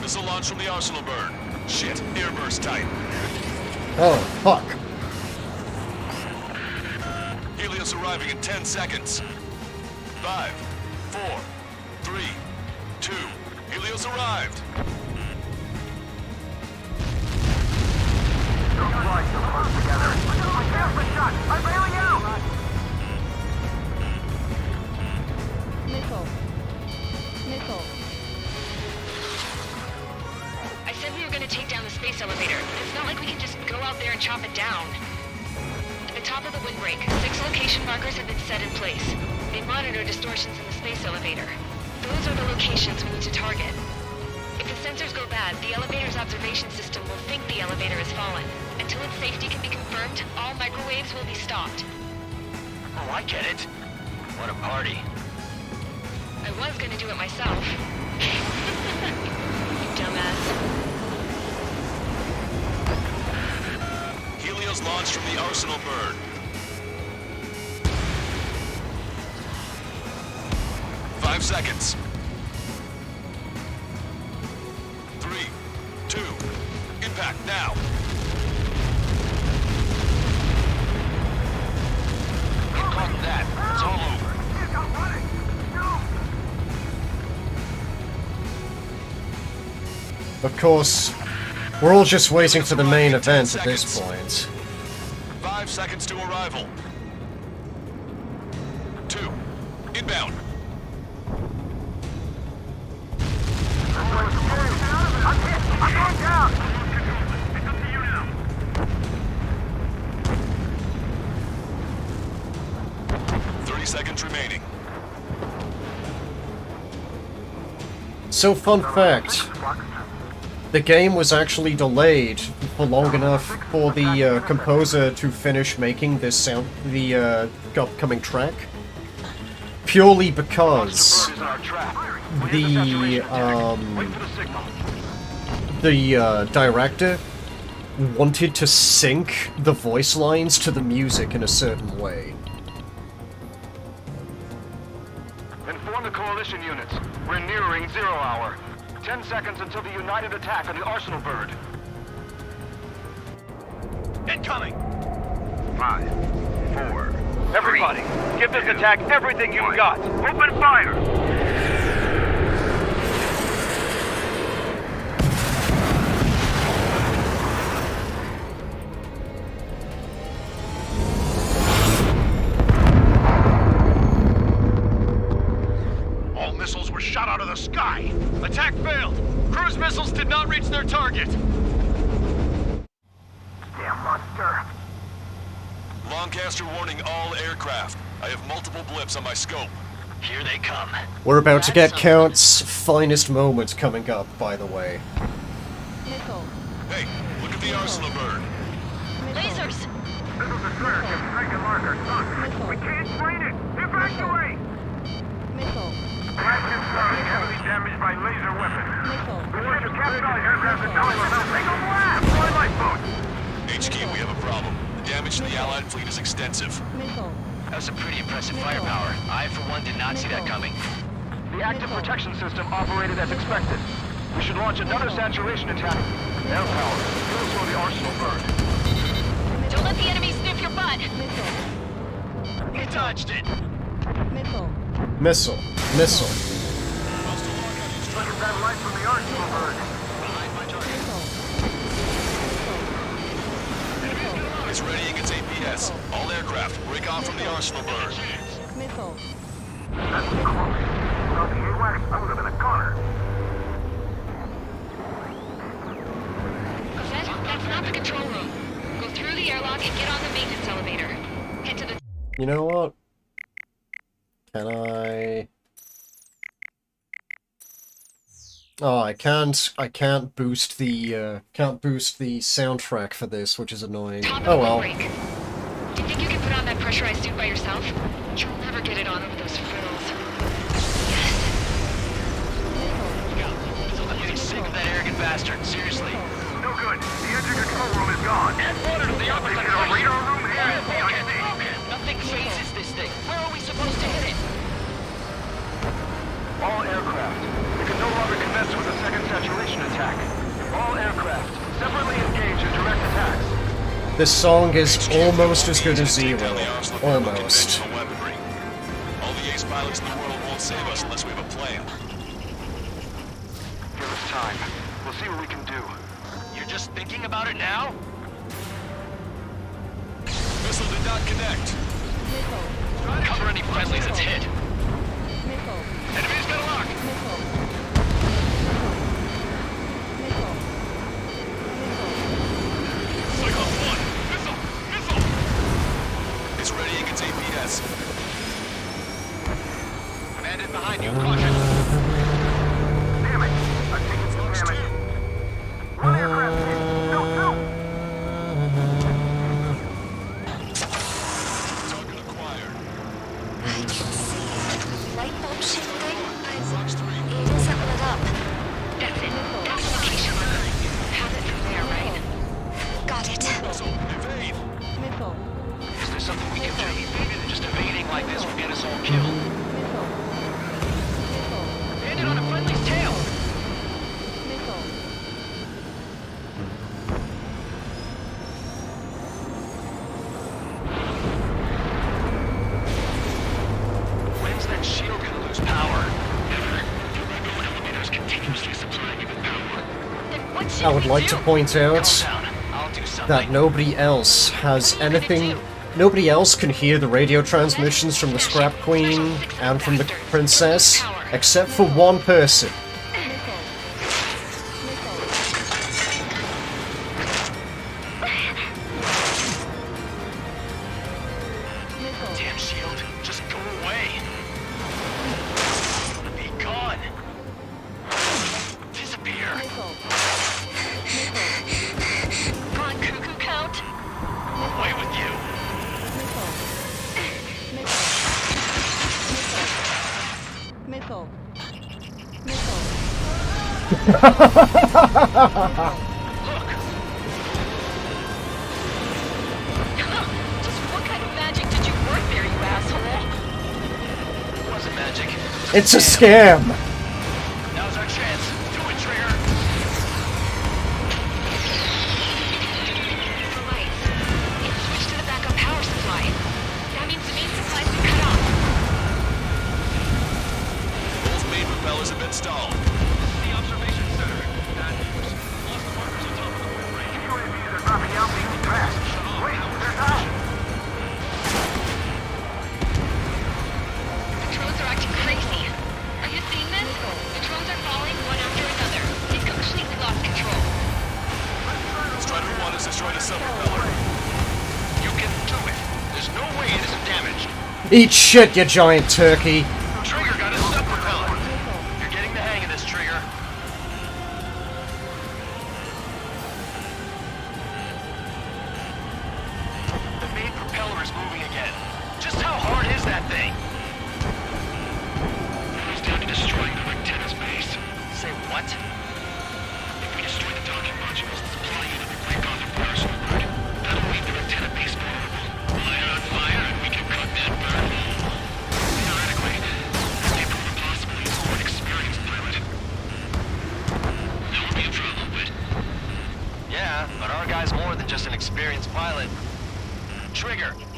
S5: Missile launch from the Arsenal bird. Shit, airburst tight.
S1: Oh, fuck.
S5: Helios arriving in 10 seconds. 5, 4, 3, 2. Helios arrived.
S7: Don't fly so close together. My camera shot! I'm bailing out!
S15: Missile.
S10: I said we were gonna take down the space elevator, but it's not like we can just go out there and chop it down. At the top of the windbreak, 6 location markers have been set in place. They monitor distortions in the space elevator. Those are the locations we need to target. If the sensors go bad, the elevator's observation system will think the elevator has fallen. Until its safety can be confirmed, all microwaves will be stopped.
S14: Oh, I get it. What a party.
S10: I was gonna do it myself. You dumbass.
S5: Helios launched from the Arsenal bird. Five seconds. 3, 2, impact now.
S14: Get caught in that. It's all over.
S1: Of course, we're all just waiting for the main event at this point.
S5: 5 seconds to arrival. 2, inbound.
S7: I'm going down! It's up to you now.
S5: 30 seconds remaining.
S1: So, fun fact. The game was actually delayed for long enough for the composer to finish making this the upcoming track, purely because the director wanted to sync the voice lines to the music in a certain way.
S6: Inform the coalition units. We're nearing 0 hour. 10 seconds until the united attack on the Arsenal bird.
S14: Incoming!
S6: 5, 4, everybody, give this attack everything you've got. Open fire!
S14: All missiles were shot out of the sky. Attack failed. Cruise missiles did not reach their target.
S7: Damn monster.
S5: Lancaster warning all aircraft. I have multiple blips on my scope.
S14: Here they come.
S1: We're about to get Count's finest moment coming up, by the way.
S5: Hey, look at the Arsenal bird.
S10: Lasers!
S7: Missiles destroyer can strike a marker. We can't train it! Evacuate! Flagship Star is heavily damaged by laser weapons. We want to capture aircraft and telling them make a blast! Twilight boat!
S5: HQ, we have a problem. The damage to the Allied fleet is extensive.
S14: That's a pretty impressive firepower. I, for one, did not see that coming.
S6: The active protection system operated as expected. We should launch another saturation attack. Air power. Go for the Arsenal bird.
S10: Don't let the enemy sniff your butt!
S14: dodged it.
S15: Missile.
S1: Missile. Missile.
S7: Look at that light from the arsenal bird.
S5: It's ready against APS. All aircraft, break off from the Arsenal bird.
S15: Missile.
S7: That's close. Without the AWACS, I would have been a goner.
S10: That's not the control room. Go through the airlock and get on the maintenance elevator. Head to the...
S1: You know what? Can I... Oh, I can't boost the soundtrack for this, which is annoying. Oh well.
S10: Do you think you can put on that pressurized suit by yourself? You'll never get it on over those frittles.
S14: I'm getting sick of that arrogant bastard. Seriously.
S7: No good. The engine control room is gone.
S14: Headquarters to the opposite
S7: Is it a radar room here?
S14: Nothing phases this thing. Where are we supposed to hit it?
S6: All aircraft. We can no longer commence with a second saturation attack. All aircraft, separately engage in direct attacks.
S1: This song is almost as good as Zero. Almost.
S5: All the ace pilots in the world won't save us unless we have a plan.
S6: Give us time. We'll see what we can do.
S14: You're just thinking about it now?
S5: Missile did not connect.
S14: Cover any friendlies it's hit.
S6: Enemy's got a lock.
S5: Cyclops 1. Missile! Missile! It's ready against APS.
S14: Command it behind you. Caution.
S7: Damn it. I've taken some damage. One aircraft hit. No, no.
S5: Target acquired.
S10: Light bulb shifting? It isn't lit up. That's it. That's the location. Have it from there, right? Got it.
S5: Missile, evade!
S15: Missile.
S14: Is there something we can do? Maybe just evading like this will get us all killed. Landed on a friendly's tail.
S15: Missile.
S14: When's that shield gonna lose power? Never. The Rebel elevator's continuously supplying you with power.
S10: Then what should
S1: I would
S10: we
S1: like
S10: do?
S1: to point out
S14: I'll do something.
S1: that nobody else has anything. Nobody else can hear the radio transmissions from the Scrap Queen and from the Princess, except for one person.
S14: Damn shield, just go away. Be gone. Disappear.
S10: Gone cuckoo count?
S14: Away with you.
S15: Missile.
S10: Just what kind of magic did you work there, you asshole?
S14: It wasn't magic.
S1: It's a scam!
S14: Now's our chance. Do it, Trigger.
S10: The lights. It's switched to the backup power supply. That means the main supply's been cut off.
S5: Both main propellers have been stalled.
S6: The observation center. Bad news. Lost the markers on top of the wind range.
S7: UAVs are dropping out being fast. Wait, they're out.
S10: The drones are acting crazy. Are you seeing this? The drones are falling one after another. They've completely lost control.
S5: Strider 1 has destroyed a sub-propeller.
S14: You can do it. There's no way it isn't damaged.
S1: Eat shit, you giant turkey!
S14: Trigger got a sub-propeller. You're getting the hang of this, Trigger. The main propeller is moving again. Just how hard is that thing?
S6: It's down to destroying the Rectenna's base.
S14: Say what?
S6: If we destroy the docking modules that supply you to the break off of Arsenal bird, that'll leave the Rectenna base vulnerable. Light her on fire and we can cut that bird. Theoretically,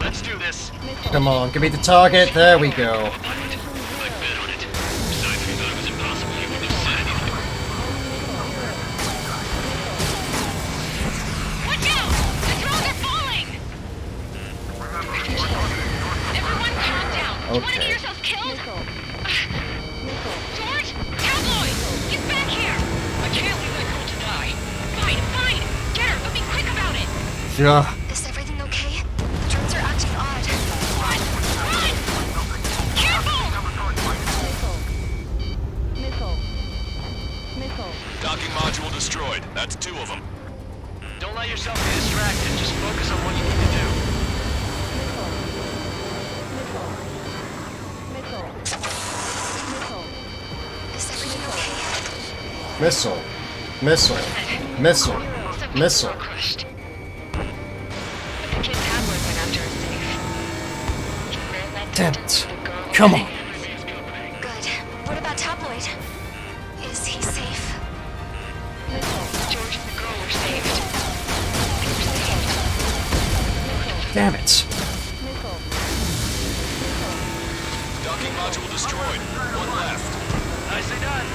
S14: Let's do this.
S1: Come on, give me the target. There we go.
S10: Watch out! The drones are falling! Everyone calm down. Do you want to get yourselves killed? George? Tabloid! Get back here! I can't leave that girl to die. Fine, fine! Get her, but be quick about it!
S1: Yeah.
S19: Is everything okay? The drones are acting odd.
S10: Run! Run! Careful!
S15: Missile.
S5: Docking module destroyed. That's 2 of them.
S14: Don't let yourself be distracted. Just focus on what you need to do.
S19: Is everything okay?
S1: Missile. Missile. Missile. Missile.
S10: Crushed. But the kid Tabloid went after his safe. He ran that
S1: Damn
S10: distance
S1: it.
S10: with a girl.
S1: Come on.
S19: Good. What about Tabloid? Is he safe?
S10: George and the girl were saved. They were saved.
S1: Damn it.
S5: Docking module destroyed. 1 left.
S14: Nicely done.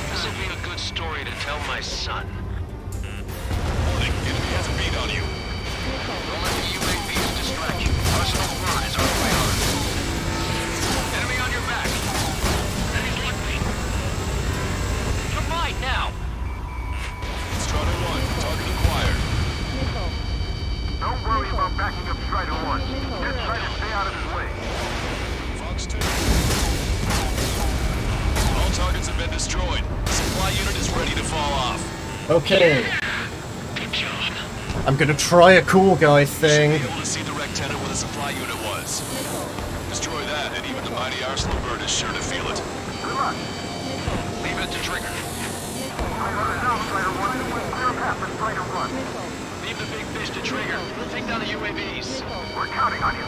S14: This will be a good story to tell my son.
S5: Warning, enemy has a beat on you.
S14: Don't let the UAVs distract you. Arsenal Bird is our priority. Enemy on your back. Enemy's luck me. You're mine now.
S5: Strider 1, target acquired.
S7: Don't worry about backing up Strider 1. Just try to stay out of his way.
S5: Fox 2. All targets have been destroyed. Supply unit is ready to fall off.
S1: Okay. I'm gonna try a cool guy thing.
S5: Be able to see the Rectenna where the supply unit was. Destroy that, and even the mighty Arsenal Bird is sure to feel it.
S7: Good luck.
S14: Leave it to Trigger.
S7: I got it now, Strider 1. Clear a path for Strider 1.
S14: Leave the big fish to Trigger. We'll take down the UAVs.
S7: We're counting on you.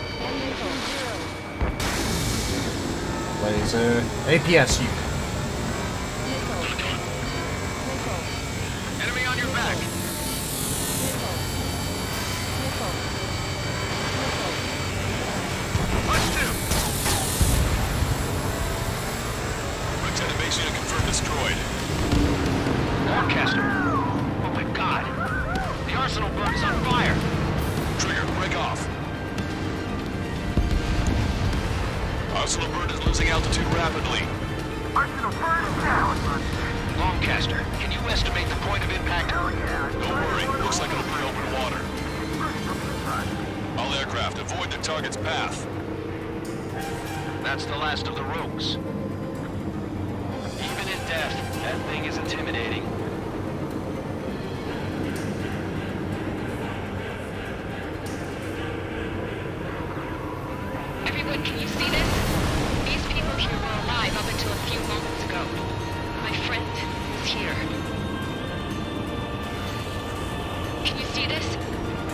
S1: Laser. APS unit.
S14: Enemy on your back. Punch 2.
S5: Rectenna base unit confirmed destroyed.
S14: Lancaster. Oh my god. The Arsenal Bird is on fire.
S5: Trigger, break off. Arsenal Bird is losing altitude rapidly.
S7: Arsenal Bird is down.
S14: Lancaster, can you estimate the point of impact?
S5: Don't worry, looks like it'll be open water. All aircraft, avoid the target's path.
S14: That's the last of the rogues. Even in death, that thing is intimidating.
S10: Everyone, can you see this? These people here were alive up until a few moments ago. My friend is here. Can you see this?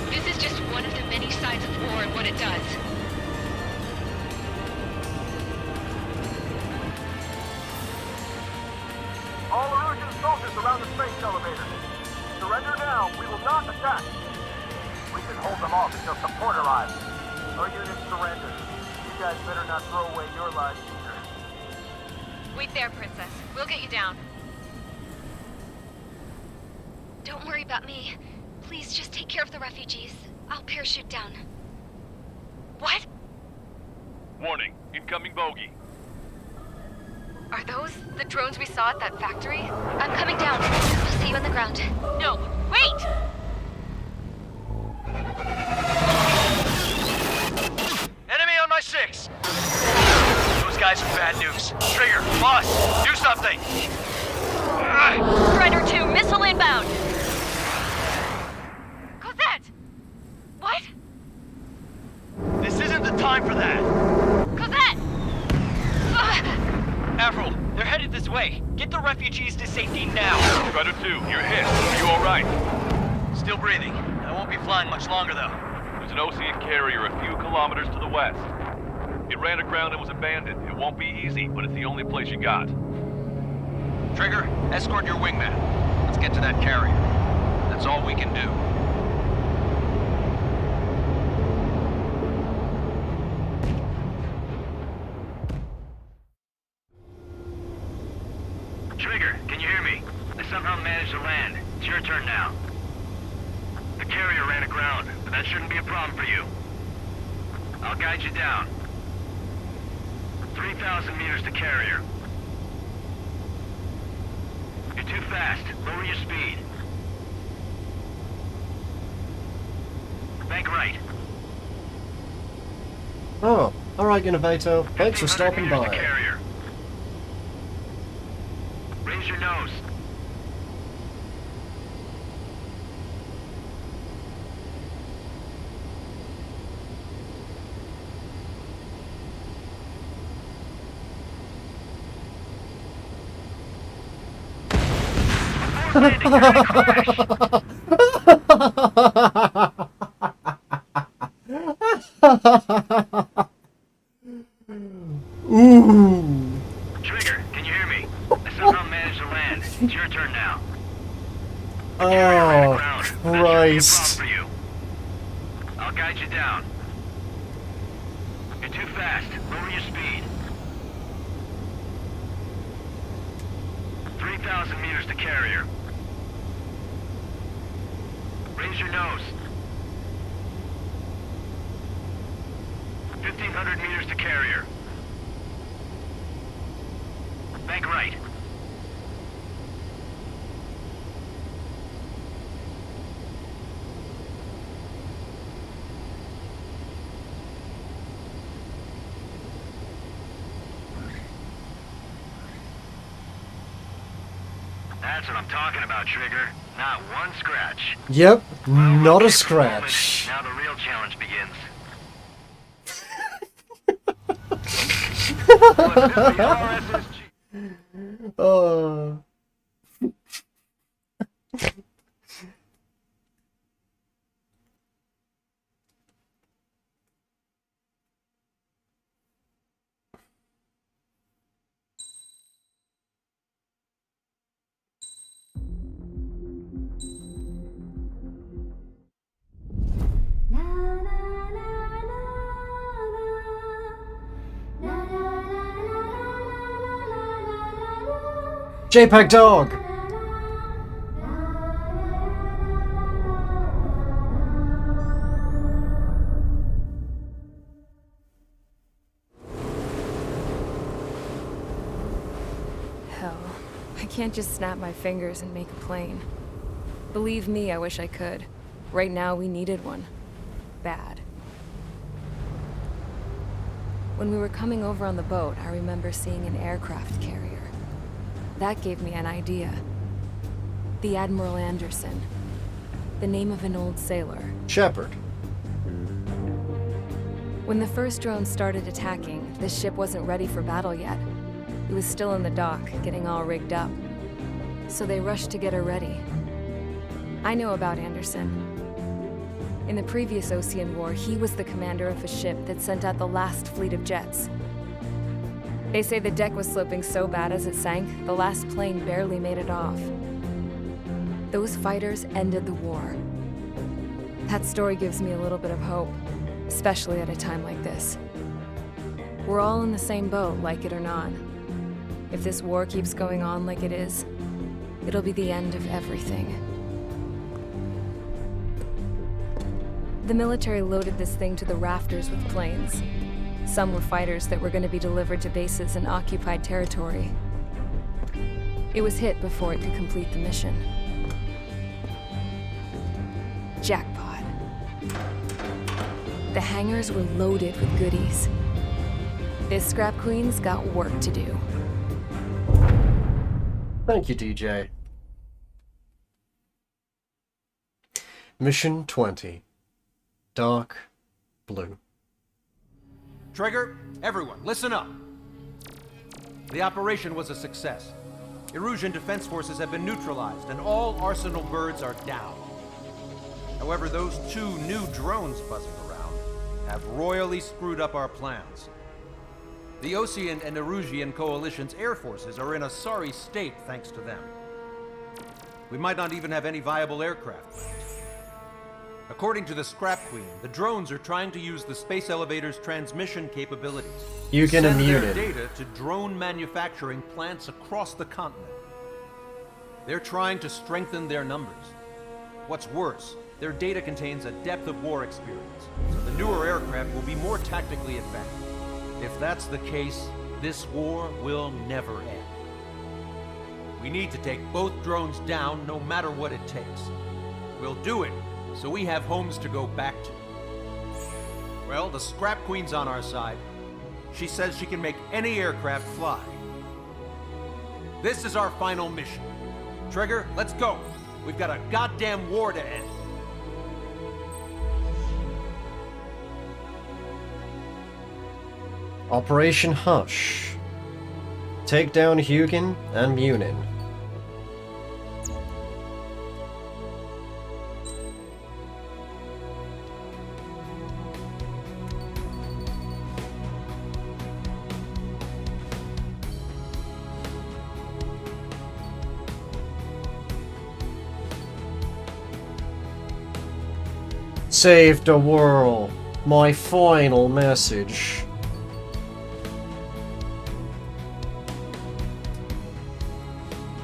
S10: This is just one of the many sides of war and what it does.
S7: All Erusian soldiers around the space elevator. Surrender now. We will not attack. We can hold them off until support arrives. Our unit surrenders. You guys better not throw away your lives either.
S2: Wait there, Princess. We'll get you down.
S19: Don't worry about me. Please just take care of the refugees. I'll parachute down. What?
S8: Warning, incoming bogey.
S2: Are those the drones we saw at that factory?
S19: I'm coming down. I'll see you on the ground.
S2: No, wait!
S14: Enemy on my 6! Those guys are bad news. Trigger, boss, do something!
S10: Strider 2, missile inbound!
S2: Cosette! What?
S14: This isn't the time for that!
S2: Cosette!
S14: Avril, they're headed this way. Get the refugees to safety now.
S8: Strider 2, you're hit. Are you alright?
S14: Still breathing. I won't be flying much longer, though.
S8: There's an Osean carrier a few kilometers to the west. It ran aground and was abandoned. It won't be easy, but it's the only place you got.
S14: Trigger, escort your wingman. Let's get to that carrier. That's all we can do.
S6: managed to land. It's your turn now. The carrier ran aground, but that shouldn't be a problem for you. I'll guide you down. 3,000 meters to carrier. You're too fast. Lower your speed. Bank right.
S1: Oh, alright, Innovator. Thanks for stopping by.
S6: Carrier. Raise your nose.
S1: Ooh.
S6: Trigger, can you hear me? I somehow managed to land. It's your turn now.
S1: Oh, Christ.
S6: For you. I'll guide you down. You're too fast. Lower your speed. 3,000 meters to carrier. Raise your nose. 1,500 meters to carrier. Bank right. That's what I'm talking about, Trigger. Not one scratch.
S1: Yep, not a scratch.
S6: Now the real challenge begins.
S1: JPEG dog!
S2: Hell, I can't just snap my fingers and make a plane. Believe me, I wish I could. Right now, we needed one. Bad. When we were coming over on the boat, I remember seeing an aircraft carrier. That gave me an idea. The Admiral Anderson. The name of an old sailor.
S1: Shepard.
S2: When the first drone started attacking, this ship wasn't ready for battle yet. It was still in the dock, getting all rigged up. So they rushed to get her ready. I know about Anderson. In the previous Osean War, he was the commander of a ship that sent out the last fleet of jets. They say the deck was sloping so bad as it sank, the last plane barely made it off. Those fighters ended the war. That story gives me a little bit of hope, especially at a time like this. We're all in the same boat, like it or not. If this war keeps going on like it is, it'll be the end of everything. The military loaded this thing to the rafters with planes. Some were fighters that were going to be delivered to bases in occupied territory. It was hit before it could complete the mission. Jackpot. The hangars were loaded with goodies. This Scrap Queen's got work to do.
S1: Thank you, DJ. Mission 20. Dark Blue.
S9: Trigger, everyone, listen up. The operation was a success. Erusian defense forces have been neutralized, and all Arsenal birds are down. However, those 2 new drones buzzing around have royally screwed up our plans. The Osean and Erusian coalition's air forces are in a sorry state thanks to them. We might not even have any viable aircraft left. According to the Scrap Queen, the drones are trying to use the space elevator's transmission capabilities.
S1: You can
S9: send
S1: unmute
S9: their
S1: it.
S9: data to drone manufacturing plants across the continent. They're trying to strengthen their numbers. What's worse, their data contains a depth of war experience, so the newer aircraft will be more tactically effective. If that's the case, this war will never end. We need to take both drones down no matter what it takes. We'll do it so we have homes to go back to. Well, the Scrap Queen's on our side. She says she can make any aircraft fly. This is our final mission. Trigger, let's go. We've got a goddamn war to end.
S1: Operation Hush. Take down Hugin and Munin. Save the world. My final message.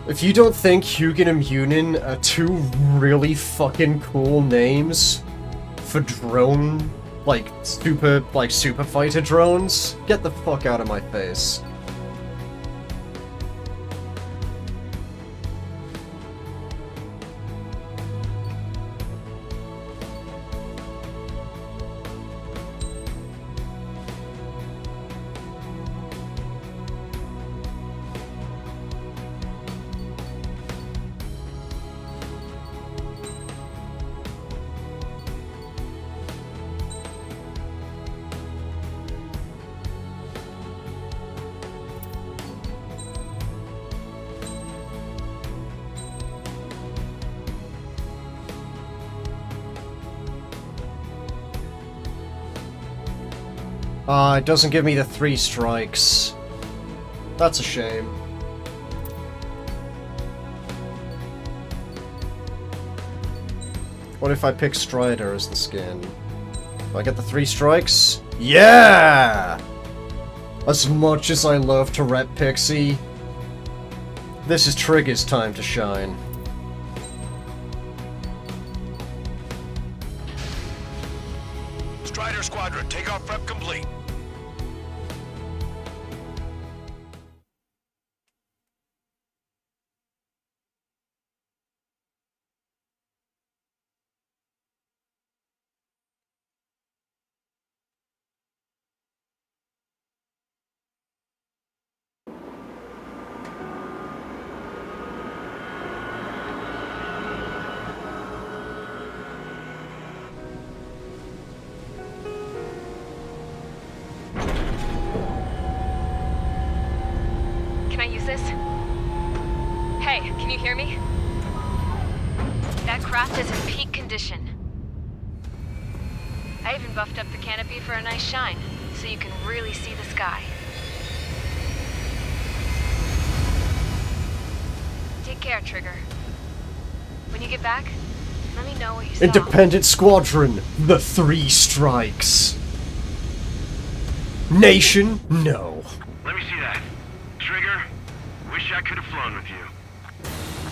S1: If you don't think Hugin and Munin are two really fucking cool names for drone, super fighter drones, get the fuck out of my face. It doesn't give me the 3 strikes. That's a shame. What if I pick Strider as the skin? Do I get the 3 strikes? Yeah! As much as I love to rep Pixie, this is Trigger's time to shine.
S5: Strider Squadron, takeoff prep complete.
S2: Can I use this? Hey, can you hear me? That craft is in peak condition. I even buffed up the canopy for a nice shine, so you can really see the sky. Take care, Trigger. When you get back, let me know what you saw.
S1: Independent Squadron, the 3 strikes. Nation, no.
S6: Let me see that. Trigger, wish I could have flown with you.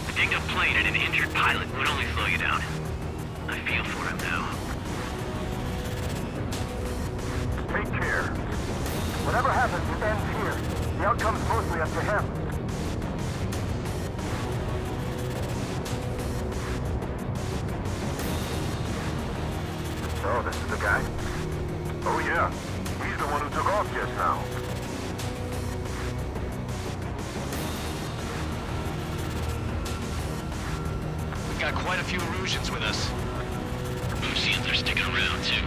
S14: A dinged up plane and an injured pilot would only slow you down. I feel for him now.
S7: Take care. Whatever happens, it ends here. The outcome's mostly up to him. So, this is the guy? Oh yeah. He's the one who took off just now.
S14: We've got quite a few Erusians with us. Erusians are sticking around, too.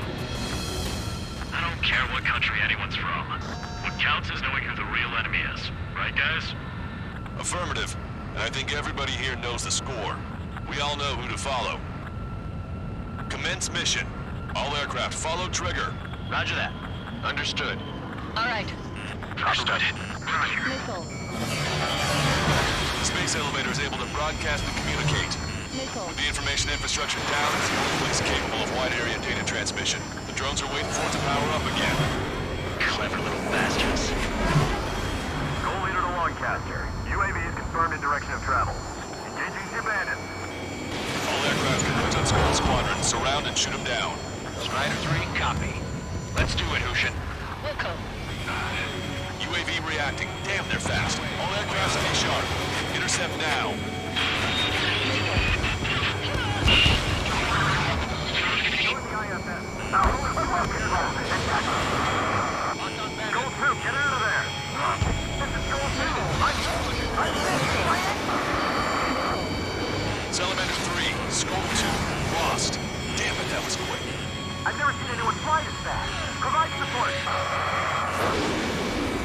S14: I don't care what country anyone's from. What counts is knowing who the real enemy is. Right, guys?
S5: Affirmative. And I think everybody here knows the score. We all know who to follow. Commence mission. All aircraft follow Trigger.
S14: Roger that. Understood.
S10: All right.
S14: Understood.
S15: Missile.
S5: The space elevator is able to broadcast and communicate.
S15: Missile.
S5: With the information infrastructure down, it's the only place capable of wide area data transmission. The drones are waiting for it to power up again.
S14: Clever little bastards.
S7: Goal leader to Lancaster. UAV is confirmed in direction of travel. Engaging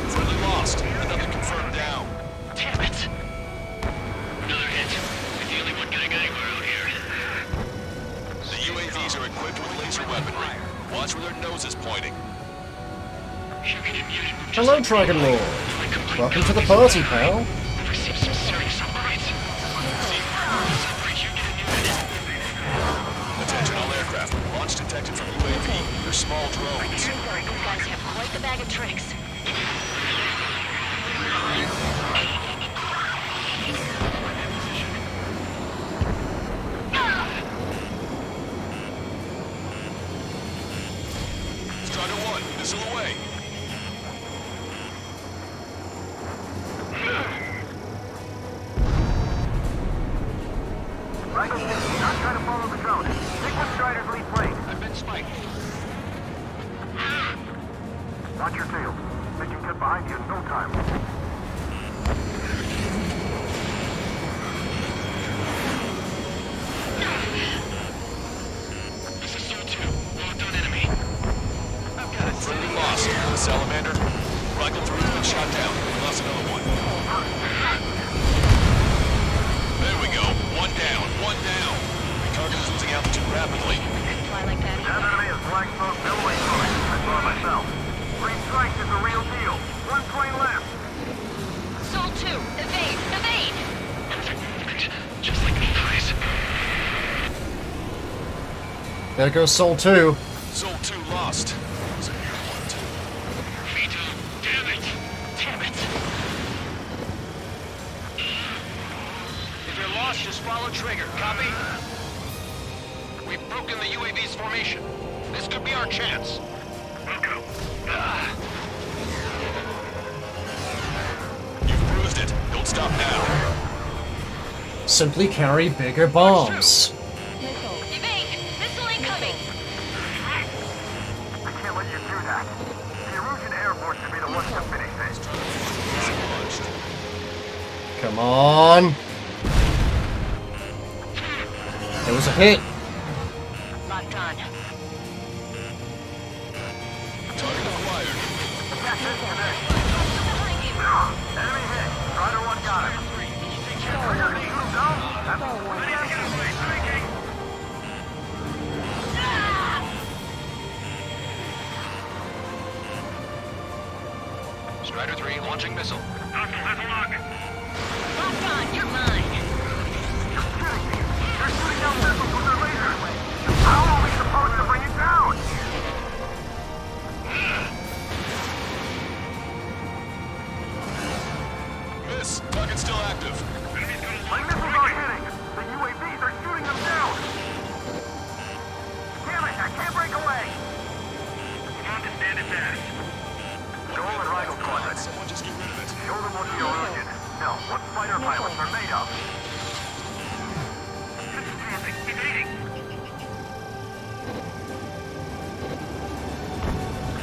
S5: Friendly lost. Another confirmed down.
S14: Damn it! Another hit. We're the only one getting anywhere out here.
S5: The UAVs are equipped with laser weaponry. Watch where their nose is pointing.
S1: Hello, Dragon Lord. Welcome to the party, pal.
S5: Attention all aircraft. Launch detected from UAV. They're small drones.
S10: These guys have quite the bag of tricks.
S5: Strider 1, missile away.
S7: Rifle 50, not trying to follow the drone. Stick with Strider's lead plane.
S4: I've been spiked.
S7: Watch your tail. They can get behind you in no time.
S4: This is Zone 2. Locked on enemy. I've got it.
S5: Friendly lost. The salamander. Rifle 3 has been shot down. Lost another one. There we go. One down. One down. The target is losing altitude rapidly.
S10: Fly like that.
S7: That enemy is black smoke billowing from it. I saw it myself. Green strike is the real deal. One plane left.
S10: Soul 2, evade! Evade!
S4: Just like me, guys.
S1: There goes Soul 2.
S5: Soul 2 lost.
S4: Vito, damn it! Damn it! If you're lost, just follow trigger. Copy? We've broken the UAV's formation. This could be our chance. Go.
S5: You've bruised it. Don't stop now.
S1: Simply carry bigger bombs.
S10: Evade! Missile incoming!
S7: I can't let you do that. The Erusian Air Force should be the ones to finish this.
S1: Come on. There was a hit.
S10: Locked on.
S5: Target acquired.
S7: Enemy hit. Strider 1 got him.
S4: Strider 3 launching missile.
S10: Locked on, you're mine!
S7: You're kidding me. They're shooting down missiles with their lasers. How are we supposed to bring it down?
S5: Miss. Target still active.
S7: My missiles aren't hitting. The UAVs are shooting them down. Damn it, I can't break away. Understand it fast. Joel and Rhino Quadrant.
S5: Someone just get rid of it.
S7: Show them what the Erusian. No, what fighter pilots are made of. Evading.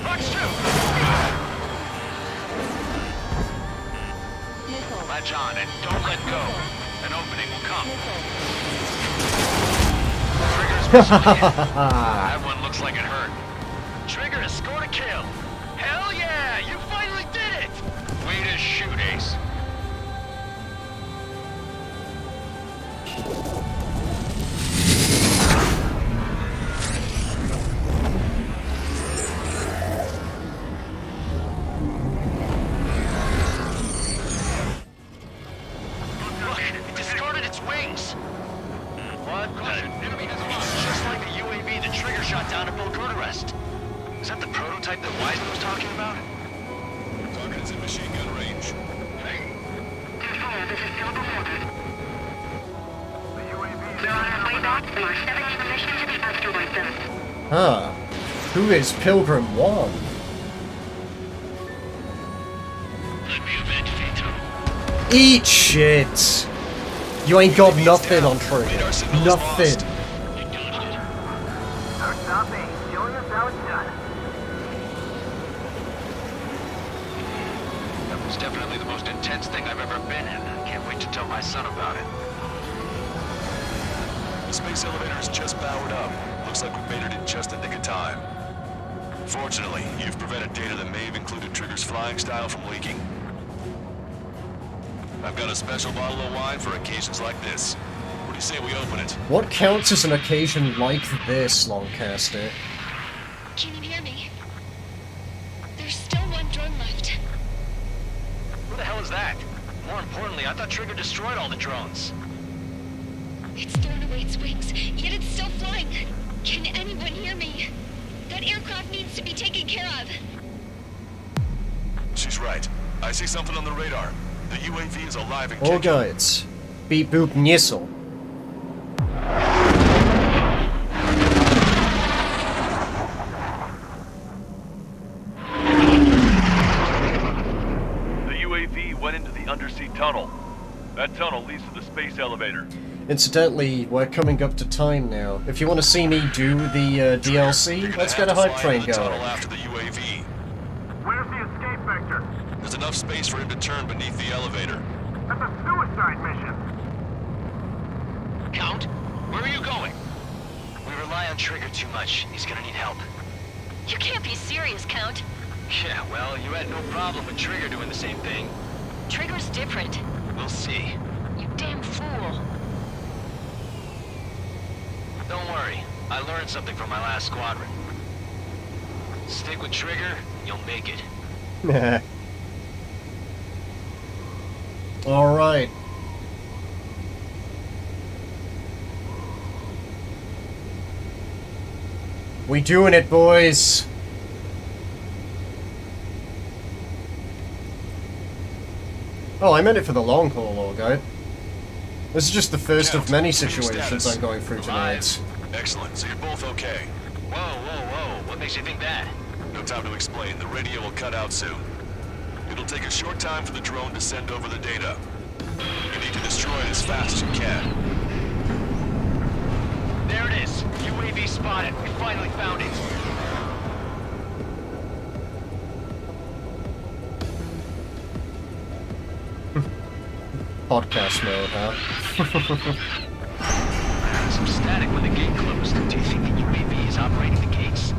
S4: Let's shoot! Latch on and don't let go. An opening will come. Trigger's missile hit. That one looks like it hurt. Trigger has scored a kill. Hell yeah! You finally did it! Way to shoot, Ace. Look, it discarded its wings. What? The enemy has launched just like the UAV the Trigger shot down at Belgorod. Is that the prototype that Wiseman was talking about?
S5: Target is in machine gun range.
S1: Huh. Who is Pilgrim 1? Eat shit! You ain't got nothing on Trigger. Nothing.
S7: Stop me. Killing us how it's done.
S4: That was definitely the most intense thing I've ever been in. Can't wait to tell my son about it.
S5: The space elevator is just powered up. Looks like we made it in just the nick of time. Fortunately, you've prevented data that may have included Trigger flying style from leaking? I've got a special bottle of wine for occasions like this. What do you say we open it?
S1: What counts as an occasion like this, Longcaster?
S19: Can you hear me? There's still one drone left.
S14: Who the hell is that? More importantly, I thought Trigger destroyed all the drones.
S19: It's thrown away its wings, yet it's still flying. Can anyone hear me? That aircraft needs to be taken care of.
S5: She's right. I see something on the radar. The UAV is alive and
S1: All
S5: kicking.
S1: guides. Beep boop nissel.
S8: The UAV went into the undersea tunnel. That tunnel leads to the space elevator.
S1: Incidentally, we're coming up to time now. If you want to see me do the DLC, let's get a hype train going.
S5: After the UAV.
S7: Where's the escape vector?
S5: There's enough space for him to turn beneath the elevator.
S7: That's a suicide mission.
S14: Count, where are you going? We rely on Trigger too much. He's gonna need help.
S10: You can't be serious, Count.
S14: Yeah, well, you had no problem with Trigger doing the same thing.
S10: Trigger's different.
S14: We'll see.
S10: You damn fool.
S14: Don't worry. I learned something from my last squadron. Stick with Trigger, you'll make it.
S1: Nah. Alright. We doing it, boys. Oh, I meant it for the long haul, all guy. This is just the first of many situations I'm going through tonight.
S5: Excellent. So you're both okay.
S14: Whoa, whoa, whoa. What makes you think that?
S5: No time to explain. The radio will cut out soon. It'll take a short time for the drone to send over the data. You need to destroy it as fast as you can.
S14: There it is. UAV spotted. We finally found it.
S1: Podcast mode, huh?
S14: Some static when the gate closed. Do you think the UAV is operating the gates?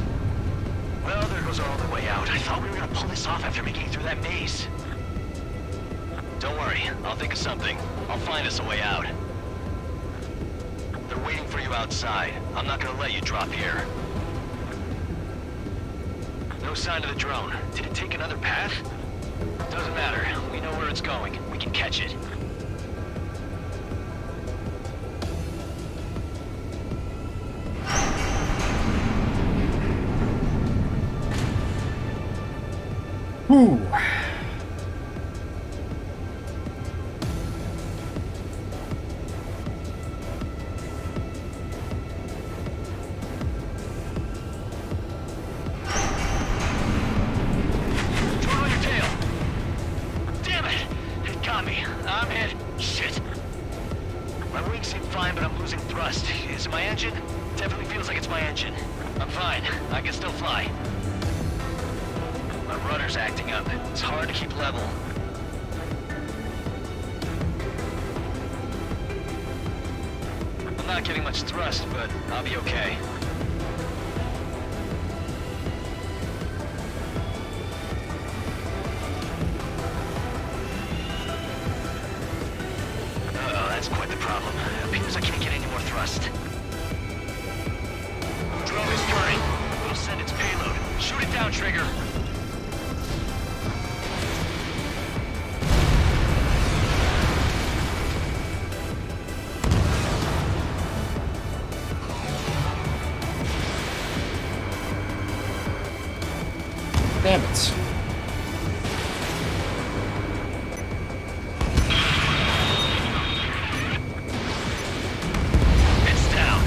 S14: Well, there goes our only way out. I thought we were gonna pull this off after making it through that maze. Don't worry, I'll think of something. I'll find us a way out. They're waiting for you outside. I'm not gonna let you drop here. No sign of the drone. Did it take another path? Doesn't matter. We know where it's going. We can catch it.
S1: Whew.
S14: Twiddle your tail. Damn it! It got me. I'm hit. Shit. My wings seem fine, but I'm losing thrust. Is it my engine? Definitely feels like it's my engine. I'm fine. I can still fly. My rudder's acting up. It's hard to keep level. I'm not getting much thrust, but I'll be okay. Uh-oh, that's quite the problem. It appears I can't get any more thrust. Drone is turning. It'll send its payload. Shoot it down, Trigger.
S1: Damn it.
S14: It's down.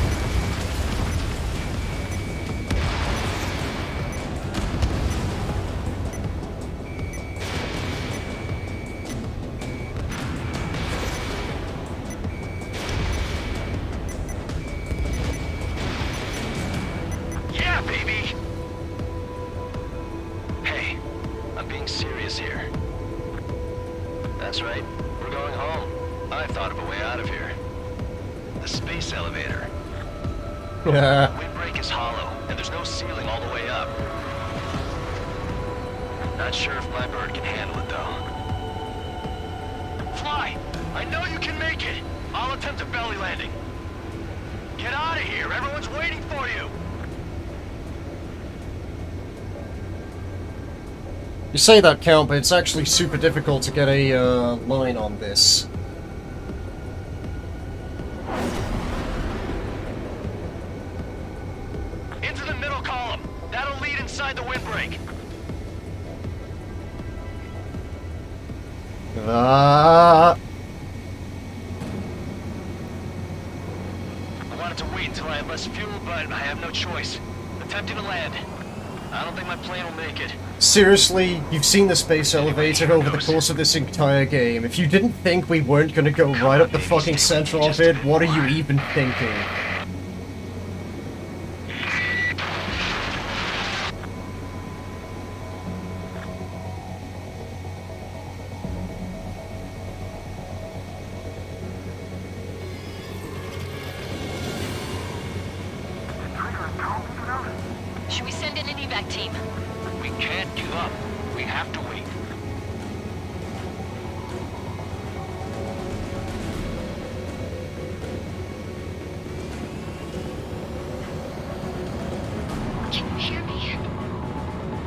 S14: Yeah, baby! Hey, I'm being serious here. That's right, we're going home. I thought of a way out of here. The space elevator. Windbreak is hollow, and there's no ceiling all the way up. Not sure if my bird can handle it, though. Fly! I know you can make it! I'll attempt a belly landing. Get out of here! Everyone's waiting for you!
S1: You say that, Count, but it's actually super difficult to get a line on this.
S14: Into the middle column. That'll lead inside the windbreak. I wanted to wait until I had less fuel, but I have no choice. Attempting to land. I don't think my plane will make it.
S1: Seriously, you've seen the space elevator over the course of this entire game. If you didn't think we weren't gonna go right up the fucking center of it, what are you even thinking?
S10: Should we send in an evac team?
S14: We can't give up. We have to wait.
S19: Can you hear me?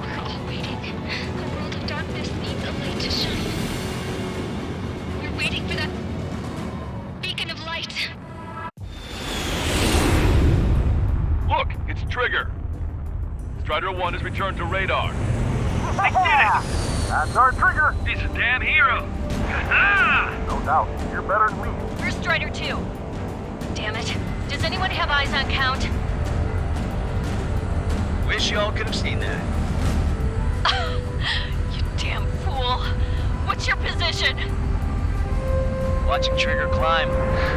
S19: We're all waiting. A world of darkness needs a light to shine. We're waiting for that beacon of light.
S8: Look, it's Trigger. Strider 1 has returned to radar.
S6: They did it! That's our Trigger! He's a damn hero! No doubt. You're better than me.
S10: Where's Strider 2? Damn it. Does anyone have eyes on Count?
S14: Wish y'all could have seen that.
S10: You damn fool. What's your position?
S14: Watching Trigger climb.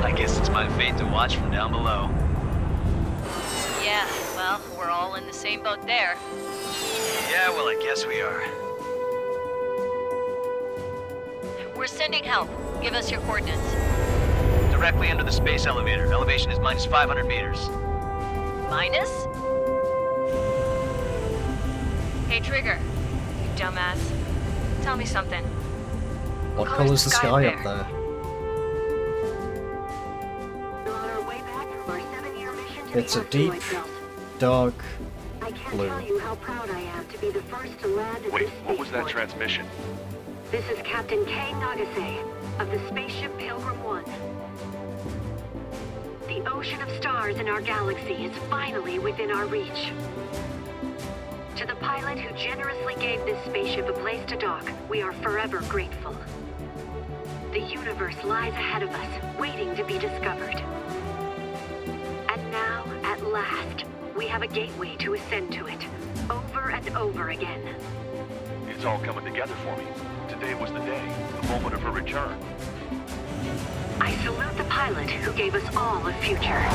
S14: I guess it's my fate to watch from down below.
S10: Yeah, well, we're all in the same boat there.
S14: Yeah, well, I guess we are.
S10: We're sending help. Give us your coordinates.
S14: Directly under the space elevator. Elevation is minus 500 meters.
S10: Minus? Hey, Trigger. You dumbass. Tell me something.
S1: What color's the sky up there? It's a deep, dark blue.
S8: Wait, what was that transmission?
S16: This is Captain Kay Nagase of the spaceship Pilgrim 1. The ocean of stars in our galaxy is finally within our reach. To the pilot who generously gave this spaceship a place to dock, we are forever grateful. The universe lies ahead of us, waiting to be discovered. And now, at last, we have a gateway to ascend to it, over and over again.
S8: It's all coming together for me. Today was the day, the moment of her return.
S16: I salute the pilot who gave us all a future.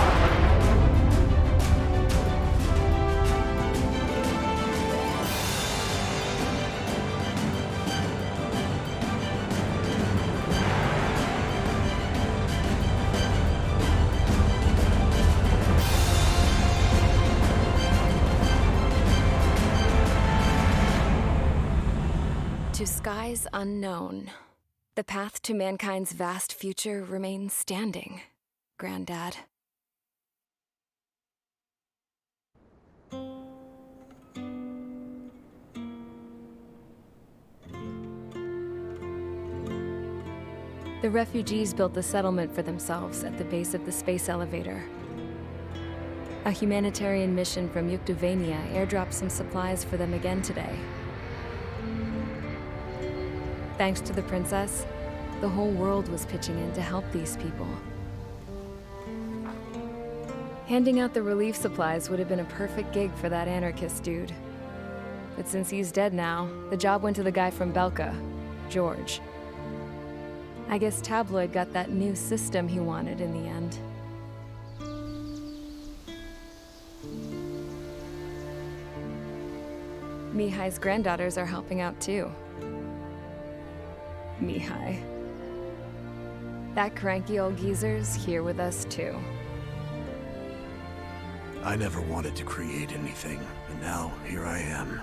S2: To skies unknown, the path to mankind's vast future remains standing, Granddad. The refugees built the settlement for themselves at the base of the space elevator. A humanitarian mission from Yuktovania airdropped some supplies for them again today. Thanks to the princess, the whole world was pitching in to help these people. Handing out the relief supplies would have been a perfect gig for that anarchist dude. But since he's dead now, the job went to the guy from Belka, George. I guess Tabloid got that new system he wanted in the end. Mihai's granddaughters are helping out too. Mihai. That cranky old geezer's here with us too.
S17: I never wanted to create anything, and now here I am,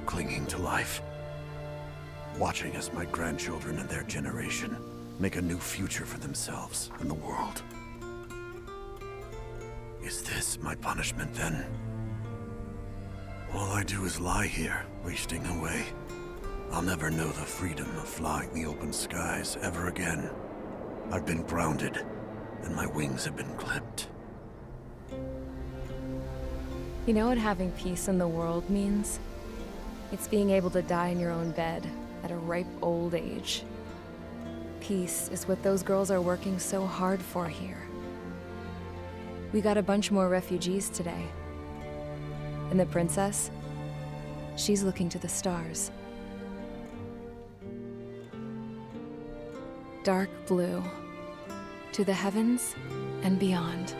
S17: clinging to life.
S13: watching as my grandchildren and their generation make a new future for themselves and the world. Is this my punishment then? All I do is lie here, wasting away. I'll never know the freedom of flying the open skies ever again. I've been grounded, and my wings have been clipped.
S2: You know what having peace in the world means? It's being able to die in your own bed at a ripe old age. Peace is what those girls are working so hard for here. We got a bunch more refugees today. And the princess? She's looking to the stars. Dark blue. To the heavens and beyond.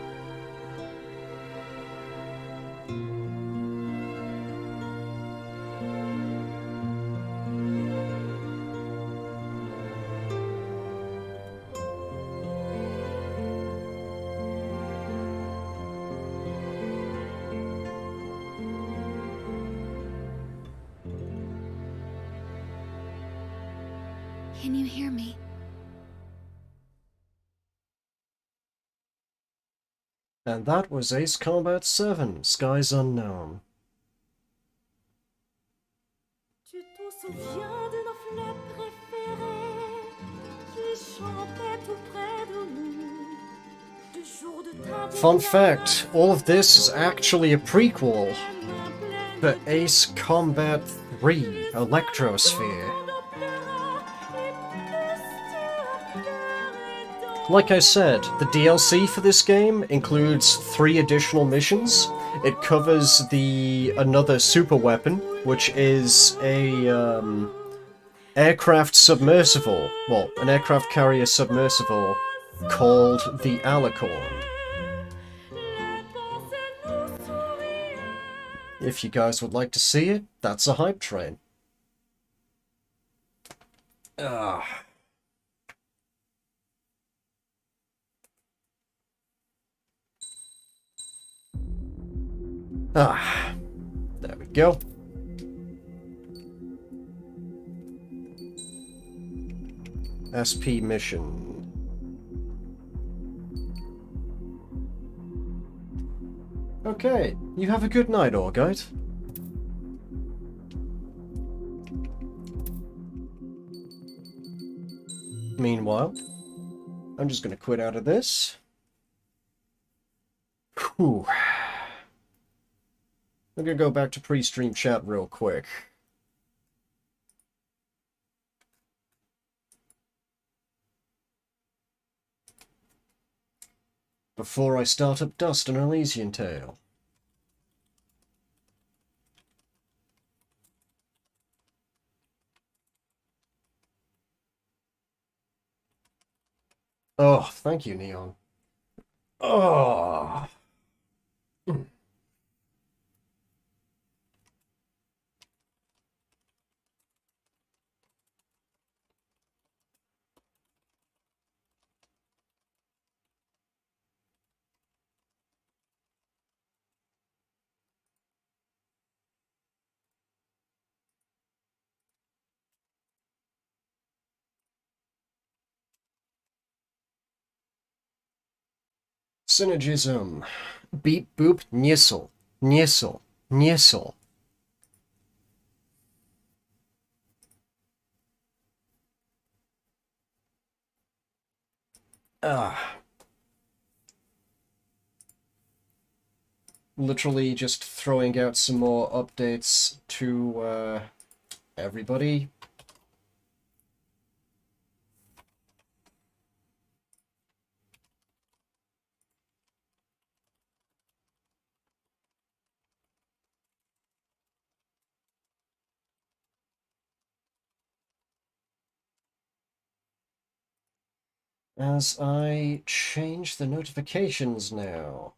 S11: Can you hear me?
S1: And that was Ace Combat 7, Skies Unknown.
S17: Tu te souviens de nos fleurs préférées qui chantaient tout près de nous du jour de ta
S1: Fun fact, all of this is actually a prequel to Ace Combat 3, Electrosphere. Like I said, the DLC for this game includes 3 additional missions. It covers another super weapon, which is a aircraft submersible. Well, an aircraft carrier submersible called the Alicorn. If you guys would like to see it, that's a hype train. There we go. SP mission. Okay, you have a good night, Orgite. Meanwhile, I'm just gonna quit out of this. Whew. I'm gonna go back to pre-stream chat real quick. Before I start up Dust and Elysian Tale. Oh, thank you, Neon. Oh. Synergism. Beep boop Niesel. Niesel. Niesel. Literally just throwing out some more updates to everybody. As I change the notifications now.